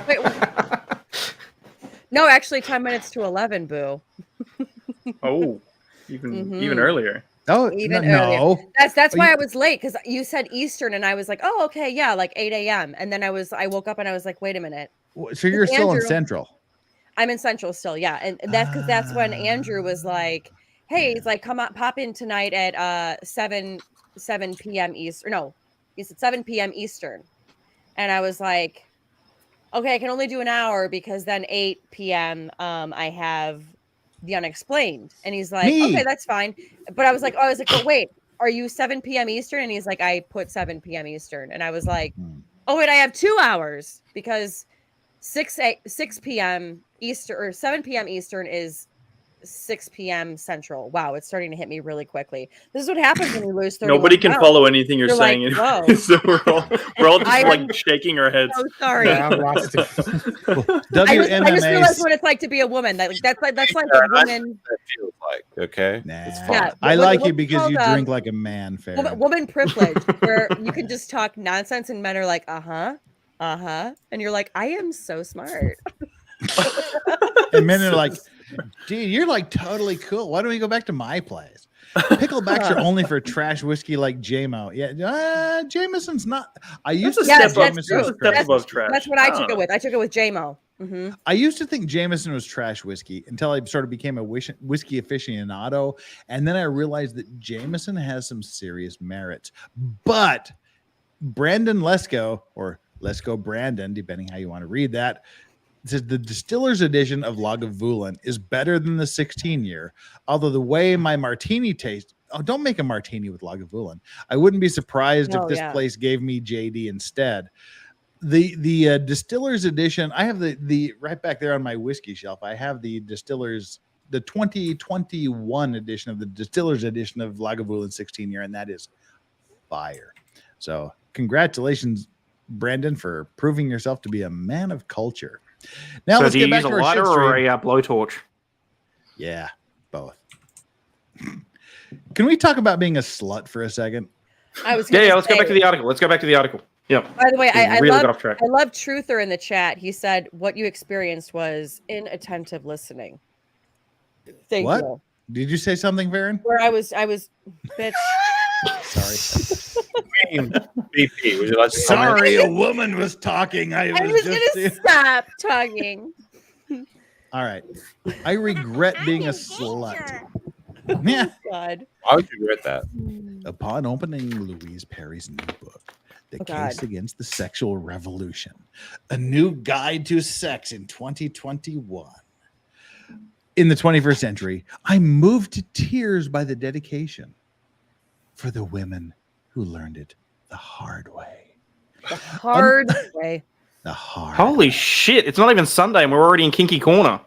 Wait, no, actually 10 minutes to 11, boo. Oh, even earlier. Oh, even earlier. That's why I was late, because you said Eastern and I was like, oh, okay, yeah, like 8 a.m. And then I woke up and I was like, wait a minute. So you're still in Central? I'm in Central still, yeah. And that's because that's when Andrew was like, hey, he's like, come on, pop in tonight at 7 p.m. Eastern. No, he said 7 p.m. Eastern. And I was like, okay, I can only do an hour because then 8 p.m. I have the Unexplained. And he's like, okay, that's fine. But I was like, but wait, are you 7 p.m. Eastern? And he's like, I put 7 p.m. Eastern. And I was like, oh, wait, I have 2 hours because 6 p.m. Eastern or 7 p.m. Eastern is 6 p.m. Central. Wow, it's starting to hit me really quickly. This is what happens when you lose 30. Nobody can follow anything you're saying. Like, so we're all just like shaking our heads. So sorry. Yeah, I just realized what it's like to be a woman. That's like a woman. That feels like okay. Nah. It's fine. Yeah, I like you because you drink like a man, Farron. Woman privilege, where you can just talk nonsense and men are like, and you're like, I am so smart. And men are like, dude, you're like totally cool. Why don't we go back to my place? Picklebacks are only for trash whiskey like JMO. Yeah, Jameson's not. I used to step above trash. That's what I took it with. I took it with JMO. Mm-hmm. I used to think Jameson was trash whiskey until I sort of became a whiskey aficionado, and then I realized that Jameson has some serious merits. But Brandon Lesko, or Lesko Brandon, depending how you want to read that, says the distiller's edition of Lagavulin is better than the 16-year. Although the way my martini tastes, don't make a martini with Lagavulin. I wouldn't be surprised if this place gave me JD instead. The distiller's edition, I have the right back there on my whiskey shelf. I have the 2021 edition of the distiller's edition of Lagavulin 16-year, and that is fire. So congratulations, Brandon, for proving yourself to be a man of culture. Now so let's do get you back use to a our lighter shit or stream. a blowtorch? Yeah, both. Can we talk about being a slut for a second? I was Yeah, let's go back to the article. Yeah. By the way, I really love got off track. I love Truther in the chat. He said what you experienced was inattentive listening. Thank What? you. Did you say something, Varen? Where I was bitch. Sorry. BP, would you like to Sorry, comment? a woman was talking. I I was was just gonna stop talking. All right. I regret being a slut. Yeah. God. Why would you regret that? Upon opening Louise Perry's new book, The Case Against the Sexual Revolution, a new guide to sex in 2021. In the 21st century, I'm moved to tears by the dedication for the women who learned it the hard way. The hard way. The hard Holy shit! It's not even Sunday, and we're already in Kinky Corner.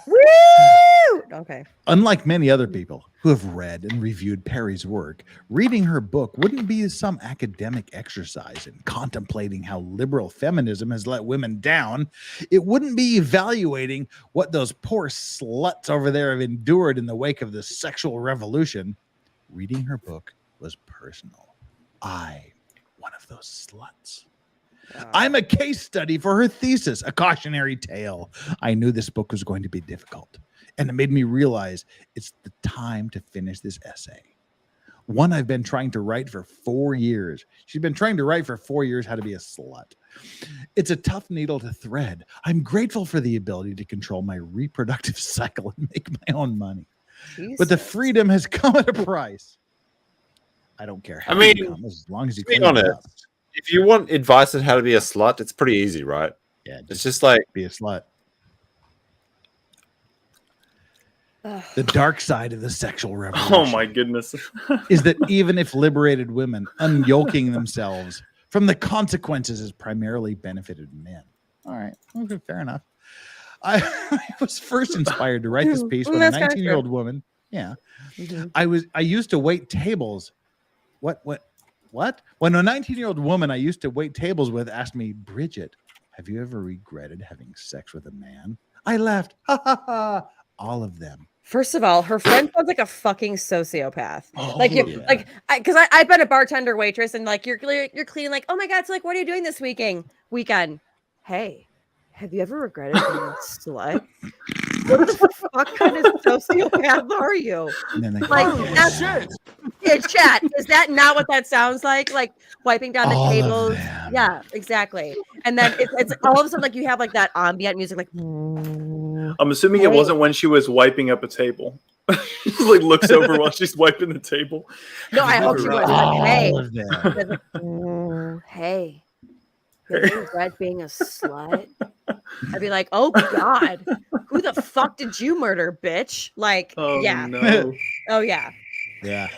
Woo! Okay. Unlike many other people who have read and reviewed Perry's work, reading her book wouldn't be some academic exercise in contemplating how liberal feminism has let women down. It wouldn't be evaluating what those poor sluts over there have endured in the wake of the sexual revolution. Reading her book was personal. One of those sluts. I'm a case study for her thesis, a cautionary tale. I knew this book was going to be difficult, and it made me realize it's the time to finish this essay. One I've been trying to write for 4 years. She's been trying to write for 4 years how to be a slut. It's a tough needle to thread. I'm grateful for the ability to control my reproductive cycle and make my own money. Jesus. But the freedom has come at a price. I don't care how it comes, as long as you clean it up. If you want advice on how to be a slut, it's pretty easy, right? Yeah, it's just like be a slut. The dark side of the sexual revolution. Oh my goodness. Is that even if liberated women unyoking themselves from the consequences has primarily benefited men. All right, okay, fair enough. I was first inspired to write this piece when a 19-year-old woman. Yeah, I used to wait tables. What? When a 19-year-old woman I used to wait tables with asked me, Bridget, have you ever regretted having sex with a man? I laughed. Ha ha ha. All of them. First of all, her friend sounds like a fucking sociopath. Oh, Because I've been a bartender waitress, and like you're cleaning, like, oh my god, so like, what are you doing this weekend? Hey, have you ever regretted being a slut? What the fuck kind of sociopath are you? That's in chat. Is that not what that sounds like? Like wiping down the tables. Yeah, exactly. And then it's all of a sudden like you have like that ambient music, like. I'm assuming it wasn't when she was wiping up a table. She just like looks over while she's wiping the table. No, I hope she was like, hey. Have you regret being a slut? I'd be like, oh god, who the fuck did you murder, bitch? Like, yeah. No. Oh yeah. Yeah.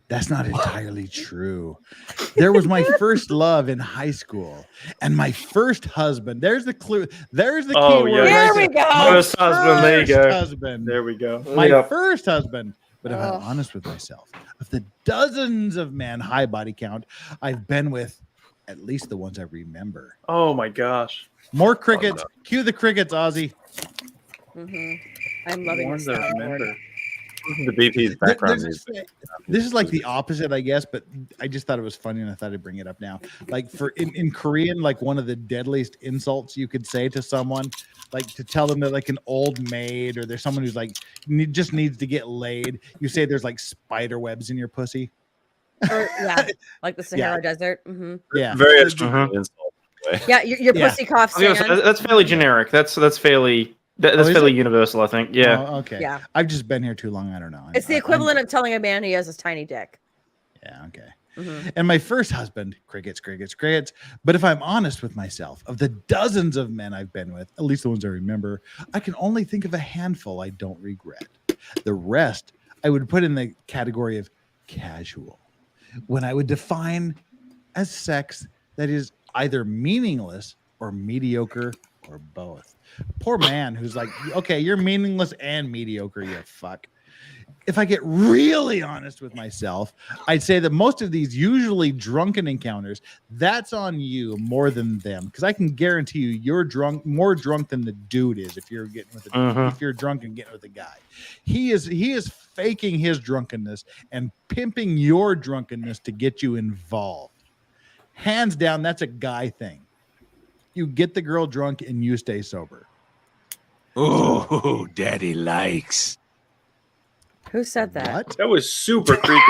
That's not entirely true. There was my first love in high school, and my first husband. There's the clue. There's the key word. There we go. First husband. There you go. Husband. There we go. My first husband. But if I'm honest with myself, of the dozens of men, high body count, I've been with, at least the ones I remember. Oh my gosh. More crickets. Oh, no. Cue the crickets, Aussie. I'm loving this. The BP's background music. This is like the opposite, I guess, but I just thought it was funny and I thought I'd bring it up now. Like in Korean, like one of the deadliest insults you could say to someone, like to tell them they're like an old maid or there's someone who's like just needs to get laid. You say there's like spider webs in your pussy. Or, yeah, like the Sahara Desert. Yeah, very extra insult. Yeah, your pussy cough. That's fairly generic. That's fairly fairly universal, I think. Yeah. Oh, okay. Yeah. I've just been here too long. I don't know. It's the equivalent of telling a man he has a tiny dick. Yeah. Okay. And my first husband, crickets. But if I'm honest with myself, of the dozens of men I've been with, at least the ones I remember, I can only think of a handful I don't regret. The rest I would put in the category of casual, when I would define as sex that is either meaningless or mediocre or both. Poor man who's like, okay, you're meaningless and mediocre, you fuck. if I get really honest with myself, I'd say that most of these usually drunken encounters, that's on you more than them. Because I can guarantee you, you're more drunk than the dude is if you're getting with if you're drunk and getting with a guy. He is faking his drunkenness and pimping your drunkenness to get you involved. Hands down, that's a guy thing. You get the girl drunk and you stay sober. Oh, daddy likes. Who said that? What? That was super creepy.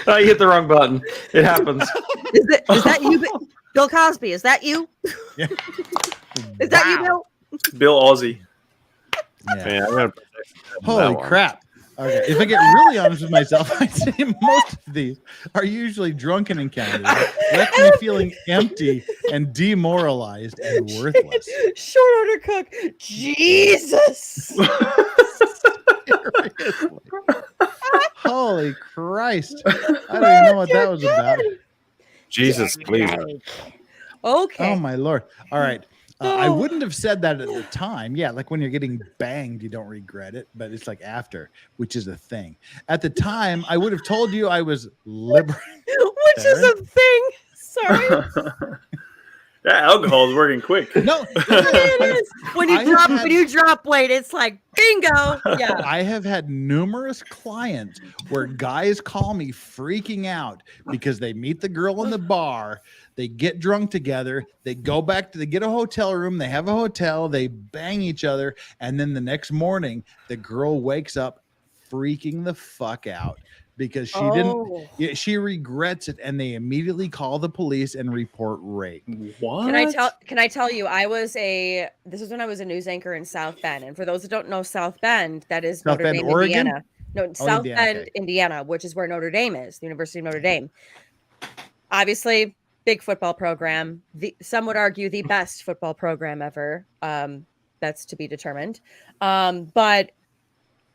Oh, you hit the wrong button. It happens. Is that you, Bill Cosby? Is that you? Yeah. Is that you, Bill? Bill Aussie. Yeah. Yeah, Holy crap. Okay. If I get really honest with myself, I'd say most of these are usually drunken encounters, left me feeling empty and demoralized and worthless. Short order cook. Jesus. Holy Christ. I don't even know what that was about. Jesus, please. Okay. Oh, my Lord. All right. I wouldn't have said that at the time. Yeah, like when you're getting banged, you don't regret it, but it's like after, which is a thing. At the time, I would have told you I was liberated. Which is a thing. Sorry. That alcohol is working quick. No, it is. When you drop weight, it's like bingo. Yeah. I have had numerous clients where guys call me freaking out because they meet the girl in the bar, they get drunk together, they go back to, they get a hotel room, they have a hotel, they bang each other, and then the next morning the girl wakes up freaking the fuck out because she regrets it, and they immediately call the police and report rape. What? Can I tell you, this is when I was a news anchor in South Bend. And for those who don't know South Bend, that is South Notre Bend, Dame, Oregon? Indiana. No, South Indiana, Bend, okay. Indiana, which is where Notre Dame is, the University of Notre Dame. Obviously, big football program. Some would argue the best football program ever. That's to be determined. But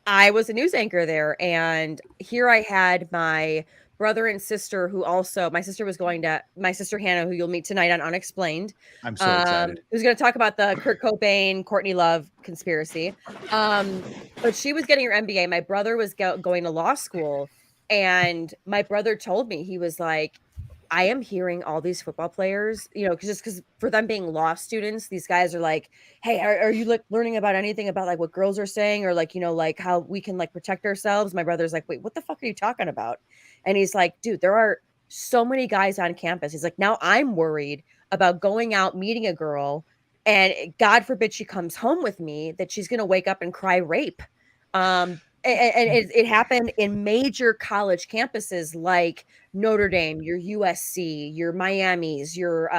I was a news anchor there, and here I had my brother and sister who also, my sister Hannah, who you'll meet tonight on Unexplained. I'm so excited. Who's going to talk about the Kurt Cobain, Courtney Love conspiracy. But she was getting her MBA. My brother was going to law school, and my brother told me, he was like, I am hearing all these football players, because for them being law students, these guys are like, hey, are you like learning about anything about like what girls are saying, or like, like how we can like protect ourselves? My brother's like, wait, what the fuck are you talking about? And he's like, dude, there are so many guys on campus. He's like, now I'm worried about going out, meeting a girl, and God forbid she comes home with me, that she's going to wake up and cry rape. And it happened in major college campuses like Notre Dame, your USC, your Miami's, your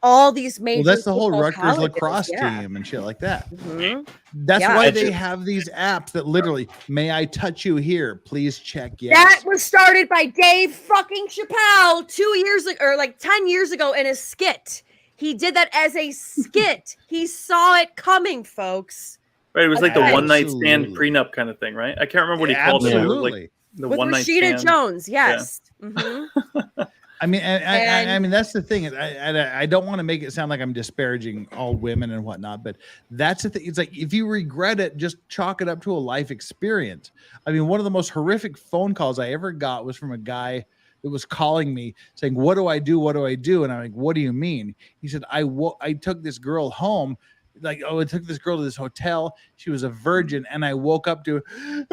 all these major. Well, that's the whole football Rutgers colleges, lacrosse yeah. team and shit like that. Mm-hmm. That's Yeah. why they have these apps that literally, may I touch you here? Please check yes. That was started by Dave fucking Chappelle 2 years ago, or like 10 years ago, in a skit. He did that as a skit. He saw it coming, folks. Right, it was like the one night Absolutely. stand prenup kind of thing, right? I can't remember what he called it. It was like the With one night Rashida stand. Jones, yes. Yeah. Mm-hmm. I mean, I mean, that's the thing. I don't want to make it sound like I'm disparaging all women and whatnot, but that's the thing. It's like, if you regret it, just chalk it up to a life experience. I mean, one of the most horrific phone calls I ever got was from a guy that was calling me saying, what do I do? What do I do? And I'm like, what do you mean? He said, I took this girl home. Like, I took this girl to this hotel. She was a virgin. And I woke up to, and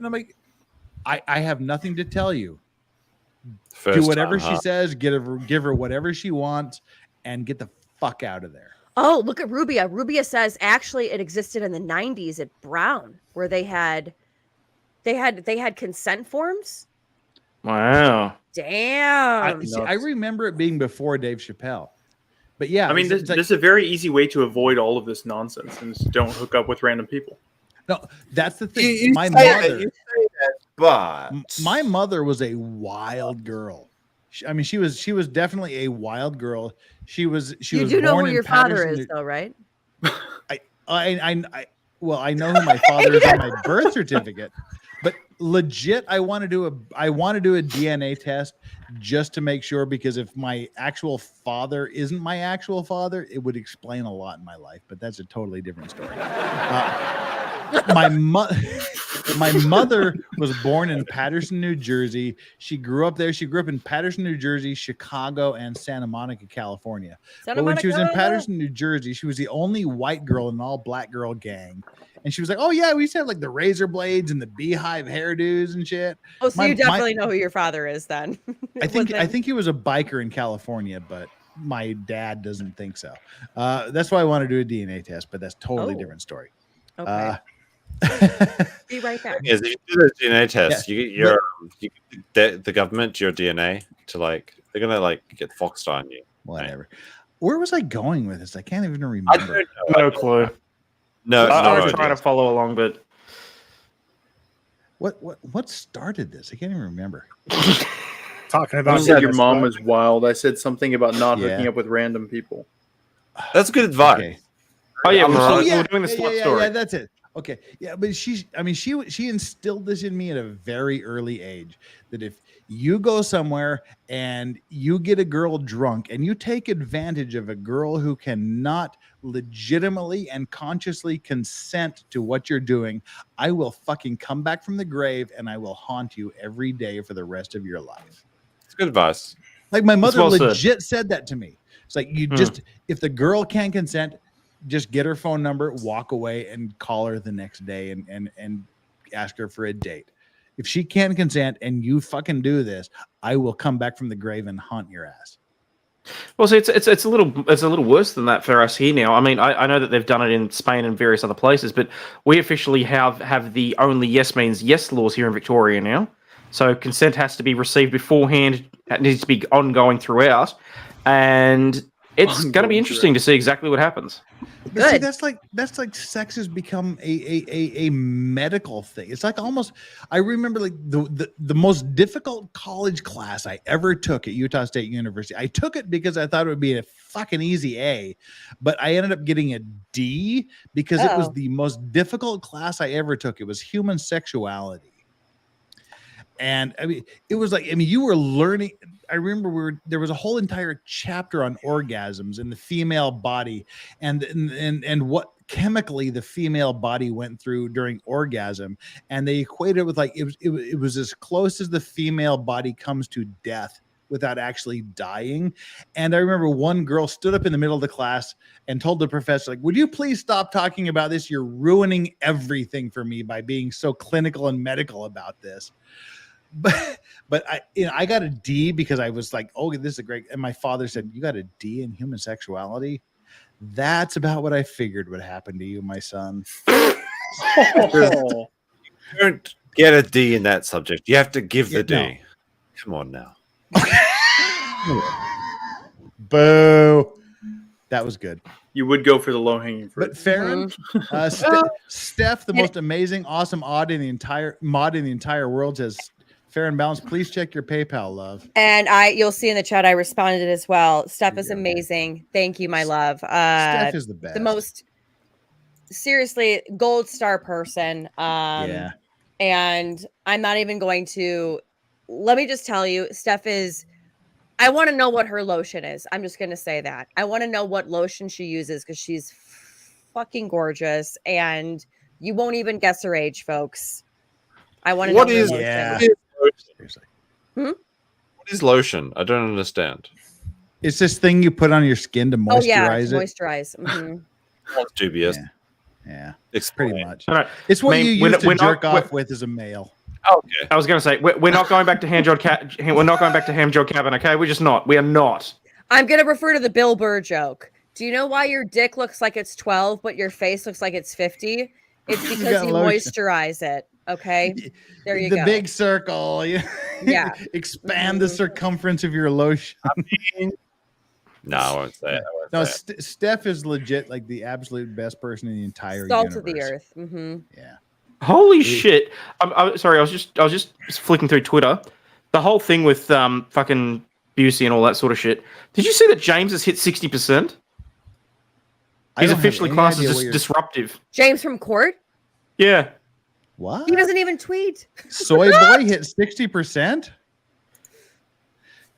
I'm like, I have nothing to tell you. Do whatever she says, give her whatever she wants, and get the fuck out of there. Oh, look at Rubia. Rubia says actually it existed in the 90s at Brown, where they had consent forms. Wow. Damn. I remember it being before Dave Chappelle. But yeah, I mean, this is a very easy way to avoid all of this nonsense, and just don't hook up with random people. No, that's the thing. You say that, but my mother was a wild girl. I mean, she was definitely a wild girl. She was. You do know who your father is, though, right? I know who my father is on my birth certificate, But legit, I want to do a DNA test just to make sure, because if my actual father isn't my actual father, it would explain a lot in my life. But that's a totally different story. My mother was born in Patterson, New Jersey. She grew up there. She grew up in Patterson, New Jersey, Chicago, and Santa Monica, California. But when she was in Patterson, New Jersey, she was the only white girl in an all black girl gang. And she was like, "Oh yeah, we used to have like the razor blades and the beehive hairdos and shit." Oh, so you definitely know who your father is then. I think he was a biker in California, but my dad doesn't think so. That's why I want to do a DNA test, but that's totally different story. Okay. Be right back. Yes, if you do the DNA test, you get the government your DNA to like they're gonna like get foxed on you. Whatever. Where was I going with this? I can't even remember. No clue. No, I was trying to follow along, but what started this? I can't even remember. Talking about you said your mom was wild. I said something about not hooking up with random people. That's good advice. Okay. Oh yeah, we're doing the story. Yeah, that's it. Okay. Yeah, but she instilled this in me at a very early age, that if you go somewhere and you get a girl drunk and you take advantage of a girl who cannot legitimately and consciously consent to what you're doing, I will fucking come back from the grave and I will haunt you every day for the rest of your life. It's good advice. Like my mother legit said that to me. It's like, you just, if the girl can't consent, just get her phone number, walk away, and call her the next day and ask her for a date. If she can't consent and you fucking do this, I will come back from the grave and haunt your ass. Well, so it's a little worse than that for us here now. I mean, I know that they've done it in Spain and various other places, but we officially have the only yes means yes laws here in Victoria now. So consent has to be received beforehand. It needs to be ongoing throughout, and it's going to be interesting to see exactly what happens. But see, that's like sex has become a medical thing. It's like almost, I remember like the most difficult college class I ever took at Utah State University. I took it because I thought it would be a fucking easy A, but I ended up getting a D because it was the most difficult class I ever took. It was human sexuality. And I mean, it was like, I mean, you were learning. I remember there was a whole entire chapter on orgasms in the female body and what chemically the female body went through during orgasm. And they equated it with like, it was as close as the female body comes to death without actually dying. And I remember one girl stood up in the middle of the class and told the professor, like, "Would you please stop talking about this? You're ruining everything for me by being so clinical and medical about this." But I got a D because I was like, "Oh, this is a great." And my father said, "You got a D in human sexuality? That's about what I figured would happen to you, my son." You don't get a D in that subject. You have to give the D. No. Come on now. Boo. That was good. You would go for the low hanging fruit. But Farron, Steph, the most amazing, awesome mod in the entire world, says, "Farron Balance, please check your PayPal, love." And you'll see in the chat, I responded as well. Steph is amazing. Thank you, my love. Steph is the best. The most seriously gold star person. Yeah. And I'm not even going to, let me just tell you, Steph is, I want to know what her lotion is. I'm just going to say that. I want to know what lotion she uses because she's fucking gorgeous and you won't even guess her age, folks. I want to know. What is What is lotion? I don't understand. It's this thing you put on your skin to moisturize it. Moisturize. Mm-hmm. That's dubious. Yeah. It's pretty much. All right. It's what you use to jerk off with as a male. Okay. I was going to say we're not going back to hand job we're not going back to ham job cabin. Okay, we're just not. We are not. I'm going to refer to the Bill Burr joke. Do you know why your dick looks like it's 12, but your face looks like it's 50? It's because you moisturize it. Okay, there you go. The big circle. Yeah. Expand the circumference of your lotion. No, I won't say it. No, Steph is legit like the absolute best person in the entire salt universe. of the earth. Mm-hmm. Yeah. Holy shit! I'm sorry. I was just flicking through Twitter. The whole thing with fucking Busey and all that sort of shit. Did you see that James has hit 60%? He's officially classed as disruptive. James from court? Yeah. What? He doesn't even tweet. Soy Boy hit 60%.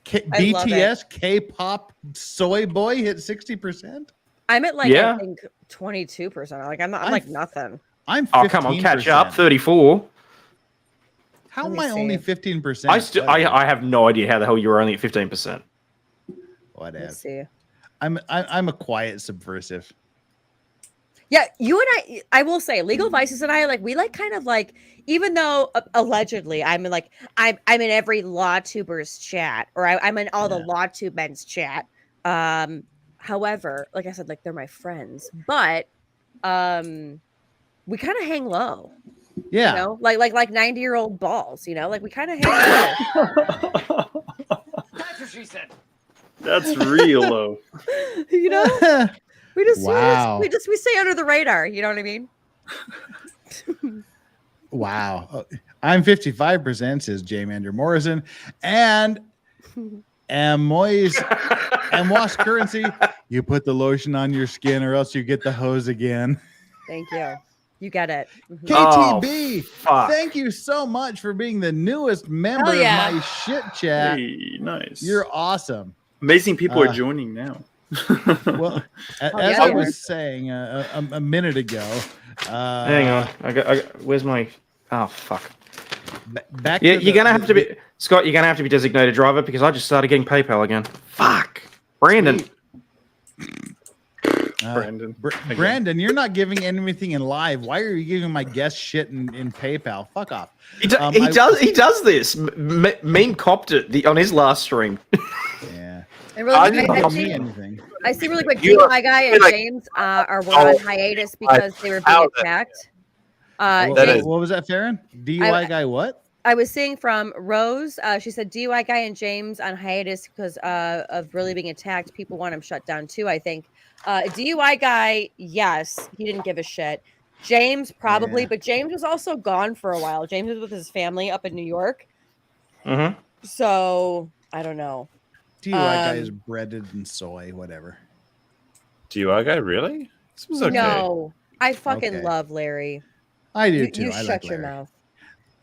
BTS K-pop Soy Boy hit 60%. I'm at like I think 22%. Like I'm like nothing. I'm 15%. Oh, come on, catch up. 34. How am I only 15%? I have no idea how the hell you're only at 15%. Whatever. Let's see. I'm a quiet subversive. Yeah, you and I will say Legal Vices and I we kind of even though allegedly I'm in every law tuber's chat or I'm in all the law tube men's chat. However, like I said, they're my friends, but we kind of hang low. Yeah. You know, like 90-year-old balls, you know, we kind of hang low. That's what she said. That's real low. You know? We just we stay under the radar, you know what I mean? Wow. I'm 55%, says J. Mander Morrison. And Amois currency. You put the lotion on your skin or else you get the hose again. Thank you. You get it. KTB, thank you so much for being the newest member of my shit chat. Hey, nice. You're awesome. Amazing people are joining now. Well, as I was saying a minute ago, hang on. I got where's my? Oh fuck. Back. Yeah, you're gonna have to be Scott. You're gonna have to be designated driver because I just started getting PayPal again. Fuck, Brandon. Brandon, you're not giving anything in live. Why are you giving my guest shit in PayPal? Fuck off. He does this. Meme copped it on his last stream. Yeah. And really I see really quick. DUI guy and James are on hiatus because they were being attacked. What was that, Farron? DUI guy what? I was seeing from Rose. She said DUI guy and James on hiatus because of really being attacked. People want him shut down too, I think. DUI guy, yes, he didn't give a shit. James probably, but James was also gone for a while. James was with his family up in New York. Mm-hmm. So I don't know. DUI guy is breaded in soy, whatever. DUI guy, really? This was okay. No, I fucking love Larry. I do too. You I shut like your Larry. mouth.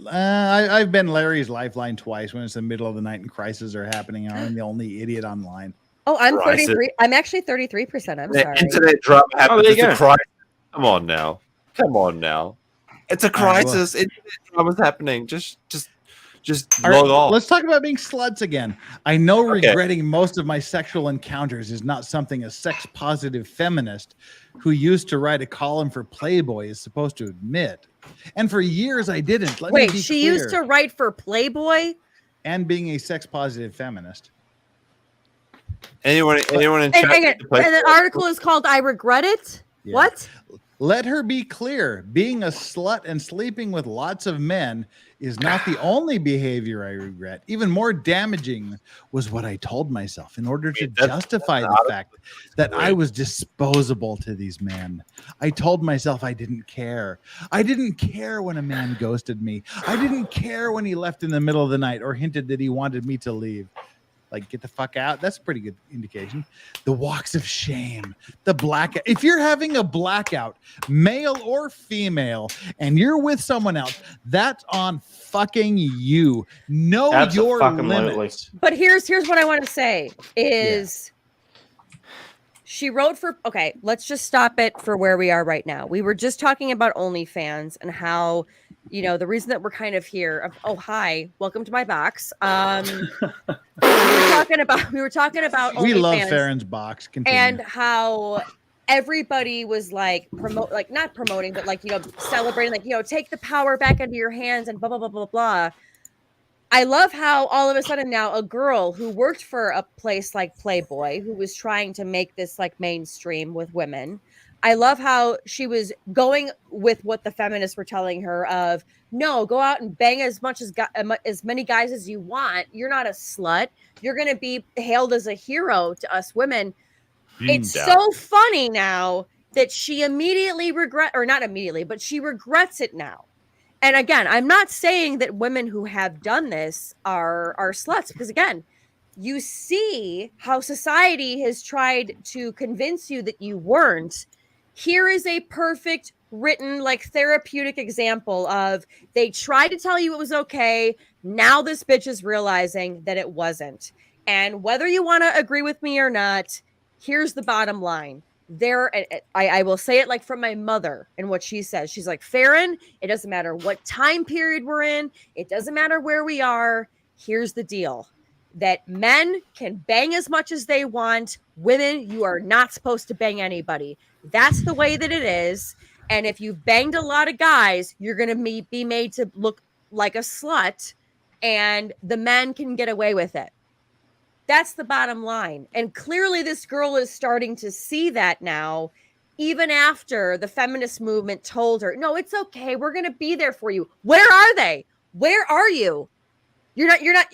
I've been Larry's lifeline twice when it's the middle of the night and crises are happening. I'm the only idiot online. Oh, I'm 33. I'm actually 33%. I'm sorry. Internet drama happens. There you go. It's a crisis. Come on now. It's a crisis. Internet drama's happening. Just log off. Let's talk about being sluts again. I know regretting most of my sexual encounters is not something a sex-positive feminist who used to write a column for Playboy is supposed to admit. And for years I didn't. Wait, she used to write for Playboy? And being a sex-positive feminist. Anyone in chat? And the article is called "I Regret It." Yeah. What? Let her be clear. Being a slut and sleeping with lots of men is not the only behavior I regret. Even more damaging was what I told myself in order to justify the fact that I was disposable to these men. I told myself I didn't care. I didn't care when a man ghosted me. I didn't care when he left in the middle of the night or hinted that he wanted me to leave. Like, get the fuck out. That's a pretty good indication. The walks of shame, the blackout. If you're having a blackout, male or female, and you're with someone else, that's on fucking you. Know your limits. But here's what I want to say is she wrote for, okay, let's just stop it for where we are right now. We were just talking about OnlyFans and how, you know, the reason that we're kind of here. Oh, hi, welcome to my box. We were talking about we love OnlyFans Farron's box. Continue. And how everybody was not promoting, but celebrating, take the power back into your hands and blah blah blah blah blah. I love how all of a sudden now a girl who worked for a place like Playboy, who was trying to make this mainstream with women. I love how she was going with what the feminists were telling her of, no, go out and bang as many guys as you want. You're not a slut. You're going to be hailed as a hero to us women. It's so funny now that she immediately but she regrets it now. And again, I'm not saying that women who have done this are sluts, because again, you see how society has tried to convince you that you weren't. Here is a perfect written, like therapeutic example of they tried to tell you it was okay. Now this bitch is realizing that it wasn't. And whether you want to agree with me or not, here's the bottom line. I will say it like from my mother and what she says. She's like, Farron, it doesn't matter what time period we're in. It doesn't matter where we are. Here's the deal. That men can bang as much as they want. Women, you are not supposed to bang anybody. That's the way that it is. And if you've banged a lot of guys, you're going to be made to look like a slut, and the men can get away with it. That's the bottom line. And clearly this girl is starting to see that now, even after the feminist movement told her, no, it's okay. We're going to be there for you. Where are they? Where are you? You're not.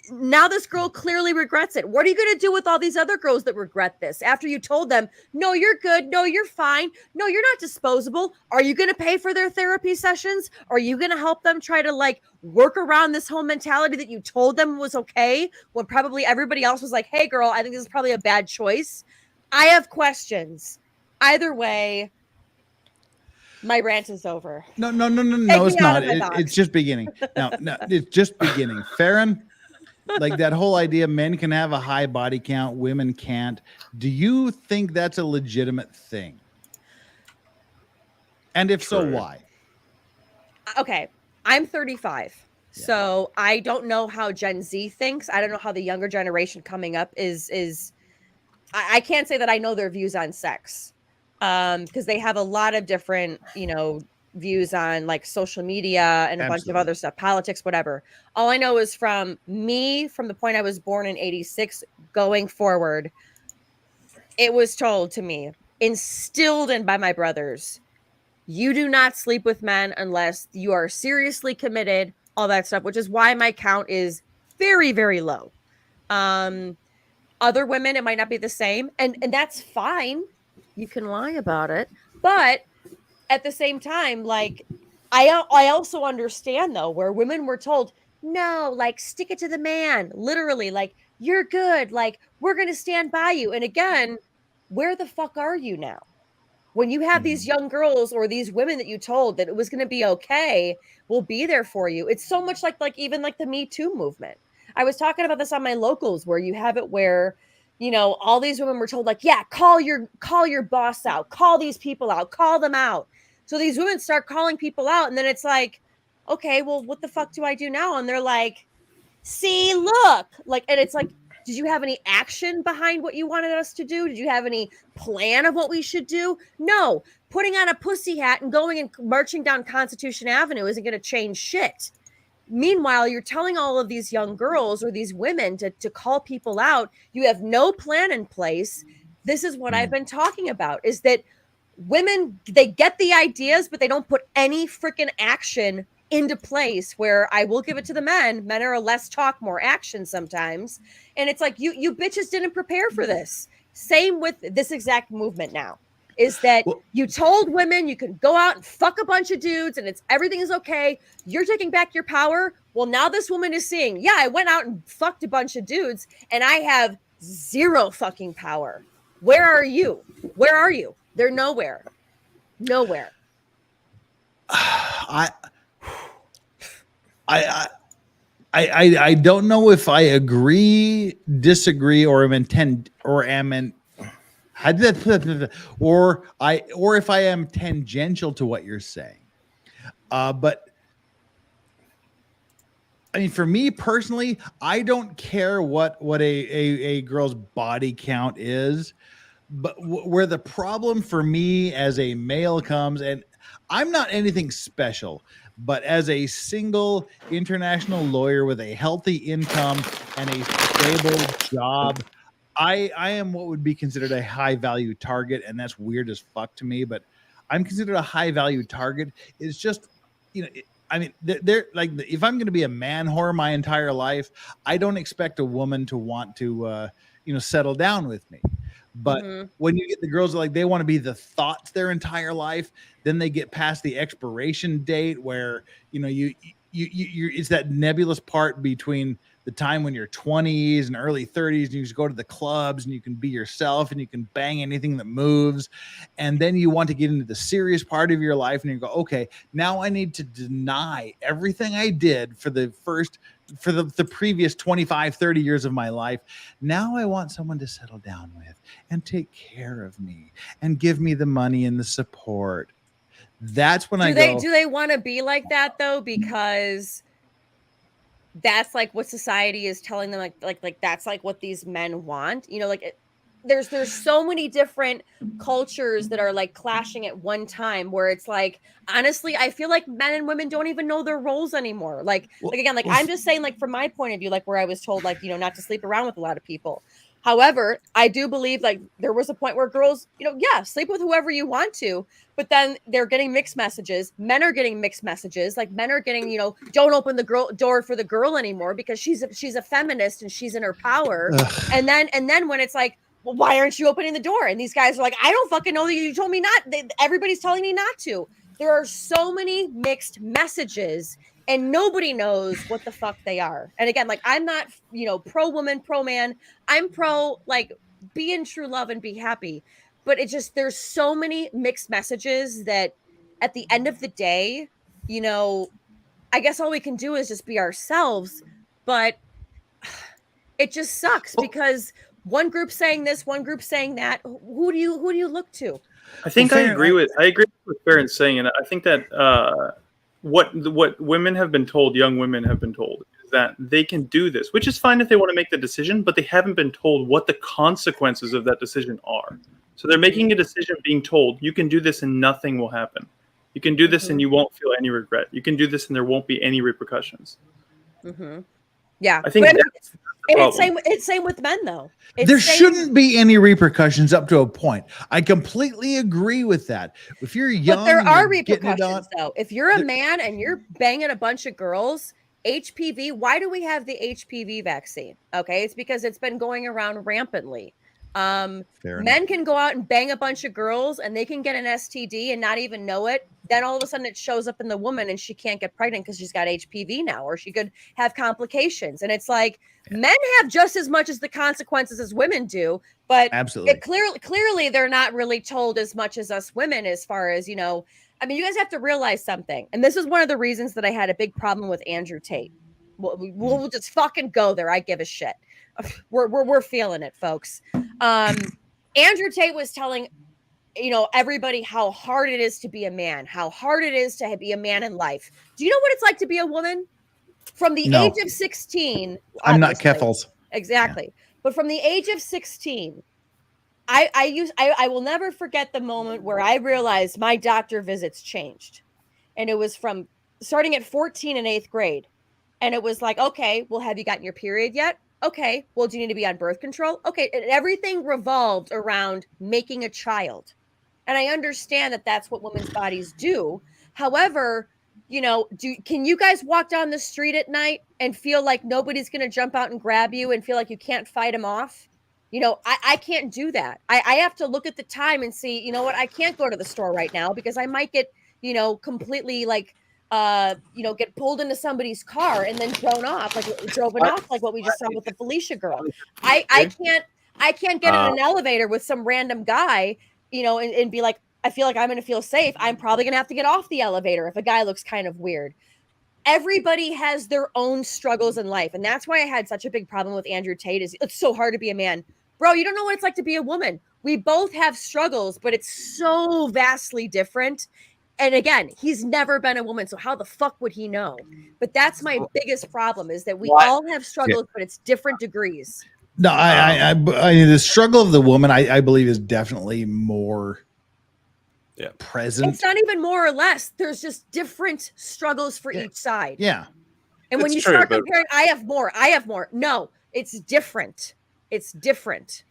Now this girl clearly regrets it. What are you going to do with all these other girls that regret this after you told them, no, you're good. No, you're fine. No, you're not disposable. Are you going to pay for their therapy sessions? Are you going to help them try to like work around this whole mentality that you told them was okay when probably everybody else was like, hey girl, I think this is probably a bad choice. I have questions. Either way, my rant is over. No, it's not. It's just beginning. No, it's just beginning. Farron, like that whole idea men can have a high body count, women can't. Do you think that's a legitimate thing? And if so, why? Okay, I'm 35. Yeah. So I don't know how Gen Z thinks. I don't know how the younger generation coming up is. I can't say that I know their views on sex. Because they have a lot of different, views on like social media and a bunch of other stuff, politics, whatever. All I know is from the point I was born in 86 going forward, it was told to me, instilled in by my brothers, you do not sleep with men unless you are seriously committed, all that stuff, which is why my count is very, very low. Other women, it might not be the same. And that's fine. You can lie about it. But at the same time, like, I also understand, though, where women were told, no, like, stick it to the man. Literally, like, you're good. Like, we're going to stand by you. And again, where the fuck are you now? When you have these young girls or these women that you told that it was going to be okay, we'll be there for you. It's so much like even like the Me Too movement. I was talking about this on my locals where you have it where, all these women were told like, yeah, call your boss out, call these people out, call them out. So these women start calling people out, and then it's like, okay, well, what the fuck do I do now? And they're like, see, look, like, and it's like, did you have any action behind what you wanted us to do? Did you have any plan of what we should do? No, putting on a pussy hat and going and marching down Constitution Avenue isn't going to change shit. Meanwhile, you're telling all of these young girls or these women to call people out. You have no plan in place. This is what I've been talking about, is that women, they get the ideas, but they don't put any freaking action into place, where I will give it to the men. Men are a less talk, more action sometimes. And it's like, you bitches didn't prepare for this. Same with this exact movement now, is that you told women you can go out and fuck a bunch of dudes and everything is okay. You're taking back your power. Well, now this woman is seeing, yeah, I went out and fucked a bunch of dudes and I have zero fucking power. Where are you? Where are you? They're nowhere. Nowhere. I don't know if I agree, disagree, or if I am tangential to what you're saying. But I mean, for me personally, I don't care what a girl's body count is. But where the problem for me as a male comes, and I'm not anything special, but as a single international lawyer with a healthy income and a stable job, I am what would be considered a high value target. And that's weird as fuck to me, but I'm considered a high value target. It's just, they're like, if I'm going to be a man whore my entire life, I don't expect a woman to want to, settle down with me. But when you get the girls like they want to be the thoughts their entire life, then they get past the expiration date where, it's that nebulous part between the time when you're 20s and early 30s and you just go to the clubs and you can be yourself and you can bang anything that moves, and then you want to get into the serious part of your life and you go, okay, now I need to deny everything I did for the previous 25, 30 years of my life. Now I want someone to settle down with and take care of me and give me the money and the support. That's when do they want to be like that though? Because that's like what society is telling them, like that's like what these men want, you know, like there's so many different cultures that are like clashing at one time, where it's like, honestly, I feel like men and women don't even know their roles anymore. Like again, like I'm just saying, like from my point of view, like where I was told, like, you know, not to sleep around with a lot of people. However, I do believe like there was a point where girls, you know, yeah, sleep with whoever you want to, but then they're getting mixed messages. Men are getting mixed messages. Like men are getting, you know, don't open the door for the girl anymore because she's a feminist and she's in her power. And then when it's like, well, why aren't you opening the door? And these guys are like, I don't fucking know that you told me not. Everybody's telling me not to. There are so many mixed messages and nobody knows what the fuck they are. And again, like I'm not, you know, pro woman, pro man. I'm pro like be in true love and be happy. But it just, there's so many mixed messages that at the end of the day, you know, I guess all we can do is just be ourselves. But it just sucks because one group saying this, one group saying that. Who do you look to? I think I agree with Farron's saying, and I think that what women have been told, young women have been told, is that they can do this, which is fine if they want to make the decision, but they haven't been told what the consequences of that decision are. So they're making a decision being told, you can do this and nothing will happen. You can do this and you won't feel any regret. You can do this and there won't be any repercussions. Yeah, I think it's same with men though. There shouldn't be any repercussions up to a point. I completely agree with that. If you're young, but there are repercussions though. If you're a man and you're banging a bunch of girls, HPV. Why do we have the HPV vaccine? Okay, it's because it's been going around rampantly. Men can go out and bang a bunch of girls and they can get an STD and not even know it. Then all of a sudden it shows up in the woman and she can't get pregnant because she's got HPV now, or she could have complications. And it's like men have just as much as the consequences as women do, but absolutely, clearly they're not really told as much as us women, as far as, you know, I mean, you guys have to realize something. And this is one of the reasons that I had a big problem with Andrew Tate. We'll just fucking go there. I give a shit. We're feeling it, folks. Andrew Tate was telling, you know, everybody how hard it is to be a man, how hard it is to be a man in life. Do you know what it's like to be a woman? From the age of 16, I'm not Keffels. Exactly. Yeah. But from the age of 16, I will never forget the moment where I realized my doctor visits changed. And it was from starting at 14 in 8th grade. And it was like, okay, well, have you gotten your period yet? Okay, well, do you need to be on birth control? Okay, and everything revolved around making a child. And I understand that that's what women's bodies do. However, you know, can you guys walk down the street at night and feel like nobody's going to jump out and grab you and feel like you can't fight them off? You know, I can't do that. I have to look at the time and see, you know what, I can't go to the store right now because I might get, you know, completely like, you know, get pulled into somebody's car and then driven off like what we just saw with the Felicia girl. I can't get in an elevator with some random guy, you know, and be like, I feel like I'm going to feel safe. I'm probably going to have to get off the elevator if a guy looks kind of weird. Everybody has their own struggles in life. And that's why I had such a big problem with Andrew Tate. Is it's so hard to be a man. Bro, you don't know what it's like to be a woman. We both have struggles, but it's so vastly different. And again, he's never been a woman, so how the fuck would he know? But that's my biggest problem, is that we all have struggles, but it's different degrees. No, I the struggle of the woman, I believe, is definitely more present. It's not even more or less. There's just different struggles for each side. Yeah. And when you start comparing, I have more. No, it's different. It's different.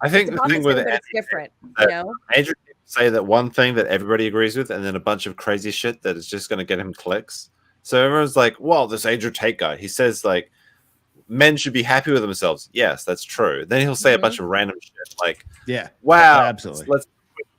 I think the thing with it's different, you know? Andrew say that one thing that everybody agrees with, and then a bunch of crazy shit that is just going to get him clicks. So everyone's like, well, this Andrew Tate guy, he says like men should be happy with themselves. Yes, that's true. Then he'll say a bunch of random shit like, yeah, wow, absolutely, let's,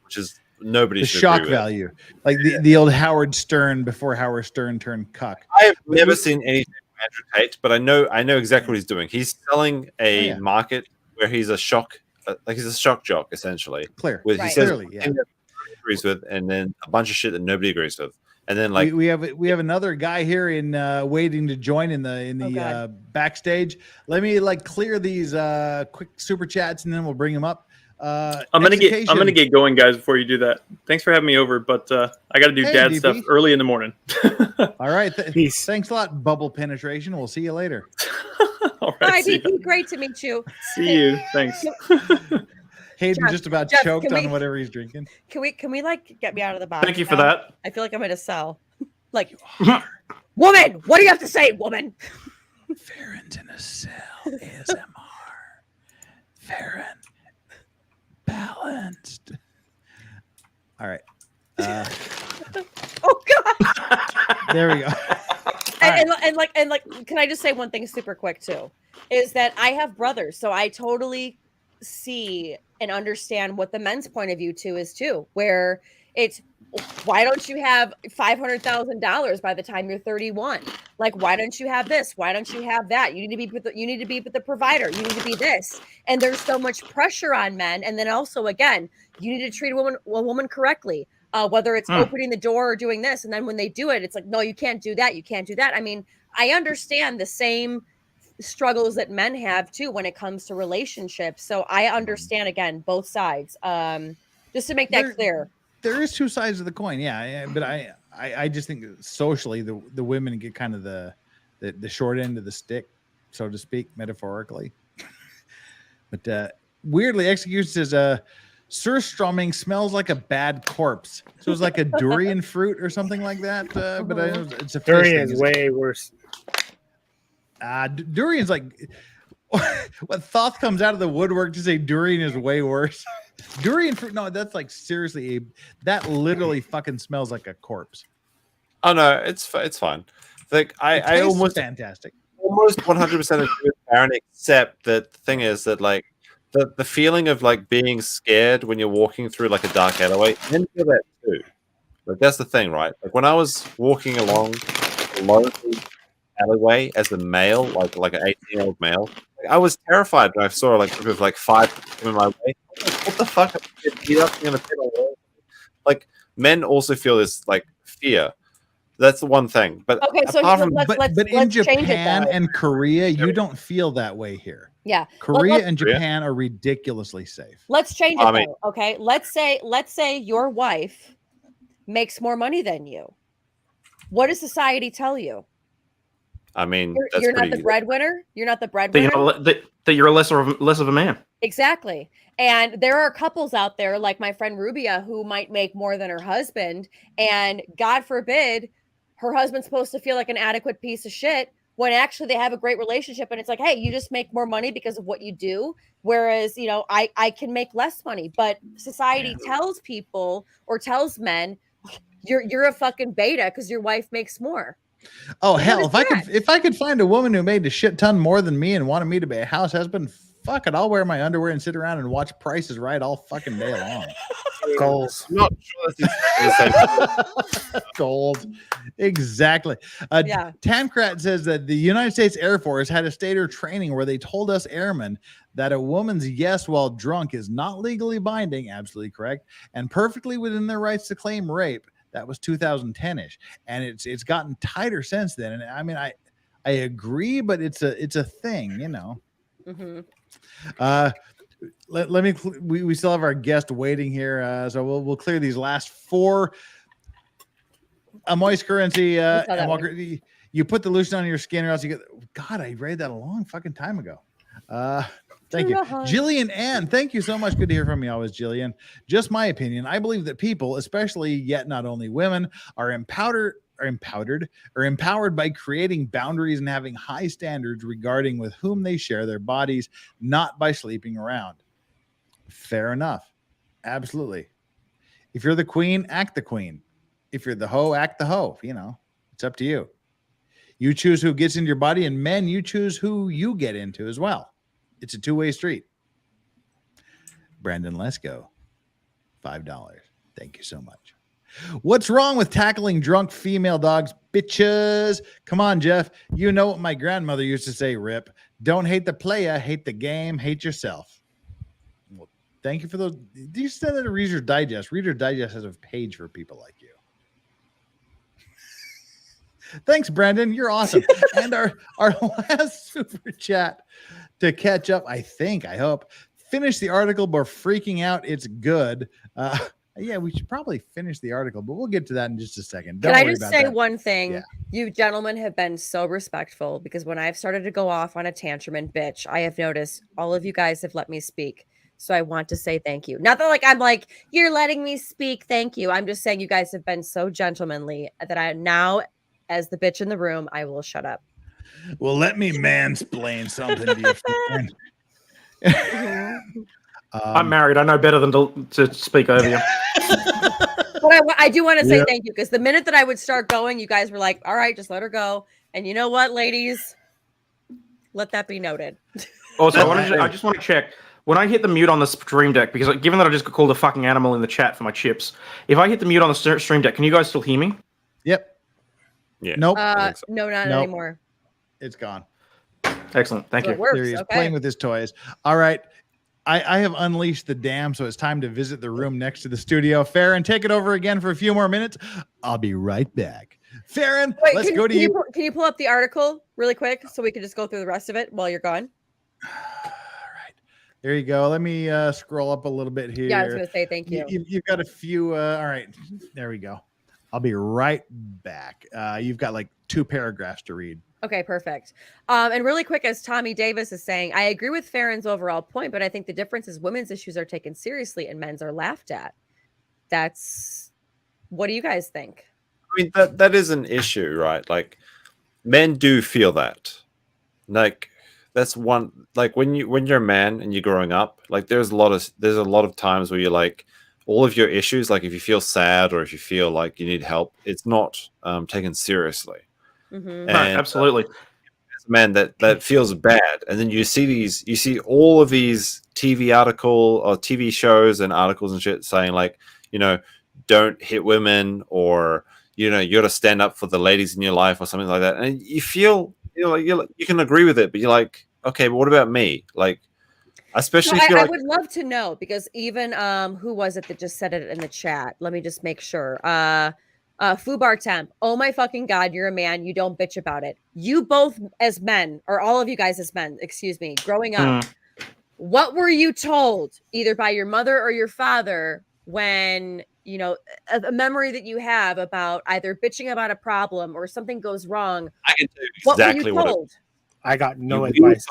which is nobody The should shock agree with. value, like the old Howard Stern before Howard Stern turned cuck. I have never seen anything from Andrew Tate, but I know exactly what he's doing. He's selling a market where he's a shock, like he's a shock jock essentially. Clear, Where he says clearly, everything that nobody agrees with, and then a bunch of shit that nobody agrees with, and then like we have another guy here in waiting to join in the backstage. Let me like clear these quick super chats and then we'll bring them up. I'm gonna get going, guys. Before you do that, thanks for having me over, but I got to do dad DP. stuff early in the morning. All right, thanks a lot, Bubble Penetration. We'll see you later. All Hi, right, see DP. Great to meet you. See you. Thanks. Hayden Jeff, just about Jeff, choked can on we- whatever he's drinking. Can we like get me out of the box? Thank you for now? that. I feel like I'm in a cell. Like, woman, what do you have to say, woman? Farron's in a cell. ASMR. Farron. Balanced. All right. Oh God. There we go. And like, can I just say one thing super quick too? Is that I have brothers, so I totally see and understand what the men's point of view too is too, where it's why don't you have $500,000 by the time you're 31? Like, why don't you have this? Why don't you have that? You need to be with the provider. You need to be this. And there's so much pressure on men. And then also, again, you need to treat a woman correctly, whether it's opening the door or doing this. And then when they do it, it's like, no, you can't do that. You can't do that. I mean, I understand the same struggles that men have too when it comes to relationships. So I understand, again, both sides. Just to make that clear. There is two sides of the coin, but I just think that socially the women get kind of the short end of the stick, so to speak, metaphorically. But weirdly, Execution says surströmming smells like a bad corpse. So it's like a durian fruit or something like that. But I know it's a fish Durian thing. is way worse. Durian's like what Thoth comes out of the woodwork to say durian is way worse. Durian fruit, no, that's like seriously that literally fucking smells like a corpse. Oh no, it's fine. Like I almost fantastic. Almost 100% agree with Aaron, except that the thing is that like the feeling of like being scared when you're walking through like a dark alleyway, men feel that too. Like that's the thing, right? Like when I was walking along a lonely alleyway as a male, like an 18-year-old male, like, I was terrified when I saw like a group of like 5 in my way. Like, what the fuck? Like men also feel this like fear. That's the one thing. But okay, so apart from, but in Japan and Korea, you don't feel that way here. Yeah, Korea and Japan are ridiculously safe. Let's change it though. Okay, let's say your wife makes more money than you. What does society tell you? I mean, you're not the breadwinner. You're not the breadwinner. That you're less of a man. Exactly. And there are couples out there like my friend Rubia who might make more than her husband, and God forbid her husband's supposed to feel like an adequate piece of shit when actually they have a great relationship, and it's like, hey, you just make more money because of what you do, whereas I can make less money. But society tells people or tells men you're a fucking beta because your wife makes more. Oh hell, if I could find a woman who made a shit ton more than me and wanted me to be a house husband, fuck it, I'll wear my underwear and sit around and watch Price is Right all fucking day long. Goals. Not sure that's Gold. Exactly. Tancrat says that the United States Air Force had a stater training where they told us airmen that a woman's yes while drunk is not legally binding, absolutely correct, and perfectly within their rights to claim rape. That was 2010-ish, and it's gotten tighter since then. And I mean, I agree, but it's a thing, Mm-hmm. Let me. We still have our guest waiting here, so we'll clear these last 4. A moist currency. And Walker, you put the lotion on your skin, or else you get. God, I read that a long fucking time ago. Thank you. Jillian Ann, thank you so much. Good to hear from you always, Jillian. Just my opinion. I believe that people, especially yet not only women, are empowered by creating boundaries and having high standards regarding with whom they share their bodies, not by sleeping around. Fair enough. Absolutely. If you're the queen, act the queen. If you're the hoe, act the hoe. It's up to you. You choose who gets into your body, and men, you choose who you get into as well. It's a two-way street. Brandon Lesko, $5. Thank you so much. What's wrong with tackling drunk female dogs, bitches? Come on, Jeff. You know what my grandmother used to say, Rip. Don't hate the playa, hate the game, hate yourself. Well, thank you for those. You said that at Reader's Digest. Reader's Digest has a page for people like you. Thanks, Brandon. You're awesome. And our last super chat to catch up, I hope. Finish the article before freaking out. It's good. Yeah, we should probably finish the article, but we'll get to that in just a second. Can I just say one thing? Yeah. You gentlemen have been so respectful, because when I've started to go off on a tantrum and bitch, I have noticed all of you guys have let me speak. So I want to say thank you. Not that I'm like, you're letting me speak. Thank you. I'm just saying you guys have been so gentlemanly that I now, as the bitch in the room, I will shut up. Well, let me mansplain something to you, friend. I'm married. I know better than to speak over you. But I do want to say thank you, because the minute that I would start going, you guys were like, all right, just let her go. And you know what, ladies? Let that be noted. Also, I just want to check. When I hit the mute on the Stream Deck, because given that I just got called a fucking animal in the chat for my chips, if I hit the mute on the Stream Deck, can you guys still hear me? Yep. Yeah. Nope. No, not anymore. It's gone. Excellent. Thank you. Works. There he is, okay. playing with his toys. All right. I have unleashed the dam, so it's time to visit the room next to the studio. Farron, take it over again for a few more minutes. I'll be right back. Farron, let's go to you. Can you pull up the article really quick so we can just go through the rest of it while you're gone? All right. There you go. Let me scroll up a little bit here. Yeah, I was going to say thank you. You've got a few. All right. There we go. I'll be right back. You've got like 2 paragraphs to read. Okay, perfect. And really quick, as Tommy Davis is saying, I agree with Farron's overall point, but I think the difference is women's issues are taken seriously and men's are laughed at. What do you guys think? I mean, that is an issue, right? Like, men do feel that. Like, that's one. Like, when you're a man and you're growing up, like, there's a lot of times where you're like, all of your issues, like if you feel sad or if you feel like you need help, it's not taken seriously. Mm-hmm. And, no, absolutely. As a man, that feels bad, and then you see all of these TV shows and articles and shit saying like, don't hit women, or you got to stand up for the ladies in your life or something like that, and you feel you can agree with it, but you're like, okay, but what about me? Like, especially I would love to know, because even who was it that just said it in the chat? Let me just make sure. Fubar Temp. Oh my fucking God, you're a man. You don't bitch about it. You both as men, or all of you guys as men, excuse me, growing up, what were you told either by your mother or your father when, a memory that you have about either bitching about a problem or something goes wrong? I can tell you exactly what were you told? I got no advice.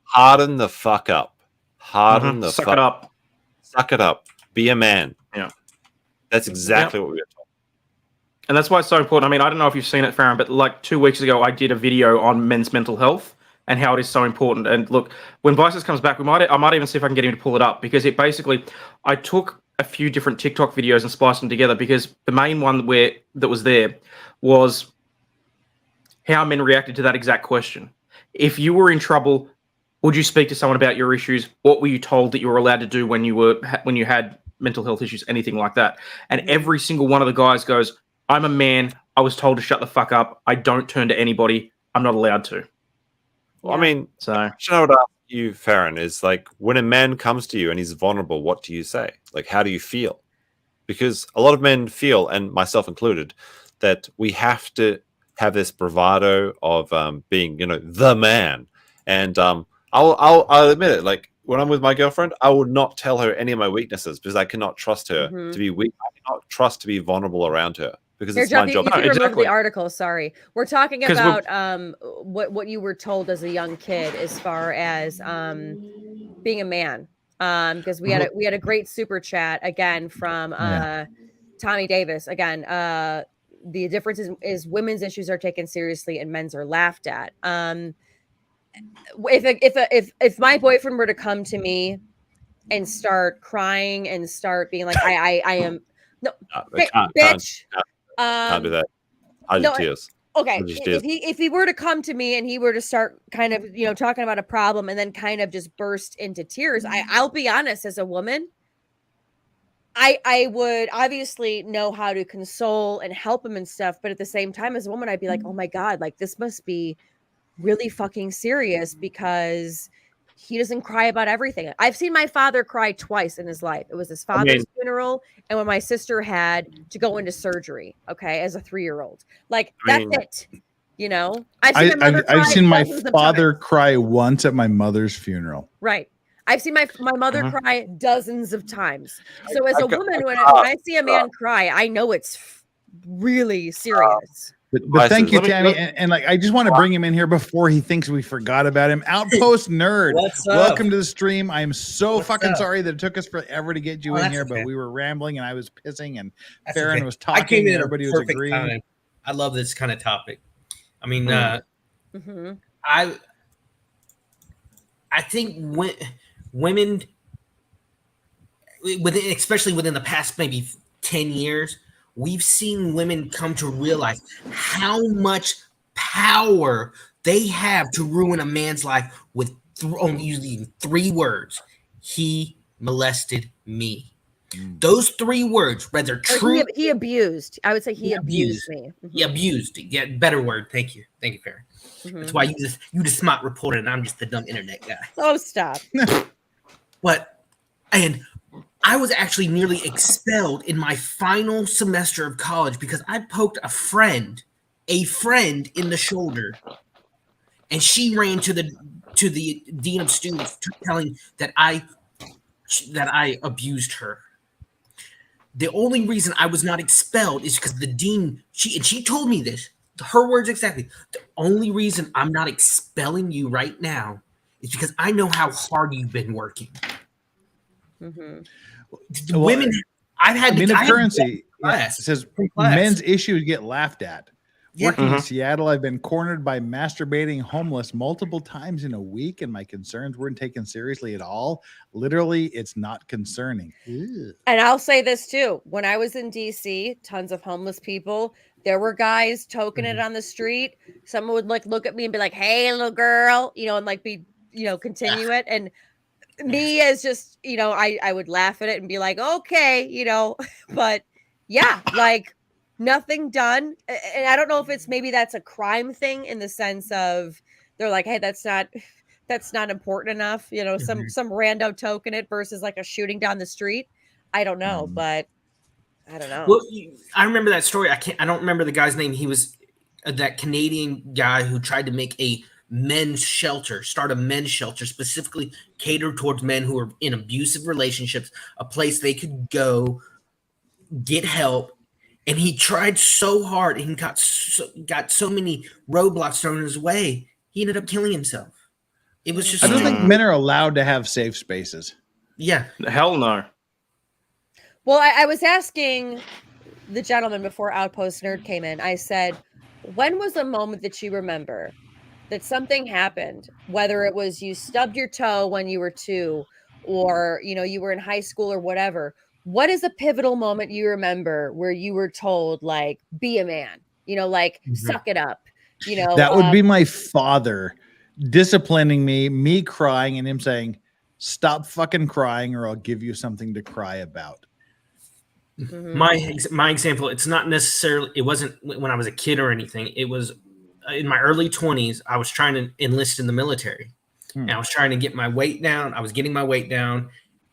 Harden the fuck up. Suck it up. Suck it up. Be a man. Yeah. That's exactly what we were told. And that's why it's so important. I mean, I don't know if you've seen it, Farron, but like 2 weeks ago, I did a video on men's mental health and how it is so important. And look, when Vices comes back, I might even see if I can get him to pull it up, because I took a few different TikTok videos and spliced them together, because the main one that was there was how men reacted to that exact question. If you were in trouble, would you speak to someone about your issues? What were you told that you were allowed to do when you had mental health issues, anything like that? And every single one of the guys goes, I'm a man. I was told to shut the fuck up. I don't turn to anybody. I'm not allowed to. Well, I mean, so I would ask you, Farron, is like, when a man comes to you and he's vulnerable, what do you say? Like, how do you feel? Because a lot of men feel, and myself included, that we have to have this bravado of being, the man. And I'll admit it. Like, when I'm with my girlfriend, I would not tell her any of my weaknesses, because I cannot trust her to be weak. I cannot trust to be vulnerable around her, because it's my job. You can remove the article. Sorry, we're talking about what you were told as a young kid as far as being a man. Because we had a great super chat again from Tommy Davis. Again, the difference is women's issues are taken seriously and men's are laughed at. If my boyfriend were to come to me and start crying and start being like, I am no bitch. Can't do that. Hide your tears. Okay, if he were to come to me and he were to start kind of talking about a problem and then kind of just burst into tears, I'll be honest, as a woman, I would obviously know how to console and help him and stuff, but at the same time, as a woman, I'd be like, oh my God, like this must be really fucking serious because he doesn't cry about everything. I've seen my father cry twice in his life. It was his father's funeral and when my sister had to go into surgery, okay, as a 3-year-old. Like, that's it. You know? I've seen my father cry once at my mother's funeral. Right. I've seen my mother cry dozens of times. So as a woman, when I see a man cry, I know it's really serious. But thank you, Tammy. And like, I just want to bring him in here before he thinks we forgot about him. Outpost Nerd, welcome to the stream. I'm so fucking sorry that it took us forever to get you in here, but we were rambling and I was pissing and Farron was talking. I came in and everybody was agreeing. Time. I love this kind of topic. I mean, I think women, especially within the past maybe 10 years, we've seen women come to realize how much power they have to ruin a man's life with only using 3 words. He molested me. Those 3 words, whether true, he abused. I would say he abused me. He abused. Yeah, better word. Thank you, Farron. That's why you the smart reporter, and I'm just the dumb internet guy. Oh, stop. And I was actually nearly expelled in my final semester of college because I poked a friend in the shoulder, and she ran to the dean of students telling that I abused her. The only reason I was not expelled is because the dean, she told me this, her words exactly. The only reason I'm not expelling you right now is because I know how hard you've been working. Women, I've had currency says men's issues get laughed at. Working in Seattle, I've been cornered by masturbating homeless multiple times in a week, and my concerns weren't taken seriously at all. Literally, it's not concerning. Ew. And I'll say this too. When I was in DC, tons of homeless people. There were guys toking it on the street. Someone would like look at me and be like, "Hey, little girl," and like be, continue it. And me as just, I would laugh at it and be like, okay, but yeah, like nothing done. And I don't know if it's maybe that's a crime thing in the sense of they're like, hey, that's not important enough. Some rando token it versus like a shooting down the street. I don't know, but I don't know. Well, I remember that story. I don't remember the guy's name. He was that Canadian guy who tried to make start a men's shelter specifically catered towards men who are in abusive relationships, a place they could go get help. And he tried so hard and got so many roadblocks thrown his way. He ended up killing himself. It was just. I don't think men are allowed to have safe spaces. Yeah. Hell no. Well, I was asking the gentleman before Outpost Nerd came in. I said, when was a moment that you remember that something happened, whether it was you stubbed your toe when you were 2 or, you were in high school or whatever. What is a pivotal moment you remember where you were told, like, be a man, suck it up, That would be my father disciplining me crying and him saying, stop fucking crying or I'll give you something to cry about. My example, it wasn't when I was a kid or anything. It was in my early 20s. I was trying to enlist in the military. And I was trying to get my weight down. I was getting my weight down.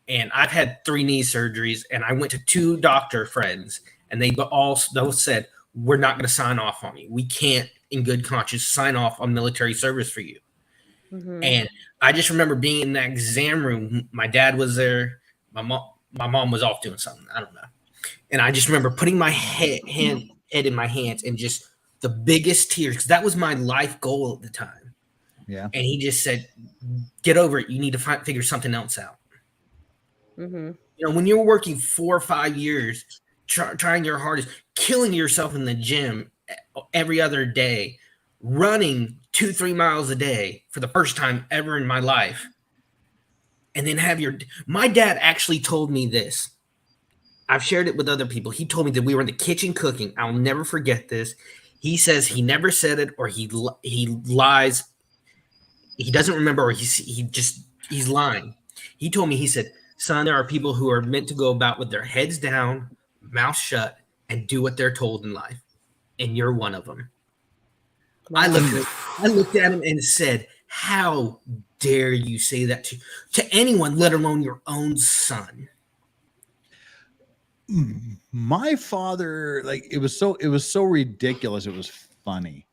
And I've had 3 knee surgeries, and I went to 2 doctor friends, and they both said, we're not going to sign off on you. We can't, in good conscience, sign off on military service for you. And I just remember being in that exam room. My dad was there. My mom was off doing something. I don't know. And I just remember putting my head in my hands and just the biggest tears, because that was my life goal at the time. Yeah. And he just said, get over it. You need to figure something else out. When you're working 4 or 5 years, trying your hardest, killing yourself in the gym every other day, running 2-3 miles a day for the first time ever in my life, and then my dad actually told me this. I've shared it with other people. He told me that we were in the kitchen cooking. I'll never forget this. He says he never said it, or he lies. He doesn't remember, or he's lying. He told me, he said, Son, there are people who are meant to go about with their heads down, mouth shut, and do what they're told in life. And you're one of them. I looked at him and said, how dare you say that to anyone, let alone your own son? My father, like, it was so ridiculous. It was funny.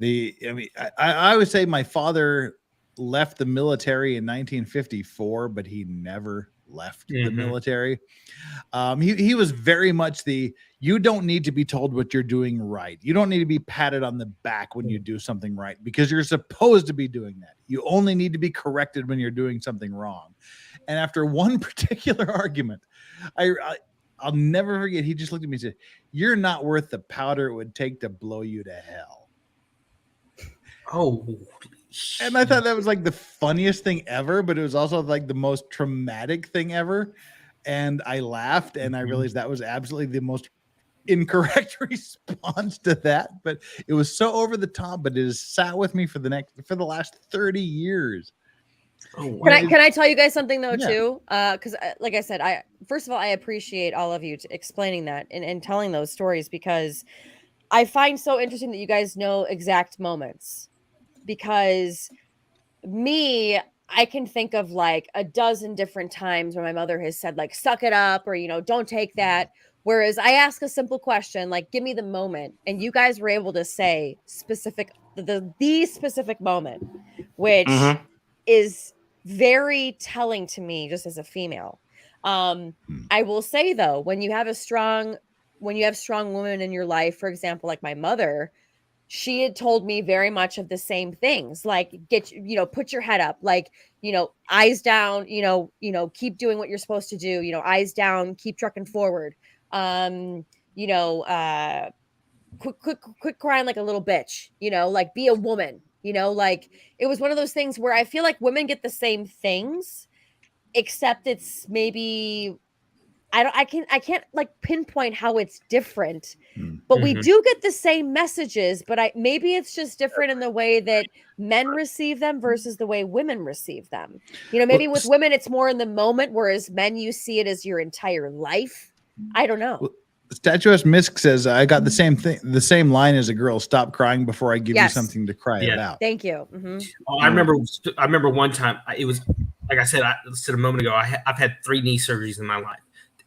I would say my father left the military in 1954, but he never left the military. He was very much you don't need to be told what you're doing right. You don't need to be patted on the back when you do something right, because you're supposed to be doing that. You only need to be corrected when you're doing something wrong. And after one particular argument, I'll never forget, he just looked at me and said, "You're not worth the powder it would take to blow you to hell." Oh, and I thought that was like the funniest thing ever, but it was also like the most traumatic thing ever. And I laughed, and I realized that was absolutely the most incorrect response to that. But it was so over the top, but it has sat with me for the last 30 years. Oh, can I tell you guys something though, too? Because like I said, first of all, I appreciate all of you explaining that and telling those stories, because I find so interesting that you guys know exact moments. Because I can think of like a dozen different times where my mother has said, like, suck it up, or, don't take that. Whereas I ask a simple question, like, give me the moment. And you guys were able to say the specific moment, which is very telling to me just as a female. I will say though, when you have strong women in your life, for example, like my mother, she had told me very much of the same things, like put your head up, like, eyes down, keep doing what you're supposed to do, eyes down, keep trucking forward. Quit crying like a little bitch, like, be a woman, like, it was one of those things where I feel like women get the same things, except it's maybe, I can't like pinpoint how it's different, but we do get the same messages, but maybe it's just different in the way that men receive them versus the way women receive them. Maybe with women, it's more in the moment, whereas men, you see it as your entire life. I don't know. Statuesque Misk says, I got the same thing, the same line as a girl: stop crying before I give you something to cry about. Thank you. Oh, I remember one time, it was, like I said a moment ago, I've had 3 knee surgeries in my life.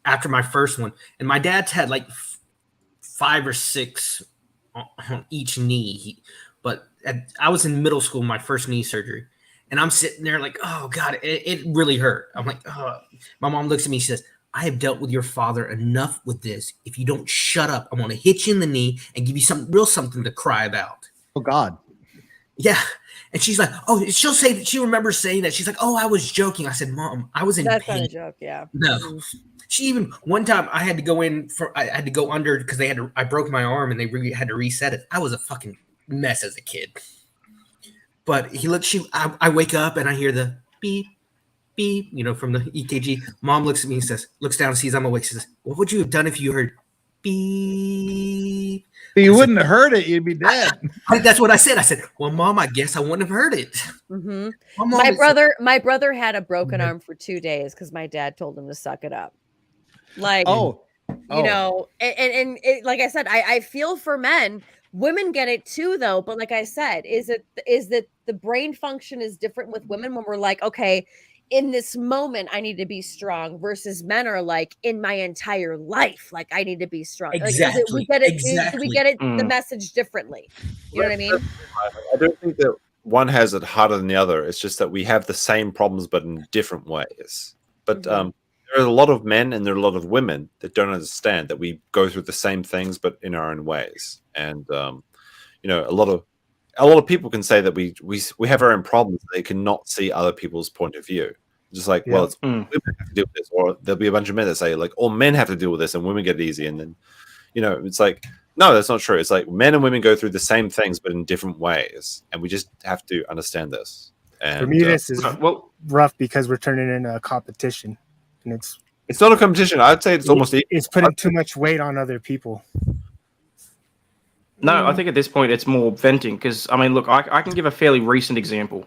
After my first one, and my dad's had like 5 or 6 on each knee. But I was in middle school, my first knee surgery, and I'm sitting there like, oh God, it really hurt. I'm like, oh. My mom looks at me, she says, I have dealt with your father enough with this. If you don't shut up, I'm going to hit you in the knee and give you something to cry about. Oh God. Yeah. And she's like, oh, she'll say that she remembers saying that. She's like, oh, I was joking. I said, Mom, I was in pain. That's not a joke. Yeah. No. She even, one time I had to go I had to go under because I broke my arm and they really had to reset it. I was a fucking mess as a kid. But I wake up and I hear the beep, beep, from the EKG. Mom looks at me and looks down and sees I'm awake. She says, what would you have done if you heard beep? You wouldn't have heard it. You'd be dead. That's what I said. I said, well, Mom, I guess I wouldn't have heard it. Mm-hmm. My brother had a broken arm for 2 days because my dad told him to suck it up. Like, and like I said, I feel for men. Women get it too, though. But like I said, is that the brain function is different with women when we're like, okay, in this moment, I need to be strong, versus men are like, in my entire life, like, I need to be strong. Exactly. Like, we get it the message differently. You know what I mean? I don't think that one has it harder than the other. It's just that we have the same problems, but in different ways. But there are a lot of men and there are a lot of women that don't understand that we go through the same things, but in our own ways. And a lot of people can say that we have our own problems. They cannot see other people's point of view. Just like, well, it's women have to deal with this, or there'll be a bunch of men that say like, all men have to deal with this and women get it easy. And then, it's like, no, that's not true. It's like men and women go through the same things, but in different ways. And we just have to understand this. And, for me, this is rough because we're turning into a competition. And it's not a competition. I'd say it's almost it's putting too much weight on other people. No, I think at this point it's more venting because, I mean, look, I can give a fairly recent example.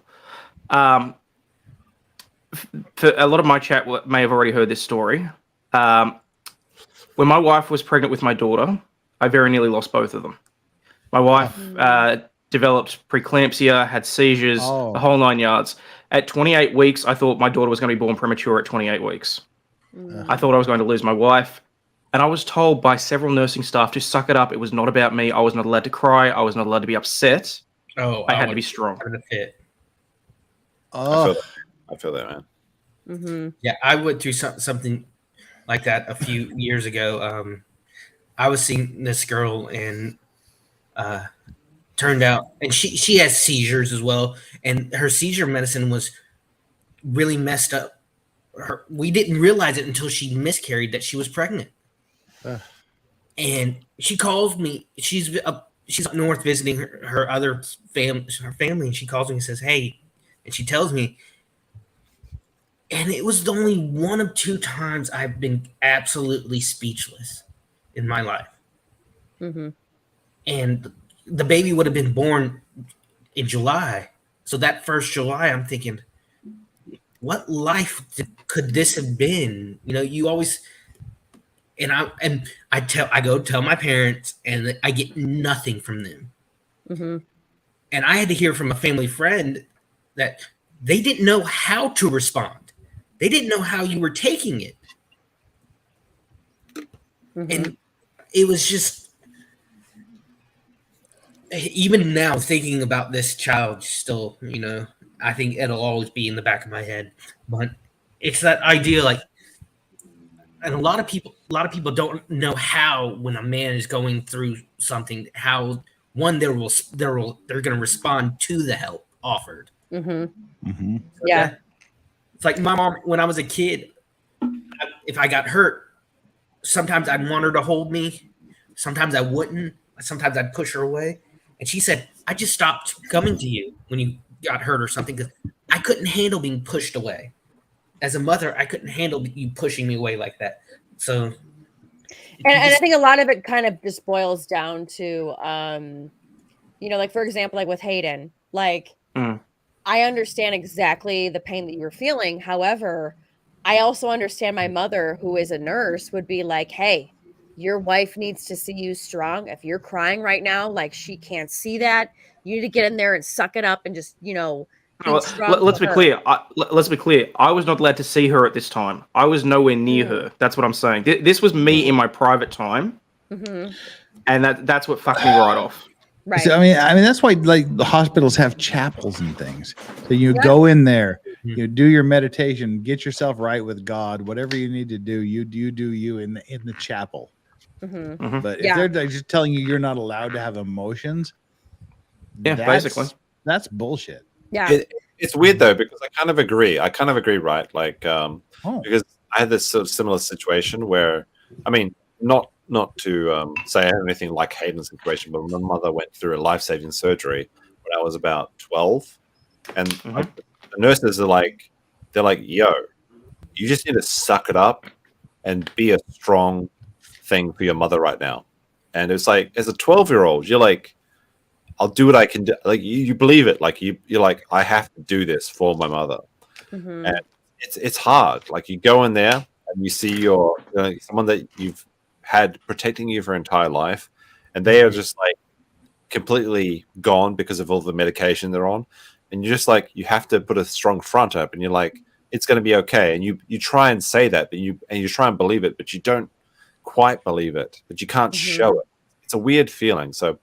for a lot of my chat may have already heard this story. When my wife was pregnant with my daughter, I very nearly lost both of them. My wife developed preeclampsia, had seizures, the whole 9 yards. At 28 weeks, I thought my daughter was going to be born premature at 28 weeks. I thought I was going to lose my wife. And I was told by several nursing staff to suck it up. It was not about me. I was not allowed to cry. I was not allowed to be upset. I had to be strong. I feel that, man. Mm-hmm. Yeah, I went through something like that a few years ago. I was seeing this girl, and turned out, and she has seizures as well, and her seizure medicine was really messed up. We didn't realize it until she miscarried that she was pregnant. And she calls me. She's up north visiting her other family, and she calls me and says, "Hey," and she tells me. And it was only one of 2 times I've been absolutely speechless in my life. Mm-hmm. And the baby would have been born in July. So that first July, I'm thinking, what life could this have been? You know, you always, and I go tell my parents, and I get nothing from them. Mm-hmm. And I had to hear from a family friend that they didn't know how to respond. They didn't know how you were taking it. Mm-hmm. And it was just, even now thinking about this child still, you know, I think it'll always be in the back of my head. But it's that idea, like, and a lot of people don't know how, when a man is going through something, how one they're going to respond to the help offered. Mm-hmm. Mm-hmm. Yeah. It's like my mom, when I was a kid, if I got hurt, sometimes I'd want her to hold me. Sometimes I wouldn't. Sometimes I'd push her away. And she said, I just stopped coming to you when you got hurt or something because I couldn't handle being pushed away. As a mother, I couldn't handle you pushing me away like that. So, and I think a lot of it kind of just boils down to, you know, like, for example, like with Hayden, like, I understand exactly the pain that you were feeling. However, I also understand my mother, who is a nurse, would be like, hey, your wife needs to see you strong. If you're crying right now, like, she can't see that. You need to get in there and suck it up and just, you know, let's be clear. Let's be clear. I was not allowed to see her at this time. I was nowhere near her. That's what I'm saying. This was me in my private time, and that's what fucked me right off. Right. So, I mean, that's why, like, the hospitals have chapels and things. So you go in there, you do your meditation, get yourself right with God, whatever you need to do. You do you in the chapel. Mm-hmm. But if they're like, just telling you you're not allowed to have emotions, basically, that's bullshit. Yeah. It's weird though, because I kind of agree, right? Like, because I had this sort of similar situation where, I mean, not to say I had anything like Hayden's situation, but my mother went through a life-saving surgery when I was about 12, and like, the nurses are like, they're like, yo, you just need to suck it up and be a strong thing for your mother right now. And it's like, as a 12-year-old, you're like, I'll do what I can do. Like, you believe it. Like, you're like, I have to do this for my mother. And it's hard. Like, you go in there and you see someone that you've had protecting you for your entire life, and they are just like completely gone because of all the medication they're on. And you're just like, you have to put a strong front up, and you're like, it's going to be okay. And you try and say that, but you try and believe it, but you don't quite believe it, but you can't show it. It's a weird feeling. So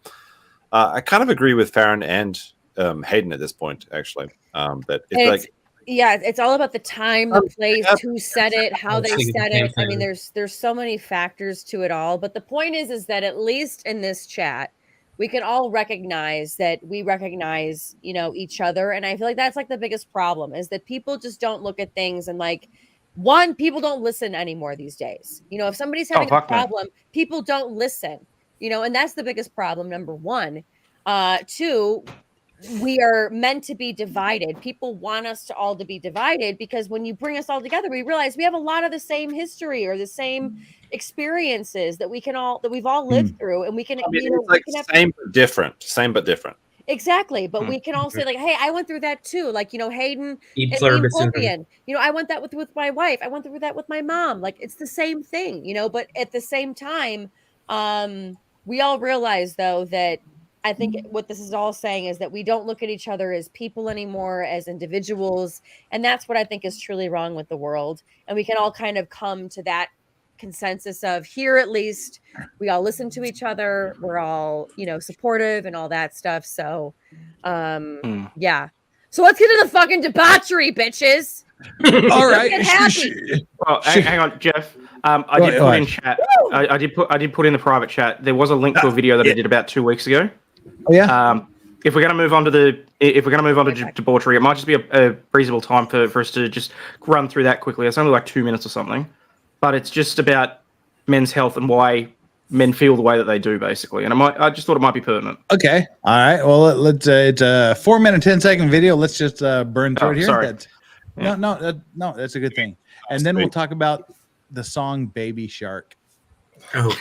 I kind of agree with Farron and Hayden at this point, actually. That it's like, yeah, it's all about the time, the place, who said it, how they said it. I mean, there's so many factors to it all. But the point is that at least in this chat, we can all recognize that we recognize, you know, each other. And I feel like that's like the biggest problem, is that people just don't look at things and, like, one, people don't listen anymore these days. You know, if somebody's having a problem, people don't listen, you know, and that's the biggest problem, number one. Two, we are meant to be divided. People want us to all to be divided, because when you bring us all together, we realize we have a lot of the same history or the same experiences that we've all lived through, and we can. I mean, it's like same but different. Exactly. But we can all say, like, hey, I went through that too. Like, Hayden Eat and pluribus Ian unum. Copian, I went that with my wife. I went through that with my mom. Like, it's the same thing, but at the same time, we all realize though that I think what this is all saying is that we don't look at each other as people anymore, as individuals. And that's what I think is truly wrong with the world. And we can all kind of come to that consensus of here, at least we all listen to each other. We're all, supportive and all that stuff. So, yeah. So let's get to the fucking debauchery, bitches. All right. Get happy. Well, hang on, Jeff. I did put in chat. I did put in the private chat. There was a link to a video that I did about 2 weeks ago. Oh yeah. If we're going to move on to debauchery, it might just be a reasonable time for us to just run through that quickly. It's only like 2 minutes or something, but it's just about men's health and why men feel the way that they do, basically. And I just thought it might be pertinent. Okay. All right. Well, let's. It's a 4 minute, 10-second video. Let's just burn through it here. Sorry. No, that's a good thing. And then we'll talk about the song "Baby Shark." Oh,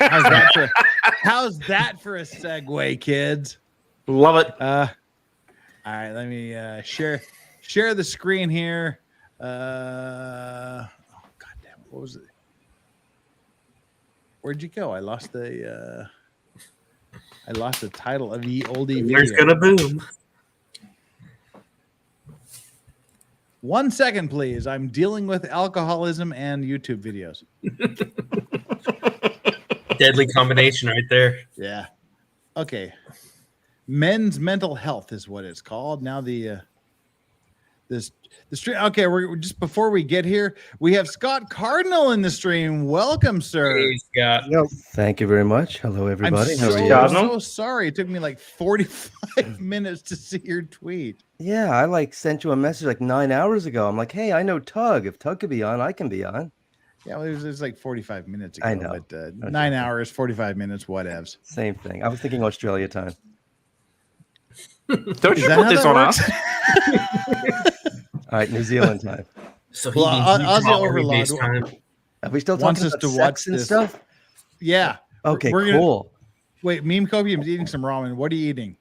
how's that for a segue, kids? Love it. All right. Let me share the screen here. Oh, God damn it. What was it? Where'd you go? I lost the title of the oldie video. There's gonna boom. 1 second, please. I'm dealing with alcoholism and YouTube videos. Deadly combination right there. Yeah. Okay. Men's mental health is what it's called. Now the stream. Okay, we're just before we get here, we have Scott Cardinal in the stream. Welcome, sir. Hey, Scott. Thank you very much. Hello, everybody. I'm How are you? so sorry. It took me like 45 minutes to see your tweet. Yeah, I sent you a message like 9 hours ago. I'm like, hey, I know Tug. If Tug could be on, I can be on. Yeah, well, it was like 45 minutes ago. I know. But 9 hours, 45 minutes, whatevs. Same thing. I was thinking Australia time. Don't you put this on us? All right, New Zealand time. So Aussie Overlord Are we still wants talking us about to sex watch and this stuff? Yeah. Okay, We're cool. Wait, Meme Copium's eating some ramen. What are you eating?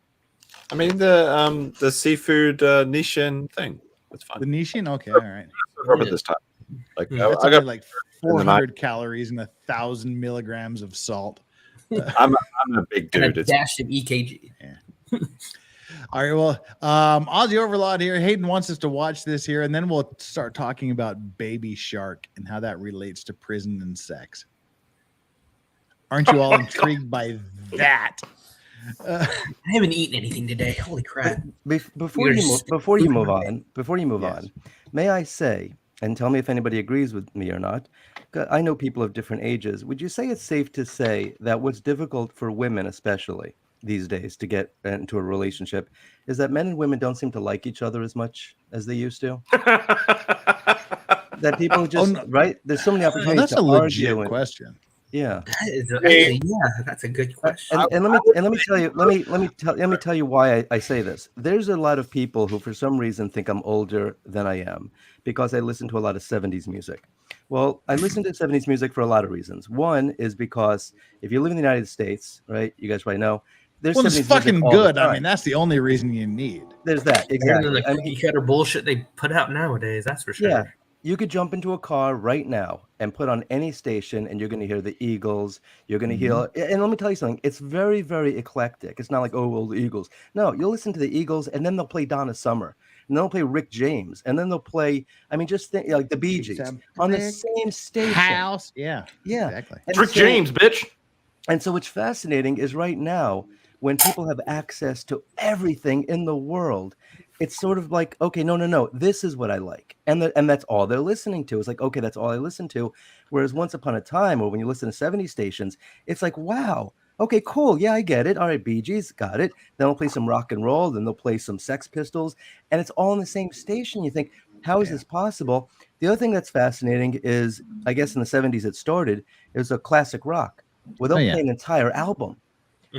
I mean the seafood Nishin thing. That's fine. The Nishin? Okay, all right. Robert this time. Like That's I got only like 400 calories and 1,000 milligrams of salt. I'm a big And dude. a dash of EKG. Yeah. All right, well, Aussie Overlord here. Hayden wants us to watch this here, and then we'll start talking about Baby Shark and how that relates to prison and sex. Aren't you all intrigued by that? I haven't eaten anything today. Holy crap! Before you move on, may I say, and tell me if anybody agrees with me or not, I know people of different ages. Would you say it's safe to say that what's difficult for women, especially these days, to get into a relationship is that men and women don't seem to like each other as much as they used to? That people just, right? There's so many opportunities that's to a legit argue question. Yeah. That's a good question. And let me tell you why I say this. There's a lot of people who for some reason think I'm older than I am because I listen to a lot of 70s music. Well, I listen to 70s music for a lot of reasons. One is because if you live in the United States, right, you guys probably know, there's it's fucking good. I mean, that's the only reason you need. There's that. Exactly. The cookie cutter bullshit they put out nowadays, that's for sure. Yeah. You could jump into a car right now and put on any station and you're going to hear the Eagles. You're going to hear, and let me tell you something. It's very, very eclectic. It's not like, oh, well, the Eagles. No, you'll listen to the Eagles and then they'll play Donna Summer. And then they'll play Rick James. And then they'll play, I mean, just think like the Bee Gees on the same station. House. Yeah. Yeah. Exactly. It's Rick James, bitch. And so what's fascinating is right now, when people have access to everything in the world, it's sort of like, okay, no, this is what I like. And that's all they're listening to. It's like, okay, that's all I listen to. Whereas once upon a time, or when you listen to 70 stations, it's like, wow, okay, cool. Yeah, I get it. All right, Bee Gees, got it. Then they'll play some rock and roll. Then they'll play some Sex Pistols. And it's all on the same station. You think, how is this possible? The other thing that's fascinating is, I guess in the 70s it started, it was a classic rock where they'll play an entire album.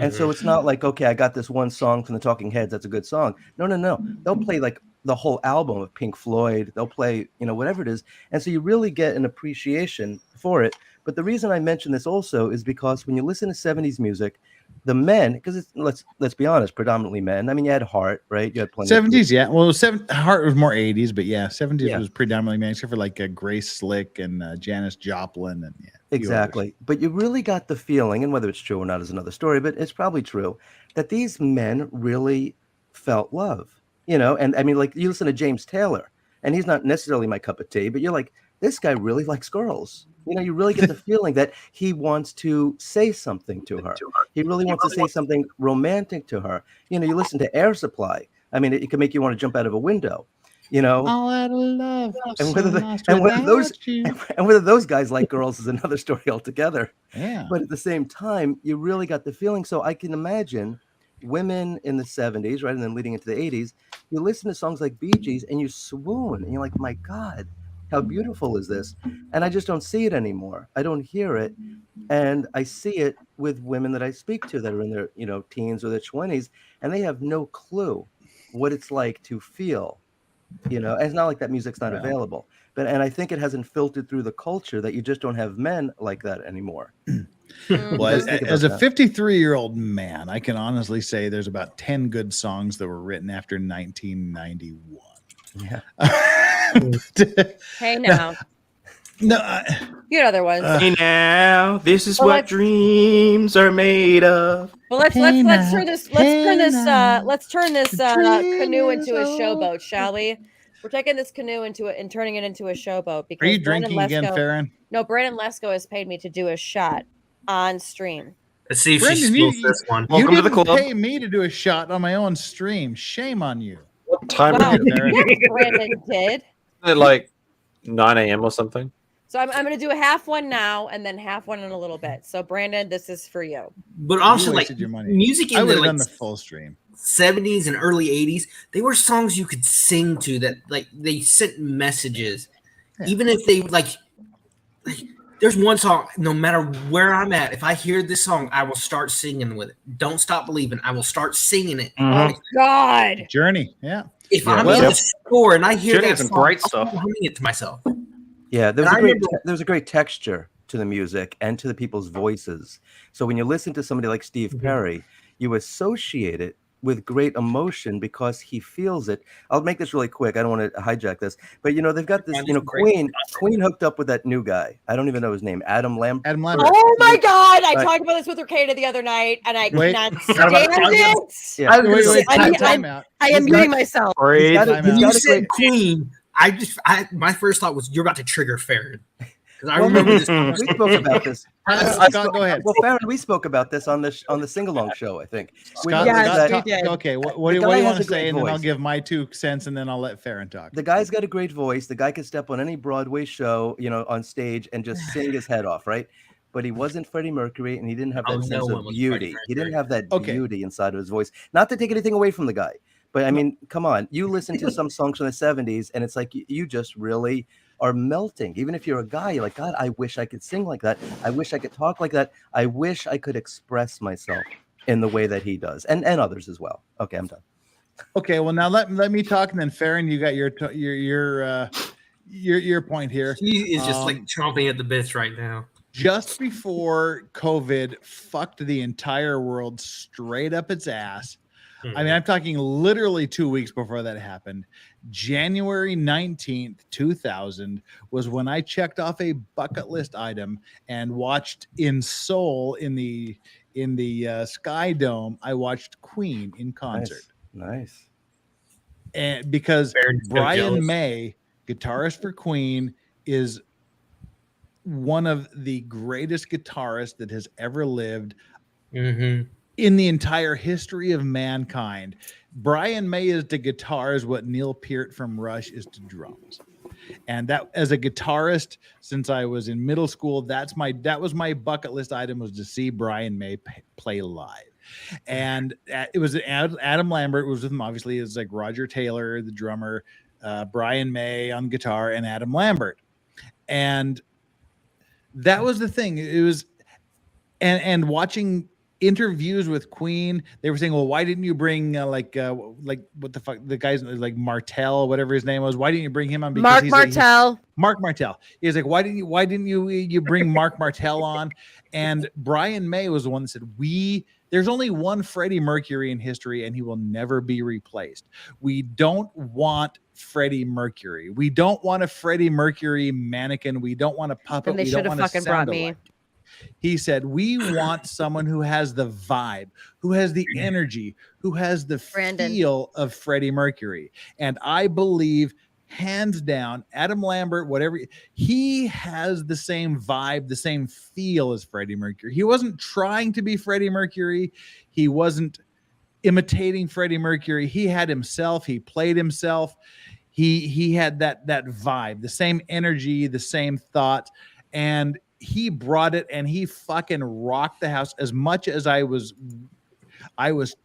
And so it's not like, okay, I got this one song from the Talking Heads. That's a good song. No. They'll play like the whole album of Pink Floyd. They'll play, whatever it is. And so you really get an appreciation for it. But the reason I mention this also is because when you listen to 70s music, the men, because let's be honest, predominantly men. I mean, you had Hart, right? You had plenty. 70s, yeah. Well, Hart was more 80s, but yeah, 70s Yeah. was predominantly men, except for like Grace Slick and Janis Joplin, and yeah, a few Exactly. But you really got the feeling, and whether it's true or not is another story, but it's probably true, that these men really felt love, you know? And I mean, like, you listen to James Taylor, and he's not necessarily my cup of tea, but you're like, this guy really likes girls. You know, you really get the feeling that he wants to say something to her. He really wants to say something romantic to her. You know, you listen to Air Supply. I mean, it can make you want to jump out of a window, you know? All out of love. And whether those guys like girls is another story altogether. Yeah. But at the same time, you really got the feeling. So I can imagine women in the 70s, right? And then leading into the 80s, you listen to songs like Bee Gees and you swoon and you're like, my God, how beautiful is this? And I just don't see it anymore. I don't hear it. And I see it with women that I speak to that are in their, you know, teens or their 20s, and they have no clue what it's like to feel. You know, and it's not like that music's not available, and I think it hasn't filtered through the culture that you just don't have men like that anymore. Well, as a 53-year-old man, I can honestly say there's about 10 good songs that were written after 1991. Yeah. Hey now. No, you know there was. Hey now, this is what dreams are made of. Well, let's turn this canoe into a showboat, shall we? We're taking this canoe and turning it into a showboat. Because are you drinking again, Farron? No, Brandon Lesko has paid me to do a shot on stream. Let's see if she spills this one. Welcome to the club. Pay me to do a shot on my own stream. Shame on you. What time Wow. is it, Farron? Yes, Brandon did. Isn't it like 9 a.m. or something? So I'm going to do a half one now and then half one in a little bit. So Brandon, this is for you. But also, like, your money. music I in would the, have done like, the full stream. 70s and early 80s, they were songs you could sing to that, like, they sent messages. Yeah. Even if they, like, there's one song, no matter where I'm at, if I hear this song, I will start singing with it. Don't Stop Believing. I will start singing it. Oh, God. Journey, yeah. If I'm in the store and I hear Journey that has some song, great I'm stuff. humming it to myself. Yeah, there And I was a great texture to the music and to the people's voices. So when you listen to somebody like Steve Perry, you associate it with great emotion because he feels it. I'll make this really quick. I don't want to hijack this, but you know, they've got this, you know, Queen hooked up with that new guy. I don't even know his name. Adam Lambert. Oh my God. I talked about this with Ricada the other night and I could not stand it. Yeah. I am muting myself. You said Queen. My first thought was you're about to trigger Farron. Because I remember this. We spoke about this. Scott, go ahead. Well, Farron, we spoke about this on the sing-along show, I think. Scott, okay, what do you want to say? And then I'll voice. give my 2 cents, and then I'll let Farron talk. The guy's got a great voice. The guy could step on any Broadway show, you know, on stage and just sing his head off, right? But he wasn't Freddie Mercury, and he didn't have that sense of beauty. He didn't have that beauty inside of his voice. Not to take anything away from the guy, but I mean, come on. You listen to some songs from the 70s, and it's like you just really are melting. Even if you're a guy, you're like, God, I wish I could sing like that. I wish I could talk like that. I wish I could express myself in the way that he does, and others as well. Okay, I'm done. Okay, well now let me talk, and then Farron, you got your point here. He is just like chomping at the bits right now. Just before COVID fucked the entire world straight up its ass. I mean, I'm talking literally 2 weeks before that happened. January 19th, 2000 was when I checked off a bucket list item and watched in Seoul in the Sky Dome. I watched Queen in concert. Nice. And because Brian May, guitarist for Queen, is one of the greatest guitarists that has ever lived. In the entire history of mankind. Brian May is to guitars what Neil Peart from Rush is to drums. And that, as a guitarist, since I was in middle school, that was my bucket list item, was to see Brian May play live. And it was Adam Lambert was with him. Obviously, it's like Roger Taylor, the drummer, Brian May on guitar, and Adam Lambert. And that was the thing. It was, and watching interviews with Queen, they were saying, well, why didn't you bring like what the fuck, the guy's like Martell, whatever his name was, why didn't you bring him on? Because Mark Martell. He's like, why didn't you bring Mark Martell on? And Brian May was the one that said, we There's only one Freddie Mercury in history, and he will never be replaced. We don't want Freddie Mercury. We don't want a Freddie Mercury mannequin. We don't want a puppet. And they we should don't have want fucking brought me. He said, we want someone who has the vibe, who has the energy, who has the feel of Freddie Mercury. And I believe, hands down, Adam Lambert, whatever, he has the same vibe, the same feel as Freddie Mercury. He wasn't trying to be Freddie Mercury. He wasn't imitating Freddie Mercury. He had himself. He played himself. He had that vibe, the same energy, the same thought, and he brought it, and he fucking rocked the house. As much as I was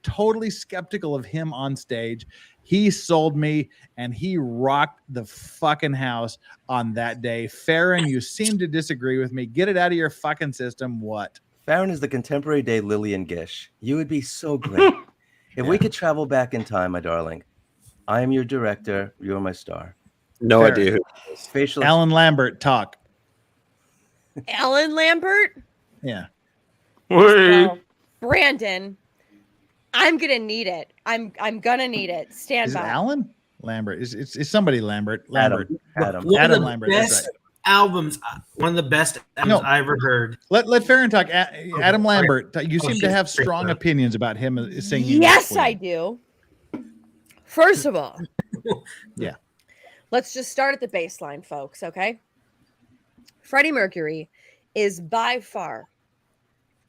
totally skeptical of him on stage, he sold me, and he rocked the fucking house on that day. Farron, you seem to disagree with me. Get it out of your fucking system. What? Farron is the contemporary day Lillian Gish. You would be so great. If we could travel back in time, my darling. I am your director. You're my star. No Farron. idea who. Facial. Alan Lambert, talk. Alan Lambert? Yeah. Well, Brandon, I'm gonna need it. I'm gonna need it. Stand Is it by. Alan Lambert? It's somebody Lambert. Lambert. Adam. Adam Lambert. That's right. Albums, one of the best albums I ever heard. Let Farron talk. Adam Lambert, you seem to have strong opinions about him singing. Yes, I do. First of all, yeah. Let's just start at the baseline, folks, okay? Freddie Mercury is by far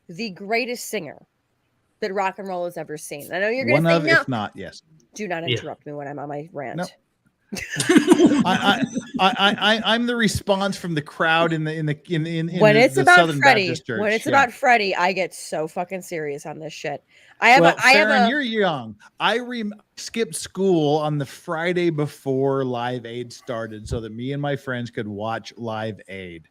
the greatest singer that rock and roll has ever seen. I know you're going to say no. If not, yes. Do not interrupt me when I'm on my rant. No. I'm the response from the crowd in when it's the about Southern Freddie. Baptist Church. When it's Yeah. about Freddie, I get so fucking serious on this shit. Farron, you're young. I skipped school on the Friday before Live Aid started so that me and my friends could watch Live Aid.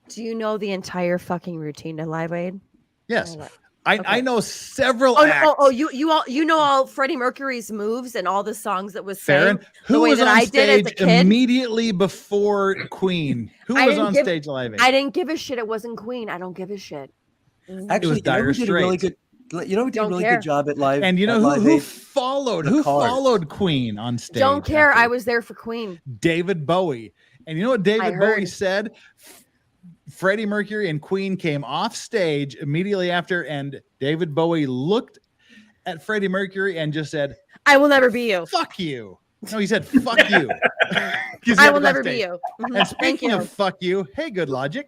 Do you know the entire fucking routine to Live Aid? Yes. Okay. I know several acts. You know all Freddie Mercury's moves and all the songs that was Farron, sang who the way was that on I did as a stage kid. immediately before Queen? Who was on stage Live Aid? I didn't give a shit. It wasn't Queen. I don't give a shit. Actually, It was Dire who did a really Straits. good. You know, we did a Don't really care. good job at live. And you know who followed? Who followed Queen on stage? Don't care. I was there for Queen. David Bowie. And you know what David Bowie heard. said? Freddie Mercury and Queen came off stage immediately after, and David Bowie looked at Freddie Mercury and just said, "I will never be you. Fuck you." No, he said, "Fuck you." I will never be you. Mhm. And Thank speaking you. of fuck you, hey, Good Logic.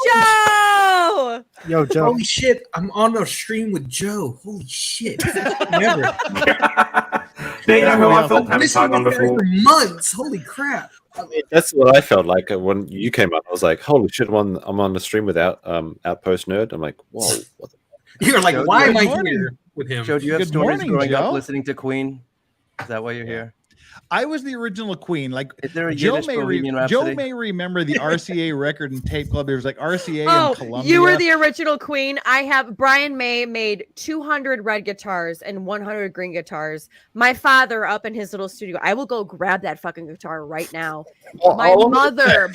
Joe! Yo, Joe. Holy shit! I'm on a stream with Joe. Holy shit! Never. They know how I felt having Listened Tag on to that before. for months. Holy crap! That's what I felt like when you came up. I was like, "Holy shit!" I'm on the stream without Outpost Nerd. I'm like, "Whoa!" What the You're like, Joe, why good am I morning. here with him? Joe, do you have Good stories morning, growing Joe. up listening to Queen? Is that why you're here? I was the original Queen. Like, Is there a Joe Yiddish Bohemian Rhapsody? may remember the RCA Record and Tape Club. There was like RCA Oh, and Columbia. you were the original Queen. Brian May made 200 red guitars and 100 green guitars. My father up in his little studio. I will go grab that fucking guitar right now. My mother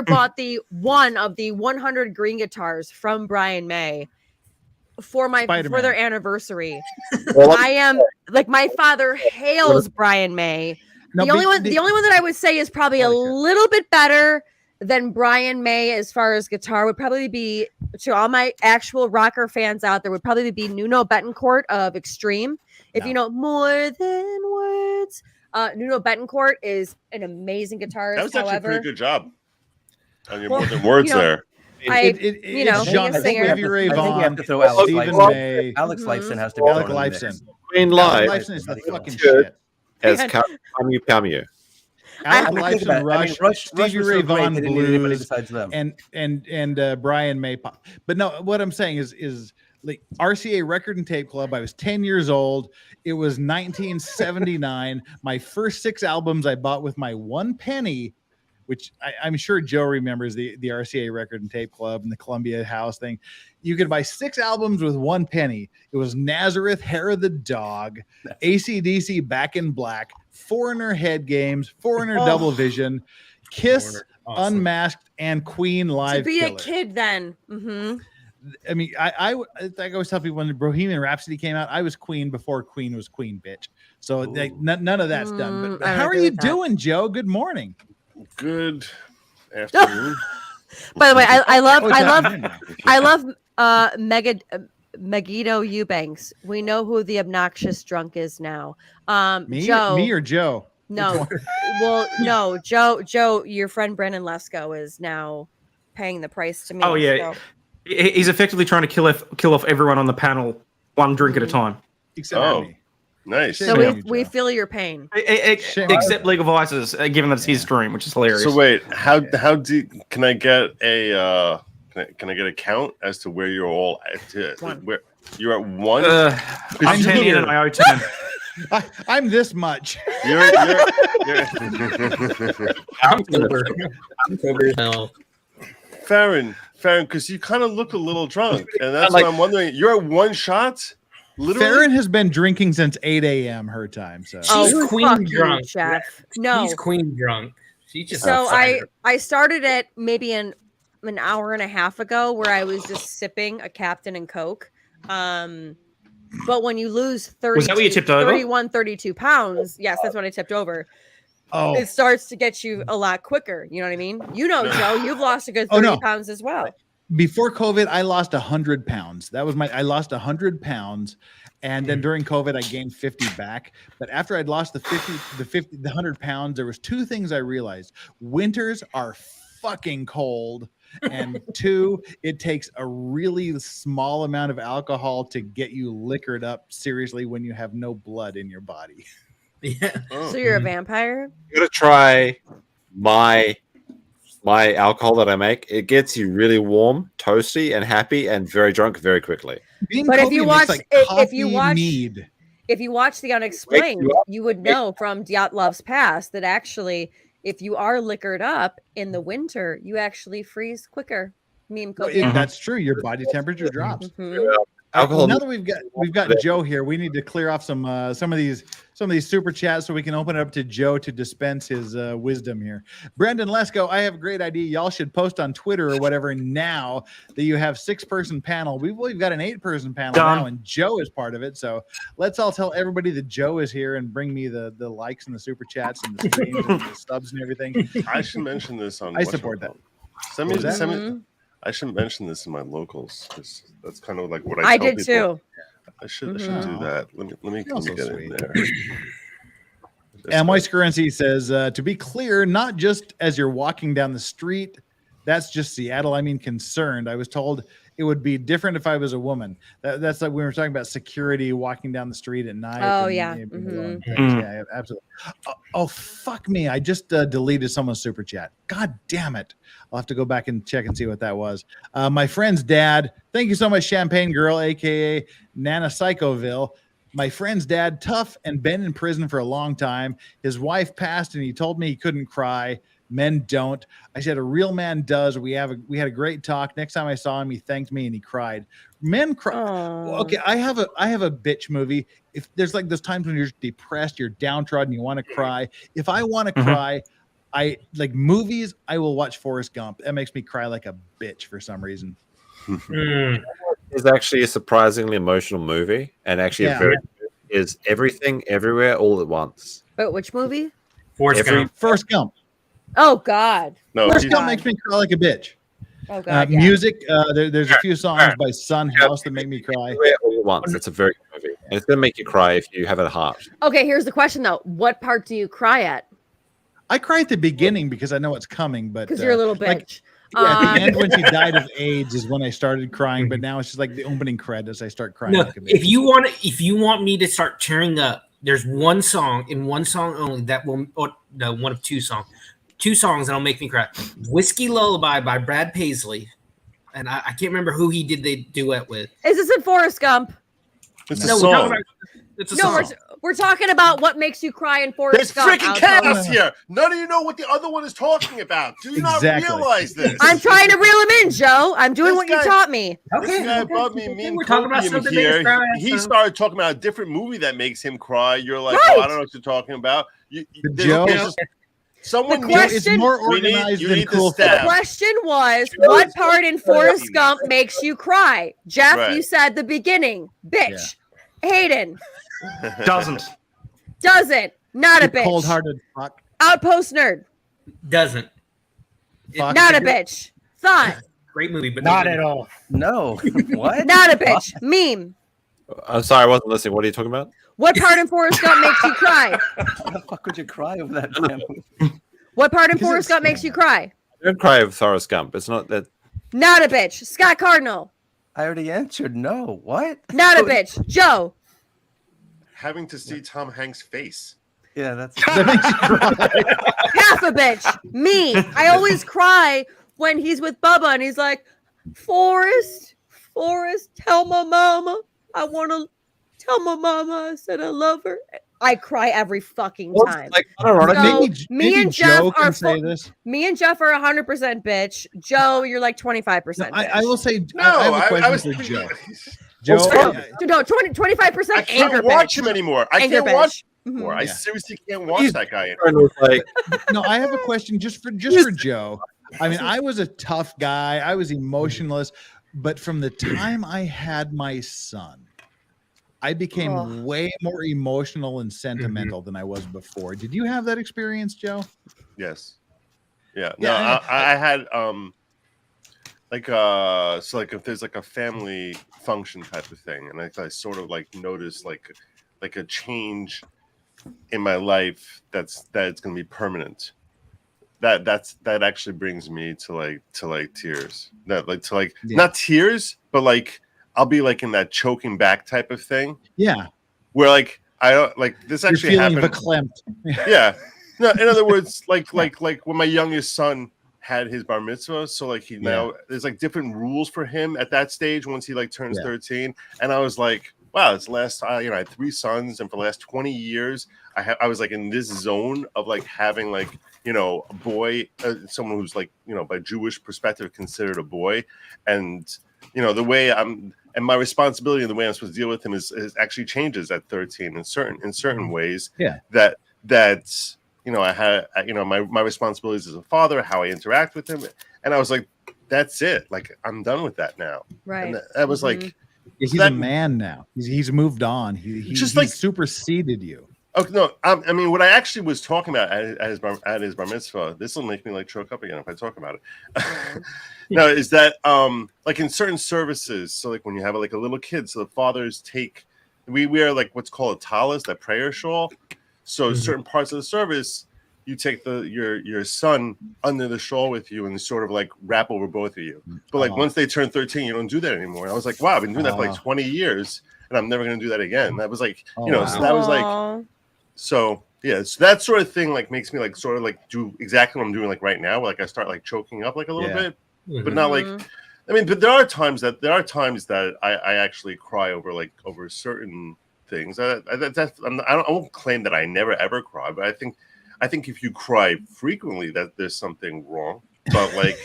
bought the one of the 100 green guitars from Brian May for their anniversary. I am like, my father hails Brian May. No, the only one that I would say is probably a little bit better than Brian May as far as guitar would probably be, to all my actual rocker fans out there, would probably be Nuno Betancourt of Extreme. If you know More Than Words, Nuno Betancourt is an amazing guitarist. That was actually a however, pretty good job on your Well, More Than Words you know, there. It's John Stevie Ray Vaughan, Vaughan, have to throw Alex Stephen Lifeson. May, Alex Lifeson has to be Alec thrown in the mix. Lifeson. Queen Alec Live Lifeson is the fucking good shit. as Camu Camu. Alec think about Lifeson, it. I mean, Rush Stevie was Ray so great, Vaughan they didn't need anybody blues, besides them. and Brian May pop. But no, what I'm saying is like RCA Record and Tape Club. I was 10 years old. It was 1979. My first 6 albums I bought with my 1 penny, which I'm sure Joe remembers the RCA Record and Tape Club and the Columbia House thing. You could buy 6 albums with 1 penny. It was Nazareth, Hair of the Dog, AC/DC, Back in Black, Foreigner Head Games, Foreigner Double Vision, Kiss, Awesome. Unmasked, and Queen live. To be killer. a kid, then. Mm-hmm. I mean, I always tell people when Bohemian Rhapsody came out, I was Queen before Queen was Queen, bitch. So none of that's done. But I how are agree you with that. doing, Joe? Good morning. Good afternoon. By the way, I love Oh, it's afternoon now. I love Megiddo Eubanks. We know who the obnoxious drunk is now. Me or Joe? No, well, no, Joe, your friend Brennan Lesko is now paying the price to me. Oh yeah, so- he's effectively trying to kill off everyone on the panel, one drink at a time. Except me. Nice. So we feel your pain. Except League of Vices, given that it's his stream, which is hilarious. So wait, how can I get a can I get a count as to where you're all at? Where you're at one? I'm 10 in and I owe 10. I'm this much. You're I'm sober as hell. Farron, because you kind of look a little drunk, and that's why I'm wondering. You're at one shot. Literally? Farron has been drinking since 8 a.m. her time. So She's queen fuck you, drunk. Jeff. No. She's queen drunk. She just So I started it maybe an hour and a half ago where I was just sipping a Captain and Coke. But when you lose 30, Was that what you tipped over? 31, 32 pounds, yes, that's what I tipped over. Oh. It starts to get you a lot quicker. You know what I mean? You know, Joe, you've lost a good 30 pounds as well. Before COVID, I lost 100 pounds. I lost 100 pounds. And then during COVID, I gained 50 back. But after I'd lost the 100 pounds, there was two things I realized. Winters are fucking cold. And two, it takes a really small amount of alcohol to get you liquored up seriously when you have no blood in your body. Yeah. So you're a vampire? You gotta try my alcohol that I make. It gets you really warm, toasty, and happy, and very drunk very quickly. But if you watch, if you watch The Unexplained, you would know from Dyatlov's past that actually, if you are liquored up in the winter, you actually freeze quicker. That's true. Your body temperature drops. Mm-hmm. Now that we've got Joe here, we need to clear off some of these super chats so we can open it up to Joe to dispense his wisdom here. Brendan Lesko, I have a great idea. Y'all should post on Twitter or whatever now that you have 6-person panel. We've got an 8-person panel now, and Joe is part of it. So let's all tell everybody that Joe is here and bring me the likes and the super chats and the streams and the subs and everything. I should mention this on. I support that. Send me. I should mention this in my locals because that's kind of like what I tell did people. too. I should do that. Let me get in there. And Moist Currency says, to be clear, not just as you're walking down the street, that's just Seattle. I mean, concerned. I was told it would be different if I was a woman. That's like we were talking about security walking down the street at night. Oh, yeah. Mm-hmm. Yeah, absolutely. Oh, fuck me. I just deleted someone's super chat. God damn it. I'll have to go back and check and see what that was. My friend's dad. Thank you so much, Champagne Girl, a.k.a. Nana Psychoville. My friend's dad, tough and been in prison for a long time. His wife passed and he told me he couldn't cry. Men don't. I said a real man does. We had a great talk. Next time I saw him, he thanked me and he cried. Men cry. Okay, I have a bitch movie. If there's like those times when you're depressed, you're downtrodden, you want to cry. If I want to cry, I like movies. I will watch Forrest Gump. That makes me cry like a bitch for some reason. It's actually a surprisingly emotional movie, and actually is everything, everywhere, all at once. But which movie? Forrest Gump. Oh God. No, Forrest Gump makes me cry like a bitch. Oh God. Music. There's a few songs by Son House that make me cry. All at once. It's a very good movie, and it's gonna make you cry if you have a heart. Okay, here's the question though: what part do you cry at? I cry at the beginning because I know it's coming, but because you're a little bitch. At the end when she died of AIDS is when I started crying, but now it's just like the opening credits. I start crying. No, like a bitch. if you want me to start tearing up, there's one song only that will, one of two songs that'll make me cry. Whiskey Lullaby by Brad Paisley, and I can't remember who he did the duet with. Is this in Forrest Gump? It's a song. It's a song. We're talking about what makes you cry in Forrest Gump. There's freaking chaos here. None of you know what the other one is talking about. Do you not realize this? I'm trying to reel him in, Joe. I'm doing what you taught me. This guy above me, we're talking about something here. He started talking about a different movie that makes him cry. You're like, oh, I don't know what you're talking about. Joe. Someone The question- it's more organized than cool. The question was, what part in Forrest Gump makes you cry? Jeff, Right. you said the beginning. Bitch. Hayden. Doesn't. Not a bitch. Cold-hearted fuck. Outpost nerd. Doesn't. Fuck. Not a bitch. Thought. Great movie, but Not at all. No. What? Not a bitch. Meme. I'm sorry, I wasn't listening. What are you talking about? What part in Forrest Gump makes you cry? How the fuck would you cry over that damn movie? What part in Forrest Gump makes you cry? Don't cry over Forrest Gump. It's not that. Not a bitch. Scott Cardinal. I already answered no. What? Not a bitch. Joe. Having to see Tom Hanks' face. Yeah, that's Half a bitch. Me. I always cry when he's with Bubba and he's like, Forrest, tell my mama. I want to tell my mama I said I love her. I cry every fucking time. Like, ironic. So, me and Jeff Joe are can say this. Me and Jeff are 100% bitch. Joe, you're like 25%. I will say. No, I have a I question was for thinking- Joe. Joe, No, 25% I can't anger watch bitch. him anymore. I Anger can't watch bitch. him anymore. Mhm. I Yeah. seriously can't watch that guy anymore. Like, no, I have a question just for Joe. I mean, I was a tough guy. I was emotionless, but from the time I had my son, I became way more emotional and sentimental than I was before. Did you have that experience, Joe? Yes. Yeah. Yeah, No, I- I had so like if there's like a family function type of thing, and I sort of like noticed like a change in my life that it's gonna be permanent. That actually brings me to tears. Not tears, but like I'll be like in that choking back type of thing. Yeah. Where like I don't like this You're actually feeling happened. verklempt. Yeah. No, in other words, like when my youngest son had his bar mitzvah, so like he now there's like different rules for him at that stage once he like turns 13, and I was like, wow, it's last I had 3 sons, and for the last 20 years I was like in this zone of like having like a boy, someone who's like by Jewish perspective considered a boy, and the way I'm and my responsibility and the way I'm supposed to deal with him is actually changes at 13 in certain ways. Yeah. That's I had my responsibilities as a father, how I interact with him, and I was like, that's it. Like I'm done with that now. Right. And that was like, He's a man now. He's moved on. He's just like superseded you. Oh no! I mean, what I actually was talking about at his bar mitzvah. This will make me like choke up again if I talk about it. No, is that like in certain services? So like when you have like a little kid, so the fathers we wear like what's called a talis, that prayer shawl. So certain parts of the service, you take your son under the shawl with you and sort of like wrap over both of you. But like once they turn 13, you don't do that anymore. And I was like, wow, I've been doing that for like 20 years, and I'm never going to do that again. That was like, so that was like. So yeah, so that sort of thing like makes me like sort of like do exactly what I'm doing like right now. Like I start like choking up like a little bit, but not like. I mean, but there are times that I actually cry over certain things. I won't claim that I never ever cry, but I think if you cry frequently, that there's something wrong. But like.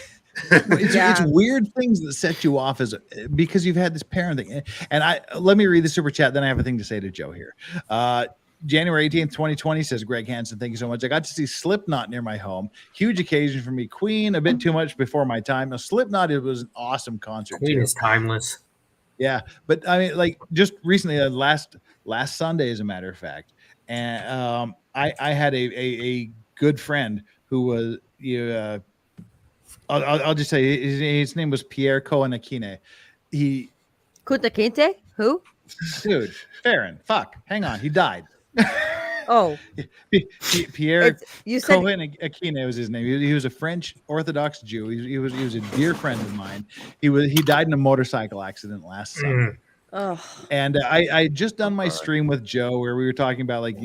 It's weird things that set you off because you've had this parenting. And let me read the super chat, then I have a thing to say to Joe here. January 18th, 2020 says Greg Hansen, thank you so much. I got to see Slipknot near my home. Huge occasion for me. Queen, a bit too much before my time. Now, Slipknot, it was an awesome concert. Queen is timeless. Yeah, but I mean, like just recently, last Sunday, as a matter of fact, and I had a good friend who was I'll just say his name was Pierre Cohen-Aquine. Kutakinte? Who? Dude, Farron. Fuck. Hang on. He died. Oh. Pierre you said Cohen-Aquine was his name. He was a French Orthodox Jew. He was a dear friend of mine. He died in a motorcycle accident last summer. Oh. And I just done my stream with Joe where we were talking about like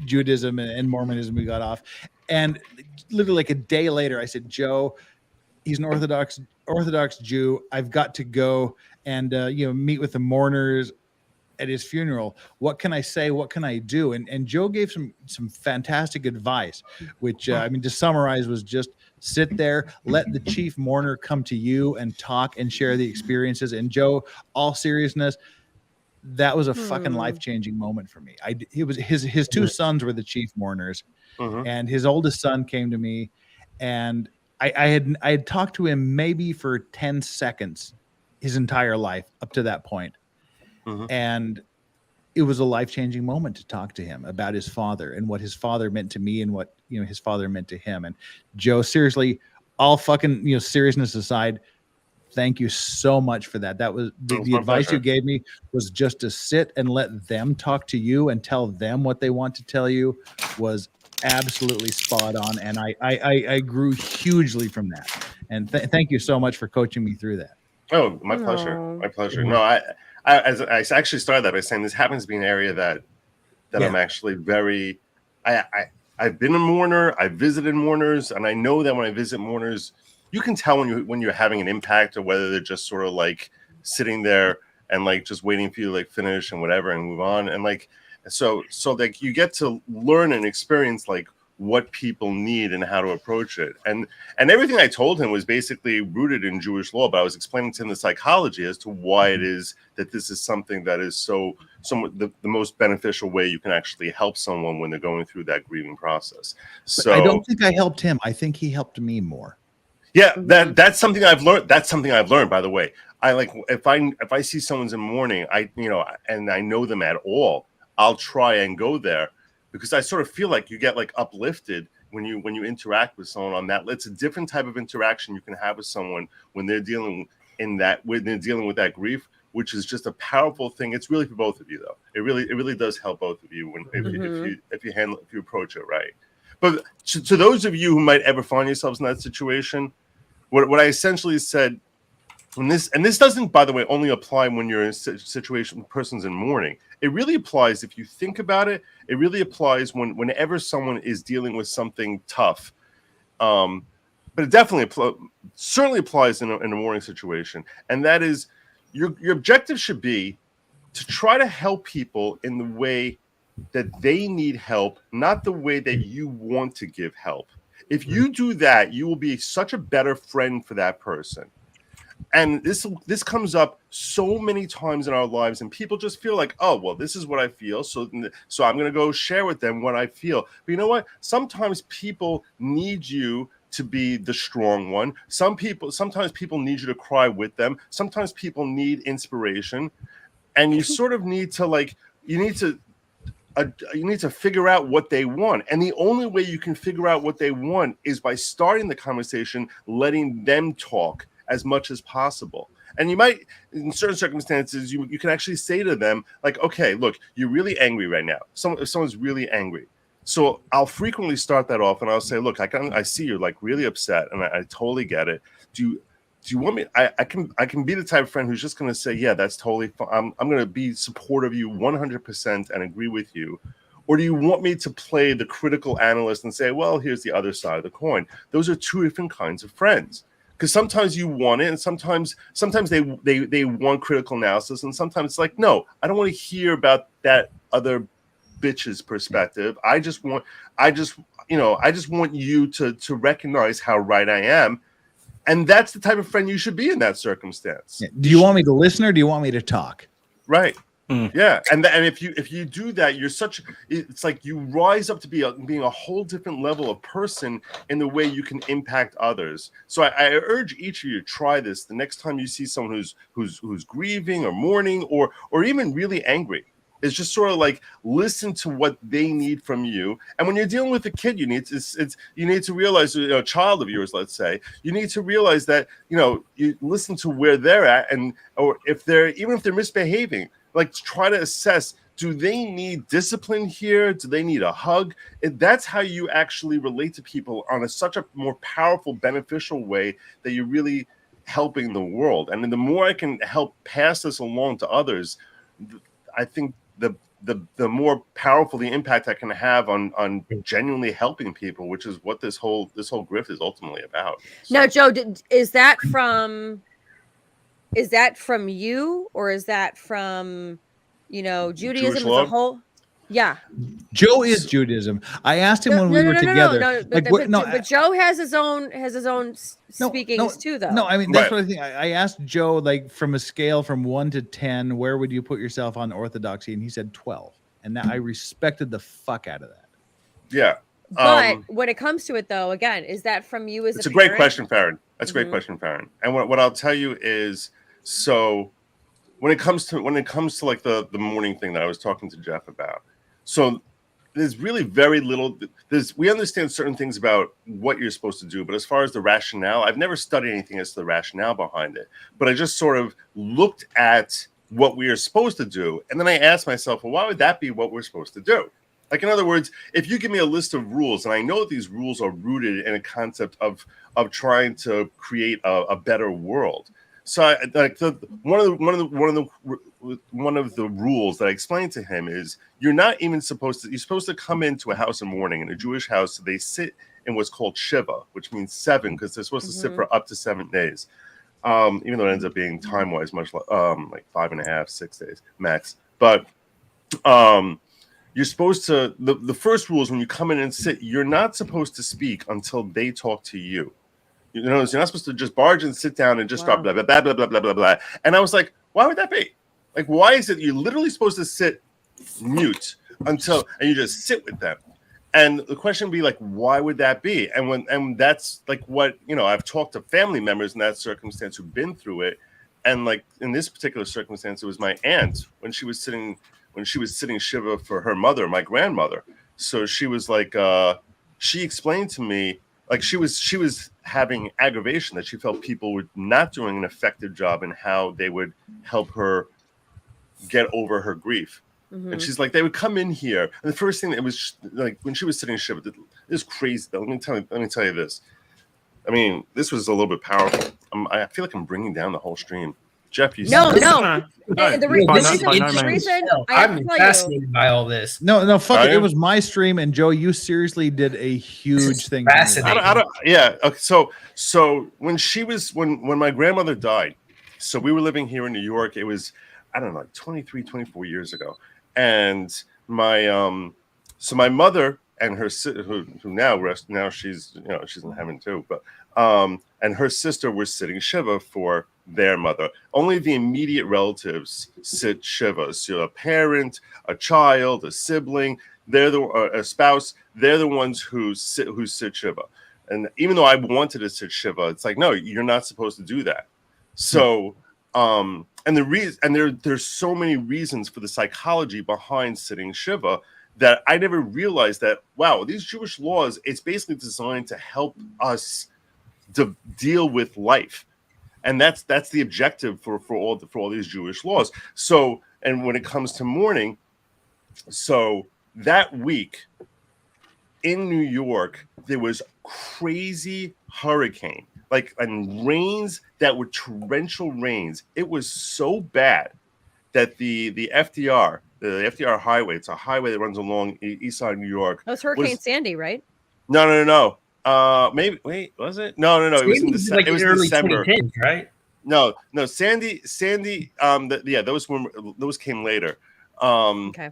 Judaism and Mormonism. We got off, and literally like a day later, I said, Joe, he's an Orthodox Jew. I've got to go and meet with the mourners at his funeral. What can I say? What can I do? And Joe gave some fantastic advice, which I mean to summarize was just sit there, let the chief mourner come to you and talk and share the experiences. And Joe, all seriousness, that was a fucking life-changing moment for me. It was his two sons were the chief mourners, and his oldest son came to me, and I had talked to him maybe for 10 seconds his entire life up to that point. And it was a life-changing moment to talk to him about his father and what his father meant to me and what, you know, his father meant to him. And Joe, seriously, all fucking, you know, seriousness aside, thank you so much for that. That was the advice pleasure. you gave me was just to sit and let them talk to you and tell them what they want to tell you was absolutely spot on. And I grew hugely from that. And thank you so much for coaching me through that. Oh, my pleasure. My pleasure. No, I actually started that by saying this happens to be an area that I'm actually very, I've been a mourner, I've visited mourners, and I know that when I visit mourners, you can tell when you're having an impact or whether they're just sort of like sitting there and like just waiting for you to like finish and whatever and move on. And like, so like you get to learn and experience like what people need and how to approach it. And everything I told him was basically rooted in Jewish law, but I was explaining to him the psychology as to why it is that this is something that is the most beneficial way you can actually help someone when they're going through that grieving process. So I don't think I helped him. I think he helped me more. Yeah, that's something I've learned. That's something I've learned, by the way. I like if I see someone's in mourning, and I know them at all, I'll try and go there because I sort of feel like you get like uplifted when you interact with someone on that. It's a different type of interaction you can have with someone when they're dealing with that grief, which is just a powerful thing. It's really for both of you, though. It really does help both of you if you approach it right. But to those of you who might ever find yourselves in that situation, what I essentially said, this doesn't, by the way, only apply when you're in a situation when a person's in mourning. It really applies if you think about it. It really applies whenever someone is dealing with something tough. But it definitely certainly applies in a mourning situation, and that is your objective should be to try to help people in the way that they need help, not the way that you want to give help. If you do that, you will be such a better friend for that person. And this comes up so many times in our lives, and people just feel like, oh, well, this is what I feel, so I'm going to go share with them what I feel. But you know what? Sometimes people need you to be the strong one. Sometimes people need you to cry with them. Sometimes people need inspiration, and you sort of need to you need to figure out what they want. And the only way you can figure out what they want is by starting the conversation, letting them talk as much as possible. And you might, in certain circumstances, you can actually say to them, like, okay, look, you're really angry right now. If someone's really angry. So I'll frequently start that off and I'll say, look, I see you're like really upset and I totally get it. Do you want me? I can be the type of friend who's just going to say, yeah, that's totally fine. I'm going to be supportive of you 100% and agree with you. Or do you want me to play the critical analyst and say, well, here's the other side of the coin? Those are two different kinds of friends. Because sometimes you want it, and sometimes they want critical analysis, and sometimes it's like, no, I don't want to hear about that other bitch's perspective. I just want you to recognize how right I am. And that's the type of friend you should be in that circumstance. Do you want me to listen or do you want me to talk? Right. Yeah. And if you do that, it's like you rise up to being a whole different level of person in the way you can impact others. So I urge each of you to try this the next time you see someone who's grieving or mourning or even really angry. It's just sort of like listen to what they need from you. And when you're dealing with a kid, you need to realize, a child of yours, let's say, you need to realize that, you listen to where they're at, or even if they're misbehaving, like try to assess, do they need discipline here? Do they need a hug? That's how you actually relate to people on such a more powerful, beneficial way that you're really helping the world. And then the more I can help pass this along to others, I think the more powerful the impact I can have on genuinely helping people, which is what this whole grift is ultimately about. So. Now, Joe, is that from you, or is that from Judaism as a whole? Yeah. Joe is Judaism. I asked him when we were together. But Joe has his own speakings too, though. No, I mean that's what I think. I asked Joe, like, from a scale from 1 to 10, where would you put yourself on orthodoxy? And he said 12. And I respected the fuck out of that. Yeah. But when it comes to it, though, again, is that from you as it's a great parent? question, Farron. That's a great question, Farron. And what I'll tell you is, so when it comes to like the morning thing that I was talking to Jeff about, so there's really very little. We understand certain things about what you're supposed to do, but as far as the rationale, I've never studied anything as to the rationale behind it. But I just sort of looked at what we are supposed to do, and then I asked myself, well, why would that be what we're supposed to do? Like, in other words, if you give me a list of rules, and I know that these rules are rooted in a concept of trying to create a better world. So, one of the rules that I explained to him is you're not even supposed to. You're supposed to come into a house in mourning. In a Jewish house, they sit in what's called Shiva, which means 7, because they're supposed to sit for up to 7 days. Even though it ends up being time-wise much like 5.5, 6 days max. But you're supposed to. The first rule is when you come in and sit, you're not supposed to speak until they talk to you. You know, so you're not supposed to just barge and sit down and just start blah, blah, blah, blah, blah, blah, blah, blah. And I was like, why would that be? Like, why is it you're literally supposed to sit mute and you just sit with them? And the question would be like, why would that be? And that's like what, I've talked to family members in that circumstance who've been through it. And like in this particular circumstance, it was my aunt when she was sitting Shiva for her mother, my grandmother. So she was like, she explained to me, like she was having aggravation that she felt people were not doing an effective job in how they would help her get over her grief. Mm-hmm. And she's like, they would come in here, and the first thing that was like when she was sitting Shiva, it was crazy. Let me tell you this. I mean, this was a little bit powerful. I feel like I'm bringing down the whole stream. Jeff, you no. I'm fascinated by all this. No, fuck it. It was my stream, and Joe, you seriously did a huge thing. Fascinating. Yeah. Okay, so when my grandmother died, so we were living here in New York. It was, I don't know, like 23, 24 years ago. And my mother and her who now she's she's in heaven too, but and her sister were sitting Shiva for their mother. Only the immediate relatives sit Shiva. So a parent, a child, a sibling, a spouse. They're the ones who sit Shiva. And even though I wanted to sit Shiva, it's like, no, you're not supposed to do that. So and the reason, and there's so many reasons for the psychology behind sitting Shiva that I never realized that, wow, these Jewish laws, it's basically designed to help us to deal with life. And that's the objective for all these Jewish laws. So, and when it comes to mourning, so that week in New York, there was crazy hurricane, and rains that were torrential rains. It was so bad that the FDR highway, it's a highway that runs along east side of New York. That was Hurricane Sandy, right? No. Maybe wait, was it? No. It was in December. It was early December, 2010s, right? No. Sandy. Those came later. Okay.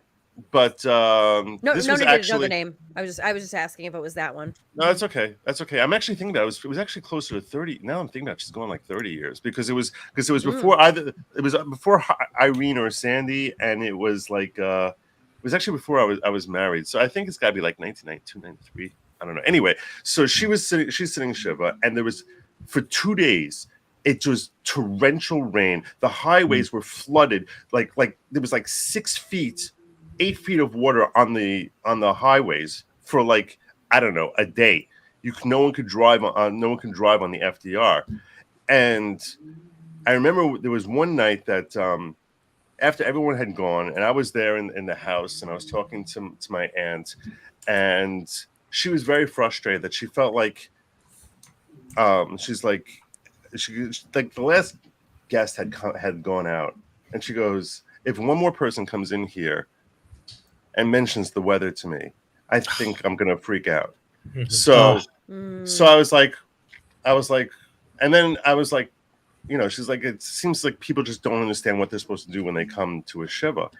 But no, this no was need actually to know the name. I was just asking if it was that one. No, that's okay. I'm actually thinking about it. It was actually closer to 30. Now I'm thinking about she's going like 30 years because it was before before Irene or Sandy, and it was like it was actually before I was married. So I think it's got to be like 1992, 93. I don't know. Anyway, so she's sitting Shiva, and there was for 2 days. It was torrential rain. The highways were flooded. Like there was like 8 feet of water on the highways for like, I don't know, a day. No one could drive on the FDR. And I remember there was one night that after everyone had gone, and I was there in the house, and I was talking to my aunt, and she was very frustrated that she felt like she's like the last guest had gone out, and she goes, if one more person comes in here and mentions the weather to me, I think I'm gonna freak out. So I was like, and then I was like, she's like, it seems like people just don't understand what they're supposed to do when they come to a Shiva.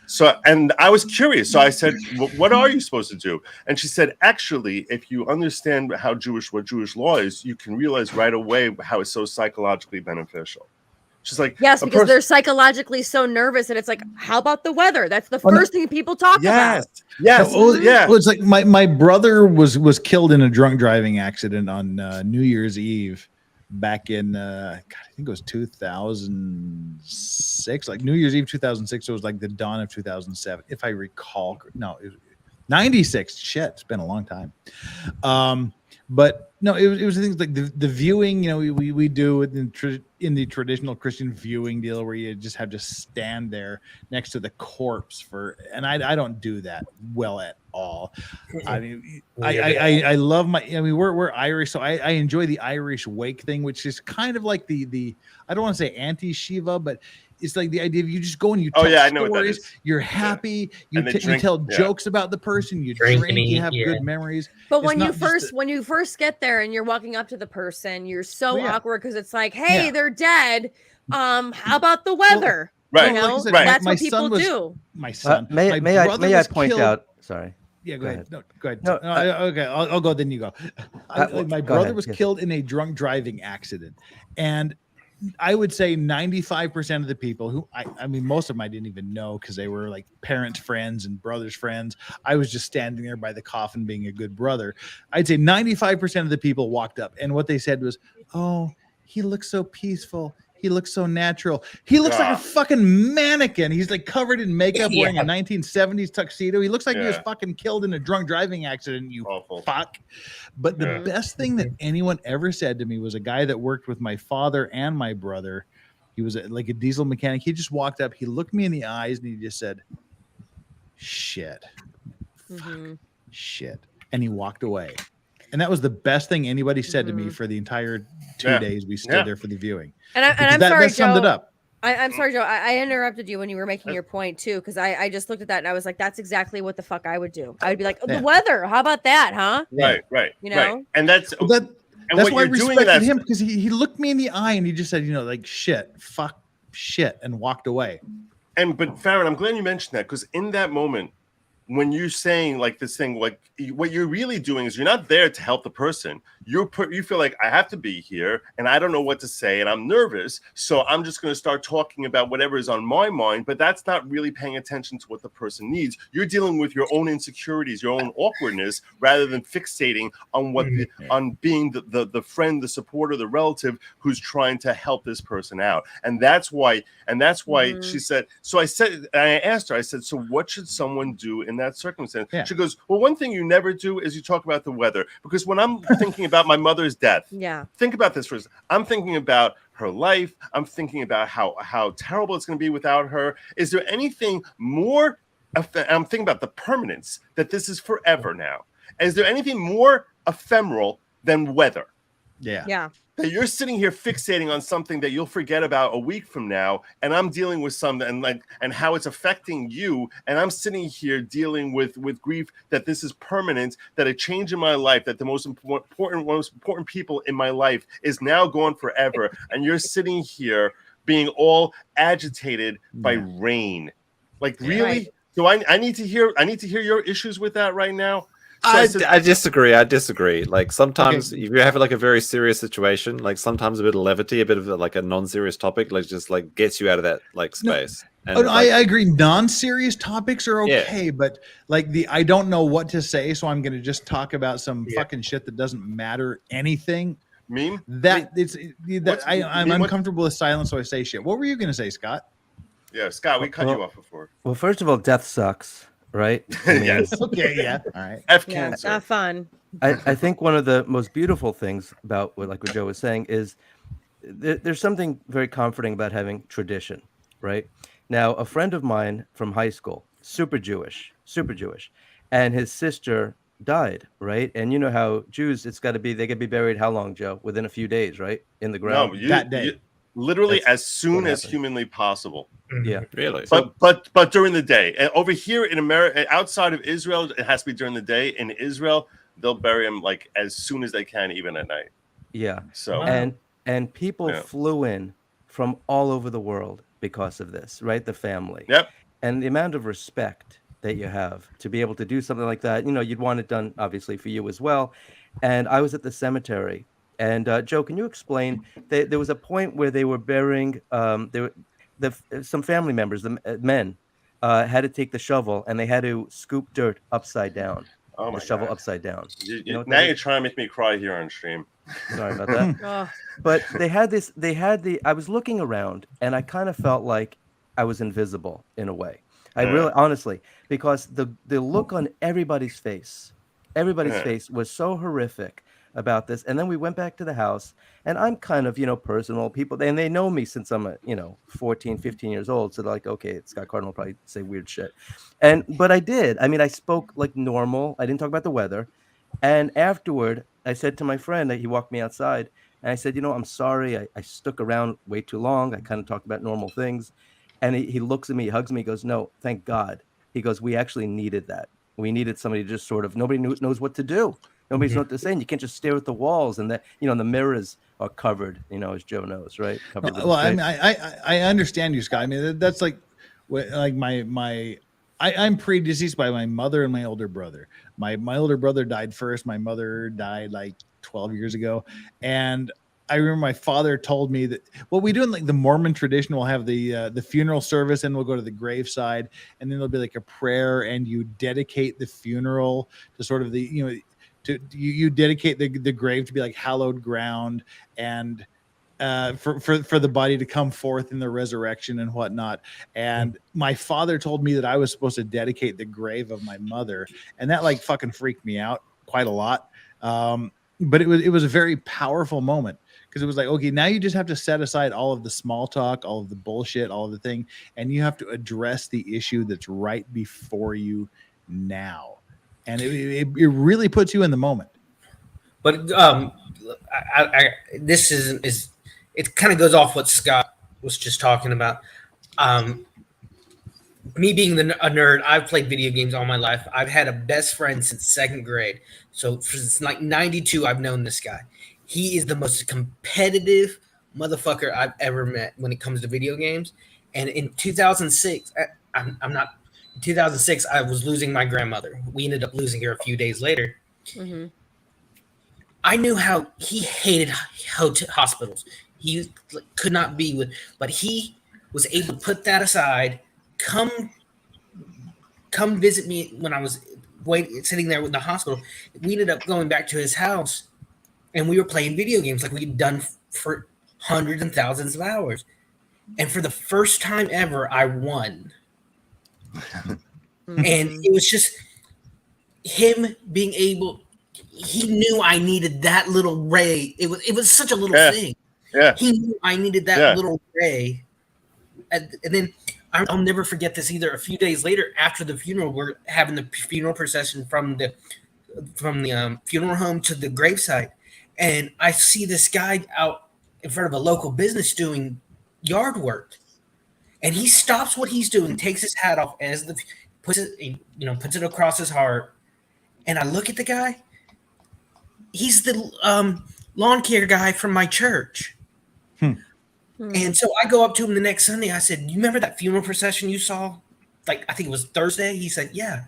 So, and I was curious. So I said, what are you supposed to do? And she said, actually, if you understand what Jewish law is, you can realize right away how it's so psychologically beneficial. She's like, yes, because they're psychologically so nervous, and it's like, how about the weather? That's the first thing people talk about. Yes. Well, it's like my brother was killed in a drunk driving accident on New Year's Eve back in God, I think it was 2006, like New Year's Eve 2006. It was like the dawn of 2007, if I recall. No, it was 96. Shit, it's been a long time. But no, it was things like the viewing. You know, we do it in the traditional Christian viewing deal where you just have to stand there next to the corpse and I don't do that well at all. I mean, I love we're Irish, so I enjoy the Irish wake thing, which is kind of like the I don't want to say anti-Shiva, but it's like the idea of you just go and you tell stories. You're happy. You tell jokes about the person. You drink. You have good memories. But when you first get there and you're walking up to the person, you're so awkward because it's like, hey, they're dead. How about the weather? Right. You know, like that's what people do. My son. May I point out? Sorry. Yeah, go ahead. No, go ahead. No, okay, I'll go. Then you go. My brother was killed in a drunk driving accident, and I would say 95% of the people who I mean, most of them I didn't even know because they were like parents' friends and brothers' friends. I was just standing there by the coffin being a good brother. I'd say 95% of the people walked up, and what they said was, "Oh, he looks so peaceful. He looks so natural. He looks like a fucking mannequin. He's like covered in makeup, wearing a 1970s tuxedo. He looks like he was fucking killed in a drunk driving accident, you fuck." But the best thing that anyone ever said to me was a guy that worked with my father and my brother. He was like a diesel mechanic. He just walked up, he looked me in the eyes, and he just said, "Shit, shit," and he walked away. And that was the best thing anybody said to me for the entire 2 days we stood there for the viewing. And I'm sorry, that summed Joe. it up. I'm sorry, Joe. I interrupted you when you were making your point too, because I just looked at that and I was like, that's exactly what the fuck I would do. I would be like, the weather. How about that, huh? Right. You know, right. And that's why I respected him, because he looked me in the eye and he just said, you know, like shit, fuck, shit, and walked away. But Farron, I'm glad you mentioned that, because in that moment, when you're saying like this thing, like what you're really doing is you're not there to help the person. You feel like I have to be here and I don't know what to say and I'm nervous, so I'm just going to start talking about whatever is on my mind. But that's not really paying attention to what the person needs. You're dealing with your own insecurities, your own awkwardness, rather than fixating on what on being the friend, the supporter, the relative who's trying to help this person out. And that's why she said. So I asked her. I said, so what should someone do in that circumstance? She goes, well, one thing you never do is you talk about the weather, because when I'm thinking about my mother's death, think about this first. I'm thinking about her life. I'm thinking about how terrible it's going to be without her. Is there anything more? I'm thinking about the permanence, that this is forever now. Is there anything more ephemeral than weather? Yeah. That you're sitting here fixating on something that you'll forget about a week from now, and I'm dealing with something and how it's affecting you, and I'm sitting here dealing with grief that this is permanent, that a change in my life, that the most important people in my life is now gone forever, and you're sitting here being all agitated by rain. Like, really? So I need to hear your issues with that right now. So I disagree. Like, sometimes if you have like a very serious situation, like sometimes a bit of levity, a bit of like a non-serious topic, like just like gets you out of that like space. I agree. Non-serious topics are okay, but like I don't know what to say, so I'm going to just talk about some fucking shit that doesn't matter anything. Meme? I'm uncomfortable with silence, so I say shit. What were you going to say, Scott? Yeah, Scott, we cut you off before. Well, first of all, death sucks. Right? Yes. Okay. Yeah. All right. F cancer. Not fun. I think one of the most beautiful things about what Joe was saying is there's something very comforting about having tradition, right? Now, a friend of mine from high school, super Jewish, and his sister died, right? And you know how Jews, they can be buried how long, Joe? Within a few days, right? In the ground. No, that day. Literally as soon as humanly possible. Yeah, really. But during the day, and over here in America, outside of Israel, it has to be during the day. In Israel, they'll bury him like as soon as they can, even at night. Yeah. So and people flew in from all over the world because of this, right? The family. Yep. And the amount of respect that you have to be able to do something like that, you'd want it done obviously for you as well. And I was at the cemetery And Joe, can you explain? There was a point where they were burying some family members, the men, had to take the shovel and they had to scoop dirt upside down. Oh my the shovel God. upside down. Now you're trying to make me cry here on stream. Sorry about that. But they had this. I was looking around and I kind of felt like I was invisible in a way. I really, honestly, because the look on everybody's face was so horrific about this. And then we went back to the house, and I'm kind of, personal people, and they know me since I'm 14, 15 years old. So they're like, okay, Scott Cardinal will probably say weird shit. But I did. I mean, I spoke like normal. I didn't talk about the weather. And afterward, I said to my friend that he walked me outside, and I said, I'm sorry. I stuck around way too long. I kind of talked about normal things. And he looks at me, he hugs me, he goes, no, thank God. He goes, we actually needed that. We needed somebody to just sort of, nobody knows what to do. Nobody's know what to say. And you can't just stare at the walls, and the mirrors are covered, as Joe knows, right? Covered Well, I mean, I understand you, Scott. I mean, that's like I'm predeceased by my mother and my older brother. My older brother died first. My mother died like 12 years ago. And I remember my father told me that what we do in like the Mormon tradition, we'll have the funeral service, and we'll go to the graveside, and then there'll be like a prayer, and you dedicate the funeral to sort of you dedicate the grave to be like hallowed ground, and for the body to come forth in the resurrection and whatnot. And my father told me that I was supposed to dedicate the grave of my mother, and that like fucking freaked me out quite a lot. But it was a very powerful moment, because it was like, okay, now you just have to set aside all of the small talk, all of the bullshit, all of the thing, and you have to address the issue that's right before you now. And it really puts you in the moment. But this is it kind of goes off what Scott was just talking about. Me being a nerd, I've played video games all my life. I've had a best friend since second grade. So since like 92, I've known this guy. He is the most competitive motherfucker I've ever met when it comes to video games. And in 2006, I'm not. In 2006, I was losing my grandmother. We ended up losing her a few days later. Mm-hmm. I knew how he hated hospitals. He could not be with, but he was able to put that aside. Come visit me when I was sitting there with the hospital. We ended up going back to his house, and we were playing video games like we'd done for hundreds and thousands of hours. And for the first time ever, I won. And it was just him being able. He knew I needed that little ray. It was such a little thing. Yeah. He knew I needed that little ray. And then I'll never forget this either. A few days later, after the funeral, we're having the funeral procession from the funeral home to the gravesite, and I see this guy out in front of a local business doing yard work, and he stops what he's doing, takes his hat off, and puts it across his heart, and I look at the guy. He's the lawn care guy from my church. And so I go up to him the next Sunday. I said, "You remember that funeral procession you saw? Like, I think it was Thursday." He said, "Yeah."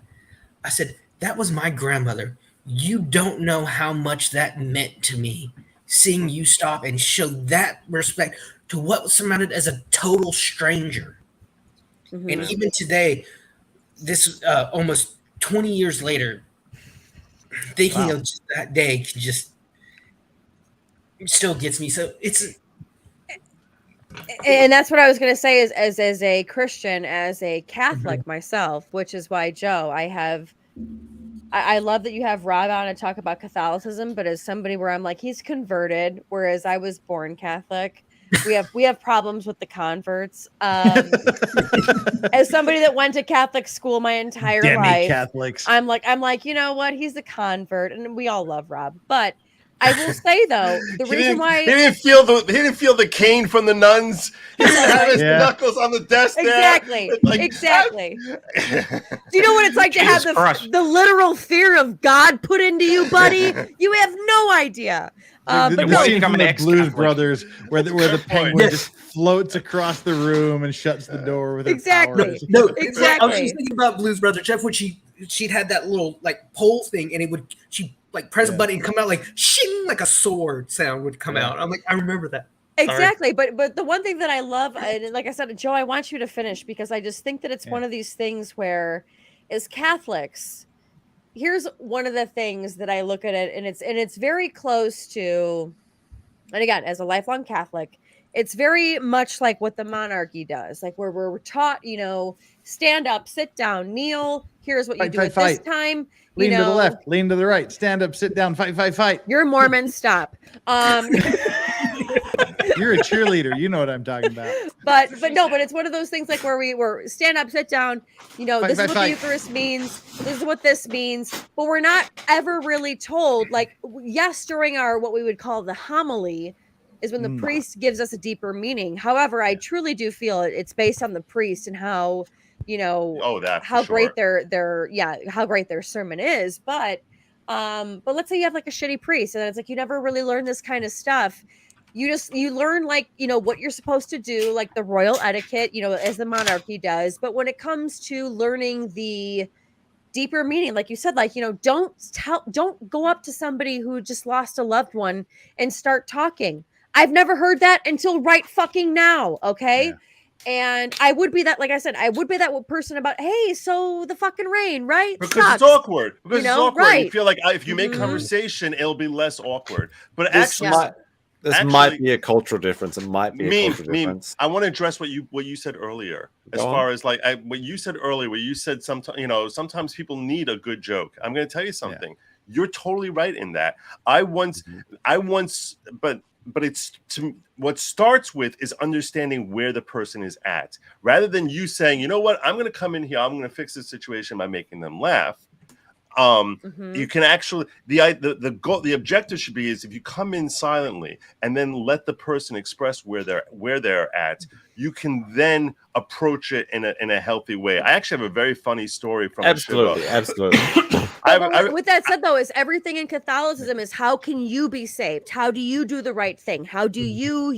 I said, "That was my grandmother. You don't know how much that meant to me, seeing you stop and show that respect to what was surrounded as a total stranger." Mm-hmm. And even today, this almost 20 years later, thinking of just that day just still gets me. So and that's what I was going to say is as a Christian, as a Catholic myself, which is why, Joe, I love that you have Rob on to talk about Catholicism, but as somebody where I'm like, he's converted, whereas I was born Catholic. We have problems with the converts. As somebody that went to Catholic school my entire life, Catholics. I'm like, you know what? He's a convert, and we all love Rob. But I will say though, the reason why he didn't feel the cane from the nuns. He didn't have his knuckles on the desk. Exactly. Like, exactly. Do you know what it's like to have the literal fear of God put into you, buddy? You have no idea. But no, scene from the Blues Brothers, where the penguin just floats across the room and shuts the door with its powers. No, exactly. I was just thinking about Blues Brothers, Jeff, when she'd had that little like pole thing, and she'd like press a button and come out like shing, like a sword sound would come out. I'm like, I remember that. Exactly. But the one thing that I love, and like I said, Joe, I want you to finish because I just think that it's one of these things where as Catholics, here's one of the things that I look at it, and it's very close to, and again, as a lifelong Catholic, it's very much like what the monarchy does, like where we're taught, stand up, sit down, kneel. Here's what you do at this time. Lean to the left, lean to the right, stand up, sit down, fight. You're a Mormon, stop. You're a cheerleader. You know what I'm talking about. But it's one of those things like where we're stand up, sit down. This is what the Eucharist means. This is what this means. But we're not ever really told. Like, yes, during our what we would call the homily is when the priest gives us a deeper meaning. However, I truly do feel it's based on the priest and how how great how great their sermon is. But let's say you have like a shitty priest, and it's like you never really learn this kind of stuff. You learn like, what you're supposed to do, like the royal etiquette, as the monarchy does. But when it comes to learning the deeper meaning, like you said, like, don't go up to somebody who just lost a loved one and start talking. I've never heard that until right fucking now. Okay. Yeah. And I would be that, like I said, I would be that person about, hey, so the fucking rain, right? Because sucks. it's awkward. Because it's awkward. Right. You feel like if you make conversation, it'll be less awkward. But This might be a cultural difference. It might be a cultural difference. I want to address what you said earlier, as far as like what you said earlier, where you said sometimes people need a good joke. I'm going to tell you something. Yeah. You're totally right in that. But it's what starts with is understanding where the person is at, rather than you saying, you know what, I'm going to come in here, I'm going to fix the situation by making them laugh. You can actually the objective should be is if you come in silently and then let the person express where they're at, you can then approach it in a healthy way. I actually have a very funny story from absolutely. With that said, though, is everything in Catholicism is how can you be saved? How do you do the right thing? How do you?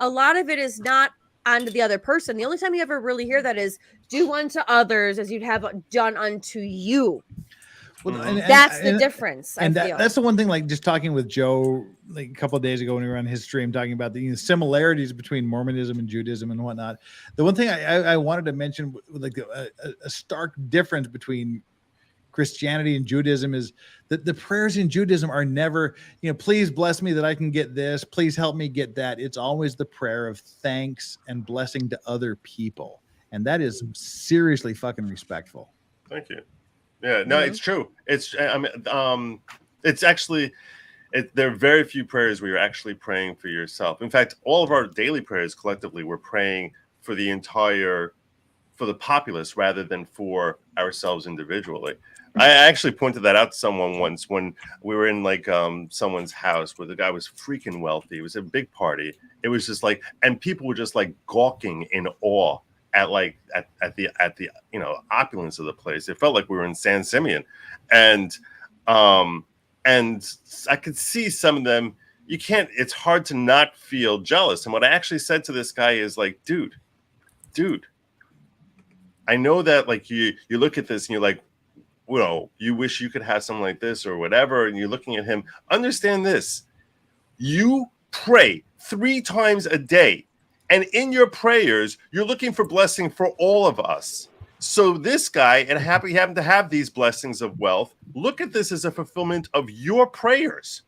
A lot of it is not onto the other person. The only time you ever really hear that is do unto others as you'd have done unto you. Well, that's the difference. And that's the one thing, like just talking with Joe like a couple of days ago when we were on his stream talking about the similarities between Mormonism and Judaism and whatnot. The one thing I wanted to mention, like a stark difference between Christianity and Judaism is that the prayers in Judaism are never, please bless me that I can get this. Please help me get that. It's always the prayer of thanks and blessing to other people. And that is seriously fucking respectful. Thank you. Yeah, no, it's true. It's actually, there are very few prayers where you're actually praying for yourself. In fact, all of our daily prayers collectively, we're praying for the populace rather than for ourselves individually. I actually pointed that out to someone once when we were in like someone's house where the guy was freaking wealthy. It was a big party. It was just like, and people were just like gawking in awe at the opulence of the place. It felt like we were in San Simeon, and I could see some of them. It's hard to not feel jealous. And what I actually said to this guy is like, dude, I know that like you look at this and you're like, you wish you could have something like this or whatever, and you're looking at him. Understand this: you pray 3 times a day. And in your prayers, you're looking for blessing for all of us. So this guy, and he happened to have these blessings of wealth, look at this as a fulfillment of your prayers.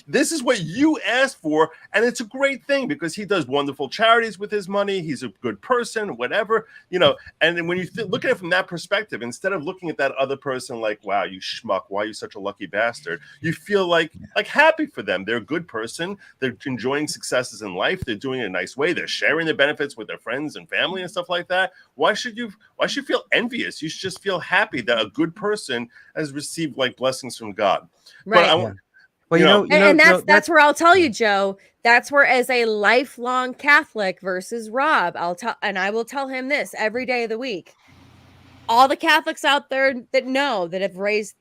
This is what you asked for, and it's a great thing because he does wonderful charities with his money. He's a good person, whatever, and when you look at it from that perspective, instead of looking at that other person like, wow, you schmuck, why are you such a lucky bastard? You feel like happy for them. They're a good person. They're enjoying successes in life. They're doing it in a nice way. They're sharing their benefits with their friends and family and stuff like that. Why should you feel envious? You should just feel happy that a good person has received like blessings from God. Right. But that's where I'll tell you, Joe. That's where, as a lifelong Catholic versus Rob, I will tell him this every day of the week. All the Catholics out there that know that have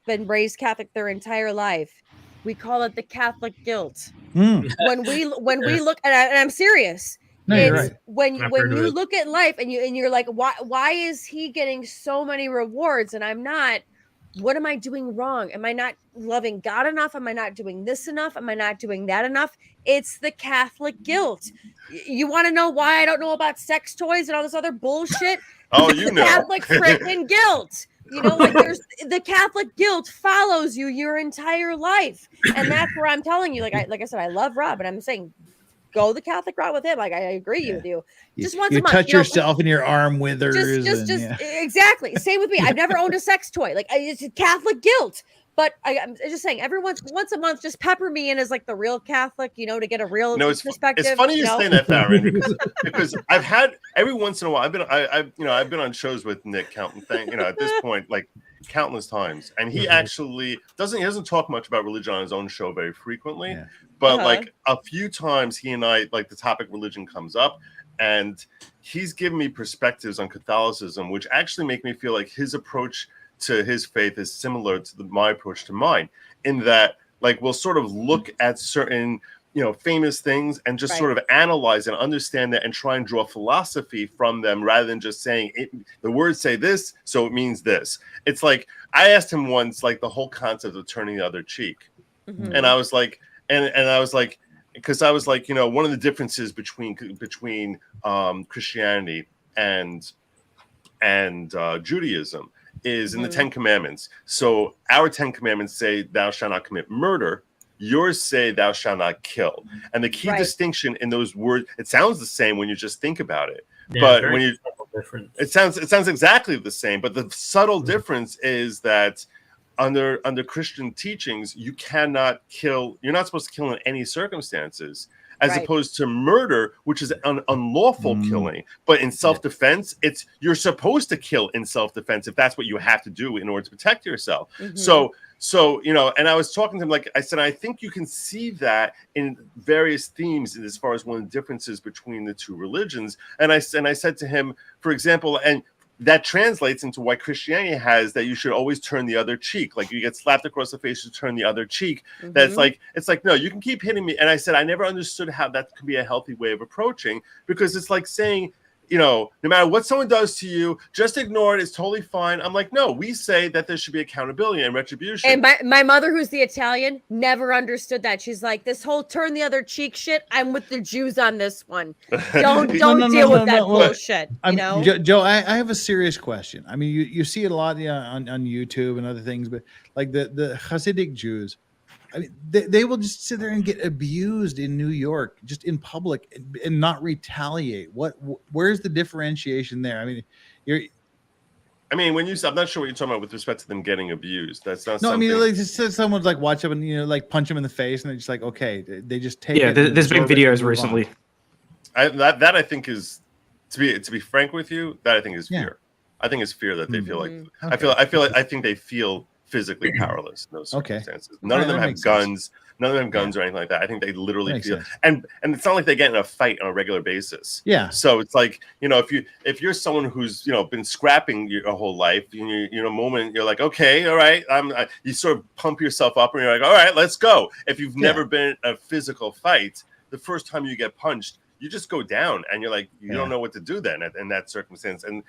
been raised Catholic their entire life, we call it the Catholic guilt. When we look, and I'm serious. No, you're right. When you look at life and you're like, why is he getting so many rewards and I'm not? what am I doing wrong? Am I not loving God enough? Am I not doing this enough? Am I not doing that enough? It's the Catholic guilt. You want to know why I don't know about sex toys and all this other bullshit? Oh, It's you the know. Catholic freaking guilt. You know, like there's the Catholic guilt follows you your entire life. And that's where I'm telling you, like I said, I love Rob, and I'm saying go the Catholic route with him. Like I agree with you. Just once You a month. touch You know, yourself and your arm withers. just and, yeah. exactly. Same with me. I've never owned a sex toy. Like it's Catholic guilt. But I'm just saying, once a month, just pepper me in as like the real Catholic, you know, to get a real perspective. It's funny you you're know? saying that, Farron, because I've had every once in a while. I've been on shows with Nick countless, at this point, like countless times, and he actually doesn't talk much about religion on his own show very frequently, but like a few times he and I, like the topic religion comes up, and he's given me perspectives on Catholicism, which actually make me feel like his approach to his faith is similar to my approach to mine, in that like we'll sort of look at certain famous things and just sort of analyze and understand that and try and draw philosophy from them rather than just saying the words say this, so it means this. It's like I asked him once, like the whole concept of turning the other cheek, and I was like, and I was like, because I was like, one of the differences between Christianity and Judaism is in the 10 Commandments. So our 10 Commandments say thou shalt not commit murder. Yours say thou shalt not kill. And the key distinction in those words, it sounds the same when you just think about it. But when you it sounds exactly the same. But the subtle difference is that under Christian teachings, you cannot kill. You're not supposed to kill in any circumstances, as opposed to murder, which is an unlawful killing. But in self-defense, you're supposed to kill in self-defense if that's what you have to do in order to protect yourself. So and I was talking to him, like I said, I think you can see that in various themes as far as one of the differences between the two religions. And I said to him, for example, and that translates into why Christianity has that you should always turn the other cheek. Like you get slapped across the face, you turn the other cheek. That's like, it's like, no, you can keep hitting me. And I said, I never understood how that could be a healthy way of approaching, because it's like saying, no matter what someone does to you, just ignore it. It's totally fine. I'm like, no, we say that there should be accountability and retribution. And my mother, who's the Italian, never understood that. She's like, this whole turn the other cheek shit, I'm with the Jews on this one. Don't deal with that bullshit. Joe, I have a serious question. I mean, you see it a lot on YouTube and other things, but like the Hasidic Jews, I mean, they will just sit there and get abused in New York, just in public, and not retaliate. Where's the differentiation there? I mean, I'm not sure what you're talking about with respect to them getting abused. That's not. No, something... I mean, like just someone's like watch them and like punch them in the face, and they're just like, okay, they just take. Yeah, there's been videos recently. That I think is, to be frank with you, that I think is fear. I think it's fear that they feel like. I think they feel physically powerless in those circumstances. None of them have guns. None of them have guns or anything like that. I think they literally feel, and it's not like they get in a fight on a regular basis. Yeah. So it's like, if you're someone who's been scrapping your whole life, in a moment you're like, okay, all right, you sort of pump yourself up and you're like, all right, let's go. If you've never been in a physical fight, the first time you get punched, you just go down and you're like, you don't know what to do then in that circumstance. And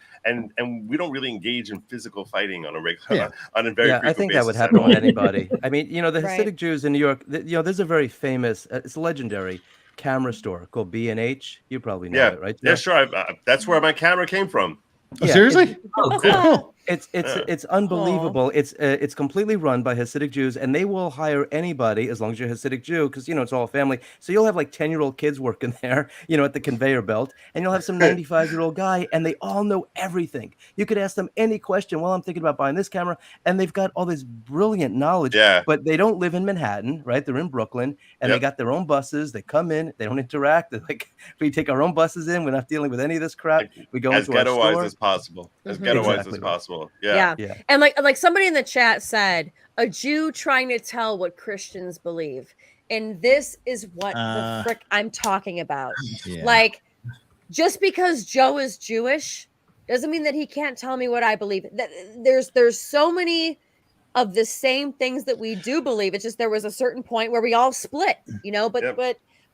we don't really engage in physical fighting on a regular, on a very frequent I think basis that would happen with anybody. I mean, the Hasidic Jews in New York, there's a very famous, it's a legendary camera store called B&H. You probably know it, right? Yeah, sure. That's where my camera came from. Seriously? Cool. It's unbelievable. It's completely run by Hasidic Jews, and they will hire anybody as long as you're a Hasidic Jew, because it's all family. So you'll have like 10-year-old kids working there, at the conveyor belt, and you'll have some 95-year-old guy, and they all know everything. You could ask them any question. Well, I'm thinking about buying this camera, and they've got all this brilliant knowledge. Yeah. But they don't live in Manhattan, right? They're in Brooklyn, and they got their own buses. They come in, they don't interact. They're like, we take our own buses in. We're not dealing with any of this crap. We go as into our store. ghetto-wise as possible. As ghetto-wise as possible. Yeah. And like somebody in the chat said, a Jew trying to tell what Christians believe. And this is what the frick I'm talking about. Yeah. Like, just because Joe is Jewish doesn't mean that he can't tell me what I believe. There's so many of the same things that we do believe. It's just there was a certain point where we all split,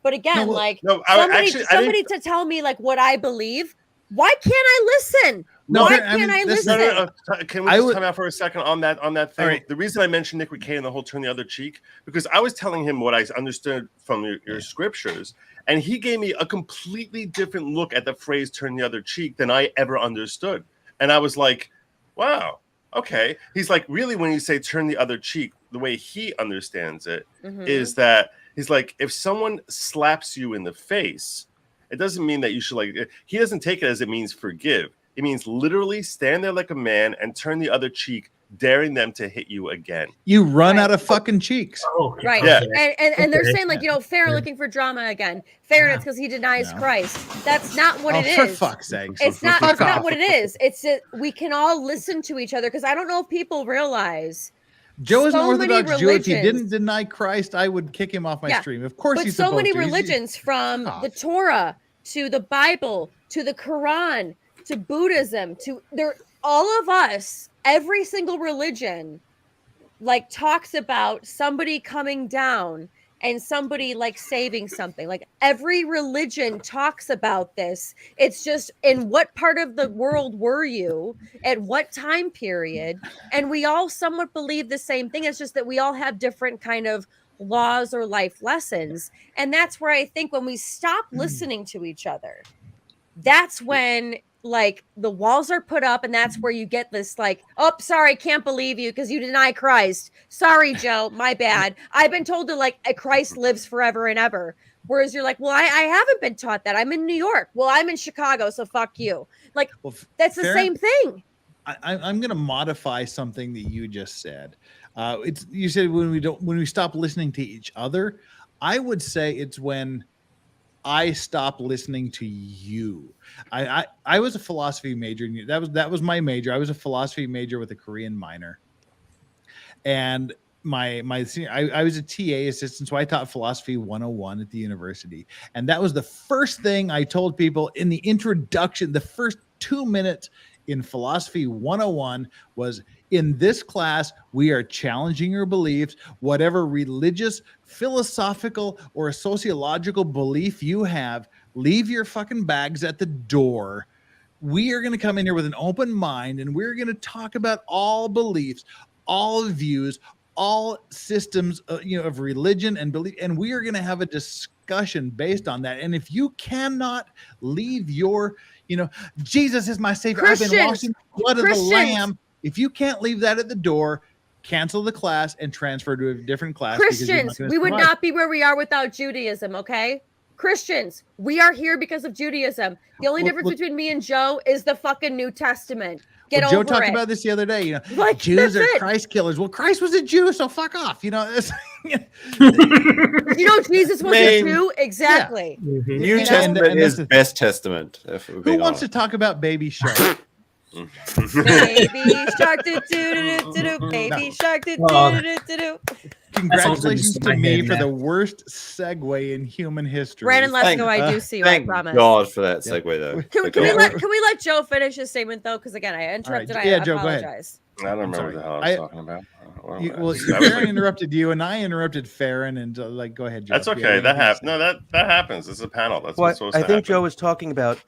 but again, somebody to tell me like what I believe. Why can't I listen? Why can't I listen? Can we just time out for a second on that thing? Right. The reason I mentioned Nick Kay and the whole turn the other cheek, because I was telling him what I understood from your scriptures, and he gave me a completely different look at the phrase turn the other cheek than I ever understood. And I was like, wow, okay. He's like, really, when you say turn the other cheek, the way he understands it is that he's like, if someone slaps you in the face, it doesn't mean that you should he doesn't take it as it means forgive. It means literally stand there like a man and turn the other cheek, daring them to hit you again. You run out of fucking cheeks. Oh, right. Yeah. And they're saying Farron looking for drama again. Farron, it's because he denies Christ. That's not what it is. For fuck's sake. It's not what it is. It's that we can all listen to each other, because I don't know if people realize. Joe is an Orthodox Jew. If he didn't deny Christ, I would kick him off my stream. Of course, he's so many religions, from the Torah to the Bible to the Quran to Buddhism to all of us, every single religion, talks about somebody coming down and somebody saving something. Every religion talks about this. It's just, in what part of the world were you at what time period? And we all somewhat believe the same thing. It's just that we all have different kind of laws or life lessons. And that's where I think when we stop listening to each other, that's when the walls are put up, and that's where you get this oh, sorry, can't believe you because you deny Christ. Sorry, Joe, my bad. I've been told to Christ lives forever and ever. Whereas you're well, I haven't been taught that. I'm in New York. Well, I'm in Chicago, so fuck you. That's the same thing. I'm going to modify something that you just said. You said when we stop listening to each other. I would say it's when I stopped listening to you. I was a philosophy major. That was my major. I was a philosophy major with a Korean minor. And my senior, I was a TA assistant, so I taught philosophy 101 at the university. And that was the first thing I told people in the introduction. The first 2 minutes in philosophy 101 was, in this class, we are challenging your beliefs. Whatever religious, philosophical, or sociological belief you have, leave your fucking bags at the door. We are going to come in here with an open mind, and we're going to talk about all beliefs, all views, all systems of religion and belief, and we are going to have a discussion based on that. And if you cannot leave your, Jesus is my savior, I've been washed in the blood of the Lamb. If you can't leave that at the door, cancel the class and transfer to a different class. Christians, we would not be where we are without Judaism, okay? Christians, we are here because of Judaism. The only difference between me and Joe is the fucking New Testament. Joe talked about this the other day. Jews are Christ killers. Well, Christ was a Jew, so fuck off. Jesus was a Jew? Exactly. Yeah. Mm-hmm. New Testament is best testament. Who wants to talk about Baby Shark? Baby shark, baby shark, Congratulations to me for the worst segue in human history. Brandon, let's go. I do see you. I promise. Thank God for that segue, though. Can we let Joe finish his statement, though? Because again, I interrupted. Right. I Joe, apologize. I don't remember what the hell I was talking about. Farron interrupted you, and I interrupted Farron, and go ahead, Joe. That's okay. That happens. No, that happens. It's a panel. That's what's supposed to happen. I think Joe was talking about,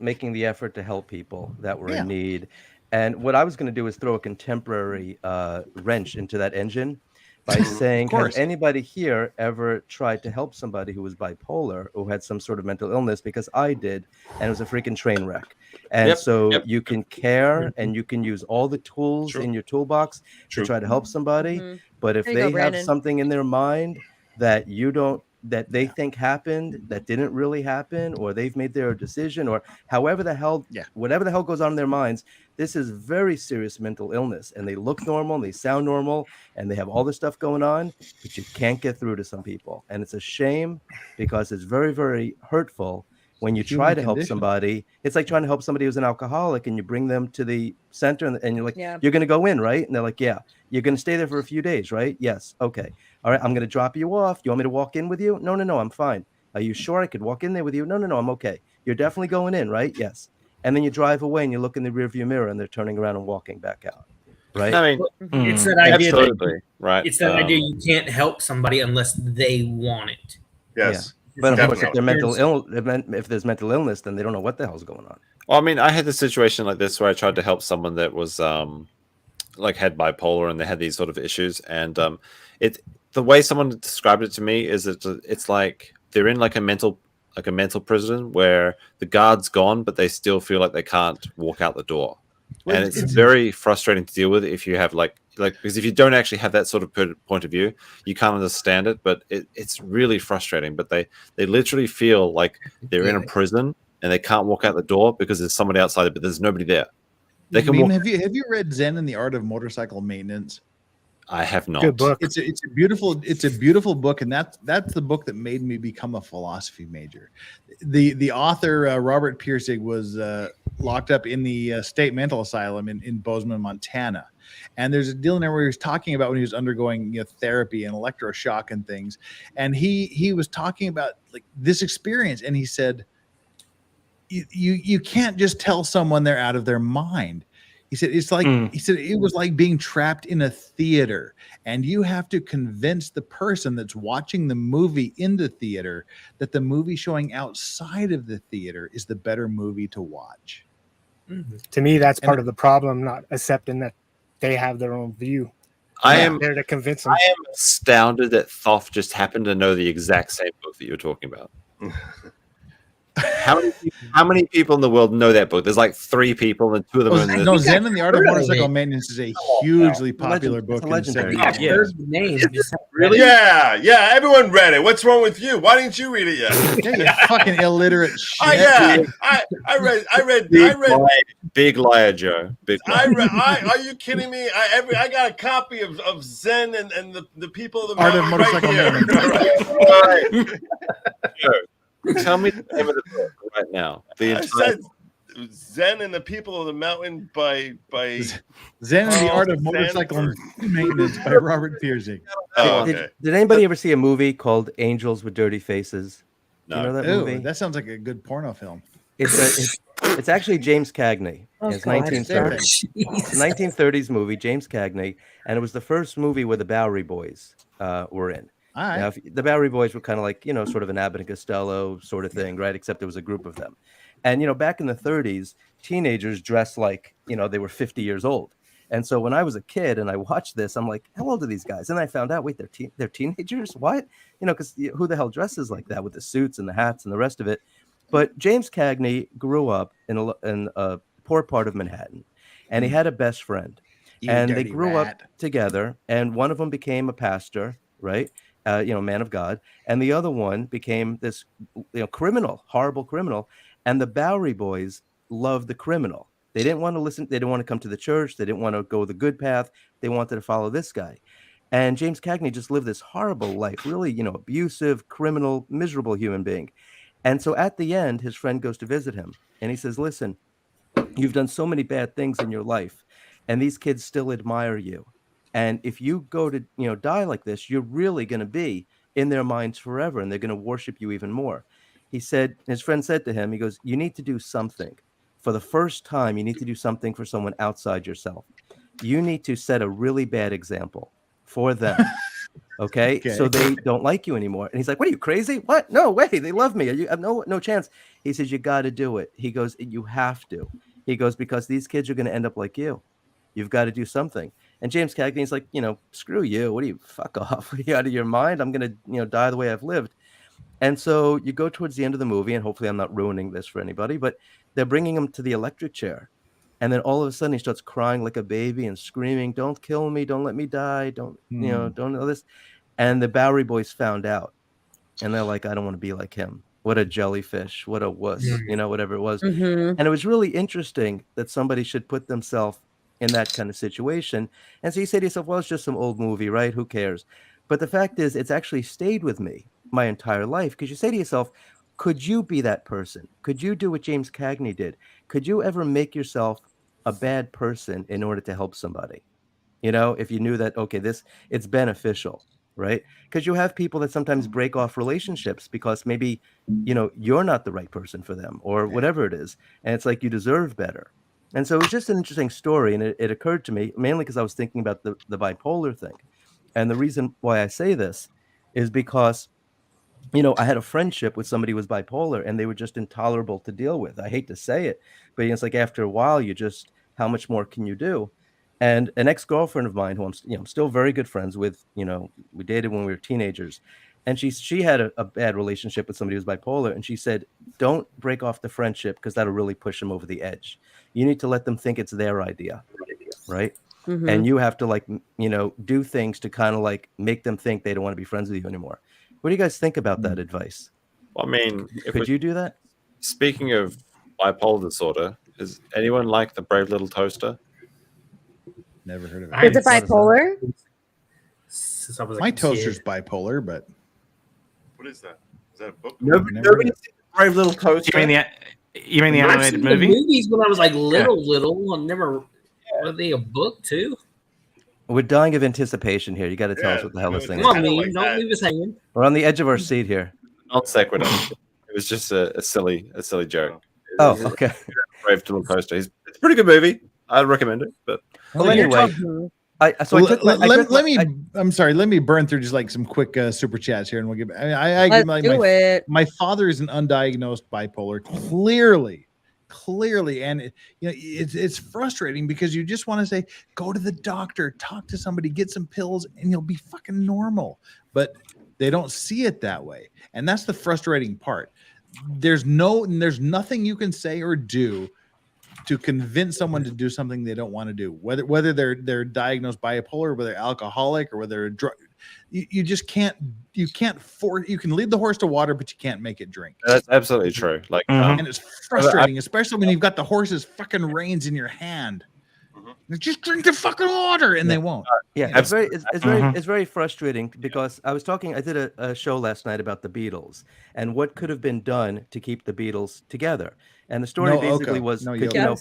making the effort to help people that were in need, and what I was going to do is throw a contemporary wrench into that engine by saying, has anybody here ever tried to help somebody who was bipolar, who had some sort of mental illness? Because I did, and it was a freaking train wreck. And you can care and you can use all the tools in your toolbox to try to help somebody. But if they have something in their mind that that they think happened, that didn't really happen, or they've made their decision, or whatever the hell goes on in their minds, this is very serious mental illness. And they look normal, and they sound normal, and they have all this stuff going on, but you can't get through to some people. And it's a shame, because it's very, very hurtful when you try to help somebody. It's like trying to help somebody who's an alcoholic, and you bring them to the center, and you're like, you're going to go in, right? And they're like, yeah. You're going to stay there for a few days, right? Yes. Okay. All right. I'm going to drop you off. You want me to walk in with you? No, I'm fine. Are you sure I could walk in there with you? No, I'm okay. You're definitely going in, right? Yes. And then you drive away, and you look in the rearview mirror, and they're turning around and walking back out. Right. I mean, it's that idea. Absolutely. Right. It's that idea you can't help somebody unless they want it. Yes. But of course, if Definitely. if there's mental illness, then they don't know what the hell's going on. Well, I mean, I had a situation like this where I tried to help someone that was like had bipolar and they had these sort of issues, and the way someone described it to me is that it's like they're in like a mental prison where the guard's gone, but they still feel like they can't walk out the door. Well, And it's very frustrating to deal with if you have like because if you don't actually have that sort of point of view, you can't understand it. But it's really frustrating. But they literally feel like they're in a prison and they can't walk out the door because there's somebody outside it, but there's nobody there. They can walk. Have you read Zen and the Art of Motorcycle Maintenance? I have not. Good book. It's a beautiful book, and that's the book that made me become a philosophy major. The author Robert Pirsig was locked up in the state mental asylum in Bozeman, Montana, and there's a deal in there where he was talking about when he was undergoing therapy and electroshock and things, and he was talking about like this experience, and he said, you can't just tell someone they're out of their mind. He said it's like he said it was like being trapped in a theater, and you have to convince the person that's watching the movie in the theater that the movie showing outside of the theater is the better movie to watch. To me, that's part of the problem, not accepting that they have their own view. I am there to convince them. I am astounded that Thoth just happened to know the exact same book that you're talking about. How many people in the world know that book? There's like 3 people, and 2 of them are in the Zen and the Art of Motorcycle Maintenance is a hugely popular book. In the 70s. Really? Yeah. Everyone read it. What's wrong with you? Why didn't you read it yet? Yeah, you fucking illiterate shit. I read. Big liar, Joe. Big liar. Are you kidding me? I got a copy of Zen and the people of the Art of mountain Motorcycle Maintenance. Joe, tell me the name of the book right now. I said Zen and the People of the Mountain by Zen and the Art of Motorcycle Maintenance by Robert Pirsig. Oh, okay. Did anybody ever see a movie called Angels with Dirty Faces? Do you know that movie? That sounds like a good porno film. It's actually James Cagney. It's 1930s. It's a 1930s movie, James Cagney, and it was the first movie where the Bowery Boys were in. All right. Now, the Bowery Boys were kind of like, sort of an Abbott and Costello sort of thing, right? Except there was a group of them. And, back in the 30s, teenagers dressed like, they were 50 years old. And so when I was a kid and I watched this, I'm like, how old are these guys? And I found out, wait, they're teenagers? What? Because who the hell dresses like that with the suits and the hats and the rest of it? But James Cagney grew up in a poor part of Manhattan, and he had a best friend. And they grew up together, and one of them became a pastor, right? Man of God, and the other one became this, criminal, horrible criminal. And the Bowery Boys loved the criminal. They didn't want to listen. They didn't want to come to the church. They didn't want to go the good path. They wanted to follow this guy. And James Cagney just lived this horrible life, really, abusive, criminal, miserable human being. And so at the end, his friend goes to visit him, and he says, "Listen, you've done so many bad things in your life, and these kids still admire you. And if you go to, die like this, you're really going to be in their minds forever, and they're going to worship you even more." He said, his friend said to him, he goes, "You need to do something. For the first time, you need to do something for someone outside yourself. You need to set a really bad example for them." Okay? So they don't like you anymore. And he's like, "What are you, crazy? What? No way. They love me. You have no chance." He says, "You got to do it." He goes, "You have to." He goes, "Because these kids are going to end up like you. You've got to do something." And James Cagney's like, "Screw you. What are you, fuck off? Are you out of your mind? I'm going to, die the way I've lived." And so you go towards the end of the movie, and hopefully I'm not ruining this for anybody, but they're bringing him to the electric chair. And then all of a sudden he starts crying like a baby and screaming, "Don't kill me. Don't let me die. Don't know this." And the Bowery Boys found out, and they're like, "I don't want to be like him. What a jellyfish. What a wuss," whatever it was. And it was really interesting that somebody should put themselves in that kind of situation. And so you say to yourself, well, it's just some old movie, right? Who cares? But the fact is, it's actually stayed with me my entire life, because you say to yourself, could you be that person? Could you do what James Cagney did? Could you ever make yourself a bad person in order to help somebody? If you knew that, okay, it's beneficial, right? Because you have people that sometimes break off relationships because maybe, you're not the right person for them or whatever it is. And it's like, you deserve better. And so it was just an interesting story. And it occurred to me mainly because I was thinking about the bipolar thing. And the reason why I say this is because you know, I had a friendship with somebody who was bipolar, and they were just intolerable to deal with. I hate to say it, but it's like after a while, you just, how much more can you do? And an ex-girlfriend of mine, who I'm still very good friends with, you know, we dated when we were teenagers, and she had a bad relationship with somebody who's bipolar, and she said, don't break off the friendship because that'll really push them over the edge. You need to let them think it's their idea, right? Mhm. And you have to, like, you know, do things to kind of like make them think they don't want to be friends with you anymore. What do you guys think about that advice? Well, I mean, could you do that? Speaking of bipolar disorder, is anyone like the Brave Little Toaster? Never heard of Is it bipolar? Since I was My toaster's bipolar, but What is that? Is that a book? Nobody's seen the Brave Little Toaster. You mean the I've animated seen movie? The movies when I was like little. I never. Were they a book too? We're dying of anticipation here. You got to tell us what the hell this thing Come on, is. Meme, don't leave us hanging. We're on the edge of our seat here. Non sequitur. It was just a silly joke. Oh, okay. Brave Little Toaster. It's a pretty good movie. I'd recommend it. But well, anyway, I'm sorry. Let me burn through just like some quick super chats here, and we'll give. Let's do it. My father is an undiagnosed bipolar, clearly, and it's frustrating because you just want to say, go to the doctor, talk to somebody, get some pills, and you'll be fucking normal. But they don't see it that way, and that's the frustrating part. There's nothing you can say or do to convince someone to do something they don't want to do, whether they're diagnosed bipolar, whether they're alcoholic, or whether they're drug. You just can't. You can lead the horse to water, but you can't make it drink. That's absolutely true. Like, and it's frustrating, especially when you've got the horse's fucking reins in your hand. Just drink the fucking water, and they won't. Yeah, it's very frustrating because I did a show last night about the Beatles and what could have been done to keep the Beatles together. And the story basically was, No Yoko.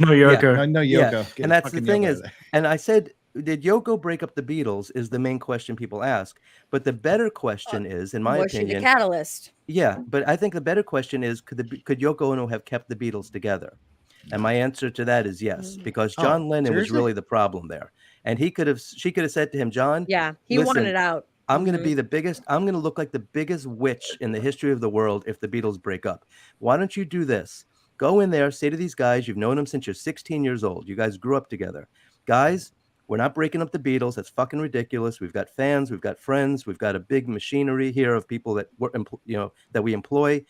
Yoko. And that's the thing is, and I said, did Yoko break up the Beatles? Is the main question people ask. But the better question is, in my Was she opinion, the catalyst? Yeah, but I think the better question is, could Yoko Ono have kept the Beatles together? And my answer to that is yes, because John Lennon was really the problem there. And she could have said to him, John, yeah, he wanted it out. I'm going to be the biggest, I'm going to look like the biggest witch in the history of the world if the Beatles break up. Why don't you do this? Go in there, say to these guys, you've known them since you're 16 years old. You guys grew up together. Guys, we're not breaking up the Beatles. That's fucking ridiculous. We've got fans, we've got friends, we've got a big machinery here of people that that we employ.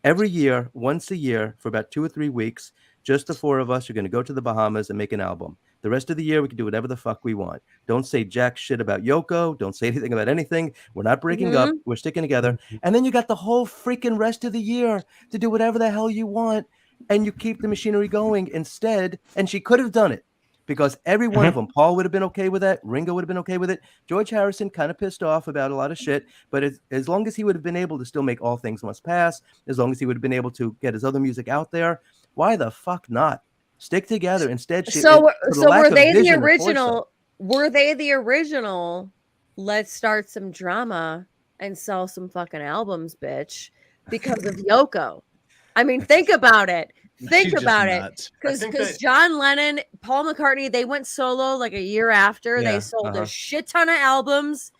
Every year, once a year, for about 2 or 3 weeks, just the four of us are going to go to the Bahamas and make an album. The rest of the year, we can do whatever the fuck we want. Don't say jack shit about Yoko. Don't say anything about anything. We're not breaking up. We're sticking together. And then you got the whole freaking rest of the year to do whatever the hell you want. And you keep the machinery going instead. And she could have done it because every one of them, Paul would have been okay with that. Ringo would have been okay with it. George Harrison kind of pissed off about a lot of shit. But as long as he would have been able to still make All Things Must Pass, as long as he would have been able to get his other music out there, why the fuck not? Stick together instead. So were they the original? Were they the original? Let's start some drama and sell some fucking albums, bitch, because of Yoko. I mean, think about it. Think about it. Because John Lennon, Paul McCartney, they went solo like a year after. They sold a shit ton of albums.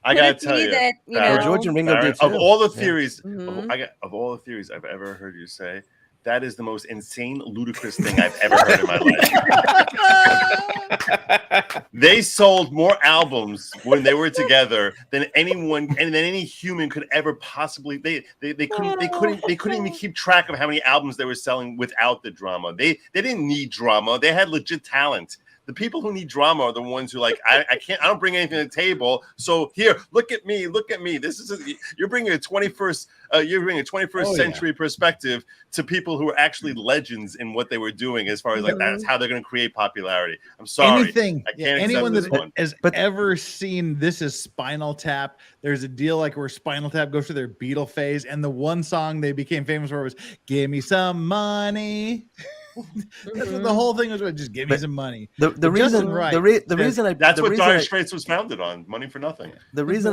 I gotta tell you, that George and Ringo did too. Of all the theories, of all the theories I've ever heard you say, that is the most insane, ludicrous thing I've ever heard in my life. They sold more albums when they were together than anyone and than any human could ever possibly. They couldn't even keep track of how many albums they were selling without the drama. They didn't need drama. They had legit talent. The people who need drama are the ones who like, I don't bring anything to the table. So here, look at me. You're bringing a 21st century perspective to people who are actually legends in what they were doing, as far as like that's how they're going to create popularity. I'm sorry. Anyone that has ever seen This Is Spinal Tap, there's a deal like where Spinal Tap goes through their Beatle phase, and the one song they became famous for was "Give Me Some Money." That's what the whole thing was about. Just give me some money. That's what Dire Straits was founded on: money for nothing. The reason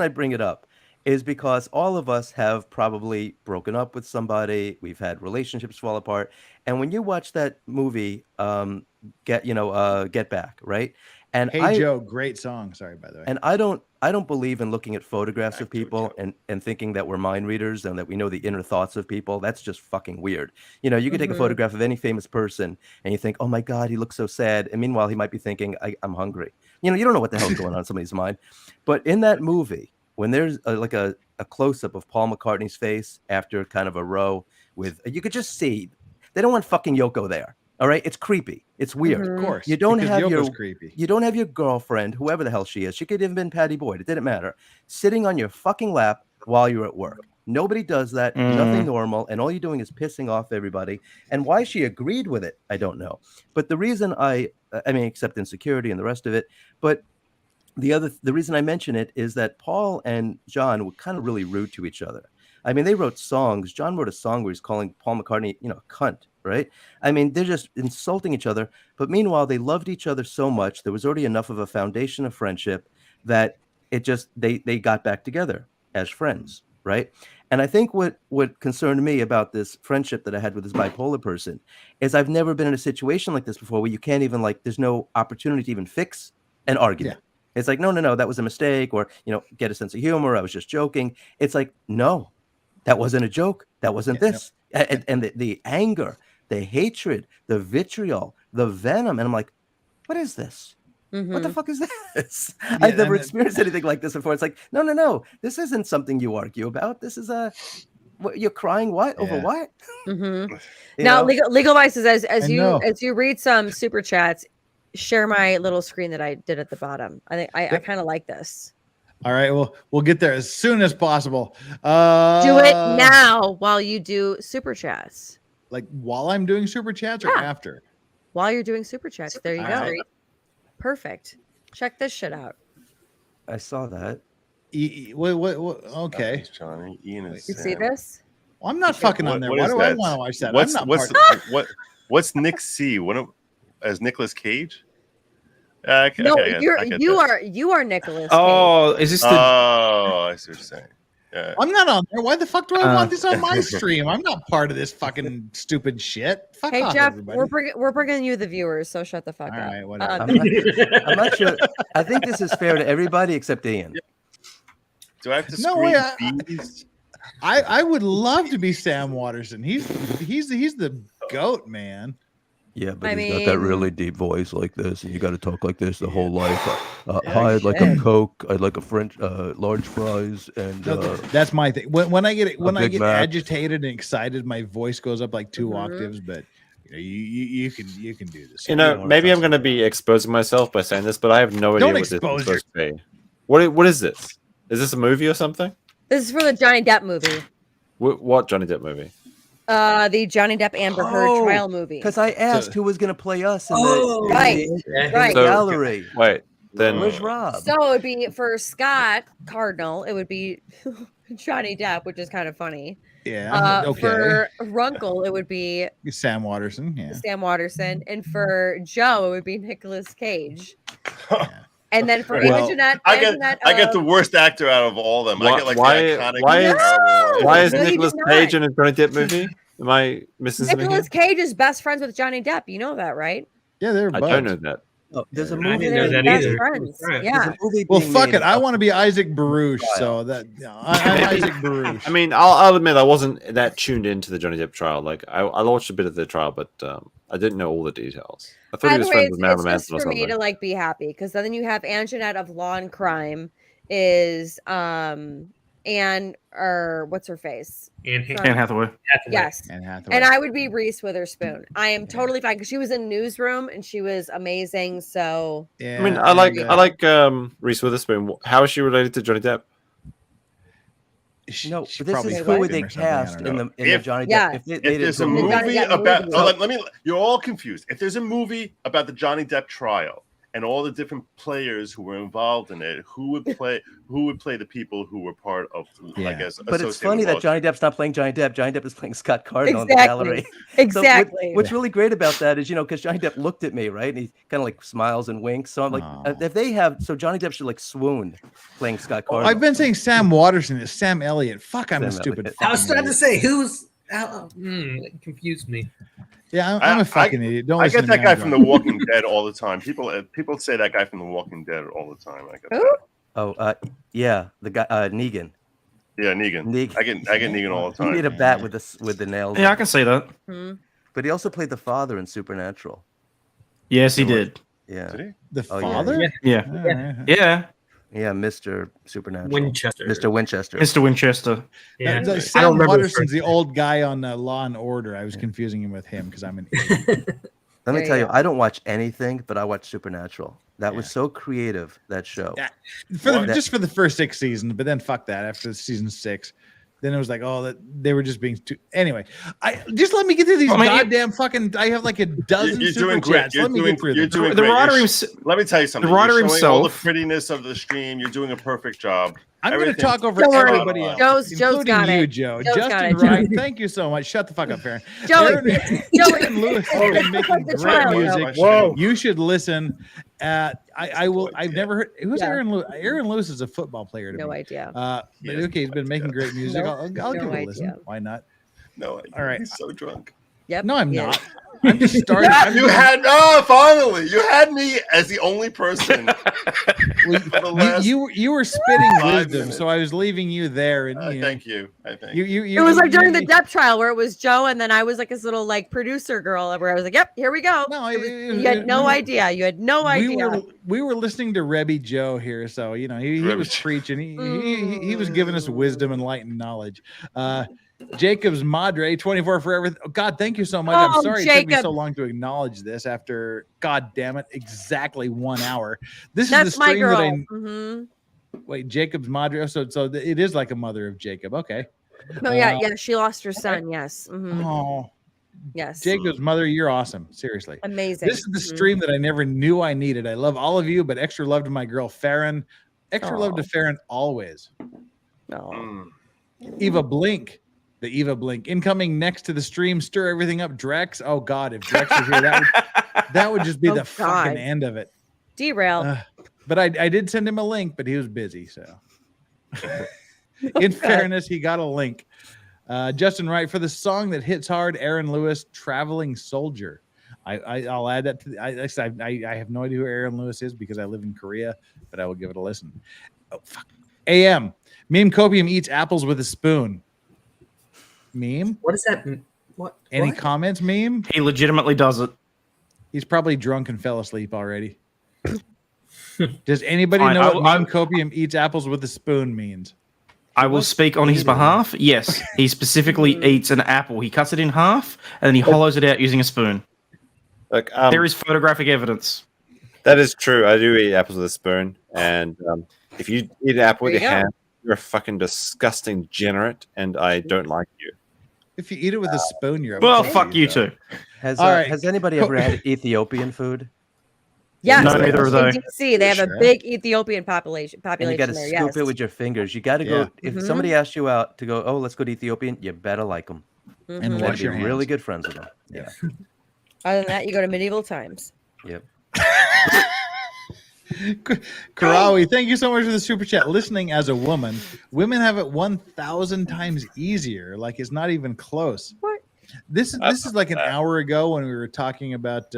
I bring it up is because all of us have probably broken up with somebody. We've had relationships fall apart, and when you watch that movie, Get Back, right? And Hey Joe, great song. Sorry, by the way. And I don't I don't believe in looking at photographs of people and thinking that we're mind readers and that we know the inner thoughts of people. That's just fucking weird. You know, you could take a photograph of any famous person and you think, oh my God, he looks so sad. And meanwhile, he might be thinking, I'm hungry. You know, you don't know what the hell's going on in somebody's mind. But in that movie, when there's a close-up of Paul McCartney's face after kind of a row with, you could just see, they don't want fucking Yoko there. All right, it's creepy. It's weird. Of course. You don't have Yoko's creepy. You don't have your girlfriend, whoever the hell she is. She could have been Patty Boyd. It didn't matter. Sitting on your fucking lap while you're at work. Nobody does that. Nothing normal. And all you're doing is pissing off everybody. And why she agreed with it, I don't know. But the reason I mean, except insecurity and the rest of it. But the reason I mention it is that Paul and John were kind of really rude to each other. I mean, they wrote songs. John wrote a song where he's calling Paul McCartney, you know, a cunt, right? I mean, they're just insulting each other. But meanwhile, they loved each other so much. There was already enough of a foundation of friendship that it just, they got back together as friends, right? And I think what concerned me about this friendship that I had with this bipolar person is I've never been in a situation like this before where you can't even, like, there's no opportunity to even fix an argument. Yeah. It's like, no, that was a mistake, or, you know, get a sense of humor. I was just joking. It's like, no. That wasn't a joke. That wasn't this. Yep. And the anger, the hatred, the vitriol, the venom. And I'm like, what is this? What the fuck is this? Yeah, I've never experienced anything like this before. It's like, no. This isn't something you argue about. This is you're crying what? Over what? Now, Legal Vices, as you read some super chats, share my little screen that I did at the bottom. I think I kind of like this. All right, well, we'll get there as soon as possible. Do it now while you do super chats. Like while I'm doing super chats or after? While you're doing super chats. There you go. Right. Perfect. Check this shit out. I saw that. What? Okay. Johnny, Ian is you see this? Well, I'm not fucking on there. Why do I want to watch that? What's Nick C? As Nicolas Cage? You are Nicolas Cage. Oh, is this the? Oh, I see what you're saying. Yeah. I'm not on there. Why the fuck do I want this on my stream? I'm not part of this fucking stupid shit. Fuck off, Jeff, everybody. we're bringing you the viewers, so shut the fuck up. All right, whatever. I'm not sure. I think this is fair to everybody except Ian. Do I have to scream bees? I would love to be Sam Waterston. He's the goat, man. Yeah, but he's got that really deep voice like this, and you got to talk like this the whole life. Hi, I'd like a Coke. I'd like a French large fries, and that's my thing. When I get agitated and excited, my voice goes up like 2 octaves. But you can do this. You know, maybe I'm going to be exposing myself by saying this, but I have no idea what this is supposed to be. What is this? Is this a movie or something? This is for the Johnny Depp movie. What Johnny Depp movie? The Johnny Depp Amber Heard trial movie. Because I asked who was going to play us in the gallery. Wait, then where's Rob? So it would be for Scott Cardinal. It would be Johnny Depp, which is kind of funny. Yeah. Okay. For Runkle, it would be Sam Waterston. Yeah. Sam Waterston, and for Joe, it would be Nicolas Cage. And then for Anjanette, I get the worst actor out of all of them. I get like the iconic. Why is Nicolas Cage in a Johnny Depp movie? Am I missing something? Nicolas Cage is best friends with Johnny Depp. You know that, right? Yeah, they're. I don't know that. Oh, there's a movie. I didn't know that either. Friends. Yeah. Well, fuck it. I want to be Isaac Baruch, so that I'm Isaac Baruch. I mean, I'll admit I wasn't that tuned into the Johnny Depp trial. Like I watched a bit of the trial, but I didn't know all the details. I thought he was friends with Marilyn Manson or something. For me to like be happy, because then you have Anjanette of Law and Crime is what's her face? Anne Hathaway. Yes. Anne Hathaway. And I would be Reese Witherspoon. I am totally fine because she was in Newsroom and she was amazing. So yeah, I mean, I like Reese Witherspoon. How is she related to Johnny Depp? No, but this is who would they cast in the Johnny Depp? If there's a movie about, you're all confused. If there's a movie about the Johnny Depp trial and all the different players who were involved in it, who would play the people who were part of, I guess. But it's funny that Johnny Depp's not playing Johnny Depp. Johnny Depp is playing Scott Cardinal in the gallery. Exactly. So what's really great about that is, because Johnny Depp looked at me, right? And he kind of like smiles and winks. So I'm like, if they have, so Johnny Depp should like swoon playing Scott Cardinal. I've been saying Sam Waterston is Sam Elliott. Fuck, I'm a stupid. I was trying to say who's. It confused me. Yeah, I'm a fucking idiot. Don't I get that guy from The Walking Dead all the time. People say that guy from The Walking Dead all the time. I get that. Yeah, the guy Negan. Yeah, Negan. I get Negan all the time. He made a bat with the nails. Yeah, I can see that. But he also played the father in Supernatural. Yes, he did. Yeah. Did he? The father? Yeah. Yeah, Mr. Supernatural. Winchester. Mr. Winchester. Mr. Winchester. Yeah. Like Sam Waterston's the old guy on Law and Order. I was confusing him with him because I'm an idiot. Let me tell you, I don't watch anything, but I watch Supernatural. That was so creative, that show. Yeah. Just for the first 6 seasons, but then fuck that. After season 6, then it was like, that they were just being too. Anyway, just let me get through these goddamn fucking. I have like a dozen super chats. Let me get through them. The writer let me tell you something. The writer himself, all the prettiness of the stream. You're doing a perfect job. I'm going to talk over everybody else, including you, Joe. Justin Wright, thank you so much. Shut the fuck up, Farron. Aaron Lewis has been making great music. Whoa. You should listen. I will. I've never heard. Who's Aaron Lewis? Aaron Lewis is a football player. To no me. idea. But okay, he's been making great music. I'll give it a listen. Why not? No. All right. He's so drunk. Yep. No, I'm not. I'm just starting. Finally, you had me as the only person. You were spitting wisdom, so I was leaving you there. And thank you. I think it was like during the Depp trial where it was Joe, and then I was like this little like producer girl where I was like, "Yep, here we go." No, you had no idea. You had no idea. We were listening to Rebby Joe here, so he was preaching. He was giving us wisdom and light and knowledge. Jacob's Madre 24 forever. Oh, God, thank you so much. I'm sorry it took me so long to acknowledge this after, God damn it, exactly 1 hour. That's is the stream my girl. Wait, Jacob's Madre. So it is like a mother of Jacob. Okay. No, yeah, she lost her son. Yes. Oh, yes. Jacob's mother, you're awesome. Seriously, amazing. This is the stream that I never knew I needed. I love all of you, but extra love to my girl Farron. Extra love to Farron always. Eva Blink. The Eva Blink incoming next to the stream. Stir everything up, Drex. Oh God, if Drex was here, that would just be the fucking end of it. Derail. But I did send him a link, but he was busy. So, in fairness, he got a link. Justin Wright for the song that hits hard. Aaron Lewis, "Traveling Soldier." I'll add that to. I have no idea who Aaron Lewis is because I live in Korea, but I will give it a listen. Oh fuck. AM Meme Copium eats apples with a spoon. Meme? What is that? What? Any comments, Meme? He legitimately does it. He's probably drunk and fell asleep already. Does anybody know what Meme Copium eats apples with a spoon means? I will speak on his behalf. Yes, he specifically eats an apple. He cuts it in half and then he hollows it out using a spoon. Look, there is photographic evidence. That is true. I do eat apples with a spoon, and if you eat an apple with your hand, you're a fucking disgusting degenerate, and I don't like you. If you eat it with a spoon, you're fuck you too. Has anybody ever had Ethiopian food? Yeah, no, neither of those. DC, they have a big Ethiopian population. And you got to scoop it with your fingers. You got to go. If somebody asks you out to go, oh, let's go to Ethiopian, you better like them and wash your hands. Really good friends with them. Yeah. Other than that, you go to medieval times. Yep. Karawi, thank you so much for the super chat. Listening as a woman, women have it 1,000 times easier. Like it's not even close. What? This is like an hour ago when we were talking about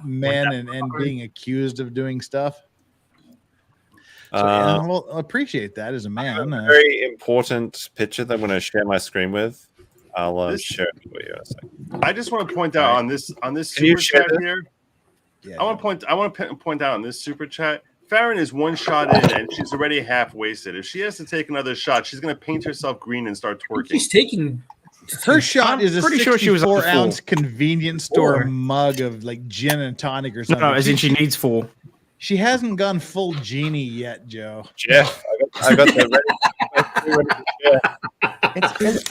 men and being accused of doing stuff. So I'll appreciate that as a man. A very important picture that I'm going to share my screen with. I'll share it for you in a second. I just want to point out on this super chat here. Yeah, I want to point out on this super chat. Farron is one shot in and she's already half wasted. If she has to take another shot, she's going to paint herself green and start twerking. She's taking. Her shot is a pretty sure she was 64-ounce convenience store mug of like gin and tonic or something. No, as in she needs 4. She hasn't gone full genie yet, Joe. Jeff, I got the ready.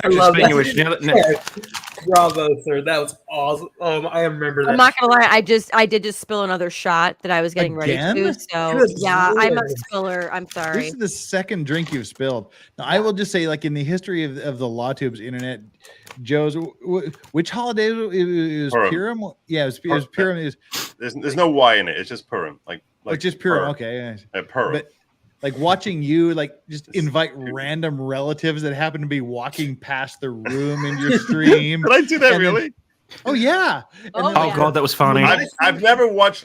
I love that. Bravo, sir. That was awesome. I remember that. I'm not gonna lie. I did just spill another shot that I was getting ready to. So I'm a spiller. I'm sorry. This is the second drink you've spilled. Now I will just say, like in the history of the LawTubes internet, Joe's which holiday it was Purim? Yeah, it was Purim. There's no Y in it. It's just Purim. Like it's just Purim. Okay. Purim. But like watching you like just invite random relatives that happen to be walking past the room in your stream. Did I do that really? Oh yeah. God, that was funny. I've never watched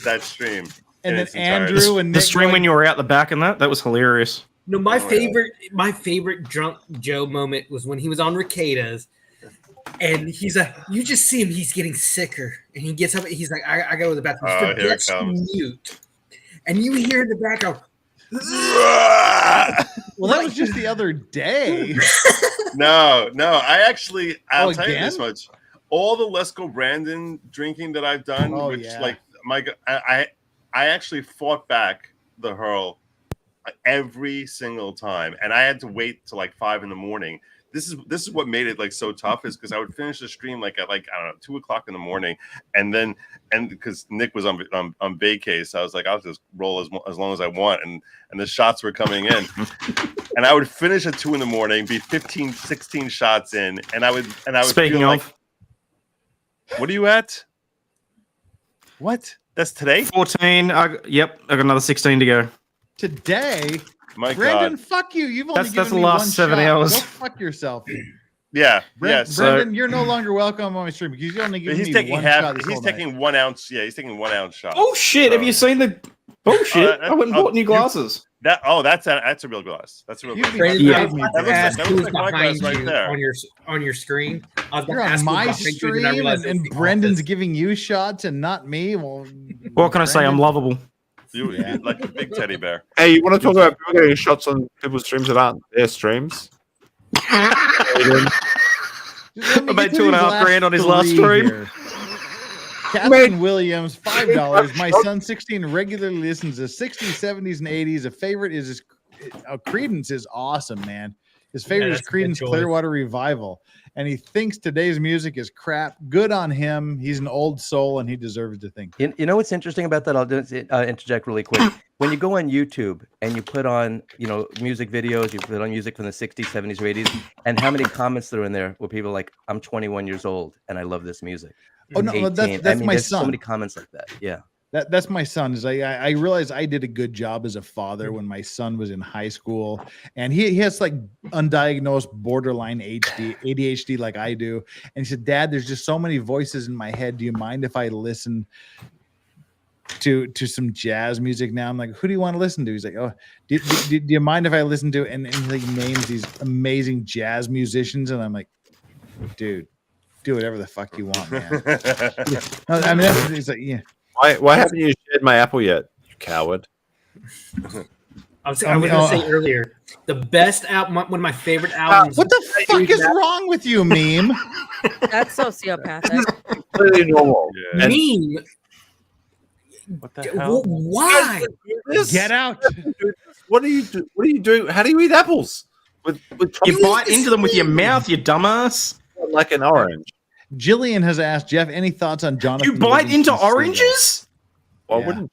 that stream. And then its entirety. Andrew and The Nick stream going, when you were out the back and that was hilarious. No, my favorite drunk Joe moment was when he was on Ricadas, and he's like, you just see him, he's getting sicker, and he gets up, and he's like, I gotta go to the bathroom. He Here it forgets to comes. mute, and you hear in the background. well, that was just the other day. No, I'll tell you again? this much. All the Let's Go Brandon drinking that I've done, I actually fought back the hurl every single time, and I had to wait till like 5 a.m. This is what made it like so tough, is because I would finish the stream like at like, I don't know, 2 o'clock in the morning, and because Nick was on vacay, so I was like, I'll just roll as long as I want, and the shots were coming in, and I would finish at 2 a.m, be 15, 16 shots in, and I would Speaking feel of, like, what are you at? What? That's today? 14. I got another 16 to go. Today, My Brandon, God. fuck you. You've only That's given the me last one 7 shot. hours. Go fuck yourself. Yeah. Brendan, you're no longer welcome on my stream because you only given me taking one half. shot. This He's whole taking night. 1 ounce. Yeah, he's taking 1 ounce shot. Oh shit! Have you seen the bullshit? I went and bought new glasses. That's a real glass. That's a real glass. Brandon, Yeah. I was about to ask That who looks was like my behind glass right you there. on your screen. I was about You're to on ask who was my behind you, and I stream, realized it was and the Brendan's office. giving you shots and not me. Well, What can I say? I'm lovable. You're like a big teddy bear. Hey, you want to talk about people getting shots on people's streams that aren't their streams? About 2.5 grand on his last stream. Catherine Williams, $5. My son, 16, regularly listens to 60s, 70s, and 80s. A favorite is his Creedence is awesome, man. His favorite is that's a good Creedence choice. Clearwater Revival. And he thinks today's music is crap. Good on him. He's an old soul and he deserves to think. You know what's interesting about that? I'll just interject really quick. When you go on YouTube and you put on, music videos, you put on music from the 60s, 70s, or 80s, and how many comments there are in there where people are like, I'm 21 years old and I love this music. Oh, no, 18. that's my there's son. so many comments like that. Yeah. That's my son. Is I realized I did a good job as a father when my son was in high school, and he has like undiagnosed borderline ADHD like I do. And he said, "Dad, there's just so many voices in my head. Do you mind if I listen to some jazz music now?" I'm like, "Who do you want to listen to?" He's like, "Oh, do you mind if I listen to?" And he names these amazing jazz musicians, and I'm like, "Dude, do whatever the fuck you want, man." No, I mean, it's like, yeah. Why haven't you shared my apple yet, you coward? I was going to say earlier, the best album, one of my favorite albums. What the fuck is wrong with you, meme? That's sociopathic. Completely normal. Yeah. Meme. What the hell? Why? Get out! What are you doing? How do you eat apples? With You bite into them with your mouth, you dumbass. like an orange. Jillian has asked Jeff, any thoughts on Jonathan? You bite into Livingston's oranges? Why Yeah. wouldn't?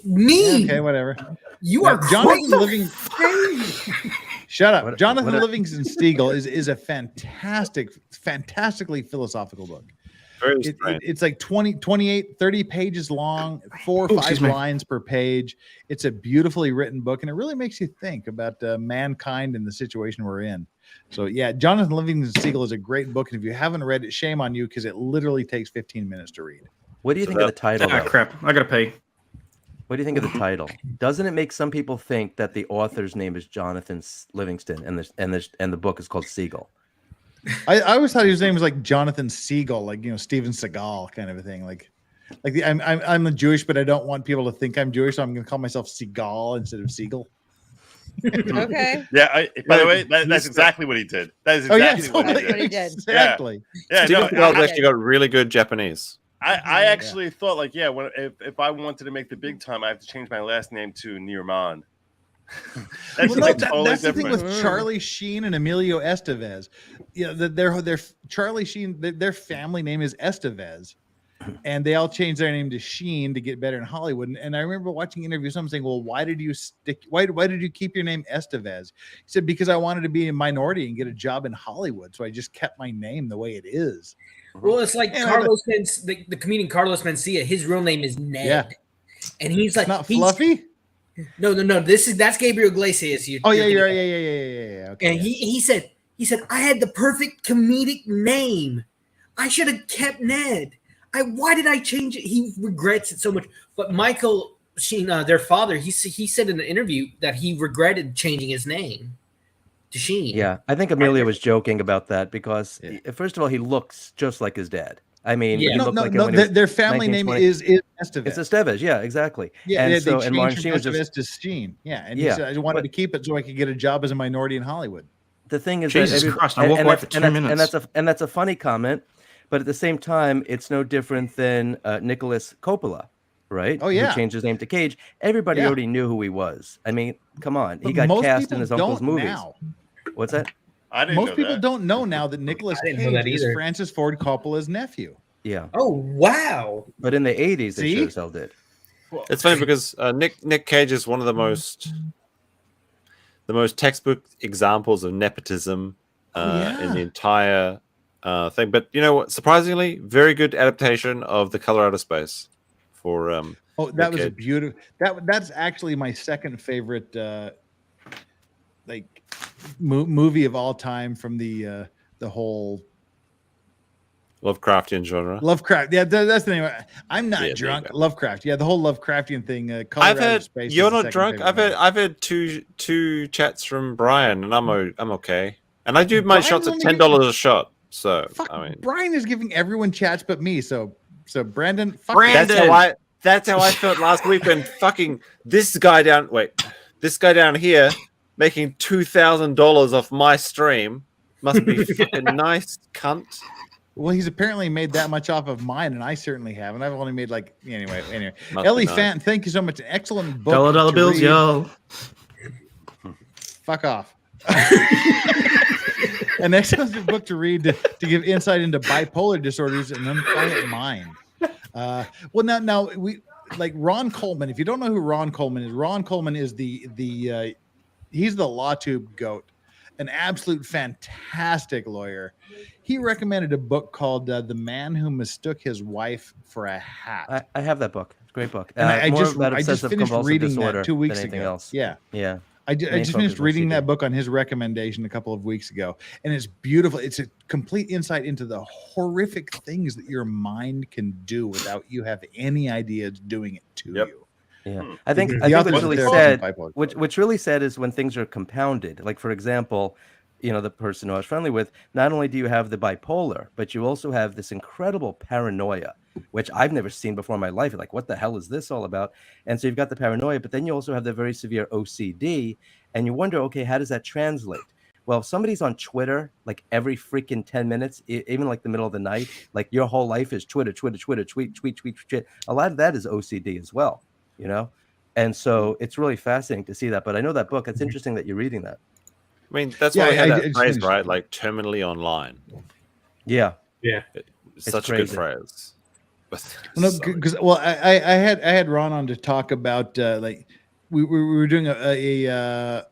Me. Okay, whatever. You Now, are Jonathan Livingston. Shut up. What- Jonathan what- Livingston Stiegel is a fantastically philosophical book. Very It- strange. it's like 20, 28, 30 pages long, 4 or 5 excuse me. lines per page. It's a beautifully written book, and it really makes you think about mankind and the situation we're in. So, yeah, Jonathan Livingston Stiegel is a great book, and if you haven't read it, shame on you because it literally takes 15 minutes to read. What do you think of the title? Ah, though? crap. I gotta pee. What do you think of the title? Doesn't it make some people think that the author's name is Jonathan Livingston and the book is called Siegel? I always thought his name was like Jonathan Siegel, like Steven Seagal kind of a thing. I'm a Jewish, but I don't want people to think I'm Jewish, so I'm going to call myself Seagal instead of Siegel. Okay. Yeah. By the way, that's exactly what he did. That is exactly what he That's what he did. did. Exactly. Yeah. Steven No, Seagal's actually got really good Japanese. I actually thought if I wanted to make the big time, I have to change my last name to Nirman. That's Well, no, like that's totally the thing different. with Charlie Sheen and Emilio Estevez. Yeah, their Charlie Sheen, their family name is Estevez, and they all changed their name to Sheen to get better in Hollywood. And I remember watching interviews, someone saying, "Well, why did you keep your name Estevez?" He said, "Because I wanted to be a minority and get a job in Hollywood, so I just kept my name the way it is." Well, it's like And Carlos the comedian Carlos Mencia. His real name is Ned, Yeah. and he's like Not Fluffy. No. That's Gabriel Iglesias. Oh yeah, you're yeah. Okay. And he said I had the perfect comedic name. I should have kept Ned. Why did I change it? He regrets it so much. But Michael Sheen, their father, he said in an interview that he regretted changing his name to Sheen. Yeah, I think Amelia was joking about that because, first of all, he looks just like his dad. I mean, Yeah. he looked like him when he was their family name 1920. is Estevez. It's Estevez, yeah, exactly. Yeah, and they so and Martin changed Sheen from was Estevez just to Sheen. Yeah, and he said I wanted to keep it so I could get a job as a minority in Hollywood. the thing is Jesus that Christ, I walked away for 2 minutes. and that's a funny comment, but at the same time, it's no different than Nicholas Coppola, right? Oh, yeah. Who changed his name to Cage. Everybody Yeah. already knew who he was. I mean, come on, he But got most cast people in his uncle's don't movies. now. What's that? I didn't Most know people that. don't know now that Nicolas I didn't know that Cage is either. Francis Ford Coppola's nephew. Yeah, Oh wow! but in the '80s, they See? sure as hell did. It's funny because Nick Cage is one of the most textbook examples of nepotism in the entire thing. But you know what? Surprisingly, very good adaptation of The Color Out of Space for Oh, that Nick was Cage. beautiful. That's actually my second favorite movie of all time from the whole Lovecraftian genre. Lovecraft. Yeah, that's the name. I'm not Yeah, there you drunk. go. Lovecraft. Yeah, the whole Lovecraftian thing. I've Color Out of had Space is you're the not second drunk. favorite I've movie. had two chats from Brian, and I'm okay. And I do my Brian's shots at only $10 a shot. So Fuck, I mean, Brian is giving everyone chats but me. So Brandon, fuck that's how I felt last week when fucking this guy down here making $2,000 off my stream must be fucking nice, cunt. Well, he's apparently made that much off of mine, and I certainly haven't. I've only made anyway. Must Ellie be nice. Fenton, thank you so much. An excellent book. Dollar to bills, read. yo. Fuck off. An excellent book to read to give insight into bipolar disorders and unquiet mind. Well, now we like Ron Coleman. If you don't know who Ron Coleman is the he's the LawTube goat, an absolute fantastic lawyer. He recommended a book called "The Man Who Mistook His Wife for a Hat." I have that book. It's a great book. And I More just about finished obsessive-compulsive reading disorder that 2 weeks than anything ago. else. Yeah. Yeah. I Main just focus finished on reading CD. that book on his recommendation a couple of weeks ago, and it's beautiful. It's a complete insight into the horrific things that your mind can do without you have any idea it's doing it to you. Yeah, I think The author what's was really therapist sad. in bipolar. What's really sad is when things are compounded. Like for example, the person who I was friendly with. Not only do you have the bipolar, but you also have this incredible paranoia, which I've never seen before in my life. Like, what the hell is this all about? And so you've got the paranoia, but then you also have the very severe OCD, and you wonder, okay, how does that translate? Well, if somebody's on Twitter like every freaking 10 minutes, even like the middle of the night, like your whole life is Twitter, tweet. A lot of that is OCD as well, And so it's really fascinating to see that. But I know that book. It's interesting that you're reading that. I mean, that's why we had that phrase, right? Like terminally online. Yeah. It's such a good phrase. Because I had Ron on to talk about we were doing a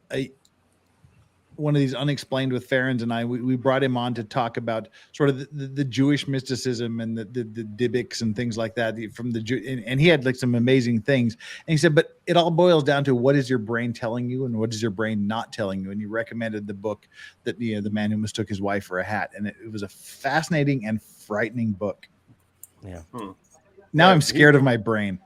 one of these unexplained with Farron's and I. We brought him on to talk about sort of the Jewish mysticism and the Dybbuk and things like that from the and he had like some amazing things. And he said, but it all boils down to what is your brain telling you and what is your brain not telling you. And he recommended the book that The Man Who Mistook His Wife for a Hat, and it was a fascinating and frightening book. Yeah. Now I'm scared of my brain.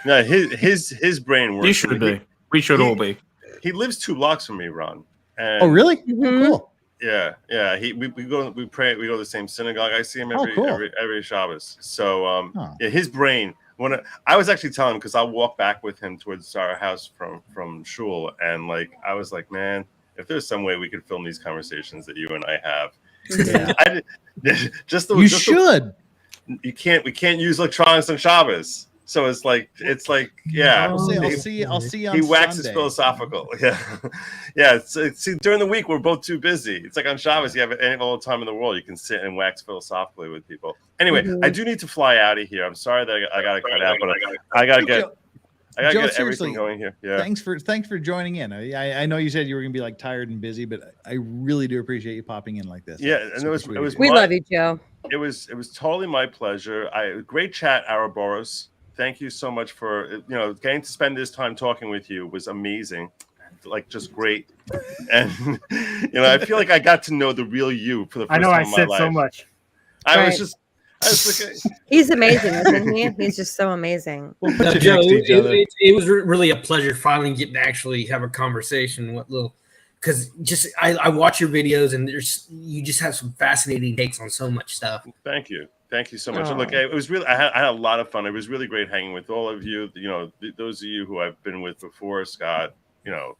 No, his brain works. You should be. We should all be. He lives 2 blocks from me, Ron. And oh, really? Cool. Yeah. We go to the same synagogue. I see him every Shabbos. So his brain. When I was actually telling him, because I'll walk back with him towards our house from shul, and like I was like, man, if there's some way we could film these conversations that you and I have, You should. We can't use electronics on Shabbos. So it's like yeah. I'll see you on He waxes Sunday. philosophical. Yeah. See, during the week we're both too busy. It's like on Shabbos you have all the time in the world. You can sit and wax philosophically with people. Anyway, I do need to fly out of here. I'm sorry that I got to cut out, but I got to get everything going here. Yeah. Thanks for joining in. I know you said you were gonna be like tired and busy, but I really do appreciate you popping in like this. Yeah, and it was we love you, Joe. It was totally my pleasure. Great chat, Ouroboros. Thank you so much for getting to spend this time talking with you was amazing, like just great. And I feel like I got to know the real you for the first time in my life. I said so much. I was just He's amazing, isn't he? He's just so amazing. We'll put you Joe, next to each other. it was really a pleasure finally getting to actually have a conversation with little, because just I watch your videos and you just have some fascinating takes on so much stuff. Thank you so much. Oh. Look, it was really I had a lot of fun. It was really great hanging with all of you. You know, those of you who I've been with before, Scott. You know,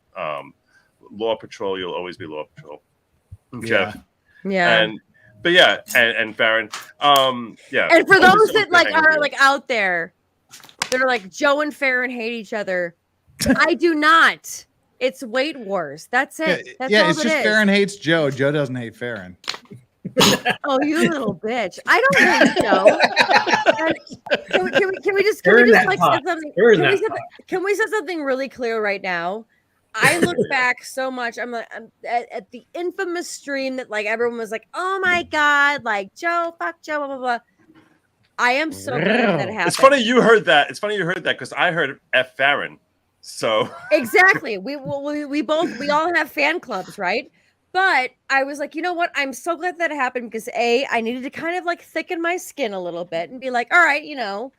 Law Patrol. You'll always be Law Patrol. Jeff. Yeah. And Farron. Yeah. And for always those that good like hanging with are you. like out there, that are like Joe and Farron hate each other. I do not. It's weight wars. That's it. That's all it's it just is. Farron hates Joe. Joe doesn't hate Farron. Oh, you little bitch! I don't hate Joe. Can we just like say something? Can we say something really clear right now? I look back so much. I'm at the infamous stream that like everyone was like, "Oh my god!" Like Joe, fuck Joe, blah blah blah. I am so glad that happened. It's funny you heard that. Because I heard F Farron. So exactly, we all have fan clubs, right? But I was like, you know what? I'm so glad that happened because I needed to kind of like thicken my skin a little bit and be like, all right, you know,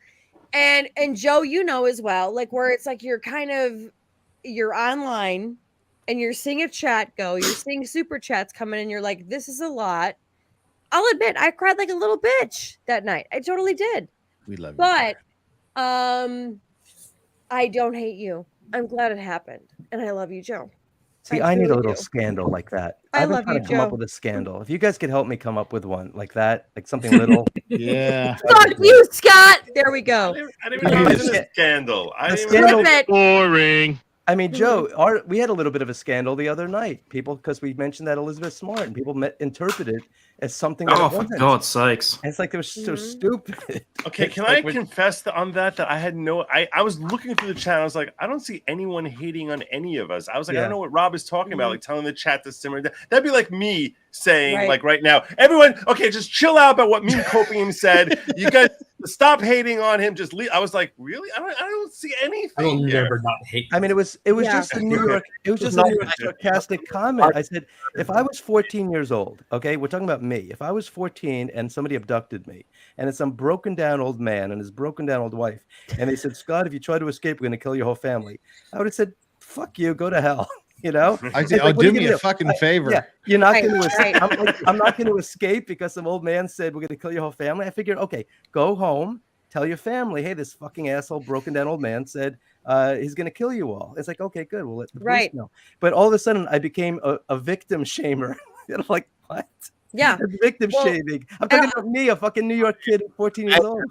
and Joe, you know, as well, like where it's like you're online and you're seeing a chat go, you're seeing super chats coming in, you're like, this is a lot. I'll admit, I cried like a little bitch that night. I totally did. We love you. But I don't hate you. I'm glad it happened, and I love you, Joe. See, I need a little scandal like that. I I've been love trying you, to come up Joe. with a scandal. If you guys could help me come up with one like that, like something little. Yeah. Fuck you, Scott. There we go. I didn't even know it was a scandal. Boring. I mean, Joe, we had a little bit of a scandal the other night. People, because we mentioned that Elizabeth Smart, and people interpreted as something that it for wasn't. God's sakes. And it's like they were so stupid. Okay, It's can like I confess on that I had I was looking through the chat. I was like, I don't see anyone hating on any of us. I was like, I don't know what Rob is talking about, like telling the chat to simmer down. That'd be like me saying, like right now, everyone, okay, just chill out about what Meme Copium said. You guys stop hating on him. Just leave. I was like, really? I don't see anything. I will here. never not hate. I mean, it was just a New York. It was just a New York sarcastic comment. I said, if I was 14 years old, okay, we're talking about me. If I was 14 and somebody abducted me, and it's some broken down old man and his broken down old wife, and they said, Scott, if you try to escape, we're going to kill your whole family. I would have said, fuck you, go to hell. You know, do me a fucking favor. Yeah, you're not going to escape. I'm not going to escape because some old man said we're going to kill your whole family. I figured, okay, go home, tell your family, hey, this fucking asshole, broken down old man said he's going to kill you all. It's like, okay, good, we'll let the police know. But all of a sudden, I became a victim shamer. And I'm like, what? Yeah, victim shaming. I'm talking about me, a fucking New York kid, 14 years old.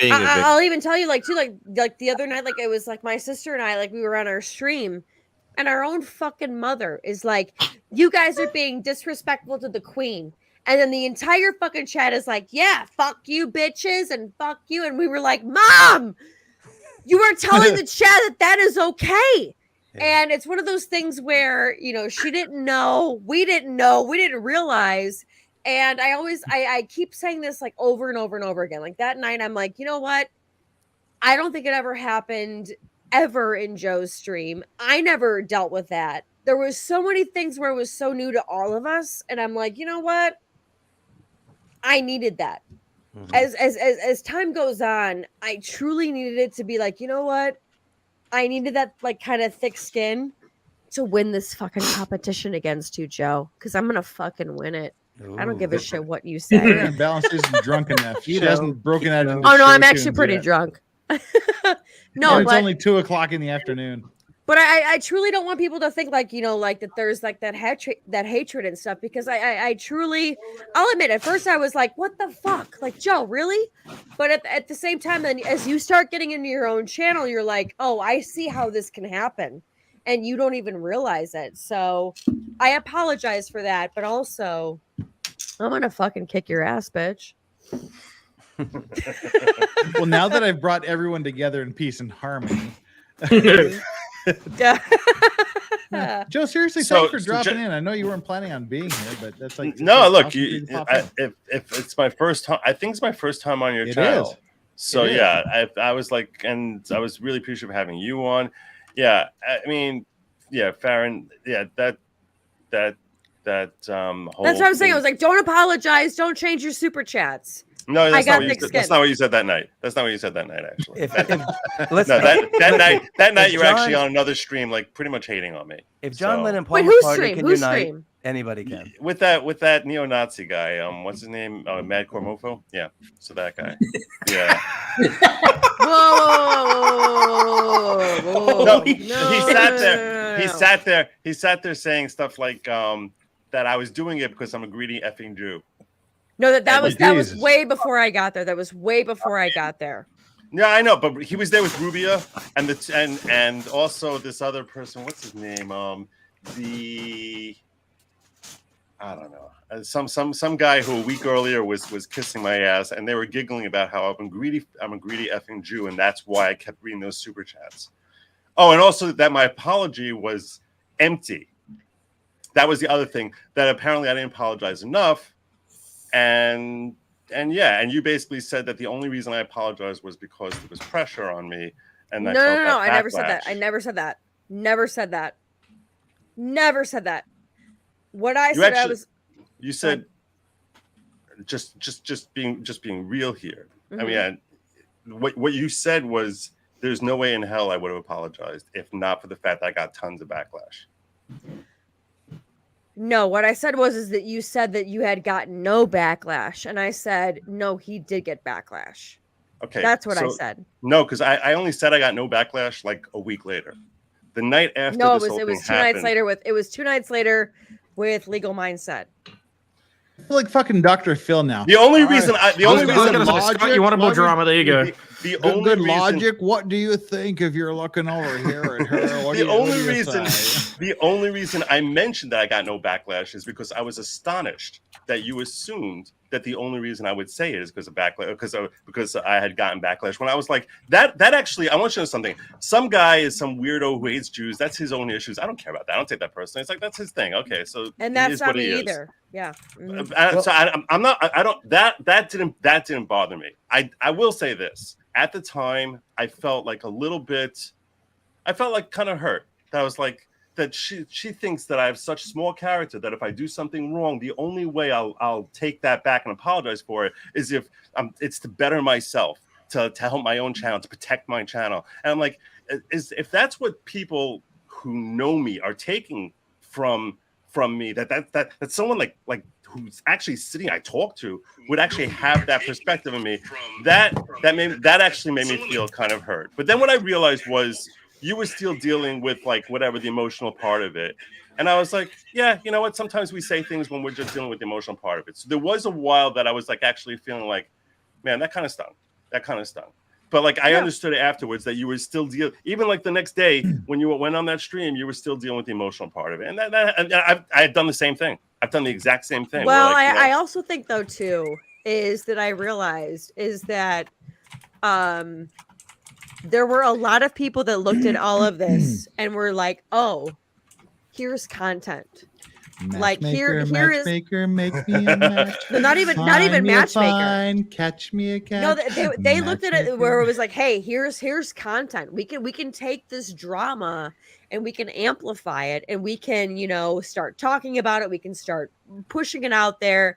I'll even tell you, like the other night, like it was like my sister and I, like we were on our stream. And our own fucking mother is like, you guys are being disrespectful to the queen. And then the entire fucking chat is like, yeah, fuck you, bitches, and fuck you. And we were like, Mom, you are telling the chat that is okay. Yeah. And it's one of those things where, you know, she didn't know, we didn't realize. And I keep saying this like over and over and over again. Like that night, I'm like, you know what? I don't think it ever happened ever in Joe's stream. I never dealt with that. There was so many things where it was so new to all of us, and I'm like, you know what? I needed that. As time goes on, I truly needed it to be like, you know what? I needed that like kind of thick skin to win this fucking competition against you, Joe, because I'm gonna fucking win it. I don't give a shit what you say. Balance isn't drunk enough. She hasn't broken out. Oh no, I'm actually pretty drunk. No, and it's but only 2:00 in the afternoon. But I truly don't want people to think like, you know, like that there's like that hatred and stuff, because I truly, I'll admit, at first I was like, what the fuck? Like, Joe, really? But at the same time, then as you start getting into your own channel, you're like, oh, I see how this can happen. And you don't even realize it. So I apologize for that. But also, I'm going to fucking kick your ass, bitch. Well, now that I've brought everyone together in peace and harmony. Joe, seriously, thanks for dropping in. I know you weren't planning on being here, but that's like look, awesome if it's my first time, I think it's my first time on your channel. So yeah, I was like, and I was really appreciative of having you on. Yeah, I mean, yeah, Farron, yeah, that whole that's what I was saying. I was like, don't apologize, don't change your super chats. No, I that's got not, thick that's skin. not what you said that night. That's not what you said that night, actually. Let's- That night you were John- actually on another stream, like pretty much hating on me. If John Lennon Wait, Paul whose McCartney stream? can Whose unite, stream? anybody can. With that neo-Nazi guy, what's his name? Mad Cormofo? Yeah. So that guy. Yeah. Whoa. No, He sat there saying stuff like that I was doing it because I'm a greedy effing Jew. No, that was Jesus. way before I got there. That was way before I got there. Yeah, I know, but he was there with Rubia and also this other person. What's his name? I don't know. Some guy who a week earlier was kissing my ass, and they were giggling about how I'm a greedy effing Jew, and that's why I kept reading those super chats. Oh, and also that my apology was empty. That was the other thing, that apparently I didn't apologize enough, and you basically said that the only reason I apologized was because there was pressure on me, and No, I never said that. I never said that. Never said that. Never said that. What I said, you said just being real here. Mm-hmm. I mean, what you said was there's no way in hell I would have apologized if not for the fact that I got tons of backlash. No, what I said is that you said that you had gotten no backlash, and I said no, he did get backlash. Okay, that's what I said. No, because I only said I got no backlash like a week later, the night after. No, this it was 2 nights later. It was 2 nights later with Legal Mindset. I feel like fucking Dr. Phil now. The only reason you want more drama? There you go. The good only reason, logic. What do you think if you're looking over here at her? What the do only you reason, say? the only reason I mentioned that I got no backlash is because I was astonished that you assumed that the only reason I would say it is because of backlash, because I had gotten backlash. When I was like that actually, I want you to know something. Some guy is some weirdo who hates Jews. That's his own issues. I don't care about that. I don't take that personally. It's like that's his thing. Okay, so And that's is not what he me is. either. Yeah. Mhm. I'm not. I don't. That didn't bother me. I will say this. At the time, I felt like a little bit. I felt like kind of hurt. That was like that. She thinks that I have such small character that if I do something wrong, the only way I'll take that back and apologize for it is if it's to better myself, to help my own channel, to protect my channel. And I'm like, if that's what people who know me are taking from me, that someone like who's actually sitting, I talk to, would actually have that perspective of me. That actually made me feel kind of hurt. But then what I realized was you were still dealing with like whatever the emotional part of it. And I was like, yeah, you know what? Sometimes we say things when we're just dealing with the emotional part of it. So there was a while that I was like actually feeling like, man, that kind of stung. That kind of stung. But like I understood afterwards that you were still dealing, even like the next day when you went on that stream, you were still dealing with the emotional part of it. And I had done the same thing. I've done the exact same thing. Well, like, I also think though too is that I realized is that there were a lot of people that looked at all of this and were like, oh, here's content. Like here is matchmaker, make me a match. not even matchmaker. Catch me a cat. No, they looked at it where it was like, hey, here's content. We can take this drama and we can amplify it and we can, start talking about it. We can start pushing it out there.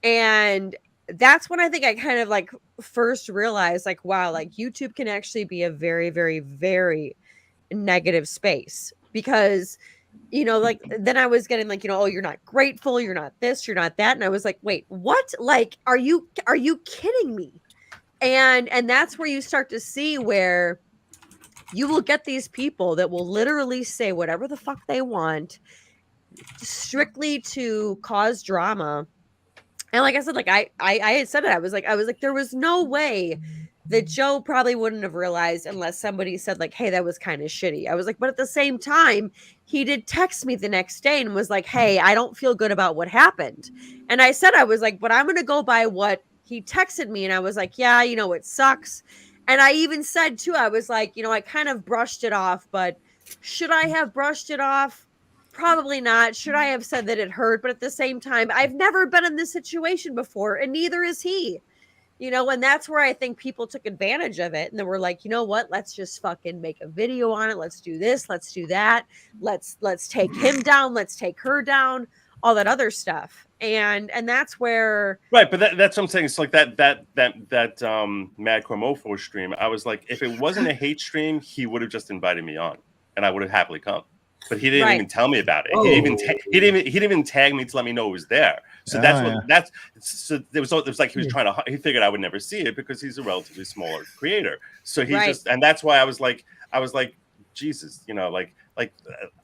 And that's when I think I kind of like first realized like, wow, like YouTube can actually be a very, very, very negative space because like then I was getting like, oh, you're not grateful, you're not this, you're not that. And I was like, wait, what? Like, are you kidding me? And that's where you start to see where you will get these people that will literally say whatever the fuck they want strictly to cause drama. And like I said, like I had said it, I was like, there was no way that Joe probably wouldn't have realized unless somebody said like, hey, that was kind of shitty. I was like, but at the same time, he did text me the next day and was like, hey, I don't feel good about what happened. And I said, I was like, but I'm going to go by what he texted me. And I was like, yeah, it sucks. And I even said too, I was like, I kind of brushed it off, but should I have brushed it off? Probably not. Should I have said that it hurt? But at the same time, I've never been in this situation before and neither is he. And that's where I think people took advantage of it. And they were like, you know what? Let's just fucking make a video on it. Let's do this. Let's do that. Let's take him down. Let's take her down. all that other stuff. And that's where right, but that's what I'm saying. It's like that Mad Cormofo stream. I was like, if it wasn't a hate stream, he would have just invited me on, and I would have happily come. But he didn't even tell me about it. He didn't even tag me to let me know it was there. So so it was like he was trying to. He figured I would never see it because he's a relatively smaller creator. So he and that's why I was like, Jesus, you know, like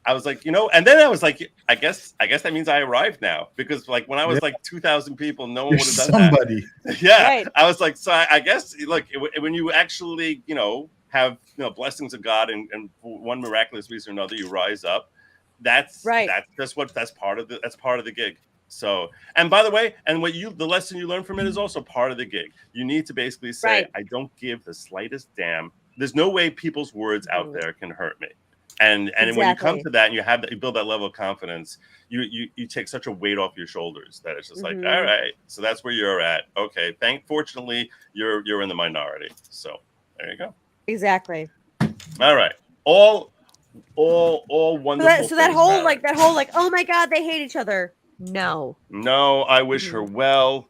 I was like, you know, and then I was like, I guess that means I arrived now, because like when I was like 2,000 people, no one would have done somebody. That. Yeah, I was like, so I guess look, when you actually, you know, have, you know, blessings of God and for one miraculous reason or another, you rise up. That's part of the gig. So, and by the way, and the lesson you learn from it is also part of the gig. You need to basically say, I don't give the slightest damn. There's no way people's words out there can hurt me. And when you come to that and you build that level of confidence, you take such a weight off your shoulders that it's just like, all right, so that's where you're at. Okay, fortunately, you're in the minority. So there you go. Exactly. All right. All wonderful. So that whole like, oh my God, they hate each other. No, I wish her well.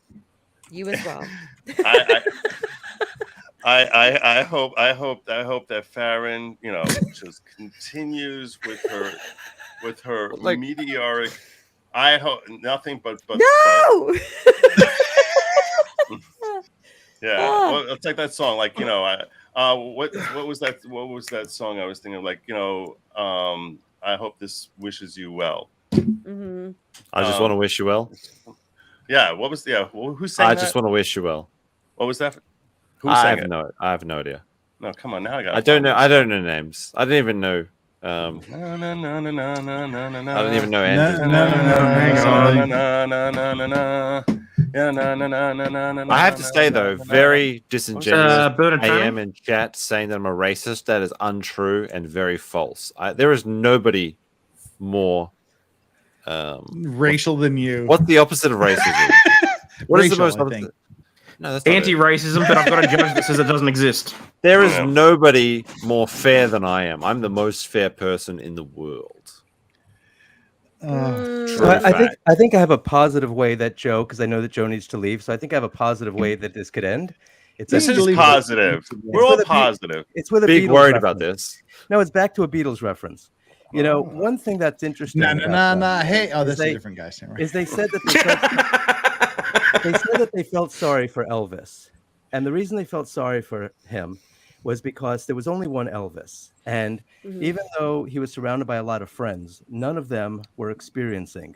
You as well. I hope that Farron, you know, just continues with her like, meteoric. I hope nothing but no. Yeah, well, it's like that song, like, you know, what was that song I was thinking of, like, you know, I hope this wishes you well. Mm-hmm. I just want to wish you well. Yeah, who sang that? I just want to wish you well. What was that? Who I sang it? I have no idea. No, come on now. I don't know names. I didn't even know. I don't even know Andy. I have to say though, very disingenuous. AM in chat saying that I'm a racist. That is untrue and very false. There is nobody more racial than you. What's the opposite of racism? What is the most opposite? No, that's anti-racism, but I've got a judge that says it doesn't exist. There is nobody more fair than I am. I'm the most fair person in the world. I think I have a positive way that Joe, because I know that Joe needs to leave, so I think I have a positive way that this could end. This is positive. We're all positive. It's with a big Beatles worried reference. about this. No, it's back to a Beatles reference. You know, one thing that's interesting. Hey, that's a different guy. Is they said that they felt sorry for Elvis, and the reason they felt sorry for him was because there was only one Elvis, and even though he was surrounded by a lot of friends, none of them were experiencing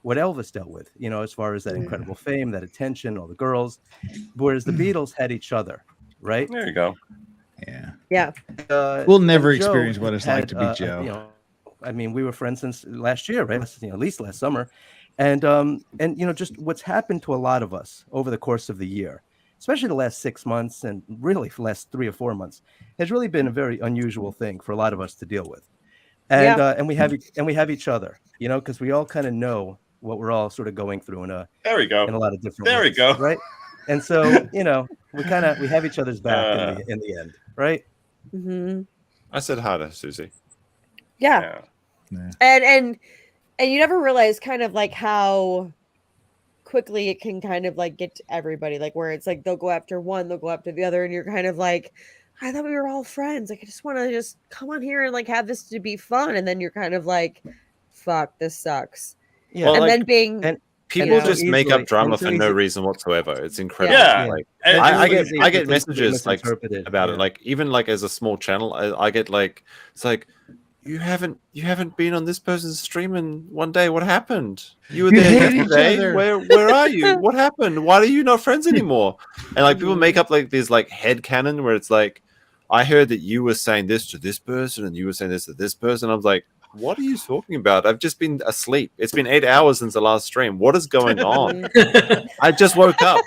what Elvis dealt with. You know, as far as that incredible fame, that attention, all the girls, whereas the Beatles had each other, right? There you go. Yeah. We'll never experience what it's like to be Joe. You know, I mean, we were friends since last year, right? You know, at least last summer. And you know, just what's happened to a lot of us over the course of the year, especially the last 6 months and really for the last 3 or 4 months, has really been a very unusual thing for a lot of us to deal with. And we have each other, you know, because we all kind of know what we're all sort of going through in a lot of different ways, right? And so, you know, we have each other's back in the end, right? Mm-hmm. I said hi to Susie. Yeah. And you never realize kind of like how quickly it can kind of like get to everybody, like where it's like they'll go after one, they'll go after the other, and you're kind of like, I thought we were all friends. Like, I just want to just come on here and like have this to be fun. And then you're kind of like, fuck, this sucks. Yeah. And then being people just make up drama for no reason whatsoever. It's incredible. Yeah. Like, I get messages like about it. Like even like as a small channel, I get like, it's like, you haven't been on this person's stream in one day. What happened? You were there yesterday. Where are you? What happened? Why are you not friends anymore? And like people make up like these like headcanon where it's like, I heard that you were saying this to this person and you were saying this to this person. I was like, what are you talking about? I've just been asleep. It's been 8 hours since the last stream. What is going on? I just woke up.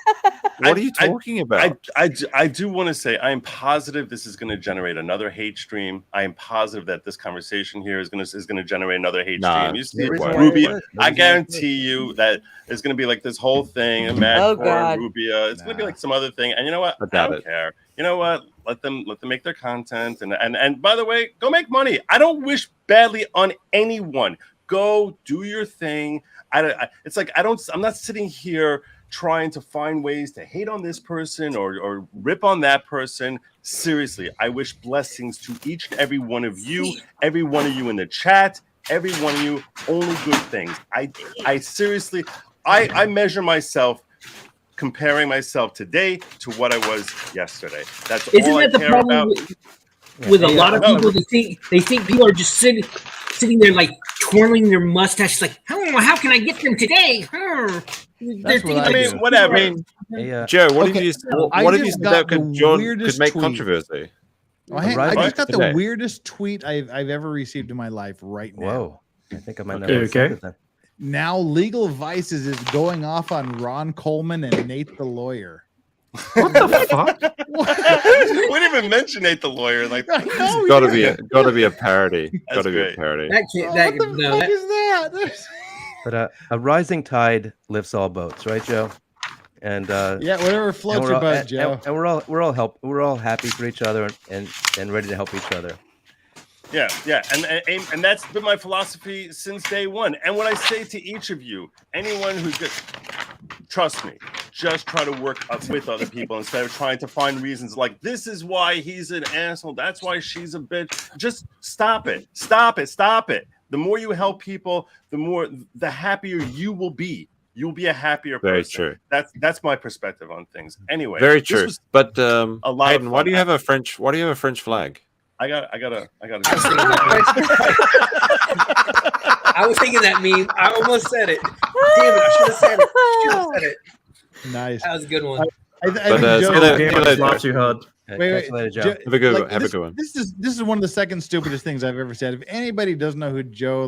What are you talking about? I do want to say I am positive this is going to generate another hate stream. I am positive that this conversation here is going to generate another hate stream. You see, Rubia, I guarantee you that there's going to be like this whole thing, Madcore, Rubia. It's going to be like some other thing. And you know what? I don't care. You know what? Let them make their content. And by the way, go make money. I don't wish badly on anyone. go do your thing. It's like I'm not sitting here trying to find ways to hate on this person or rip on that person. Seriously, I wish blessings to each and every one of you, every one of you in the chat, every one of you, only good things. I seriously, I measure myself comparing myself today to what I was yesterday. That's all I care about. With a lot of people, they think people are just sitting there like twirling their mustaches, like, how can I get them today? Whatever. Joe, what have you said that could make controversy? I just got the weirdest tweet I've ever received in my life right now. Whoa. I think I might know. Okay. Now Legal Vices is going off on Ron Coleman and Nate the Lawyer. What the fuck? We didn't even mention Nate the Lawyer. Like, it's gotta be a parody. Gotta be a parody. What the fuck is that? But a rising tide lifts all boats, right, Joe? And whatever floats your boat, Joe. And we're all happy for each other and ready to help each other. Yeah, and that's been my philosophy since day one. And what I say to each of you, anyone who's good, trust me, just try to work up with other people instead of trying to find reasons like this is why he's an asshole, that's why she's a bitch. Just stop it. The more you help people, the happier you will be. You'll be a happier person. Very true. That's my perspective on things. Anyway, very true. But Hayden, why do you have a French flag? I got. I was thinking that meme. I almost said it. Damn it! I should have said it. Nice. That was a good one. Laugh too hard. Wait, Joe. Have a good one. This is one of the second stupidest things I've ever said. If anybody doesn't know who Joe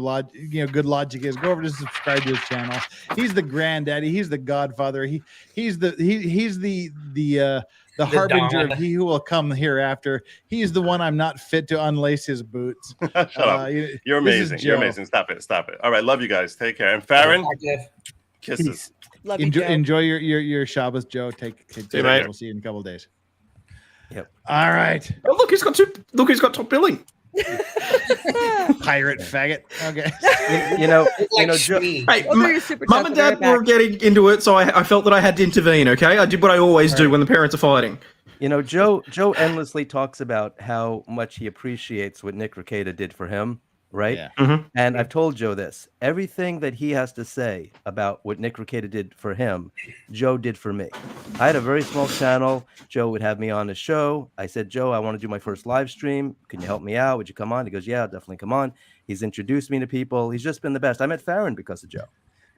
Good Logic is, go over to subscribe to his channel. He's the granddaddy. He's the godfather. He's the harbinger of he who will come hereafter. He's the one I'm not fit to unlace his boots. Shut up. You're amazing. You're amazing. Stop it. All right. Love you guys. Take care. And Farron, kisses. Love you, Joe. Enjoy your Shabbos, Joe. Take care. We'll see you in a couple of days. Yep. All right. Oh, look, who's got top billing. Pirate faggot. Okay. Joe, hey, Mum and Dad were getting into it, so I felt that I had to intervene. Okay, I did what I always do when the parents are fighting. Joe endlessly talks about how much he appreciates what Nick Rekieta did for him, right? Yeah. Mm-hmm. And I've told Joe this. Everything that he has to say about what Nick Rekieta did for him, Joe did for me. I had a very small channel. Joe would have me on the show. I said, Joe, I want to do my first live stream. Can you help me out? Would you come on? He goes, yeah, I'll definitely come on. He's introduced me to people. He's just been the best. I met Farron because of Joe.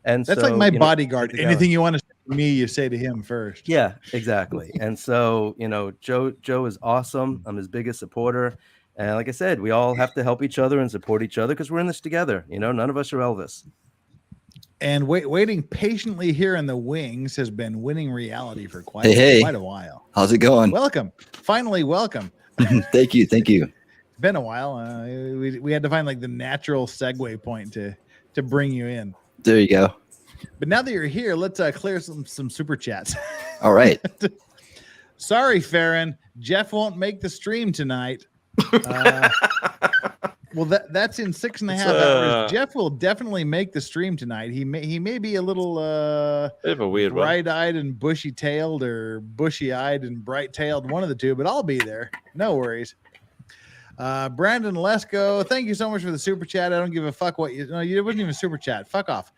And that's like my bodyguard. Anything you want to say to me, you say to him first. Yeah, exactly. And so, Joe is awesome. I'm his biggest supporter. And like I said, we all have to help each other and support each other because we're in this together. None of us are Elvis. And waiting patiently here in the wings has been winning reality for quite a while. How's it going? Welcome. Finally, welcome. Thank you. It's been a while. We had to find like the natural segue point to bring you in. There you go. But now that you're here, let's clear some super chats. All right. Sorry, Farron. Jeff won't make the stream tonight. Well, that's in 6.5 hours. Jeff will definitely make the stream tonight. He may be a little bit of a weird bright-eyed and bushy-tailed, or bushy-eyed and bright-tailed, one of the two. But I'll be there. No worries. Brandon Lesko, thank you so much for the super chat. I don't give a fuck what you. No, it wasn't even a super chat. Fuck off.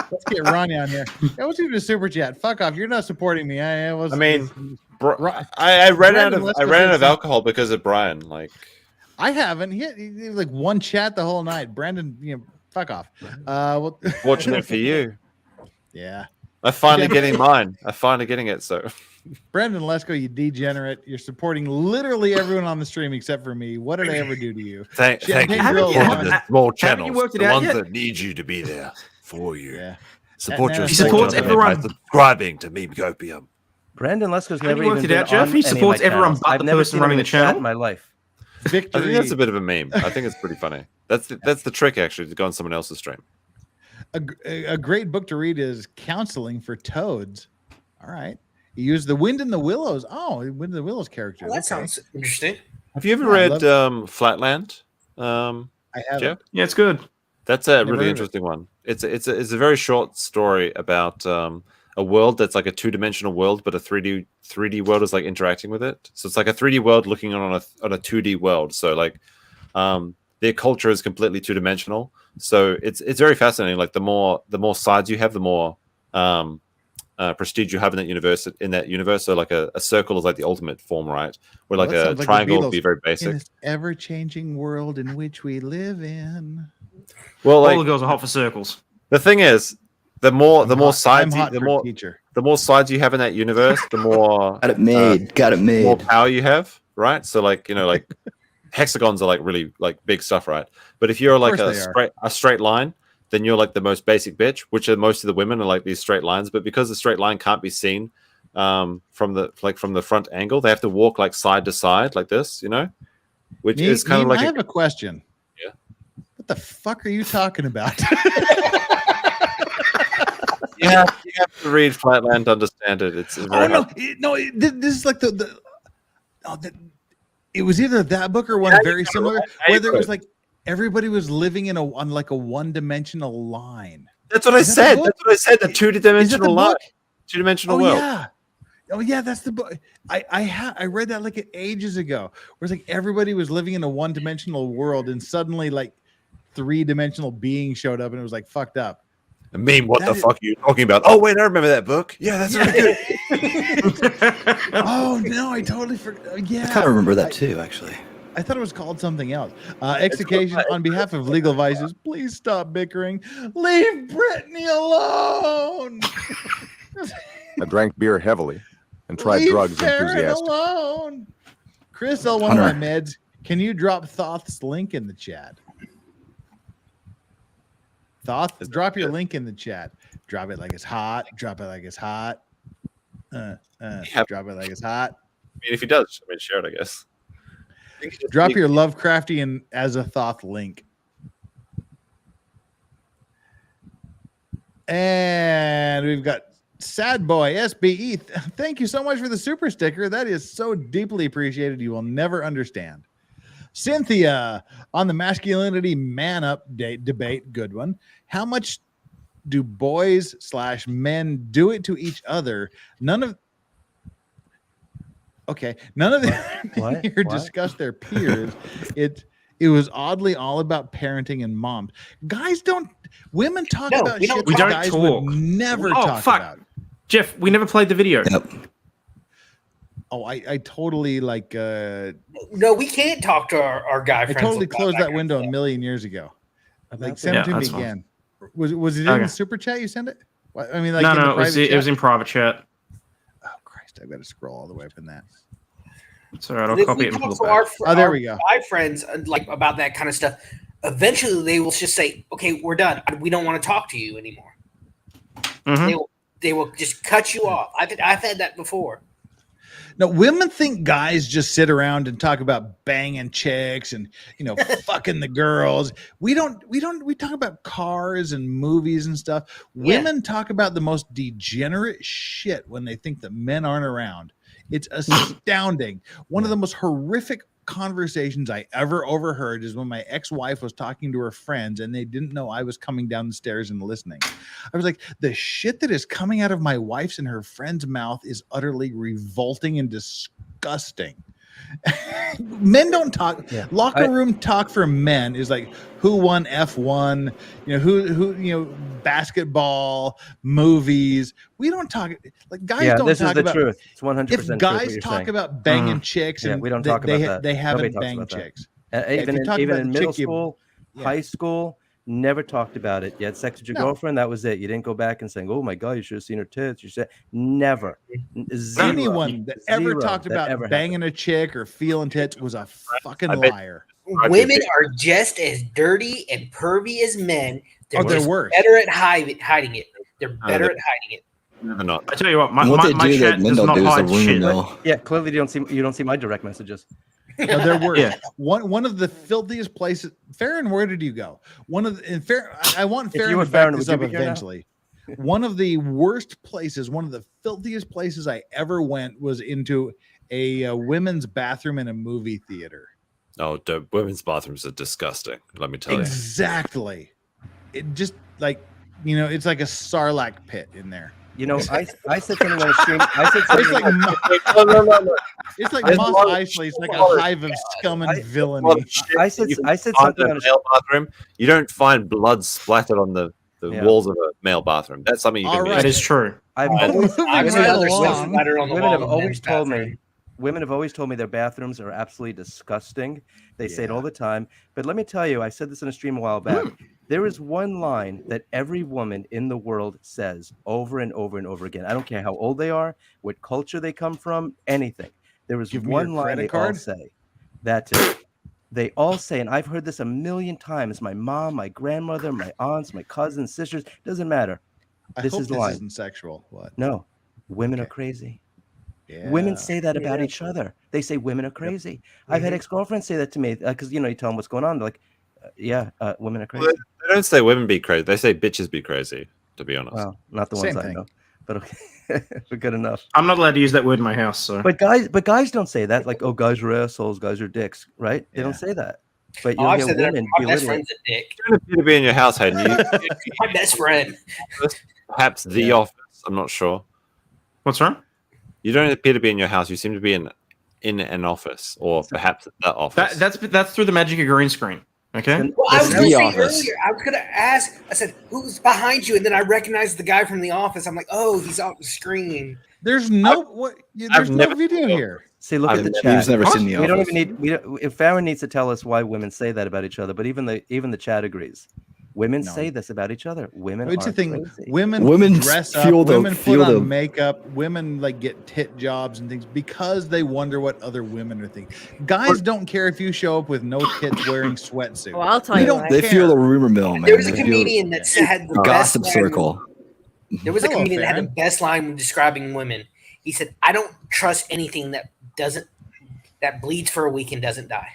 Let's get Ronnie on here. That wasn't even a super chat. Fuck off. You're not supporting me. I ran out of alcohol because of Brian. Like, I haven't. He had like one chat the whole night. Brandon, fuck off. Fortunate for you. Yeah. I'm finally getting mine. I'm finally getting it. So, Brandon Lesko, you degenerate. You're supporting literally everyone on the stream except for me. What did I ever do to you? Thank you for the small channels, the ones that need you to be there for you. Yeah. Support your He supports everyone by subscribing to Meme Copium. Brandon Lesko's Have never you worked even it been out, Jeff? on He any of supports my everyone channels. but I've the never person seen him running in the a chat channel. in my life. Victory. I think that's a bit of a meme. I think it's pretty funny. That's the trick, actually, to go on someone else's stream. A great book to read is Counseling for Toads. All right. You use the Wind in the Willows. Oh, Wind in the Willows character. Well, that sounds interesting. Have you ever read Flatland? I haven't. Jeff? Yeah, it's good. That's a Never heard really of it. interesting one. It's a very short story about a world that's like a 2-dimensional world, but a 3D world is like interacting with it. So it's like a 3D world looking on a 2D world. So like their culture is completely 2-dimensional. So it's very fascinating. Like the more sides you have, the more prestige you have in that universe. So like a circle is like the ultimate form, right? Where like Well, that a sounds triangle the would be Beatles. very In basic. this ever-changing world in which we live in. Well, like All the girls are hot for circles. the thing is, the more sides I'm hot the for more teacher. the more sides you have in that universe, the more Got it made. Got it made. more power you have, right? So like like hexagons are like really like big stuff, right? But if you're like course they are. a straight line, then you're like the most basic bitch, which are most of the women are like these straight lines. But because the straight line can't be seen from the front angle, they have to walk like side to side like this, which is kind of like I have a question. Yeah. What the fuck are you talking about? you have to read Flatland to understand it. It's very hard. This is like it was either that book or one very similar, whether it was like everybody was living on like a one-dimensional line. That's what I said. That's what I said. The 2-dimensional line, 2-dimensional world. Yeah. Oh yeah, that's the book. I read that like ages ago. Where it's like everybody was living in a one-dimensional world, and suddenly like 3-dimensional beings showed up, and it was like fucked up. I mean, what the fuck are you talking about? Oh wait, I remember that book. Yeah, that's really good. Oh no, I totally forgot. Yeah, I kind of remember that too, actually. I thought it was called something else. Execution, on behalf of Legal Vices, please stop bickering. Leave Brittany alone. I drank beer heavily and tried Leave drugs Farron enthusiastically. alone. Chris, L, one of my meds. Can you drop Thoth's link in the chat? Thoth, drop your link in the chat. Drop it like it's hot. Drop it like it's hot. Drop it like it's hot. I mean, if he does, share it, I guess. Drop your Lovecraftian as a Thoth link. And we've got Sad Boy SBE. Thank you so much for the super sticker. That is so deeply appreciated. You will never understand. Cynthia on the masculinity man up debate. Good one. How much do boys / men do it to each other? None of them here discuss their peers. It was oddly all about parenting and moms. Women talk about shit that guys would never talk about. Jeff, we never played the video. Yep. Oh, I totally like. No, we can't talk to our guy friends. I totally about closed that kind window of a million years ago. Like, send it to me again. Was it in the super chat you sent it? I mean, like no, it was in private chat. Oh Christ, I've got to scroll all the way up in that. It's all right. I'll copy it and pull it back. There we go. Guy friends like about that kind of stuff. Eventually, they will just say, "Okay, we're done. We don't want to talk to you anymore." Mm-hmm. They will just cut you off. I've had that before. No, women think guys just sit around and talk about banging chicks and fucking the girls. We talk about cars and movies and stuff. Women talk about the most degenerate shit when they think that men aren't around. It's astounding. One of the most horrific conversations I ever overheard is when my ex-wife was talking to her friends and they didn't know I was coming down the stairs and listening. I was like, the shit that is coming out of my wife's and her friend's mouth is utterly revolting and disgusting. Men don't talk. Yeah. Locker room talk for men is like who won F1, who basketball, movies. We don't talk like guys don't this talk is the about truth. It's 100% if guys talk about banging chicks and we don't talk about that. They haven't Nobody talks banged about that. chicks. Even in middle school, high school, never talked about it. You had sex with your girlfriend, that was it. You didn't go back and saying, "Oh my God, you should have seen her tits." You said never. Zero. Anyone that ever talked about banging a chick or feeling tits was a fucking liar. Women are just as dirty and pervy as men. They're worse. Better at hiding it. They're better at hiding it. Never not. I tell you what, my chat does not hide shit. Yeah, clearly you don't see my direct messages. No, they're worse. Yeah. One of the filthiest places. Farron, where did you go? I want Farron to back this up eventually. One of the worst places, one of the filthiest places I ever went was into a women's bathroom in a movie theater. Oh, women's bathrooms are disgusting. Let me tell you. Exactly. It just like, it's like a sarlacc pit in there. I said something on the stream. I said something no. It's like Mos Eisley. It's like a hive of scum and villainy. I said something on a male bathroom. You don't find blood splattered on the walls of a male bathroom. That's something you can be. That is true. Women have always told me. Women have always told me their bathrooms are absolutely disgusting. They say it all the time. But let me tell you, I said this in a stream a while back. There is one line that every woman in the world says over and over and over again. I don't care how old they are, what culture they come from, anything. There is one line they all say. They all say, and I've heard this a million times. My mom, my grandmother, my aunts, my cousins, sisters, doesn't matter. This isn't sexual. What? No, women are crazy. Yeah. Women say that about each other. They say women are crazy. Yep. I've had ex-girlfriends say that to me because you tell them what's going on. They're like, women are crazy. Well, they don't say women be crazy. They say bitches be crazy. To be honest, well, not the ones I know, but okay, but good enough. I'm not allowed to use that word in my house. So, but guys don't say that. Like, oh, guys are assholes, guys are dicks, right? They don't say that. But you'll I've hear said that women my best friend's a dick. You don't appear to be in your house, Hayden. My best friend. Perhaps the office. I'm not sure. What's wrong? You don't appear to be in your house. You seem to be in an office, or perhaps that office. That's through the magic of green screen. Okay. Well, I was going to say earlier. I was going to ask. I said, "Who's behind you?" And then I recognized the guy from the office. I'm like, "Oh, he's off the screen." There's no There's no video here. See, look at the chat. He's never seen the office. We don't even need. If Farron needs to tell us why women say that about each other, but even the chat agrees. Women say this about each other. Women It's are a thing. crazy. Women dress up. Women put on makeup. Women get tit jobs and things because they wonder what other women are thinking. Guys don't care if you show up with no tits wearing sweatsuit. Well, I'll tell you. They feel the rumor mill, man. There was a comedian that had the gossip best circle. There was a comedian that had the best line when describing women. He said, "I don't trust anything that bleeds for a week and doesn't die."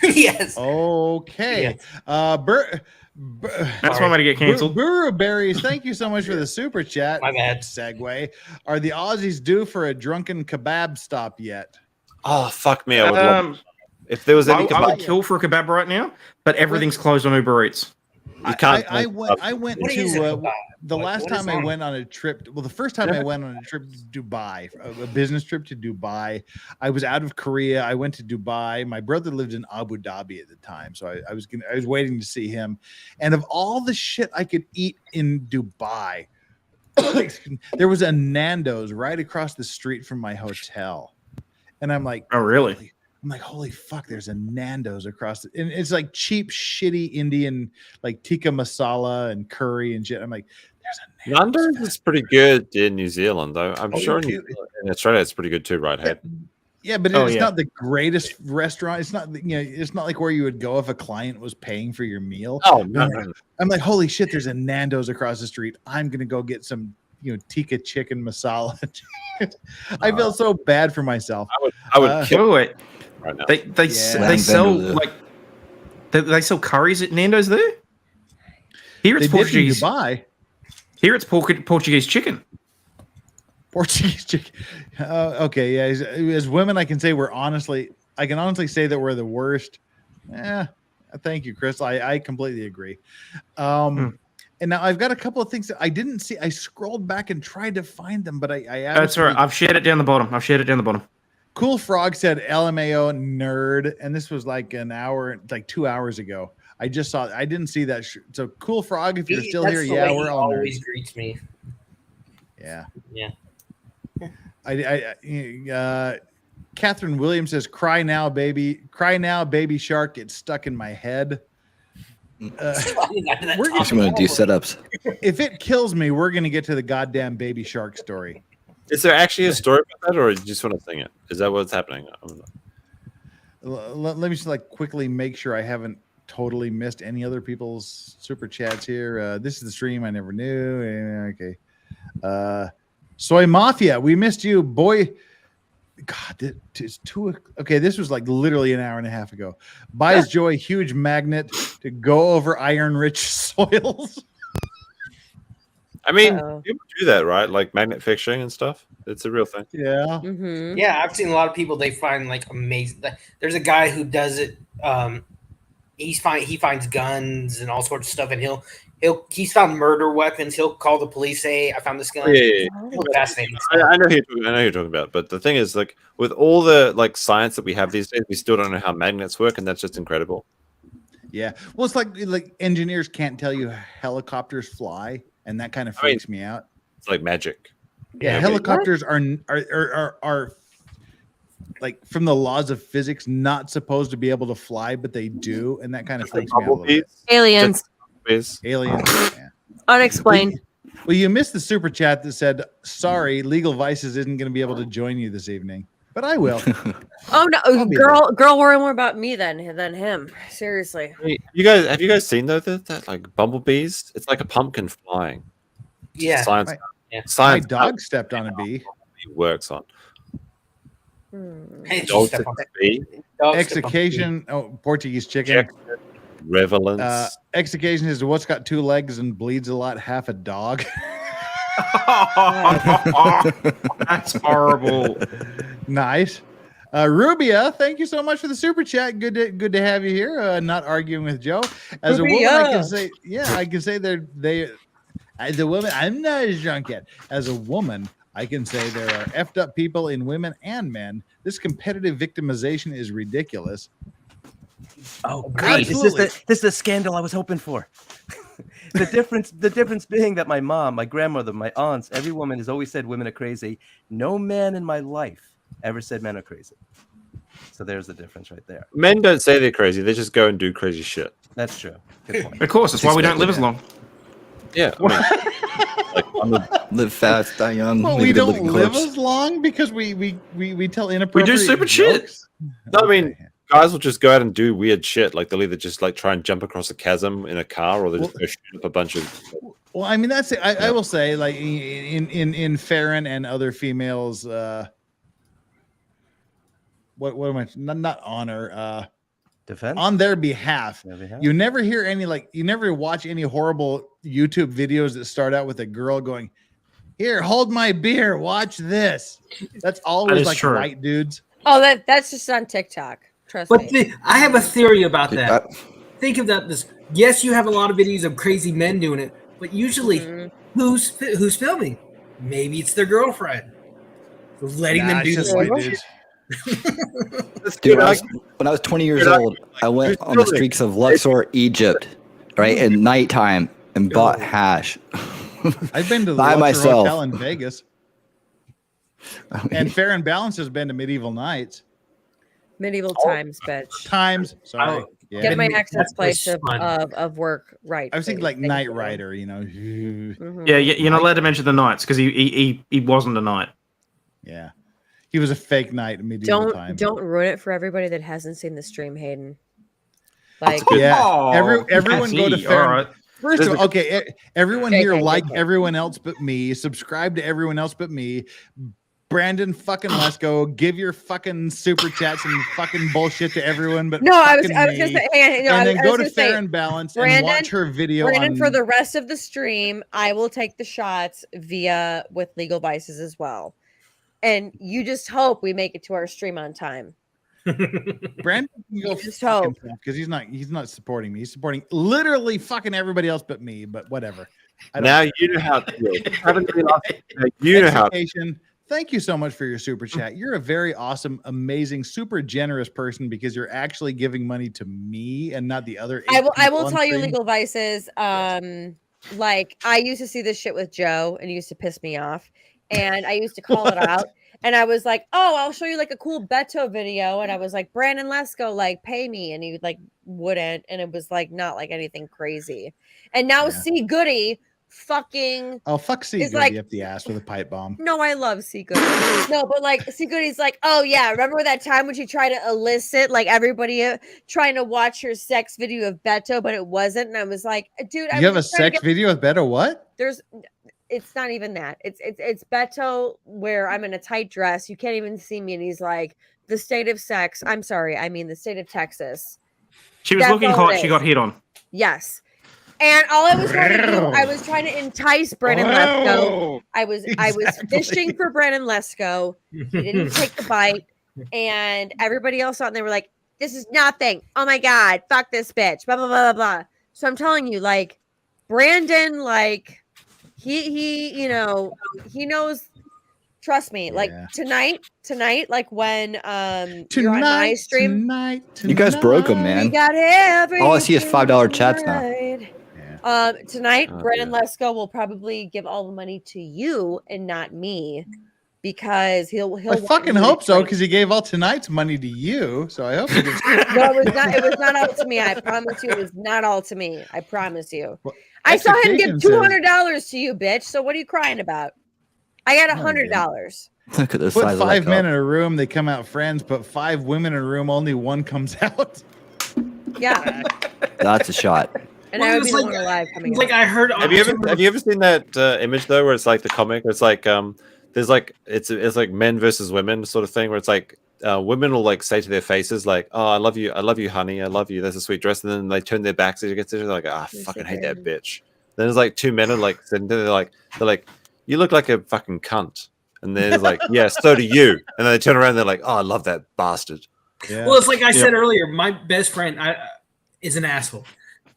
Yes. Okay. Yes. That's why I'm going to get canceled. Burberries, thank you so much for the super chat. My bad. Segue. Are the Aussies due for a drunken kebab stop yet? Oh, fuck me. I would love if there was any I would kill for a kebab right now, but everything's closed on Uber Eats. You can't. I went to the last time I went on a trip. Well, the first time I went on a trip to Dubai, a business trip to Dubai. I was out of Korea. I went to Dubai. My brother lived in Abu Dhabi at the time, so I was waiting to see him. And of all the shit I could eat in Dubai, there was a Nando's right across the street from my hotel, and I'm like, oh really? I'm like, holy fuck, there's a Nando's across and it's like cheap, shitty Indian, like tikka masala and curry and shit. I'm like, there's a Nando's is pretty good in New Zealand, though. I'm sure in Australia it's pretty good too, right? Yeah, but it's not the greatest restaurant. It's not, it's not like where you would go if a client was paying for your meal. Oh, no. I'm like, holy shit, there's a Nando's across the street. I'm going to go get some, tikka chicken masala. I feel so bad for myself. I would kill it. Right now. They sell they sell curries at Nando's there. Here it's Portuguese. Dubai. Here it's Portuguese chicken. Portuguese chicken. Okay, yeah. As women, I can honestly say that we're the worst. Thank you, Chris. I completely agree. And now I've got a couple of things that I didn't see. I scrolled back and tried to find them, but I that's all right. I've shared it down the bottom. Cool Frog said LMAO nerd, and this was like 2 hours ago. I just saw it. I didn't see that. So Cool Frog, if you're still here, we're all always nerds. greets me. Yeah. Yeah. Catherine Williams says, "Cry now, baby shark gets stuck in my head." We're just going to do setups. If it kills me, we're going to get to the goddamn baby shark story. Is there actually a story about that, or do you just want to sing it? Is that what's happening? Let me just quickly make sure I haven't totally missed any other people's super chats here. This is the stream I never knew. Okay. Soy Mafia, we missed you, boy. God, it's too. Okay, this was like literally an hour and a half ago. Buys Joy huge magnet to go over iron-rich soils. I mean, people do that, right? Like magnet fishing and stuff. It's a real thing. Yeah. Mm-hmm. Yeah, I've seen a lot of people. They find like amazing. There's a guy who does it. He finds guns and all sorts of stuff, and he's found murder weapons. He'll call the police, say, "I found this gun." Yeah. Fascinating. I know who you're talking about, but the thing is, like, with all the like science that we have these days, we still don't know how magnets work, and that's just incredible. Yeah. Well, it's like engineers can't tell you helicopters fly, and that kind of freaks me out. It's like magic. Yeah, helicopters are like from the laws of physics not supposed to be able to fly, but they do, and that kind of freaks me out a little bit. Aliens. Aliens. Yeah. Unexplained. Well, you missed the super chat that said, "Sorry, Legal Vices isn't going to be able to join you this evening, but I will." Oh no, girl, worry more about me than him. Seriously. Hey, have you guys seen that like bumblebees? It's like a pumpkin flying. Yeah. Science. My dog stepped on a bee. Works on. Hey, Dog stepped on a bee. Execution. Oh, Portuguese chicken. Revelance. Execution is what's got two legs and bleeds a lot. Half a dog. That's horrible. Nice. Rubia, thank you so much for the super chat. Good to have you here. Not arguing with Joe. As a woman, I can say, as a woman, I'm not as drunk yet. As a woman, I can say there are effed up people in women and men. This competitive victimization is ridiculous. Oh, great! This is the scandal I was hoping for. The difference being that my mom, my grandmother, my aunts, every woman has always said women are crazy. No man in my life ever said men are crazy. So there's the difference right there. Men don't say they're crazy; they just go and do crazy shit. That's true. Good point. Of course, that's why we don't live as long. Yeah. Live fast, die young. Well, we don't live as long because we tell inappropriate. We do stupid jokes. shit. No, I mean, guys will just go out and do weird shit. Like they'll either just like try and jump across a chasm in a car, or they'll just go shoot up a bunch of. Well, I mean, that's it. I will say, like in Farron and other females, what am I? Not honor. Defense on their behalf. You never hear any you never watch any horrible YouTube videos that start out with a girl going, "Here, hold my beer, watch this." That's always like true. white dudes. Oh, that's just on TikTok. Trust me. I have a theory about that. Think of that. Yes, you have a lot of videos of crazy men doing it, but usually, who's filming? Maybe it's their girlfriend. Letting them do this. White dudes. Dude, when I was 20 years old, I went on the streets of Luxor, Egypt, right, at nighttime and bought hash. I've been to the by Luxor myself Hotel in Vegas. And Fair and Balance has been to Medieval Nights. Medieval times, bitch. Times. Sorry. Get my access place of work right. I was thinking like Knight Rider, you know. Yeah, you're not allowed to mention the knights because he wasn't a knight. Yeah. He was a fake knight in medieval time. Don't ruin it for everybody that hasn't seen the stream, Hayden. Like, yeah, everyone go to Fair. Right. First of all, okay, everyone here like everyone else but me. Subscribe to everyone else but me. Brandon fucking Lesko, give your fucking super chats and fucking bullshit to everyone but I was gonna say, and then go to Fair and Balance and watch her video. Brandon, for the rest of the stream, I will take the shots with Legal Vices as well. And you just hope we make it to our stream on time. Brandon can go just hope because he's not supporting me. He's supporting literally fucking everybody else but me. But whatever. Now you know how to do it. You know how. Thank you so much for your super chat. You're a very awesome, amazing, super generous person because you're actually giving money to me and not the other. I will tell you, Legal Vices. Like I used to see this shit with Joe, and it used to piss me off. And I used to call it out, and I was like, "Oh, I'll show you like a cool Beto video." And I was like, "Brandon Lesko, like, pay me," and he wouldn't, and it was like not like anything crazy. And now C Goody fucking fuck C Goody up the ass with a pipe bomb. No, I love C Goody. No, but like C Goody's like, "Oh yeah, remember that time when she tried to elicit like everybody trying to watch her sex video of Beto, but it wasn't?" And I was like, "Dude, you have a sex video with Beto? What?" It's not even that. It's Beto where I'm in a tight dress. You can't even see me. And he's like, the state of sex. I'm sorry. I mean, the state of Texas. She was looking hot. She got hit on. Yes. And all I was trying to do, I was trying to entice Brandon Lesko. I was fishing for Brandon Lesko. He didn't take the bite, and everybody else out there were like, "This is nothing. Oh my god, fuck this bitch." Blah blah blah blah blah. So I'm telling you, like, Brandon, like, he you know, he knows. Trust me, like tonight, like when you're on my stream, tonight. You guys broke him, man. We got everything. All I see is $5 chats now. Tonight, Brandon Lesko will probably give all the money to you and not me, because he'll. I fucking hope so, because he gave all tonight's money to you. So I hope he gives. No, it was not all to me. I promise you, it was not all to me. I promise you. Well, I saw him give $200 to you, bitch. So what are you crying about? I got $100. Look at this. Put 5 men in a room, they come out friends. Put 5 women in a room, only one comes out. Yeah, that's a shot. And I would be the one alive coming out. Like I heard. Have you ever seen that image though, where it's like the comic? It's like there's like it's like men versus women sort of thing, where it's like women will like say to their faces like, "Oh, I love you, honey, I love you. That's a sweet dress," and then they turn their backs against it. They're like, "Ah, fucking hate that bitch." Then there's like 2 men are like sitting there, they're like. You look like a fucking cunt. And then it's like, yeah, so do you. And then they turn around and they're like, oh, I love that bastard. Yeah. Well, it's like I said earlier, my best friend is an asshole.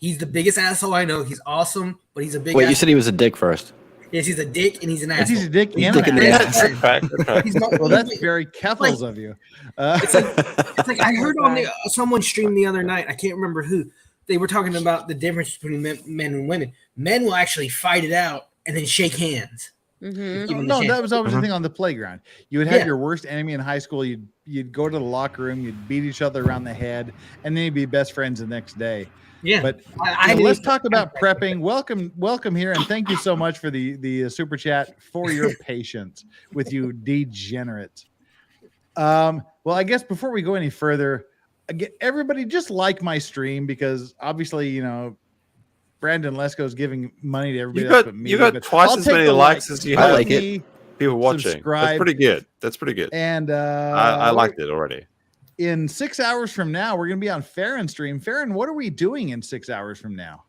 He's the biggest asshole I know. He's awesome, but he's a big asshole. You said he was a dick first. Yes, he's a dick and he's an asshole. He's a dick and an asshole. Well, that's very Keffels of you. It's like I heard on someone streamed the other night. I can't remember who. They were talking about the difference between men and women. Men will actually fight it out and then shake hands. Mm-hmm. No, that was always the thing on the playground. You would have your worst enemy in high school. You'd go to the locker room. You'd beat each other around the head, and then you'd be best friends the next day. Yeah, but let's talk about prepping. Welcome here, and thank you so much for the super chat, for your patience with you degenerates. Well, I guess before we go any further, everybody just like my stream, because obviously, you know, Brandon Lesko's giving money to everybody else but me. You got twice as many likes as you have. I like it. People watching. Subscribe. That's pretty good. And I liked it already. In 6 hours from now, we're going to be on Farron's stream. Farron, what are we doing in 6 hours from now?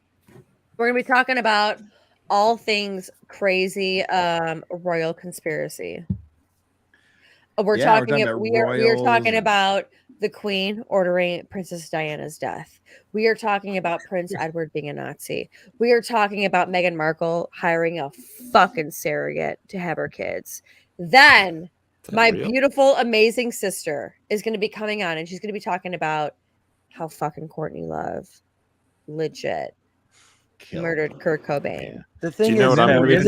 We're going to be talking about all things crazy royal conspiracy. We are talking about the Queen ordering Princess Diana's death. We are talking about Prince Edward being a Nazi. We are talking about Meghan Markle hiring a fucking surrogate to have her kids. Then my beautiful, amazing sister is going to be coming on, and she's going to be talking about how fucking Courtney Love legit murdered Kurt Cobain. The thing is, I'm not done with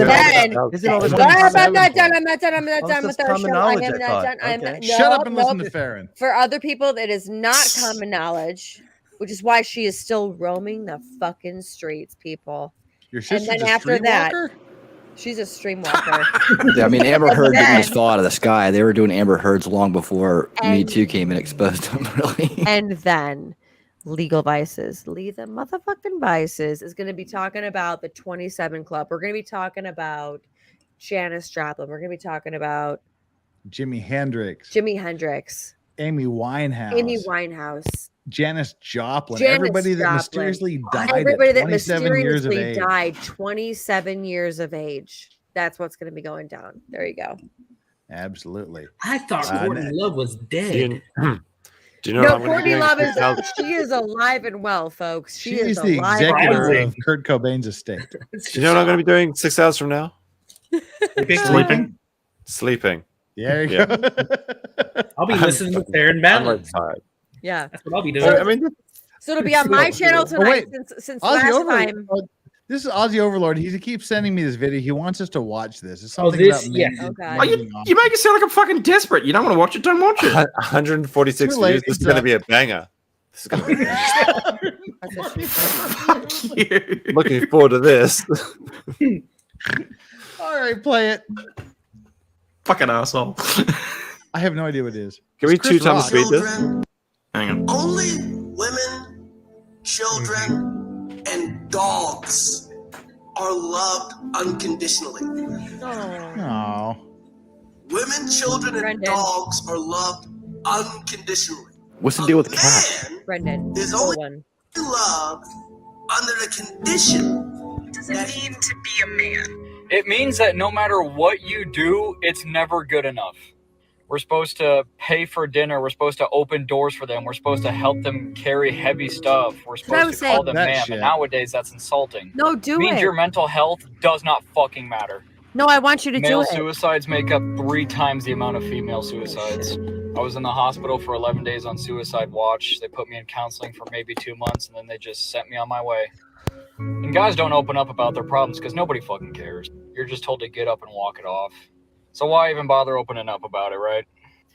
our show. Shut up and listen to Farron. For other people, it is not common knowledge, which is why she is still roaming the fucking streets, people. Your sister's and then after that, she's a streamwalker. Yeah, I mean, Amber Heard didn't just fall out of the sky. They were doing Amber Heards long before Me Too came and exposed them, really. And then Legal Vices, Leave the Motherfucking Vices is going to be talking about the 27 Club. We're going to be talking about Janis Joplin. We're going to be talking about Jimi Hendrix, Amy Winehouse, Janis Joplin, everybody that mysteriously died. Everybody that 27 years of age. died 27 years of age. That's what's going to be going down. There you go. Absolutely. I thought Courtney Love was dead. Do you know Courtney Love she is alive and well, folks. She's the executor of Kurt Cobain's estate. Do you know what I'm going to be doing 6 hours from now? Sleeping. There you go. I'll be listening to Farron Battle. Yeah, that's what I'll be doing. I mean, so it'll be on my channel tonight. Since last time. This is Aussie Overlord. He keeps sending me this video. He wants us to watch this. It's something about you make it sound like I'm fucking desperate. You don't want to watch it, don't watch it. 146 views. This is going to be a banger. This is going to be Fuck you. Looking forward to this. All right, play it. Fucking asshole. I have no idea what it is. Can we 2 times speed this? Hang on. Only women, children, and dogs are loved unconditionally. Oh. Women, children, and dogs are loved unconditionally. What's the deal with the cat? Brendan is only loved under the condition. What does it mean to be a man? It means that no matter what you do, it's never good enough. We're supposed to pay for dinner. We're supposed to open doors for them. We're supposed to help them carry heavy stuff. We're supposed to call them ma'am. And nowadays, that's insulting. No, do it. Means it. your mental health does not fucking matter. No, I want you to do it. Male suicides make up 3 times the amount of female suicides. I was in the hospital for 11 days on suicide watch. They put me in counseling for maybe 2 months, and then they just sent me on my way. And guys don't open up about their problems because nobody fucking cares. You're just told to get up and walk it off. So why even bother opening up about it, right?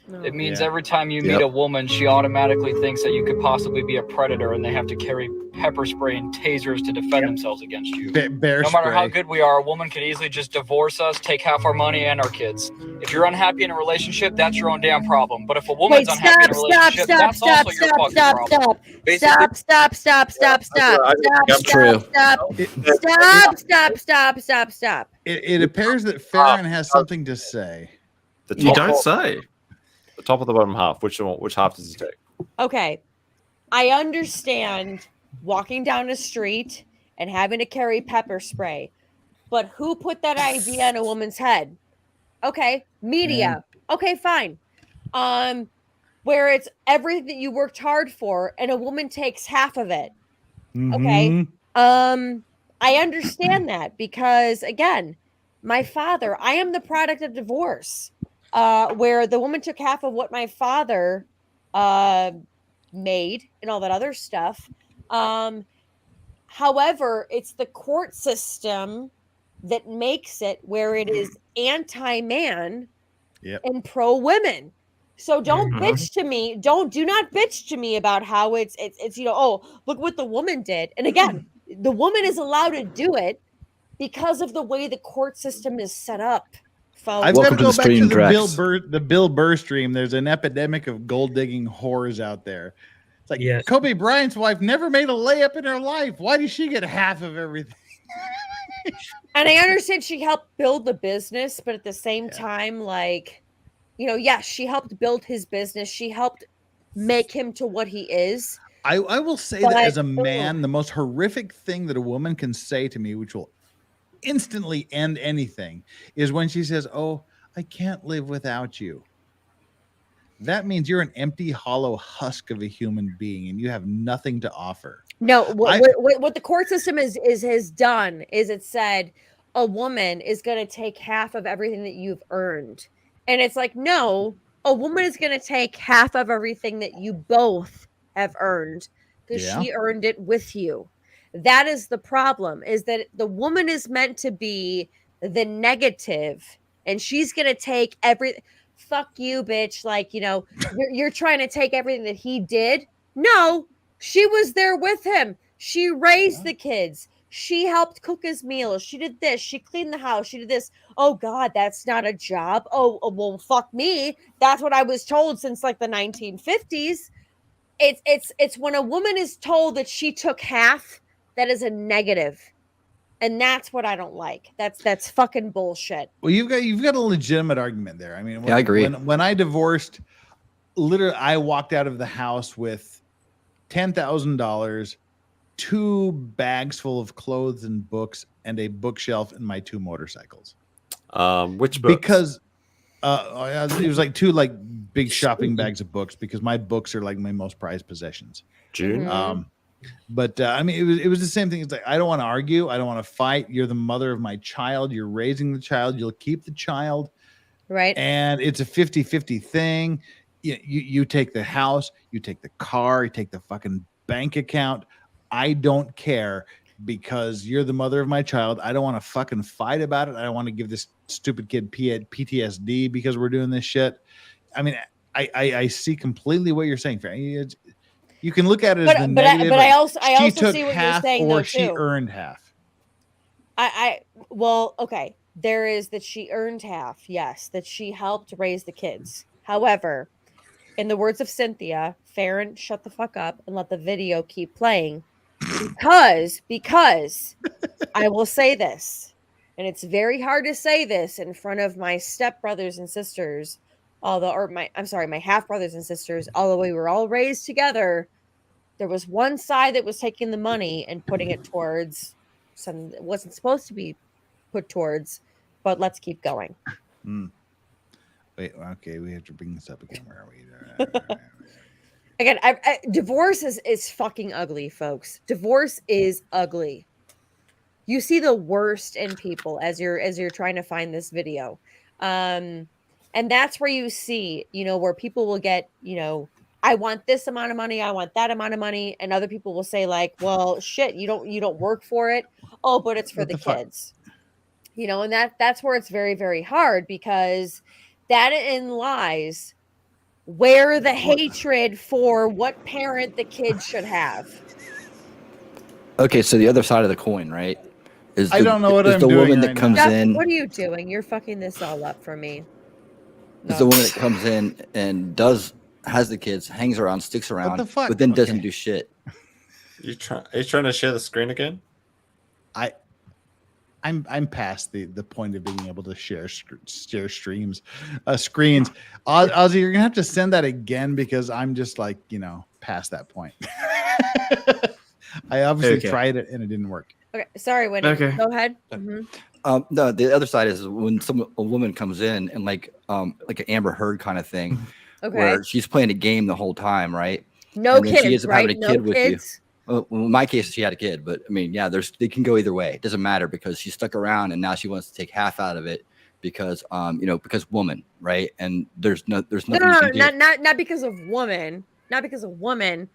No. It means every time you meet a woman, she automatically thinks that you could possibly be a predator, and they have to carry pepper spray and tasers to defend themselves against you. No matter how good we are, a woman could easily just divorce us, take half our money and our kids. If you're unhappy in a relationship, that's your own damn problem. But if a woman's unhappy in a relationship, that's also your fucking problem. Stop. It appears that Farron has something to say. You don't say. The top of the bottom half. Which half does he take? Okay. I understand walking down a street and having to carry pepper spray. But who put that idea in a woman's head? Okay. Media. Okay, fine. Where it's everything that you worked hard for and a woman takes half of it. Okay. I understand that because again, my father, I am the product of divorce. Where the woman took half of what my father made and all that other stuff. However, it's the court system that makes it where it is anti-man and pro-women. So don't bitch to me. Do not bitch to me about how it's oh, look what the woman did. And again, the woman is allowed to do it because of the way the court system is set up. I've got to go back to the Bill Burr stream. There's an epidemic of gold digging whores out there. It's like Kobe Bryant's wife never made a layup in her life. Why does she get half of everything? And I understand she helped build the business, but at the same time, yes, she helped build his business. She helped make him to what he is. I will say that as a man, the most horrific thing that a woman can say to me, which will instantly end anything, is when she says, "Oh, I can't live without you." That means you're an empty, hollow husk of a human being, and you have nothing to offer. No, what the court system has done is it said a woman is going to take half of everything that you've earned, and it's like, no, a woman is going to take half of everything that you both have earned because she earned it with you. That is the problem, is that the woman is meant to be the negative and she's going to take everything. Fuck you, bitch. You're trying to take everything that he did. No, she was there with him. She raised the kids. She helped cook his meals. She did this. She cleaned the house. She did this. Oh God, that's not a job. Oh well, fuck me. That's what I was told since the 1950s. It's when a woman is told that she took half, that is a negative. And that's what I don't like. That's fucking bullshit. Well, you've got a legitimate argument there. I mean, I agree. When I divorced, literally, I walked out of the house with $10,000, 2 bags full of clothes and books, and a bookshelf and my 2 motorcycles. Which books? Because it was 2 big shopping bags of books, because my books are my most prized possessions. June. But I mean, it was the same thing. It's I don't want to argue. I don't want to fight. You're the mother of my child. You're raising the child. You'll keep the child. Right. And it's a 50-50 thing. You take the house, you take the car, you take the fucking bank account. I don't care, because you're the mother of my child. I don't want to fucking fight about it. I don't want to give this stupid kid PTSD because we're doing this shit. I mean, I see completely what you're saying. You can look at it as the negative. But I also took see what half, you're saying, or though, she too. earned half. Okay. There is that she earned half. Yes, that she helped raise the kids. However, in the words of Cynthia, Farron, shut the fuck up and let the video keep playing, because I will say this, and it's very hard to say this in front of my stepbrothers and sisters, my half brothers and sisters, although we were all raised together. There was one side that was taking the money and putting it towards something that wasn't supposed to be put towards, but let's keep going. Wait, okay, we have to bring this up again. Where are we? Again, divorce is fucking ugly, folks. Divorce is ugly. You see the worst in people as you're trying to find this video. And that's where you see, where people will get, I want this amount of money, I want that amount of money, and other people will say like, well, shit, you don't work for it. Oh, but it's for the kids. And that's where it's very, very hard, because that in lies where the hatred for what parent the kid should have. Okay, so the other side of the coin, right? I don't know what I'm the doing woman right that comes Jeff, in. what are you doing? You're fucking this all up for me. Is the woman that comes in and has the kids, hangs around, sticks around, the fuck? but then doesn't Okay. do shit. Are you trying to share the screen again? I'm past the point of being able to share screens. Ozzy, you're gonna have to send that again, because I'm just like, past that point. I obviously tried it and it didn't work. Okay, sorry, Wendy. Okay. Go ahead. No, the other side is when a woman comes in and like an Amber Heard kind of thing, Okay. where she's playing a game the whole time, right? No And then she kids, ends up right? having a No kid with you. kids. Well, in my case, she had a kid, but I mean, yeah, they can go either way. It doesn't matter, because she stuck around and now she wants to take half out of it because, because woman, right? And there's nothing. No, you can do. not because of woman. Not because of woman.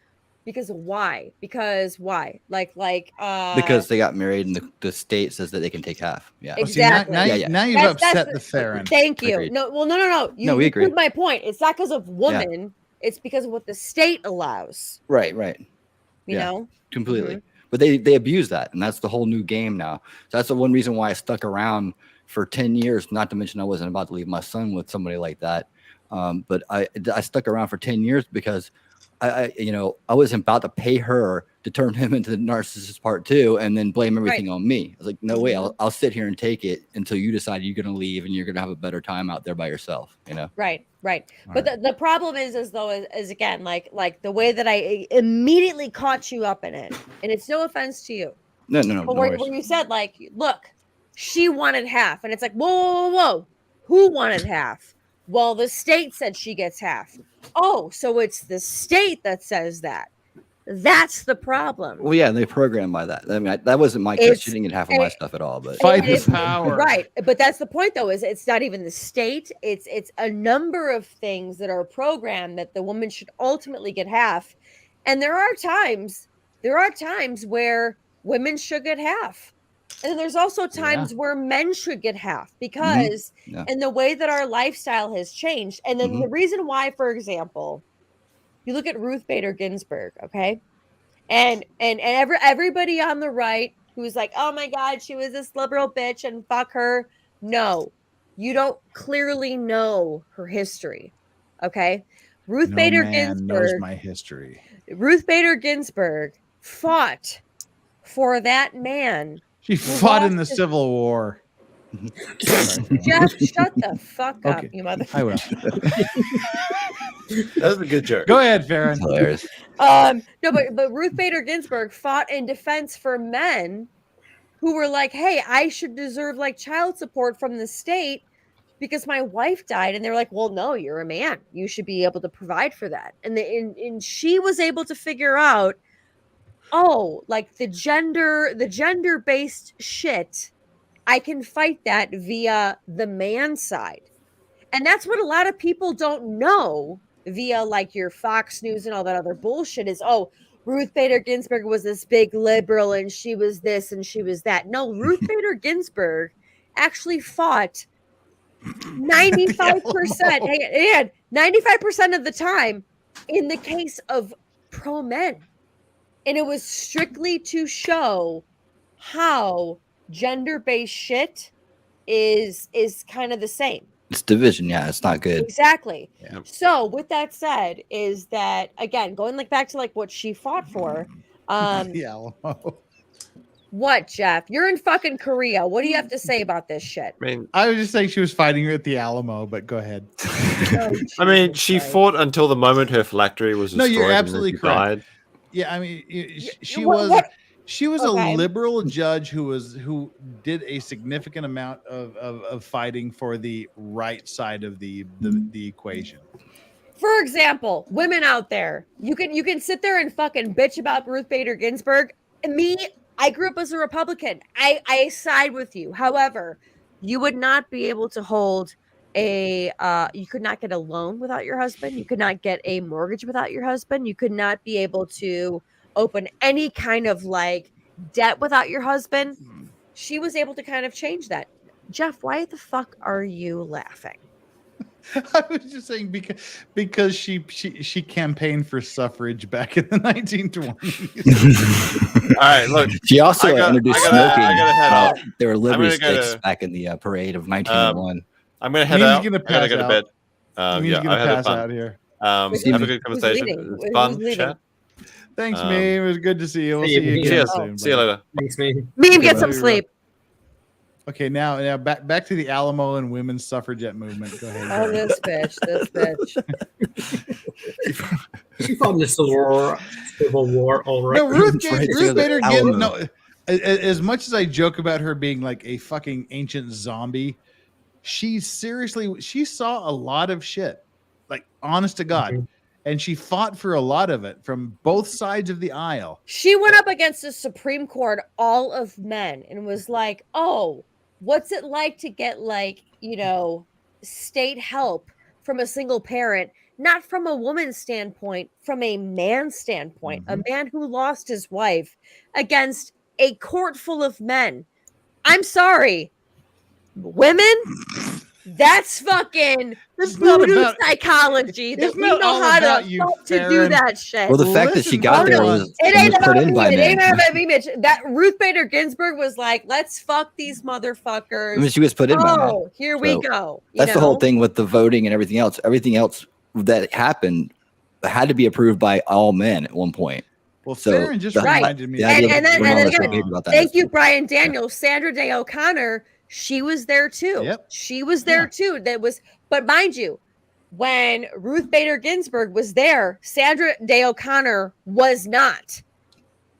Because of why? Because why? Because they got married and the state says that they can take half. Yeah. Exactly. Now you've upset the Theron. Thank you. Agreed. No, no. No, we agree. proved my point. It's not because of woman. It's because of what the state allows. Right. You know? Completely. Mhm. But they abuse that, and that's the whole new game now. So that's the one reason why I stuck around for 10 years, not to mention I wasn't about to leave my son with somebody like that. But I stuck around for 10 years because I wasn't about to pay her to turn him into the narcissist part 2 and then blame everything on me. I was like, no way, I'll sit here and take it until you decide you're going to leave and you're going to have a better time out there by yourself, Right. But the problem is again, like the way that I immediately caught you up in it, and it's no offense to you. No. But where you said, like, look, she wanted half, and it's like, whoa. Who wanted half? Well, the state said she gets half. Oh, so it's the state that says that. That's the problem. Well, yeah, they programmed by that. I mean, that wasn't my case. She didn't get half of my stuff at all. But fight the power, right? But that's the point, though. Is it's not even the state. It's a number of things that are programmed that the woman should ultimately get half. And there are times where women should get half, and there's also times where men should get half, because in the way that our lifestyle has changed. And then the reason why, for example, you look at Ruth Bader Ginsburg, okay? And everybody on the right who's like, oh my God, she was this liberal bitch and fuck her. No, you don't clearly know her history, okay? Ruth Bader Ginsburg knows my history. Ruth Bader Ginsburg fought for that man. She fought in the Civil War. Jeff, shut the fuck up, you mother. I will. That was a good joke. Go ahead, Farron. Hilarious. No, but Ruth Bader Ginsburg fought in defense for men who were like, hey, I should deserve like child support from the state because my wife died. And they were like, well, no, you're a man. You should be able to provide for that. And she was able to figure out, like the gender-based shit, I can fight that via the man side. And that's what a lot of people don't know via like your Fox News and all that other bullshit is, Ruth Bader Ginsburg was this big liberal and she was this and she was that. No, Ruth Bader Ginsburg actually fought 95% and 95% of the time in the case of pro men. And it was strictly to show how gender-based shit is kind of the same. It's division. Yeah, it's not good. Exactly. Yeah. So with that said, is that again going like back to like what she fought for? The Alamo. What, Jeff? You're in fucking Korea. What do you have to say about this shit? I was just saying she was fighting at the Alamo, but go ahead. I mean, she fought until the moment her phylactery was destroyed. No, you're absolutely and correct. died. Yeah, I mean, she What- was what- she was Okay. a liberal judge who did a significant amount of fighting for the right side of the equation. For example, women out there, you can sit there and fucking bitch about Ruth Bader Ginsburg. Me, I grew up as a Republican. I side with you. However, you would not be able to hold you could not get a loan without your husband. You could not get a mortgage without your husband. You could not be able to open any kind of like debt without your husband. She was able to kind of change that. Jeff, why the fuck are you laughing? I was just saying because she campaigned for suffrage back in the 1920s. All right, look. She also introduced smoking. head out. There were liberty I'm gonna sticks back in the parade of 1901. I'm gonna head out. I gotta go to bed. Meme's gonna pass out here. Have a good conversation. It's fun chat. Thanks, Meme. It was good to see you. We'll See see you you. again Cheers. soon. See you later. Thanks, Meme. Meme, get some sleep. Okay, now back to the Alamo and women's suffragette movement. Go ahead. Oh, this bitch. She fought the Civil War, all right. No, Ruth Bader Ginsburg. No, as much as I joke about her being like a fucking ancient zombie, she saw a lot of shit, like honest to God, and she fought for a lot of it from both sides of the aisle. She went up against the Supreme Court, all of men, and was like, "Oh, what's it like to get state help from a single parent?" Not from a woman's standpoint, from a man's standpoint, a man who lost his wife against a court full of men. I'm sorry, women. That's fucking voodoo psychology. That we know how to do that shit. Well, the fact that she got there was put in by men. It ain't about me, Mitch. That Ruth Bader Ginsburg was like, "Let's fuck these motherfuckers." I mean, she was put in by men. Oh, here we go. That's the whole thing with the voting and everything else. Everything else that happened had to be approved by all men at one point. Well, Farron just reminded me. And then again, thank you, Brian Daniels. Sandra Day O'Connor, she was there too. Yep. She was there too. But mind you, when Ruth Bader Ginsburg was there, Sandra Day O'Connor was not.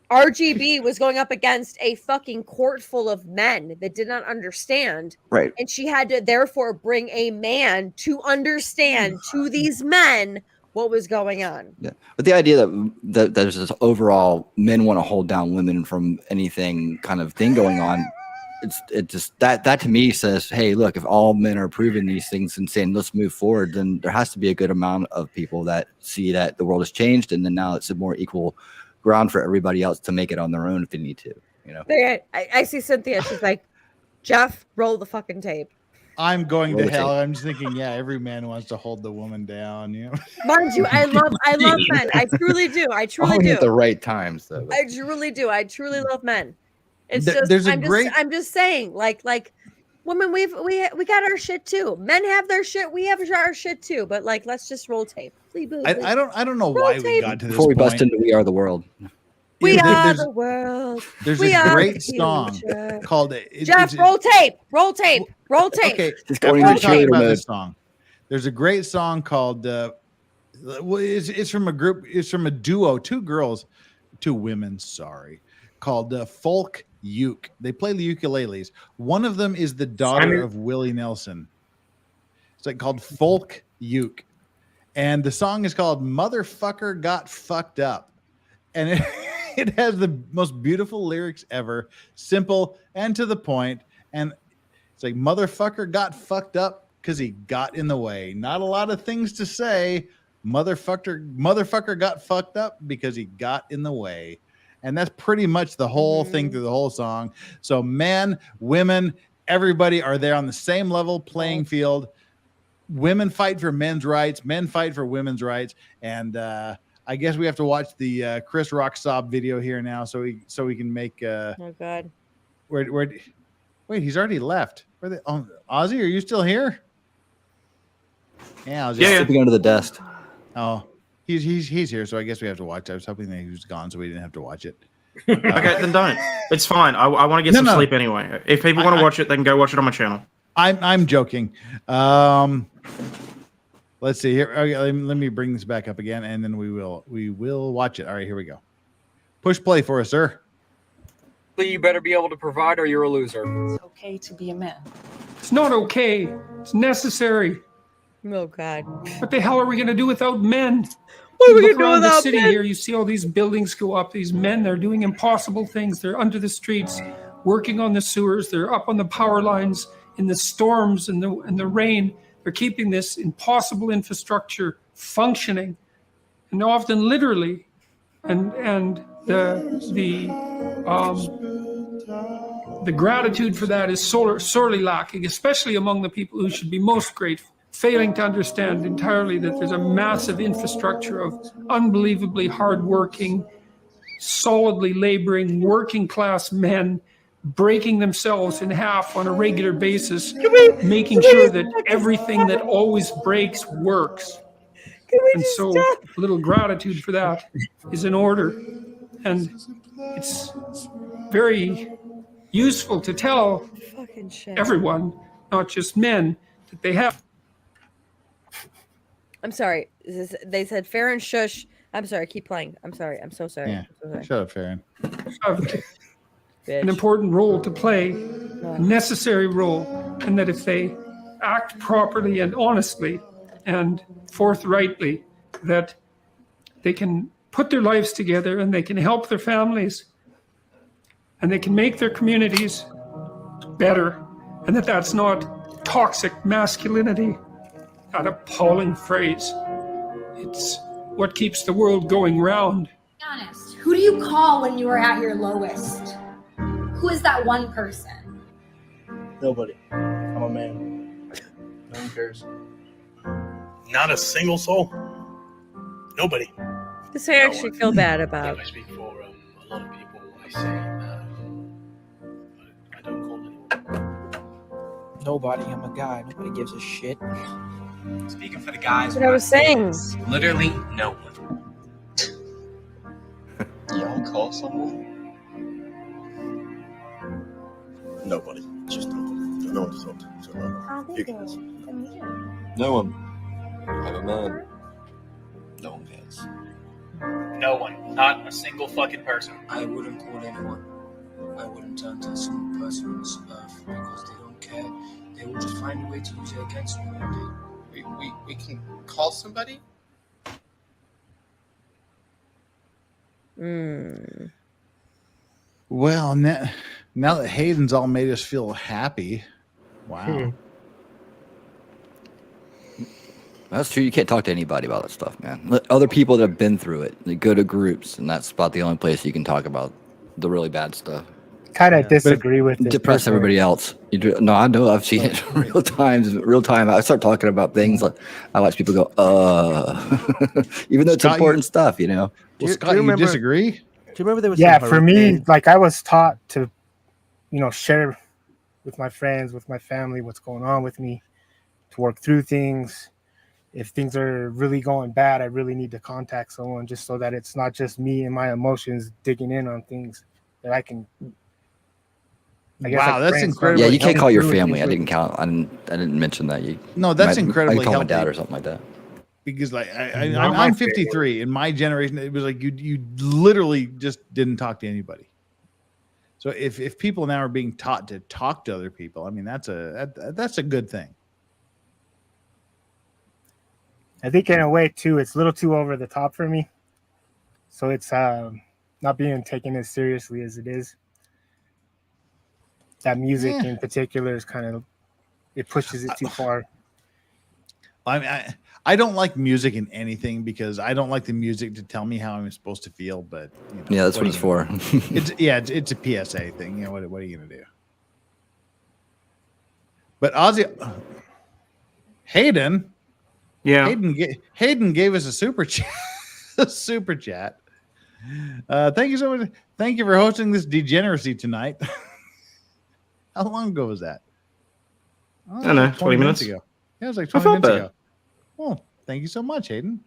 RGB was going up against a fucking court full of men that did not understand. Right. And she had to therefore bring a man to understand to these men what was going on. Yeah. But the idea that there's this overall men want to hold down women from anything kind of thing going on, it just that to me says, hey, look, if all men are approving these things and saying let's move forward, then there has to be a good amount of people that see that the world has changed and then now it's a more equal ground for everybody else to make it on their own if they need to, I see Cynthia. She's like, Jeff, roll the fucking tape. I'm going to hell. I'm just thinking, every man wants to hold the woman down. Mind you, I love men. I truly do. I truly only do. at the right times, though. I truly do. I truly love men. It's I'm just saying, like women, we got our shit too. Men have their shit. We have our shit too. But let's just roll tape. I don't know why we got to this before we point. bust into We Are the World. We are the world. There's a great song called Jeff. Roll tape. Roll tape. Roll tape. Okay, just going into cheerleader mode. This song. There's a great song called. It's from a group. It's from a duo. Two women. Sorry, called Folk Uke. They play the ukuleles. One of them is the daughter of Willie Nelson. It's called Folk Uke, and the song is called "Motherfucker Got Fucked Up," and it has the most beautiful lyrics ever, simple and to the point, and it's like motherfucker got fucked up because he got in the way. Not a lot of things to say. Motherfucker got fucked up because he got in the way. And that's pretty much the whole thing through the whole song. So men, women, everybody are there on the same level playing field. Women fight for men's rights. Men fight for women's rights. And I guess we have to watch the Chris Rock sob video here now, so we can make. Oh God! Wait, he's already left. Aussie, are you still here? Yeah, Ozzy. Yeah. Slipping under the desk. Oh, he's here, so I guess we have to watch. I was hoping that he was gone, so we didn't have to watch it. Okay, then don't. It's fine. I want to get some sleep anyway. If people want to watch it, they can go watch it on my channel. I'm joking. Let's see here. Okay, let me bring this back up again, and then we will watch it. All right, here we go. Push play for us, sir. You better be able to provide or you're a loser. It's okay to be a man. It's not okay. It's necessary. Oh God. What the hell are we going to do without men? What are we Look gonna do around the without city men? here. You see all these buildings go up. These men, they're doing impossible things. They're under the streets, working on the sewers. They're up on the power lines in the storms and the rain. They're keeping this impossible infrastructure functioning, and often literally. And the gratitude for that is sorely lacking, especially among the people who should be most grateful, failing to understand entirely that there's a massive infrastructure of unbelievably hardworking, solidly laboring, working class men breaking themselves in half on a regular basis, making sure that everything that always breaks works. And so a little gratitude for that is in order. And it's very useful to tell everyone, not just men, that they have. I'm sorry. They said Farron shush. I'm sorry. Keep playing. I'm sorry. I'm so sorry. Yeah. I'm so sorry. Shut up, Farron. An important role to play, a necessary role, and that if they act properly and honestly and forthrightly, that they can put their lives together and they can help their families and they can make their communities better, and that's not toxic masculinity, that appalling phrase. It's what keeps the world going round. Be honest, who do you call when you are at your lowest? Who is that one person? Nobody. I'm a man. No one cares. Not a single soul. Nobody. This I actually feel bad about. I speak for a lot of people. I say I don't call anyone. Nobody. I'm a guy. Nobody gives a shit. Speaking for the guys. That's what I was saying. Literally no one. Y'all call someone? Nobody. Just nobody. No one to talk to. So no. You guys. No one. I'm a man. No one cares. No one. Not a single fucking person. I wouldn't call anyone. I wouldn't turn to a single person on this earth because they don't care. They will just find a way to use it against me one day. We can call somebody? Well, now that Hayden's all made us feel happy. Wow. That's true. You can't talk to anybody about that stuff, man. Let other people that have been through it, they go to groups, and that's about the only place you can talk about the really bad stuff. Kind of disagree with this. Depress everybody else. No, I know. I've seen it in real time. I start talking about things like I watch people go, even though it's Scott, important stuff, you know. Well, Scott, you disagree? Do you remember there was Yeah, some for me, hurricane- like I was taught to, share with my friends, with my family, what's going on with me, to work through things. If things are really going bad, I really need to contact someone just so that it's not just me and my emotions digging in on things that I can. Wow, that's incredible. Yeah, you can't call your family. I didn't mention that. No, that's incredibly I call my healthy. dad or something like that. Because I'm 53. In my generation, it was like you literally just didn't talk to anybody. So if people now are being taught to talk to other people, I mean that's a good thing. I think in a way too, it's a little too over the top for me. So it's not being taken as seriously as it is. That music in particular is it pushes it too far. I don't like music in anything because I don't like the music to tell me how I'm supposed to feel. But yeah, that's what it's for. It's a PSA thing. You know what are you gonna do? But Aussie, Hayden. Yeah. Hayden gave us a super chat. Super chat. Thank you so much. Thank you for hosting this degeneracy tonight. How long ago was that? I don't know, 20 minutes ago. Yeah, it was like 20 minutes ago. Well, thank you so much, Hayden.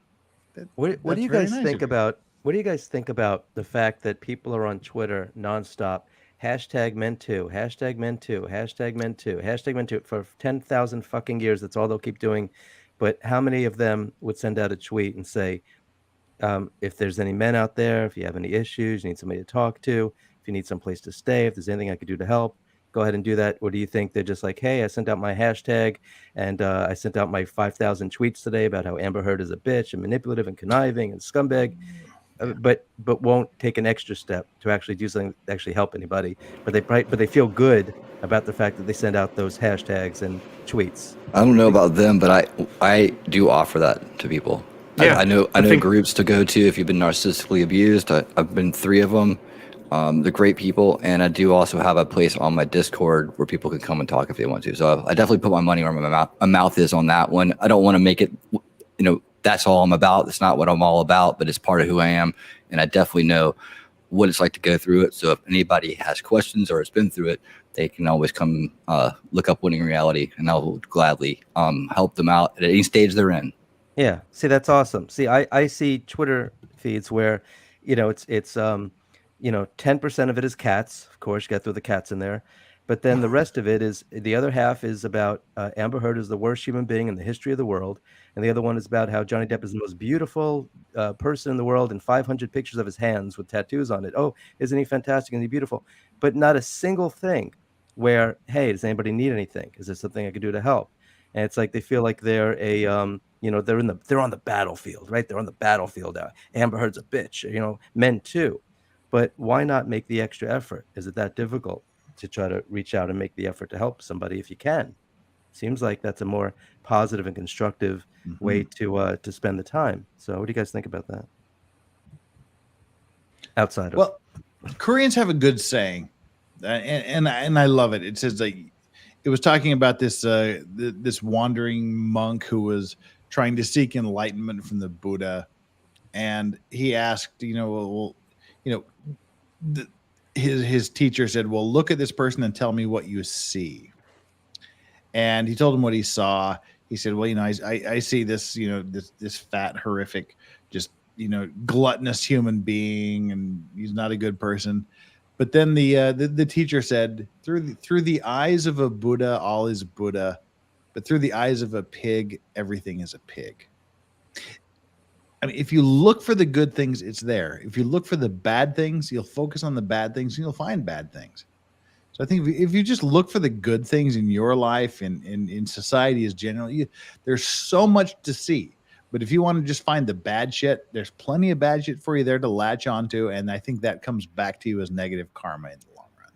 What do you guys think about? What do you guys think about the fact that people are on Twitter nonstop? Hashtag men too. Hashtag men too. Hashtag men too. Hashtag men too. For 10,000 fucking years, that's all they'll keep doing. But how many of them would send out a tweet and say, if there's any men out there, if you have any issues, you need somebody to talk to, if you need some place to stay, if there's anything I could do to help, go ahead and do that. Or do you think they're just like, hey, I sent out my hashtag and I sent out my 5,000 tweets today about how Amber Heard is a bitch and manipulative and conniving and scumbag, but won't take an extra step to actually do something to actually help anybody, but they feel good about the fact that they send out those hashtags and tweets? I don't know about them, but I do offer that to people. Yeah, I know groups to go to if you've been narcissistically abused. I've been 3 of them. They're great people, and I do also have a place on my Discord where people can come and talk if they want to. So I definitely put my money where my mouth is on that one. I don't want to make it, that's all I'm about. That's not what I'm all about, but it's part of who I am, and I definitely know what it's like to go through it. So if anybody has questions or has been through it, they can always come look up Winning Reality, and I'll gladly help them out at any stage they're in. Yeah, see, that's awesome. See, I see Twitter feeds where, it's 10% of it is cats. Of course, you got to throw the cats in there. But then the rest of it is, the other half is about Amber Heard is the worst human being in the history of the world. And the other one is about how Johnny Depp is the most beautiful person in the world, and 500 pictures of his hands with tattoos on it. Oh, isn't he fantastic? Isn't he beautiful? But not a single thing where, hey, does anybody need anything? Is there something I could do to help? And it's like they feel like they're they're on the battlefield, right? They're on the battlefield. Amber Heard's a bitch, men too. But why not make the extra effort? Is it that difficult to try to reach out and make the effort to help somebody if you can? Seems like that's a more positive and constructive way to spend the time. So what do you guys think about that? Outside of Well, Koreans have a good saying, and I love it. It says like, it was talking about this this wandering monk who was trying to seek enlightenment from the Buddha, and he asked, his teacher said, well, look at this person and tell me what you see. And he told him what he saw. He said, well, I see this, this fat, horrific, just, gluttonous human being, and he's not a good person. But then the teacher said, through the eyes of a Buddha, all is Buddha, but through the eyes of a pig, everything is a pig. I mean, if you look for the good things, it's there. If you look for the bad things, you'll focus on the bad things and you'll find bad things. So I think if you just look for the good things in your life and in society as generally, there's so much to see. But if you want to just find the bad shit, there's plenty of bad shit for you there to latch onto. And I think that comes back to you as negative karma in the long run.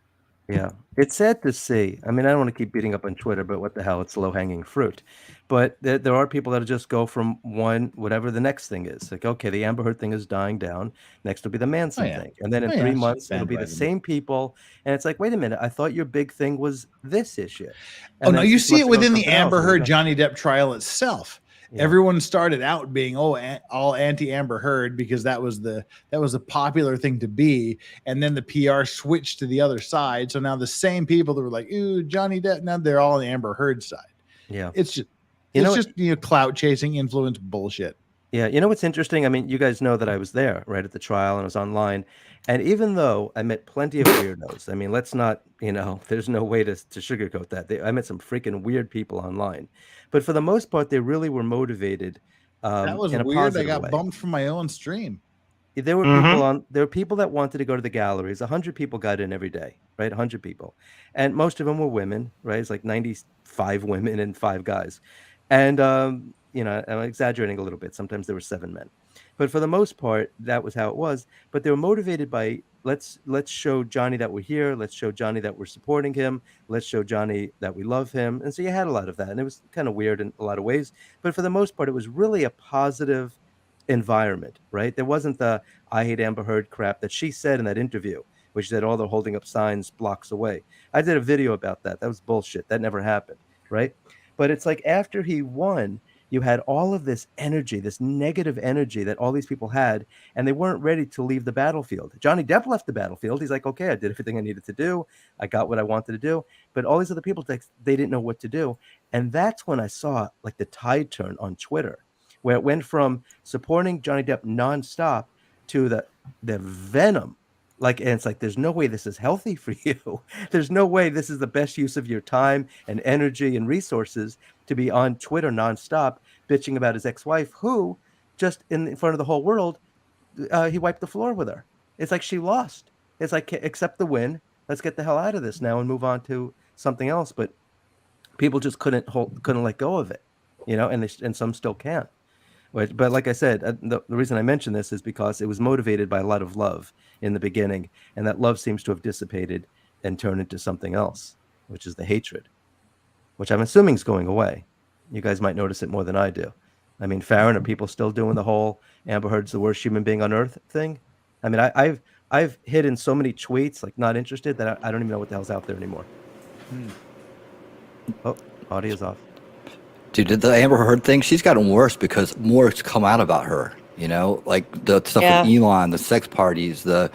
Yeah, it's sad to see. I mean, I don't want to keep beating up on Twitter, but what the hell? It's low-hanging fruit. But there are people that just go from whatever the next thing is. Like, okay, the Amber Heard thing is dying down. Next will be the Manson thing. And then in 3 months, it'll be the same people. And it's like, wait a minute, I thought your big thing was this issue. And no, you see it within the Amber Heard Johnny Depp trial itself. Yeah. Everyone started out being all anti-Amber Heard because that was a popular thing to be, and then the PR switched to the other side. So now the same people that were like, "Ooh, Johnny Depp," now they're all on the Amber Heard side. Yeah, it's just clout chasing, influence bullshit. Yeah, you know what's interesting? I mean, you guys know that I was there right at the trial and I was online, and even though I met plenty of weirdos, I mean, let's not, there's no way to sugarcoat that. I met some freaking weird people online. But for the most part, they really were motivated. That was in a weird. I got way. bumped from my own stream. There were there were people that wanted to go to the galleries. 100 people got in every day, right? 100 people, and most of them were women, right? It's like 95 women and 5 guys, and I'm exaggerating a little bit. Sometimes there were 7 men, but for the most part, that was how it was. But they were motivated by let's show Johnny that we're here. Let's show Johnny that we're supporting him. Let's show Johnny that we love him. And so you had a lot of that, and it was kind of weird in a lot of ways. But for the most part, it was really a positive environment, right? There wasn't the "I hate Amber Heard" crap that she said in that interview, which said, "Oh, they're holding up signs blocks away." I did a video about that. That was bullshit. That never happened, right? But it's like after he won, you had all of this energy, this negative energy that all these people had, and they weren't ready to leave the battlefield. Johnny Depp left the battlefield. He's like, okay, I did everything I needed to do. I got what I wanted to do. But all these other people, they didn't know what to do. And that's when I saw like the tide turn on Twitter, where it went from supporting Johnny Depp nonstop to the venom. And it's like, there's no way this is healthy for you. There's no way this is the best use of your time and energy and resources to be on Twitter nonstop bitching about his ex-wife, who just in front of the whole world he wiped the floor with her. It's like she lost. It's like, accept the win. Let's get the hell out of this now and move on to something else. But people just couldn't let go of it, and some still can't. But like I said, the reason I mention this is because it was motivated by a lot of love in the beginning, and that love seems to have dissipated and turned into something else, which is the hatred, which I'm assuming is going away. You guys might notice it more than I do. I mean, Farron, are people still doing the whole Amber Heard's the worst human being on earth thing? I mean, I've hidden so many tweets, like not interested, that I don't even know what the hell's out there anymore. Oh, audio's off. Dude, the Amber Heard thing, she's gotten worse because more has come out about her. Like the stuff with Elon, the sex parties, the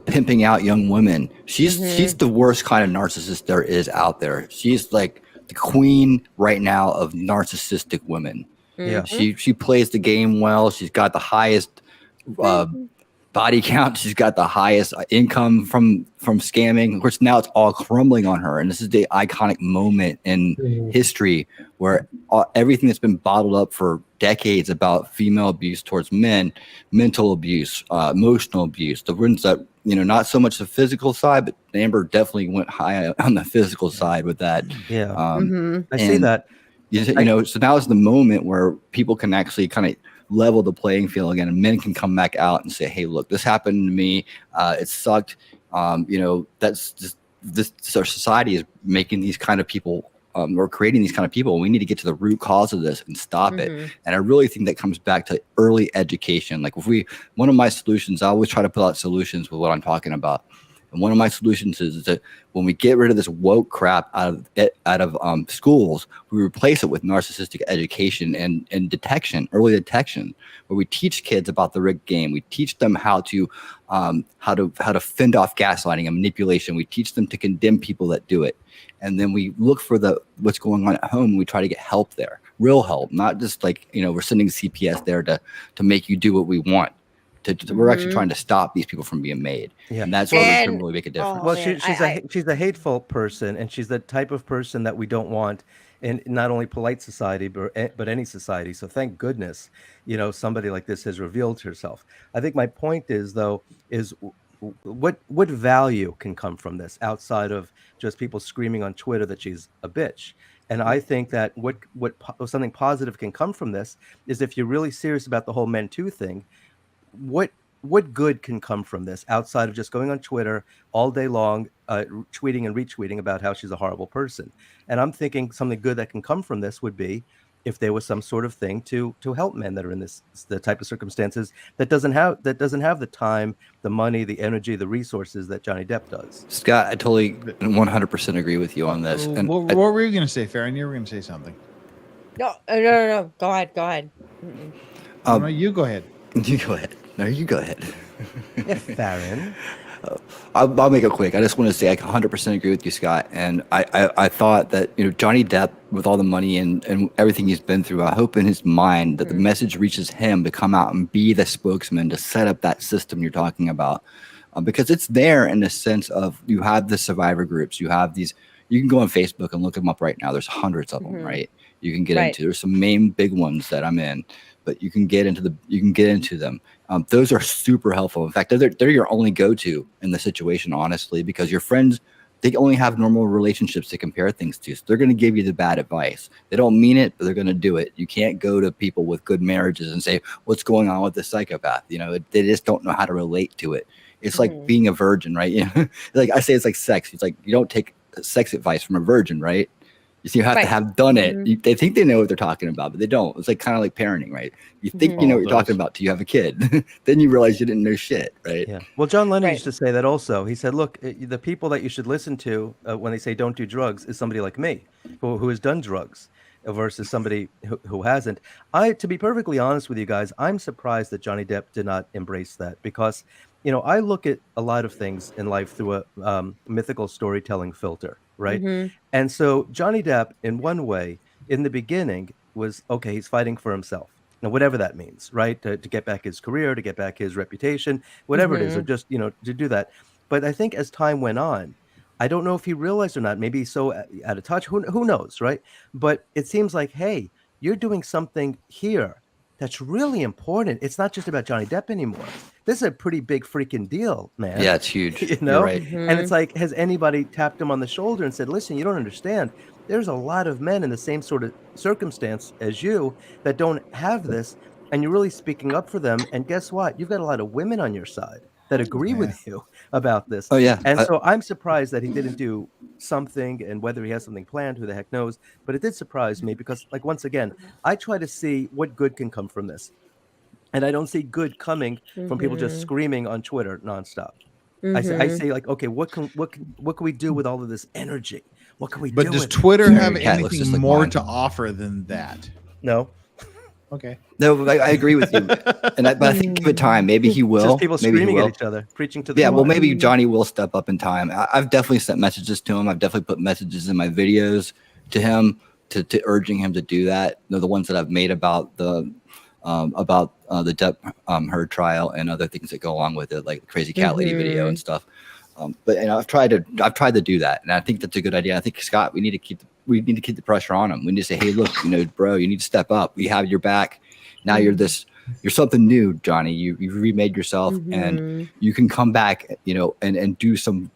pimping out young women. She's the worst kind of narcissist there is out there. She's like the queen right now of narcissistic women. Yeah. She plays the game well. She's got the highest body count. She's got the highest income from scamming. Of course, now it's all crumbling on her, and this is the iconic moment in history where everything that's been bottled up for decades about female abuse towards men, mental abuse, emotional abuse, the ones that not so much the physical side, but Amber definitely went high on the physical side with that. Yeah, I see that. So now is the moment where people can actually kind of level the playing field again, and men can come back out and say, hey, look, this happened to me, it sucked. That's just our society is making these kind of people, or creating these kind of people. We need to get to the root cause of this and stop it. And I really think that comes back to early education. Like one of my solutions, I always try to put out solutions with what I'm talking about. And one of my solutions is that when we get rid of this woke crap out of schools, we replace it with narcissistic education and detection, early detection, where we teach kids about the rigged game. We teach them how to fend off gaslighting and manipulation. We teach them to condemn people that do it, and then we look for what's going on at home. And we try to get help there, real help, not just like we're sending CPS there to make you do what we want. We're actually trying to stop these people from being made, and that's where we can really make a difference. Well, she's a hateful person, and she's the type of person that we don't want in not only polite society but any society. So thank goodness, somebody like this has revealed herself. I think my point is what value can come from this outside of just people screaming on Twitter that she's a bitch. And I think that what something positive can come from this is if you're really serious about the whole Men Too thing. What good can come from this outside of just going on Twitter all day long, tweeting and retweeting about how she's a horrible person? And I'm thinking something good that can come from this would be if there was some sort of thing to help men that are in the type of circumstances that doesn't have the time, the money, the energy, the resources that Johnny Depp does. Scott, I totally 100% agree with you on this. And what were you going to say, Farron? You were going to say something. No. Go ahead. No, you go ahead. You go ahead. No, you go ahead. Yeah, Farron. I'll make it quick. I just want to say I 100% agree with you, Scott. And I thought that Johnny Depp, with all the money and everything he's been through, I hope in his mind that the message reaches him to come out and be the spokesman to set up that system you're talking about, because it's there in the sense of you have the survivor groups, you have these. You can go on Facebook and look them up right now. There's hundreds of them, right? You can get into. There's some main big ones that I'm in, but you can get into them. Those are super helpful. In fact, they're your only go-to in the situation, honestly, because your friends, they only have normal relationships to compare things to. So they're going to give you the bad advice. They don't mean it, but they're going to do it. You can't go to people with good marriages and say, what's going on with the psychopath? They just don't know how to relate to it. It's like being a virgin, right? Like I say, it's like sex. It's like you don't take sex advice from a virgin, right? You have to have done it. They think they know what they're talking about, but they don't. It's like kind of like parenting, right? You think you know what you're talking about till you have a kid. Then you realize you didn't know shit, right? Yeah. Well, John Lennon used to say that also. He said, look, the people that you should listen to when they say don't do drugs is somebody like me who has done drugs versus somebody who hasn't. To be perfectly honest with you guys, I'm surprised that Johnny Depp did not embrace that because, I look at a lot of things in life through a mythical storytelling filter. Right. And so Johnny Depp, in one way, in the beginning was, okay, he's fighting for himself. Now, whatever that means, right? To get back his career, to get back his reputation, whatever it is, or just, to do that. But I think as time went on, I don't know if he realized or not, maybe he's so out of touch, who knows, right? But it seems like, hey, you're doing something here that's really important. It's not just about Johnny Depp anymore. This is a pretty big freaking deal, man. Yeah, it's huge. You You're know, right. and it's like, has anybody tapped him on the shoulder and said, "Listen, you don't understand. There's a lot of men in the same sort of circumstance as you that don't have this, and you're really speaking up for them. And guess what? You've got a lot of women on your side that agree with you about this." Oh, yeah. And so I'm surprised that he didn't do something, and whether he has something planned, who the heck knows. But it did surprise me because, like, once again, I try to see what good can come from this. And I don't see good coming from people just screaming on Twitter nonstop. I say, like, okay, what can we do with all of this energy? What can we do? But does with Twitter it? have anything more to offer than that? No. Okay. No, I agree with you, but I think give it time. Maybe he will. Just people Maybe he screaming at will. each other, preaching to the Yeah, well, choir. maybe Johnny will step up in time. I've definitely sent messages to him. I've definitely put messages in my videos to him to urging him to do that. The ones that I've made about the Depp-Heard trial and other things that go along with it, like the crazy cat lady video and stuff. But I've tried to do that, and I think that's a good idea. I think, Scott, we need to keep the pressure on him. We need to say, hey, look, bro, you need to step up. We have your back. Now you're something new, Johnny. You've remade yourself, and you can come back, and do some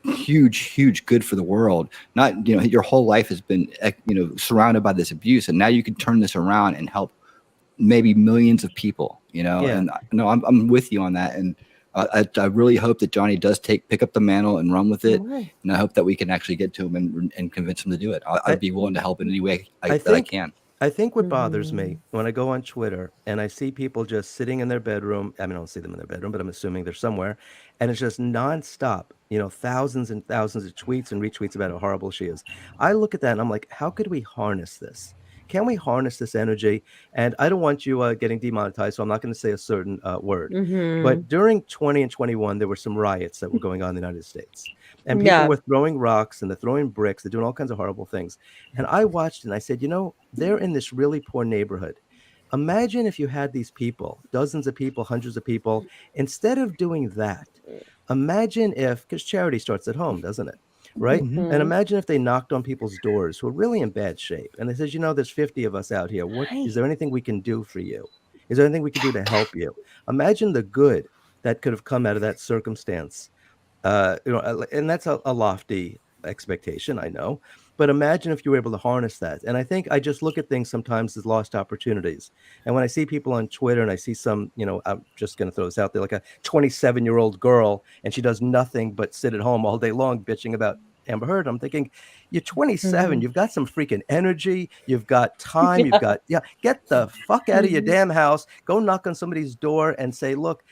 huge good for the world. Not, your whole life has been, surrounded by this abuse, and now you can turn this around and help maybe millions of people, and no, I'm with you on that. And I really hope that Johnny does pick up the mantle and run with it. And I hope that we can actually get to him and convince him to do it. I'd be willing to help in any way that I can. I think what bothers me when I go on Twitter and I see people just sitting in their bedroom, I mean, I don't see them in their bedroom, but I'm assuming they're somewhere, and it's just nonstop, thousands and thousands of tweets and retweets about how horrible she is. I look at that and I'm like, how could we harness this? Can we harness this energy? And I don't want you getting demonetized, so I'm not going to say a certain word. But during 20 and 21, there were some riots that were going on in the United States. And people were throwing rocks and they're throwing bricks. They're doing all kinds of horrible things. And I watched and I said, they're in this really poor neighborhood. Imagine if you had these people, dozens of people, hundreds of people, instead of doing that, imagine if, because charity starts at home, doesn't it? Right? And imagine if they knocked on people's doors who are really in bad shape. And they says, there's 50 of us out here. Is there anything we can do for you? Is there anything we can do to help you? Imagine the good that could have come out of that circumstance. And that's a lofty expectation, I know. But imagine if you were able to harness that. And I think I just look at things sometimes as lost opportunities. And when I see people on Twitter and I see some, I'm just going to throw this out there, like a 27-year-old girl, and she does nothing but sit at home all day long bitching about Amber Heard, I'm thinking, you're 27, you've got some freaking energy, you've got time, you've got, get the fuck out of your damn house, go knock on somebody's door and say, look,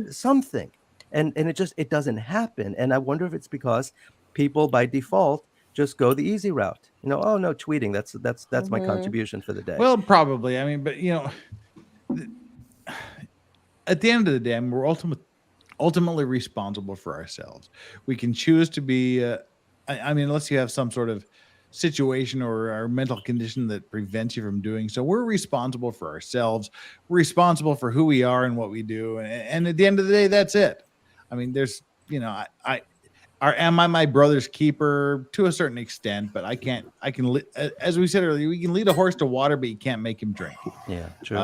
something. And it doesn't happen. And I wonder if it's because people by default just go the easy route. Oh no, tweeting. That's my contribution for the day. Well, probably. I mean, but at the end of the day, we're ultimately responsible for ourselves. We can choose to be. Unless you have some sort of situation or mental condition that prevents you from doing so, we're responsible for ourselves. We're responsible for who we are and what we do. And at the end of the day, that's it. I mean, there's, am I my brother's keeper to a certain extent, but as we said earlier, we can lead a horse to water, but you can't make him drink. Yeah, true.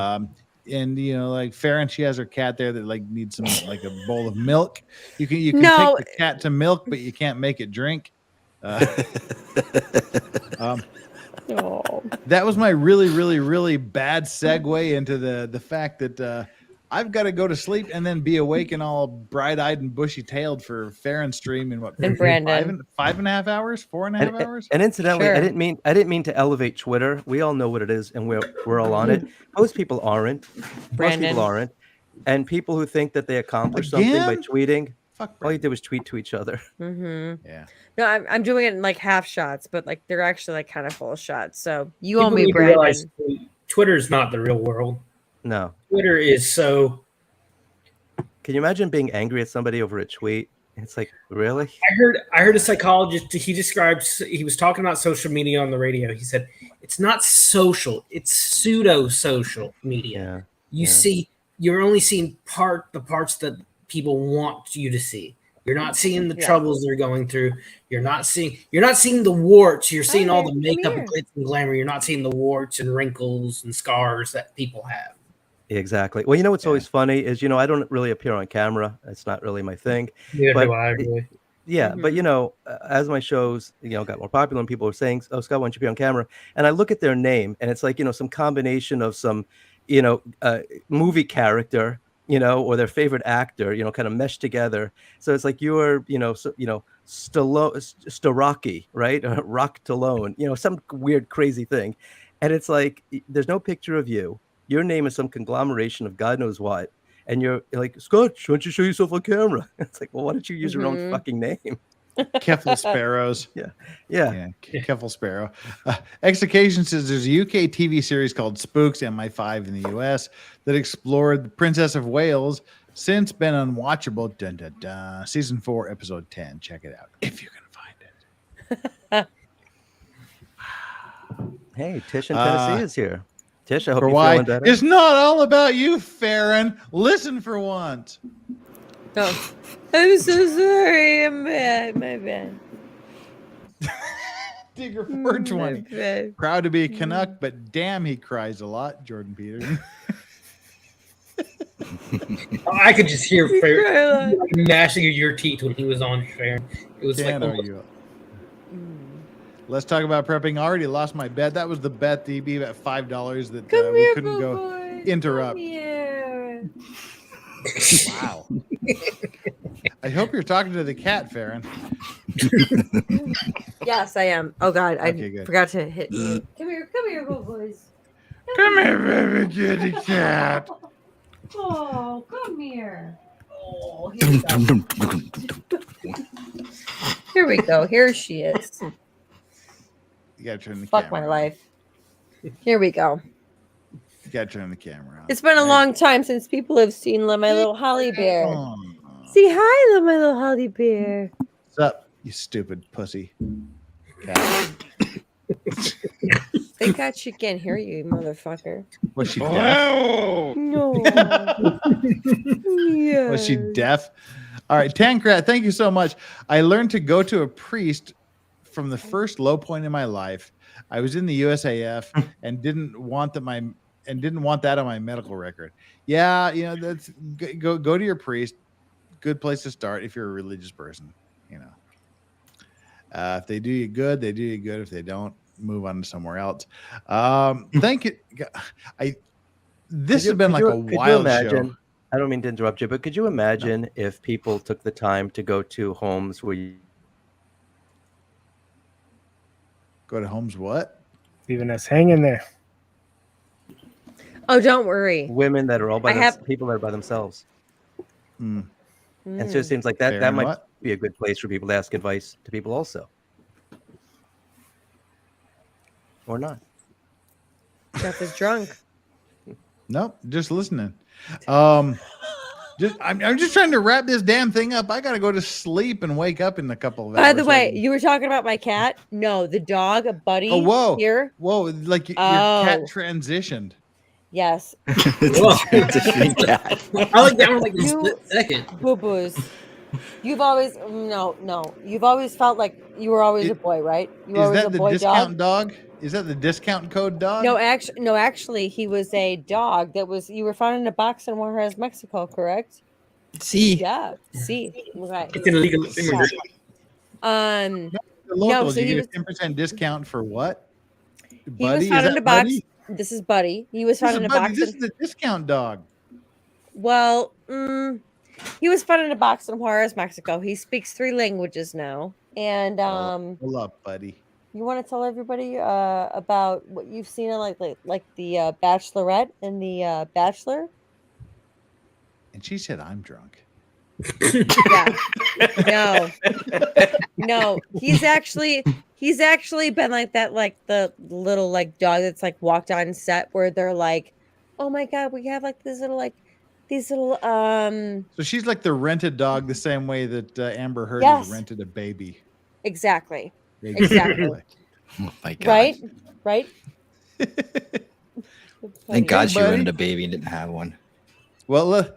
And like Farron, she has her cat there that like needs some like a bowl of milk. You can take the cat to milk, but you can't make it drink. That was my really, really, really bad segue into the fact that I've got to go to sleep and then be awake and all bright-eyed and bushy-tailed for Farron's stream in what? And Brandon. 5.5 hours, 4.5 hours. And incidentally, sure. I didn't mean to elevate Twitter. We all know what it is, and we're all on it. Most people aren't. Brandon. Most people aren't. And people who think that they accomplished something by tweeting, all you did was tweet to each other. Yeah. No, I'm doing it in like half shots, but like they're actually like kind of full shots. So you owe me, Brandon. Twitter's not the real world. No. Twitter is so. Can you imagine being angry at somebody over a tweet? It's like, really? I heard a psychologist. He was talking about social media on the radio. He said it's not social; it's pseudo-social media. Yeah. You're only seeing the parts that people want you to see. You're not seeing the troubles they're going through. You're not seeing the warts. You're seeing all the makeup and glitz and glamour. You're not seeing the warts and wrinkles and scars that people have. Exactly. Well, what's always funny is, I don't really appear on camera. It's not really my thing. Neither do I, really. Yeah, but as my shows, got more popular and people are saying, "Oh, Scott, why don't you be on camera?" And I look at their name and it's like, some combination of some, movie character, or their favorite actor, kind of meshed together. So it's like you're, Starocki, right? Rock Stallone, some weird, crazy thing. And it's like, there's no picture of you. Your name is some conglomeration of God knows what. And you're like, Scott, why don't you show yourself on camera? It's like, well, why don't you use your own fucking name? Keffel Sparrows. Yeah. Keffel Sparrow. Execution says there's a UK TV series called Spooks, MI5 in the US, that explored the Princess of Wales, since been unwatchable. Dun, dun, dun. Season 4, episode 10. Check it out if you can find it. Hey, Tish in Tennessee is here. Tish, I hope you're feeling better. It's not all about you, Farron. Listen for once. Oh, I'm so sorry. I'm bad. My bad. Digger 420. Proud to be a Canuck, but damn, he cries a lot. Jordan Peterson. I could just hear Farron gnashing of your teeth when he was on Farron. It was Let's talk about prepping. I already lost my bet. That was the bet, DB, at $5 that we couldn't go interrupt. Wow. I hope you're talking to the cat, Farron. Yes, I am. Oh God, I forgot to hit. Come here, little boys. Come here, baby kitty cat. Oh, come here. Oh, here we go. Here she is. You gotta turn the Fuck camera my life. Here we go. You gotta turn the camera on. It's been a long time since people have seen my little holly bear. Say hi, my little holly bear. What's up, you stupid pussy? Cat. Thank God she can't hear you, motherfucker. Was she deaf? No. Yeah. Was she deaf? All right, Tankrat, thank you so much. I learned to go to a priest from the first low point in my life. I was in the USAF and didn't want that on my medical record. Yeah, that's go to your priest. Good place to start if you're a religious person. If they do you good, they do you good. If they don't, move on to somewhere else. Thank you. This has been like a wild show. I don't mean to interrupt you, but could you imagine if people took the time to go to homes where you go to homes? What? Leaving us hanging there. Oh, don't worry. Women that are all people that are by themselves. And so it seems like that might be a good place for people to ask advice to people also. Or not. Jeff is drunk. Nope, just listening. I'm just trying to wrap this damn thing up. I gotta go to sleep and wake up in a couple of hours. By the way, you were talking about my cat. No, the dog, a buddy. Oh, whoa. Here. Whoa, like your cat transitioned. Yes. I like that one like a split second. Boo-boos. You've always You've always felt like you were always a boy, right? You were always a boy discount dog? Is that the discount code dog? No, actually, he was a dog that was. You were found in a box in Juarez, Mexico, correct? See. Yeah. See. Right. It's an illegal immigrant. Locals, so you get a 10% discount for what? He was found in a box. This is Buddy. He was found in a box. This is the discount dog. Well, he was found in a box in Juarez, Mexico. He speaks 3 languages now. And pull up, Buddy. You want to tell everybody about what you've seen on like the Bachelorette and the Bachelor? And she said, "I'm drunk." Yeah. No. He's actually been like that, like the little like dog that's like walked on set where they're like, "Oh my God, we have like these little." So she's like the rented dog, the same way that Amber Heard has rented a baby. Exactly. Oh my God. Right. Thank God she rented a baby and didn't have one. Well,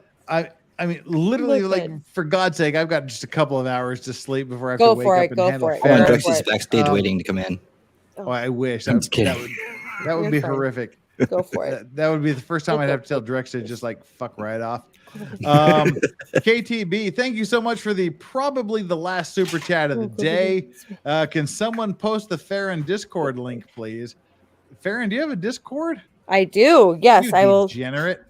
I mean, literally, like, for God's sake, I've got just a couple of hours to sleep before I have to wake up and handle Oh, and Drexy's backstage waiting to come in. Oh, I wish. I'm just kidding. That would You're be fine. horrific. Go for it. That would be the first time I'd have to tell Drex to just like fuck right off. KTB, thank you so much for probably the last super chat of the day. Can someone post the Farron Discord link, please? Farron, do you have a Discord? I do. Yes, I will. Degenerate.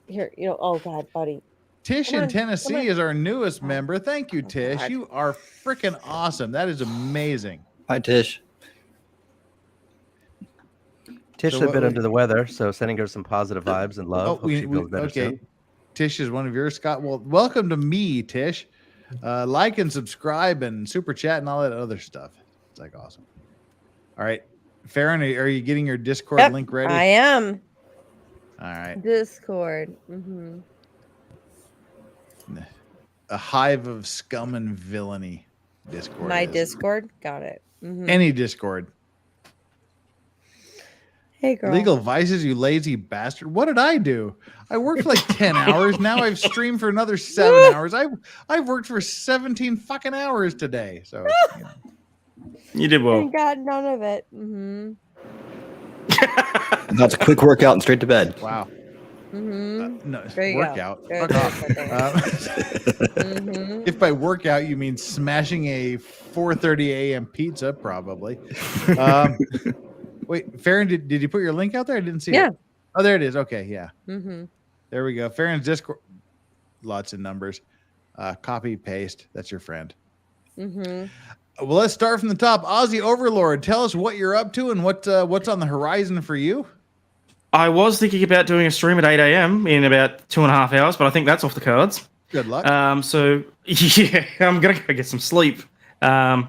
Here, oh God, buddy. Tish Come in on, Tennessee come on. is our newest member. Thank you, Tish. God. You are freaking awesome. That is amazing. Hi, Tish. Tish is a bit under the weather, so sending her some positive vibes and love. Hope she feels better soon. Tish is one of yours, Scott. Well, welcome to me, Tish. Like and subscribe and super chat and all that other stuff. It's like awesome. All right. Farron, are you getting your Discord link ready? I am. All right. Discord. A hive of scum and villainy. Discord. My Discord. Got it. Any Discord. Hey, girl. Legal Vices, you lazy bastard. What did I do? I worked for like 10 hours. Now I've streamed for another 7 hours. I've worked for 17 fucking hours today. So you know. You did well. I got none of it. That's a quick workout and straight to bed. Wow. No, There you workout. go. Fuck off. If by workout you mean smashing a 4:30 a.m. pizza, probably. Wait, Farron, did you put your link out there? I didn't see it. Oh, there it is. Okay, yeah. There we go. Farron's Discord. Lots of numbers. Copy, paste. That's your friend. Well, let's start from the top. Aussie Overlord, tell us what you're up to and what's on the horizon for you. I was thinking about doing a stream at 8 a.m. in about 2.5 hours, but I think that's off the cards. Good luck. So yeah, I'm gonna go get some sleep. Yeah,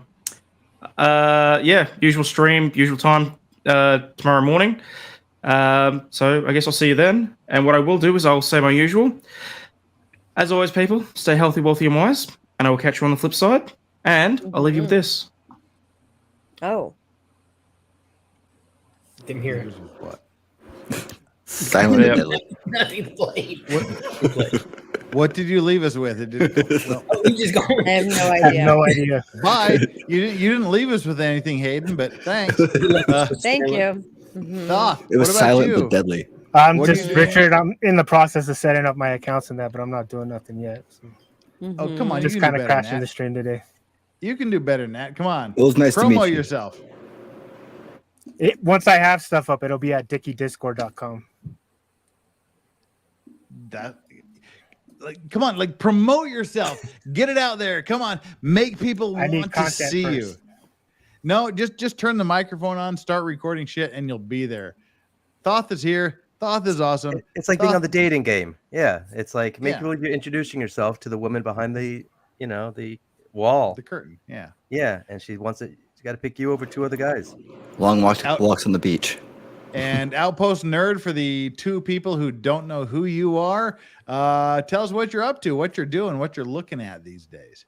usual stream, usual time tomorrow morning. So I guess I'll see you then. And what I will do is I'll say my usual. As always, people, stay healthy, wealthy, and wise. And I will catch you on the flip side. And I'll leave you with this. Oh. Didn't hear it. What? Silent and deadly. Nothing played. What did you leave us with? It didn't, well, You just go. I have no idea. No idea. bye. You didn't leave us with anything, Hayden, but thanks. Thank you. Doc, It was what about silent you? but deadly. I'm What do just you- Richard. I'm in the process of setting up my accounts and that, but I'm not doing nothing yet. So Oh, come on. just you kind can of do better than crashing that. the stream today. You can do better than that. Come on. It was nice to Promo meet you. yourself. Once I have stuff up, it'll be at dickiediscord.com. That, like, come on, like, promote yourself. Get it out there. Come on. Make people I need want to content see you. first. No, just turn the microphone on, start recording shit, and you'll be there. Thoth is here. Thoth is awesome. It's like being Thoth- on the dating game. Yeah, it's like make Yeah. people you're introducing yourself to the woman behind the wall. the curtain. Yeah. Yeah, and she wants it. She's got to pick you over two other guys. Long walks on the beach. And Outpost Nerd, for the two people who don't know who you are, tell us what you're up to, what you're doing, what you're looking at these days.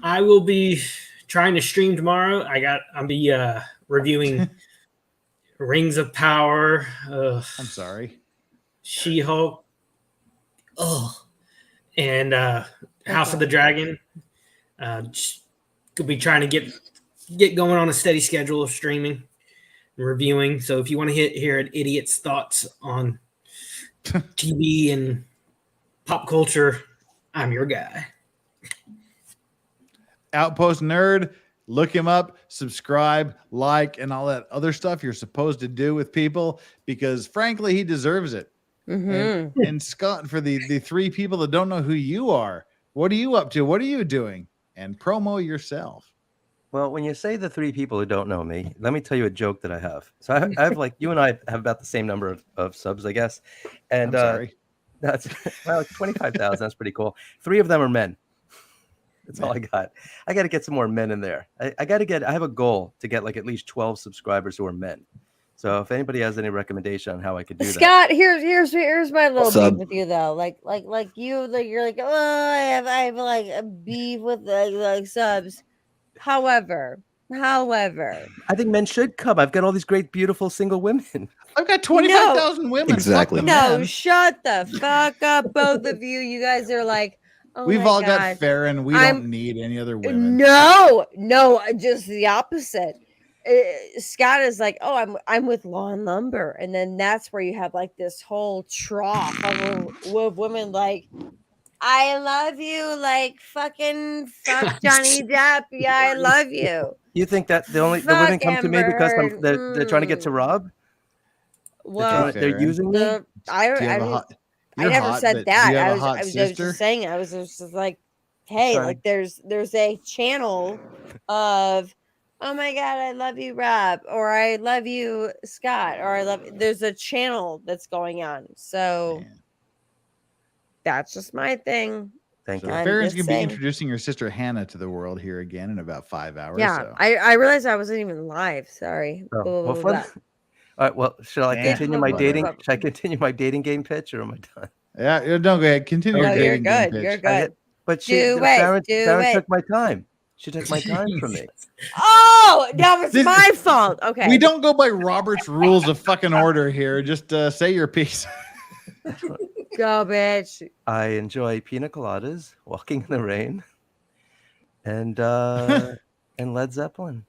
I will be trying to stream tomorrow. I'll be reviewing Rings of Power. I'm sorry. She-Hulk. And House of the Dragon. Could be trying to get going on a steady schedule of streaming and reviewing. So if you want to hear an idiot's thoughts on TV and pop culture, I'm your guy. Outpost Nerd, look him up, subscribe, like, and all that other stuff you're supposed to do with people, because frankly, he deserves it. And Scott, for the three people that don't know who you are, what are you up to? What are you doing? And promo yourself. Well, when you say the three people who don't know me, let me tell you a joke that I have. So I have like you and I have about the same number of subs, I guess. And I'm sorry. that's 25,000. That's pretty cool. 3 of them are men. That's all I got. I got to get some more men in there. I have a goal to get like at least 12 subscribers who are men. So if anybody has any recommendation on how I could do that. Scott, here's my little Sub. beef with you though. Like you're like, oh, I have like a beef with like subs. However, However, I think men should come. I've got all these great, beautiful single women. I've got 25,000 women. Exactly. Fuck the no, men. shut the fuck up, both of you. You guys are like, oh We've my all God. got Farron. We don't need any other women. No, just the opposite. Scott is like, oh, I'm with Law and Lumber, and then that's where you have like this whole trough of women like, I love you, like fucking fuck Johnny Depp. Yeah, I love you. You think that the women come to me because they're trying to get to Rob? Well, they're using me. I never said that. I was just saying. I was just like, hey, like there's a channel of, oh my God, I love you, Rob, or I love you, Scott, or there's a channel that's going on. So that's just my thing. Thank you. Farron's going to be introducing your sister Hannah to the world here again in about 5 hours. Yeah, so. I realized I wasn't even live. Sorry. All right. Well, should I continue my dating? Should I continue my dating game pitch, or am I done? Yeah, no, go ahead. Continue. No, you're good. You're good. But Farron took my time. She took my time from me. Oh, that was my fault. Okay. We don't go by Robert's rules of fucking order here. Just say your piece. Go, bitch. I enjoy pina coladas, walking in the rain, and Led Zeppelin.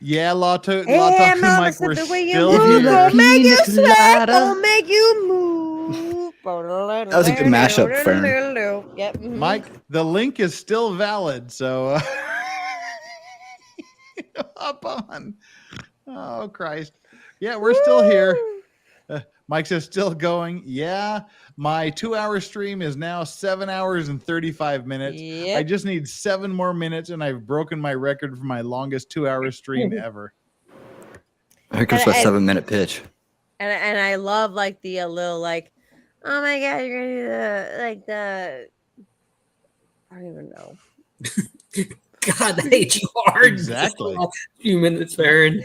Yeah, Law Talk Mama, Mike, we're the still way you move, here. make you sweat, gonna make you move. That was a good mashup, Farron. Yep. Mike, the link is still valid, so hop on. Oh, Christ. Yeah, we're still here. Mike says still going. Yeah, my 2-hour stream is now 7 hours and 35 minutes. Yep. I just need 7 more minutes, and I've broken my record for my longest 2-hour stream ever. Here comes a 7-minute pitch. And I love like the little like, oh my God, you're gonna do the I don't even know. God, I hate you hard. Exactly. A few minutes, Farron.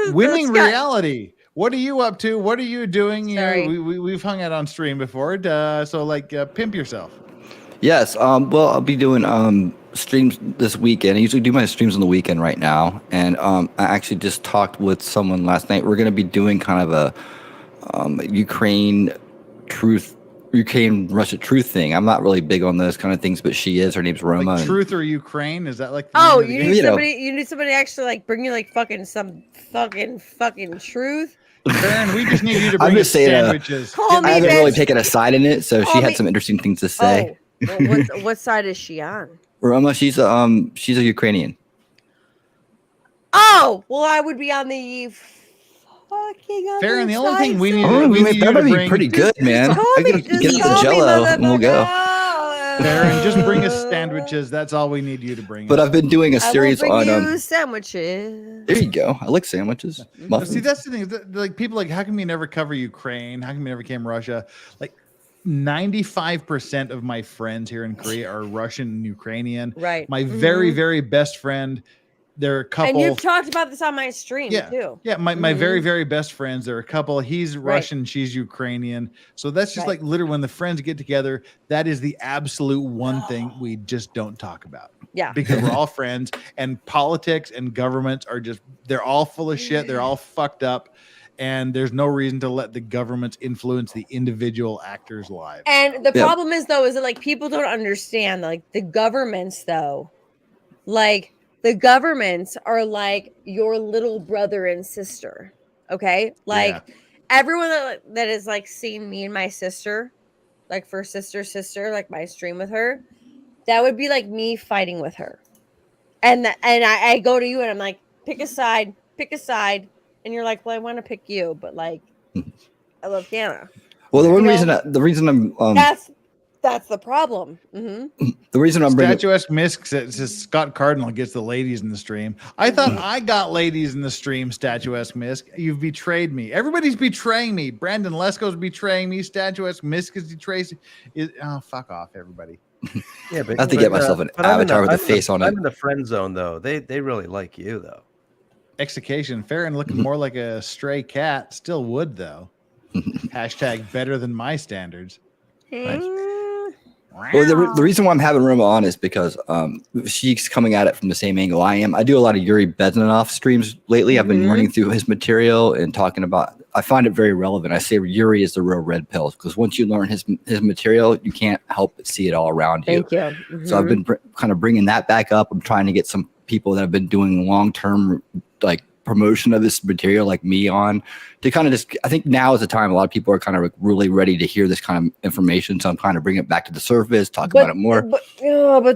Winning reality. What are you up to? What are you doing? You Sorry. know, we've hung out on stream before. So like pimp yourself. Yes. Well, I'll be doing streams this weekend. I usually do my streams on the weekend right now. And I actually just talked with someone last night. We're going to be doing kind of a Russia truth thing. I'm not really big on those kind of things, but she is. Her name's Roma. Like truth or Ukraine? Is that like? Oh, you need somebody. You need somebody to actually like bring you like fucking some fucking truth. Farron, we just need you to bring us sandwiches. I haven't really taken a side in it, so she had some interesting things to say. Oh, well, what side is she on? Roma, she's a Ukrainian. Oh, well, I would be on the fucking other Farron, the only side, thing we need, that might be bring, pretty good, man. I get the Jello and we'll go. Farron, just bring us sandwiches. That's all we need you to bring. But I've been doing a series on sandwiches. There you go. I like sandwiches. Muffins. See, that's the thing. Like people like, how come you never cover Ukraine? How come you never came Russia? Like 95% of my friends here in Korea are Russian and Ukrainian. Right. My very, very best friend. They're a couple. And you've talked about this on my stream too. Yeah, my very, very best friends, they're a couple. He's Russian, she's Ukrainian. So that's just like literally when the friends get together, that is the absolute one thing we just don't talk about. Yeah. Because we're all friends, and politics and governments are just, they're all full of shit. They're all fucked up. And there's no reason to let the governments influence the individual actors' lives. And the problem is though, is that like people don't understand like the governments though, like the governments are like your little brother and sister. Okay. Like everyone that has like seen me and my sister, like for sister, like my stream with her, that would be like me fighting with her. And I go to you and I'm like, pick a side. And you're like, well, I want to pick you, but like, I love Hannah. Well, the reason I'm that's the problem. Mm-hmm. The reason I'm bringing Statuesque Misk says Scott Cardinal gets the ladies in the stream. I thought I got ladies in the stream, Statuesque Misk. You've betrayed me. Everybody's betraying me. Brandon Lesko's betraying me. Statuesque Misk is betraying. Oh, fuck off, everybody. Yeah, but I have to get myself an avatar with a face on it. I'm in the friend zone though. They really like you though. Execution. Farron looking more like a stray cat. Still would though. Hashtag better than my standards. Nice. Well, the reason why I'm having Roma on is because she's coming at it from the same angle I am. I do a lot of Yuri Bezmenov streams lately. I've been running through his material and talking about. I find it very relevant. I say Yuri is the real red pill because once you learn his material, you can't help but see it all around you. Thank you. So I've been kind of bringing that back up. I'm trying to get some people that have been doing long-term like promotion of this material like me on to kind of just, I think now is the time a lot of people are kind of really ready to hear this kind of information. So I'm trying to bring it back to the surface, talk about it more. But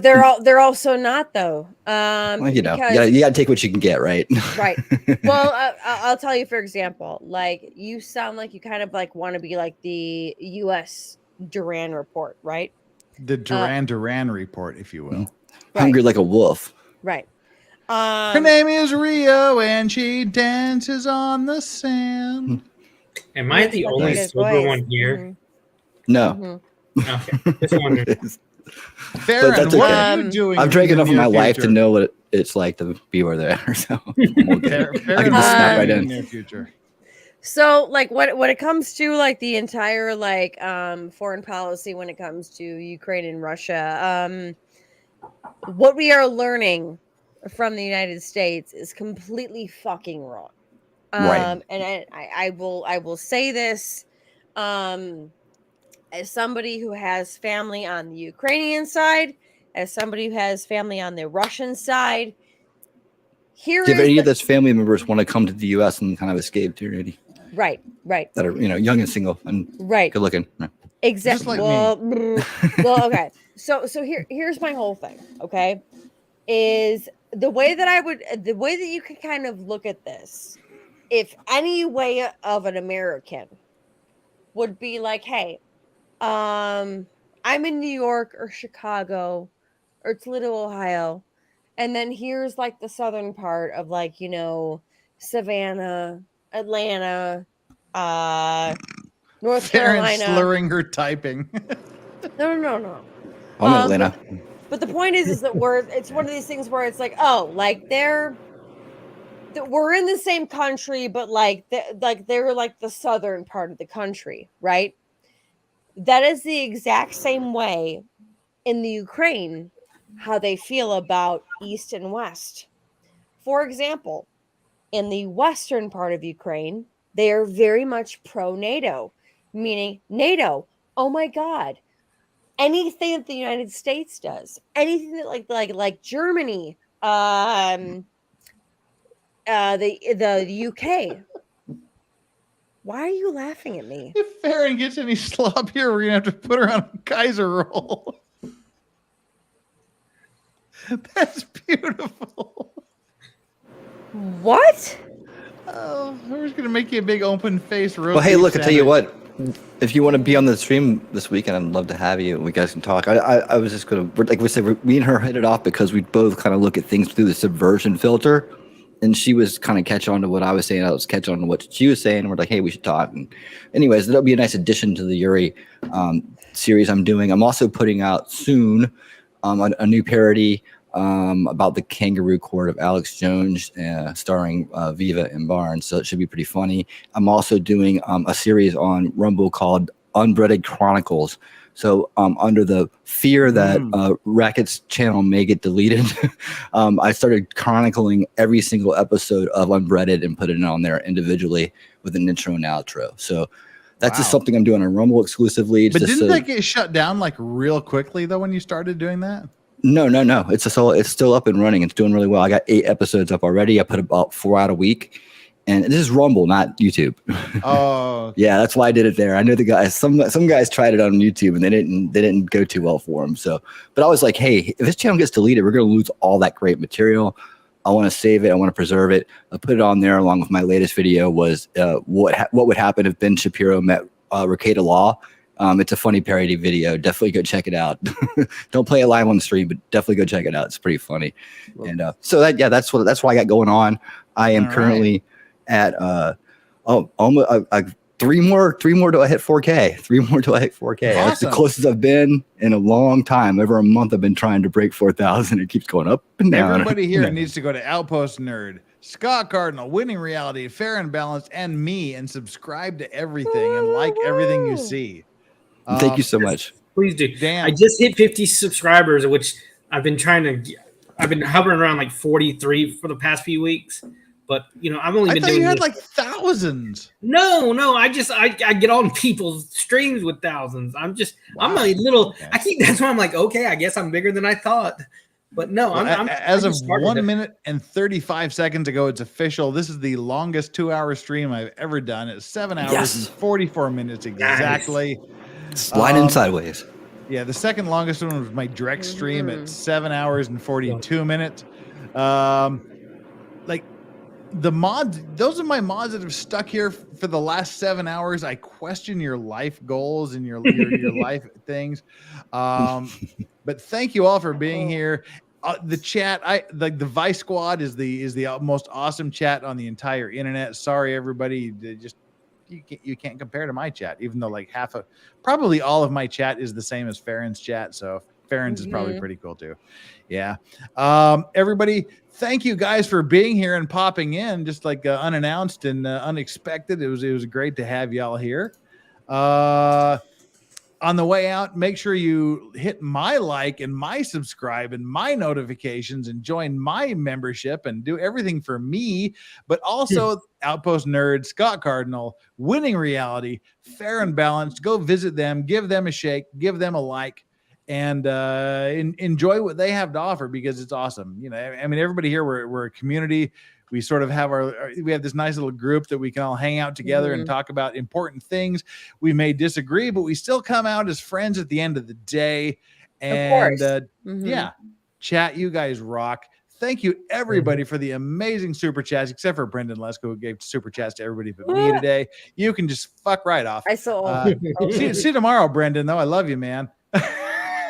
they're also not though. Well, you know, you gotta take what you can get, right? Right. Well, I'll tell you, for example, like you sound like you kind of like want to be like the U.S. Duran report, right? The Duran report, if you will. Hungry like a wolf. Right. Her name is Rio, and she dances on the sand. Am I the only sober one here? No. Okay. Just wondering. Farron, what are you doing? I've drank enough of my life to know what it's like to be where they are. So I can just snap right in. Near future. So, like, when it comes to like the entire like foreign policy, when it comes to Ukraine and Russia, what we are learning from the United States is completely fucking wrong. Right. And I will say this as somebody who has family on the Ukrainian side, as somebody who has family on the Russian side. Do any of those family members want to come to the U.S. and kind of escape tyranny? Right. That are, young and single and good looking. Right. Exactly. Well, okay. So here's my whole thing. Okay, is the way that you can kind of look at this, if any way of an American would be like, hey, I'm in New York or Chicago or Toledo, Ohio, and then here's like the southern part of like, Savannah, Atlanta, North Carolina. Slurring her typing. No. I'm in Atlanta. But the point is that it's one of these things where it's like, oh, like we're in the same country, but they're like the southern part of the country, right? That is the exact same way in the Ukraine, how they feel about East and West. For example, in the western part of Ukraine, they are very much pro-NATO, meaning NATO, oh my God, anything that the United States does, anything that like Germany, the UK. Why are you laughing at me? If Farron gets any slop here, we're gonna have to put her on a Kaiser roll. That's beautiful. What? Oh, we're just gonna make you a big open face. Well, hey, look, I tell you what. If you want to be on the stream this weekend, I'd love to have you. We guys can talk. I was just gonna, like we said, me and her hit it off because we both kind of look at things through the subversion filter, and she was kind of catch on to what I was saying. I was catch on to what she was saying. And we're like, hey, we should talk. And anyways, that'll be a nice addition to the Yuri series I'm doing. I'm also putting out soon a new parody about the Kangaroo Court of Alex Jones, starring Viva and Barnes. So it should be pretty funny. I'm also doing a series on Rumble called Unbreaded Chronicles. So under the fear that Racket's channel may get deleted, I started chronicling every single episode of Unbreaded and putting it on there individually with an intro and outro. So that's just something I'm doing on Rumble exclusively. But didn't that get shut down like real quickly though when you started doing that? No. It's still up and running. It's doing really well. I got 8 episodes up already. I put about 4 out a week. And this is Rumble, not YouTube. Oh. Yeah, that's why I did it there. I know the guys, some guys tried it on YouTube and they didn't go too well for them. So, but I was like, hey, if this channel gets deleted, we're going to lose all that great material. I want to save it. I want to preserve it. I put it on there along with my latest video was what would happen if Ben Shapiro met Rekieta Law. It's a funny parody video. Definitely go check it out. Don't play it live on the stream, but definitely go check it out. It's pretty funny. And so that's what I got going on. I am currently at almost 3 more till I hit 4K. 3 more till I hit 4K. Awesome. That's the closest I've been in a long time. Over a month I've been trying to break 4,000. It keeps going up and down. Everybody here needs to go to Outpost Nerd, Scott Cardinal, Winning Reality, Fair and Balanced, and me, and subscribe to everything and like everything you see. Thank you so much. Please do. Damn. I just hit 50 subscribers, which I've been hovering around like 43 for the past few weeks. But I've only I been thought doing you had this. like thousands. No, I get on people's streams with thousands. I'm a little. Okay. That's why I'm like, okay, I guess I'm bigger than I thought. But no, Well, I'm as I of just started 1 it. minute and 35 seconds ago, it's official. This is the longest 2-hour stream I've ever done. It's 7 hours Yes. and 44 minutes exactly. Sliding sideways. Yeah, the second longest one was my direct stream at 7 hours and 42 minutes. Like the mods, those are my mods that have stuck here for the last 7 hours. I question your life goals and your life things. But thank you all for being here. The chat, the Vice Squad is the most awesome chat on the entire internet. Sorry, everybody, you can't compare to my chat, even though like probably all of my chat is the same as Farron's chat. So Farron's is probably pretty cool too. Yeah. Everybody, thank you guys for being here and popping in just like unannounced and unexpected. It was great to have y'all here. On the way out, make sure you hit my like and my subscribe and my notifications and join my membership and do everything for me, but also Outpost Nerd, Scott Cardinal, Winning Reality, Fair and Balanced. Go visit them, give them a shake, give them a like, and enjoy what they have to offer because it's awesome. I mean, everybody here, we're a community. We sort of have we have this nice little group that we can all hang out together and talk about important things. We may disagree, but we still come out as friends at the end of the day. And yeah, chat, you guys rock. Thank you everybody for the amazing super chats, except for Brendan Lesko, who gave super chats to everybody but me today. You can just fuck right off. I saw. See you tomorrow, Brendan, though. I love you, man.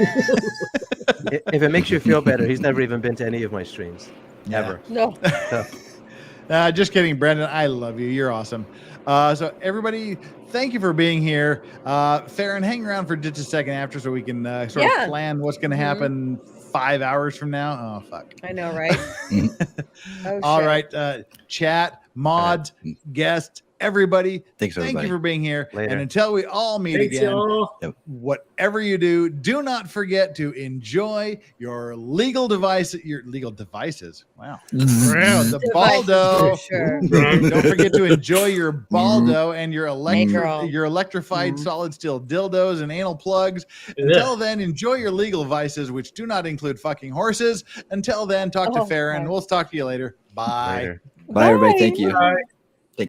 If it makes you feel better, he's never even been to any of my streams. Ever. No. Just kidding, Brendan. I love you. You're awesome. So everybody, thank you for being here. Farron, hang around for just a second after so we can sort of plan what's going to happen 5 hours from now. Oh, fuck. I know, right? All right. Chat, mods, guests, everybody. Thank you for being here. Later. And until we all meet again, whatever you do not forget to enjoy your legal devices. Wow. The Baldo. Sure. Don't forget to enjoy your Baldo and your electrified solid steel dildos and anal plugs. Until then, enjoy your legal vices, which do not include fucking horses. Until then, talk to Farron. We'll talk to you later. Bye. Bye, everybody. Thank you. Bye.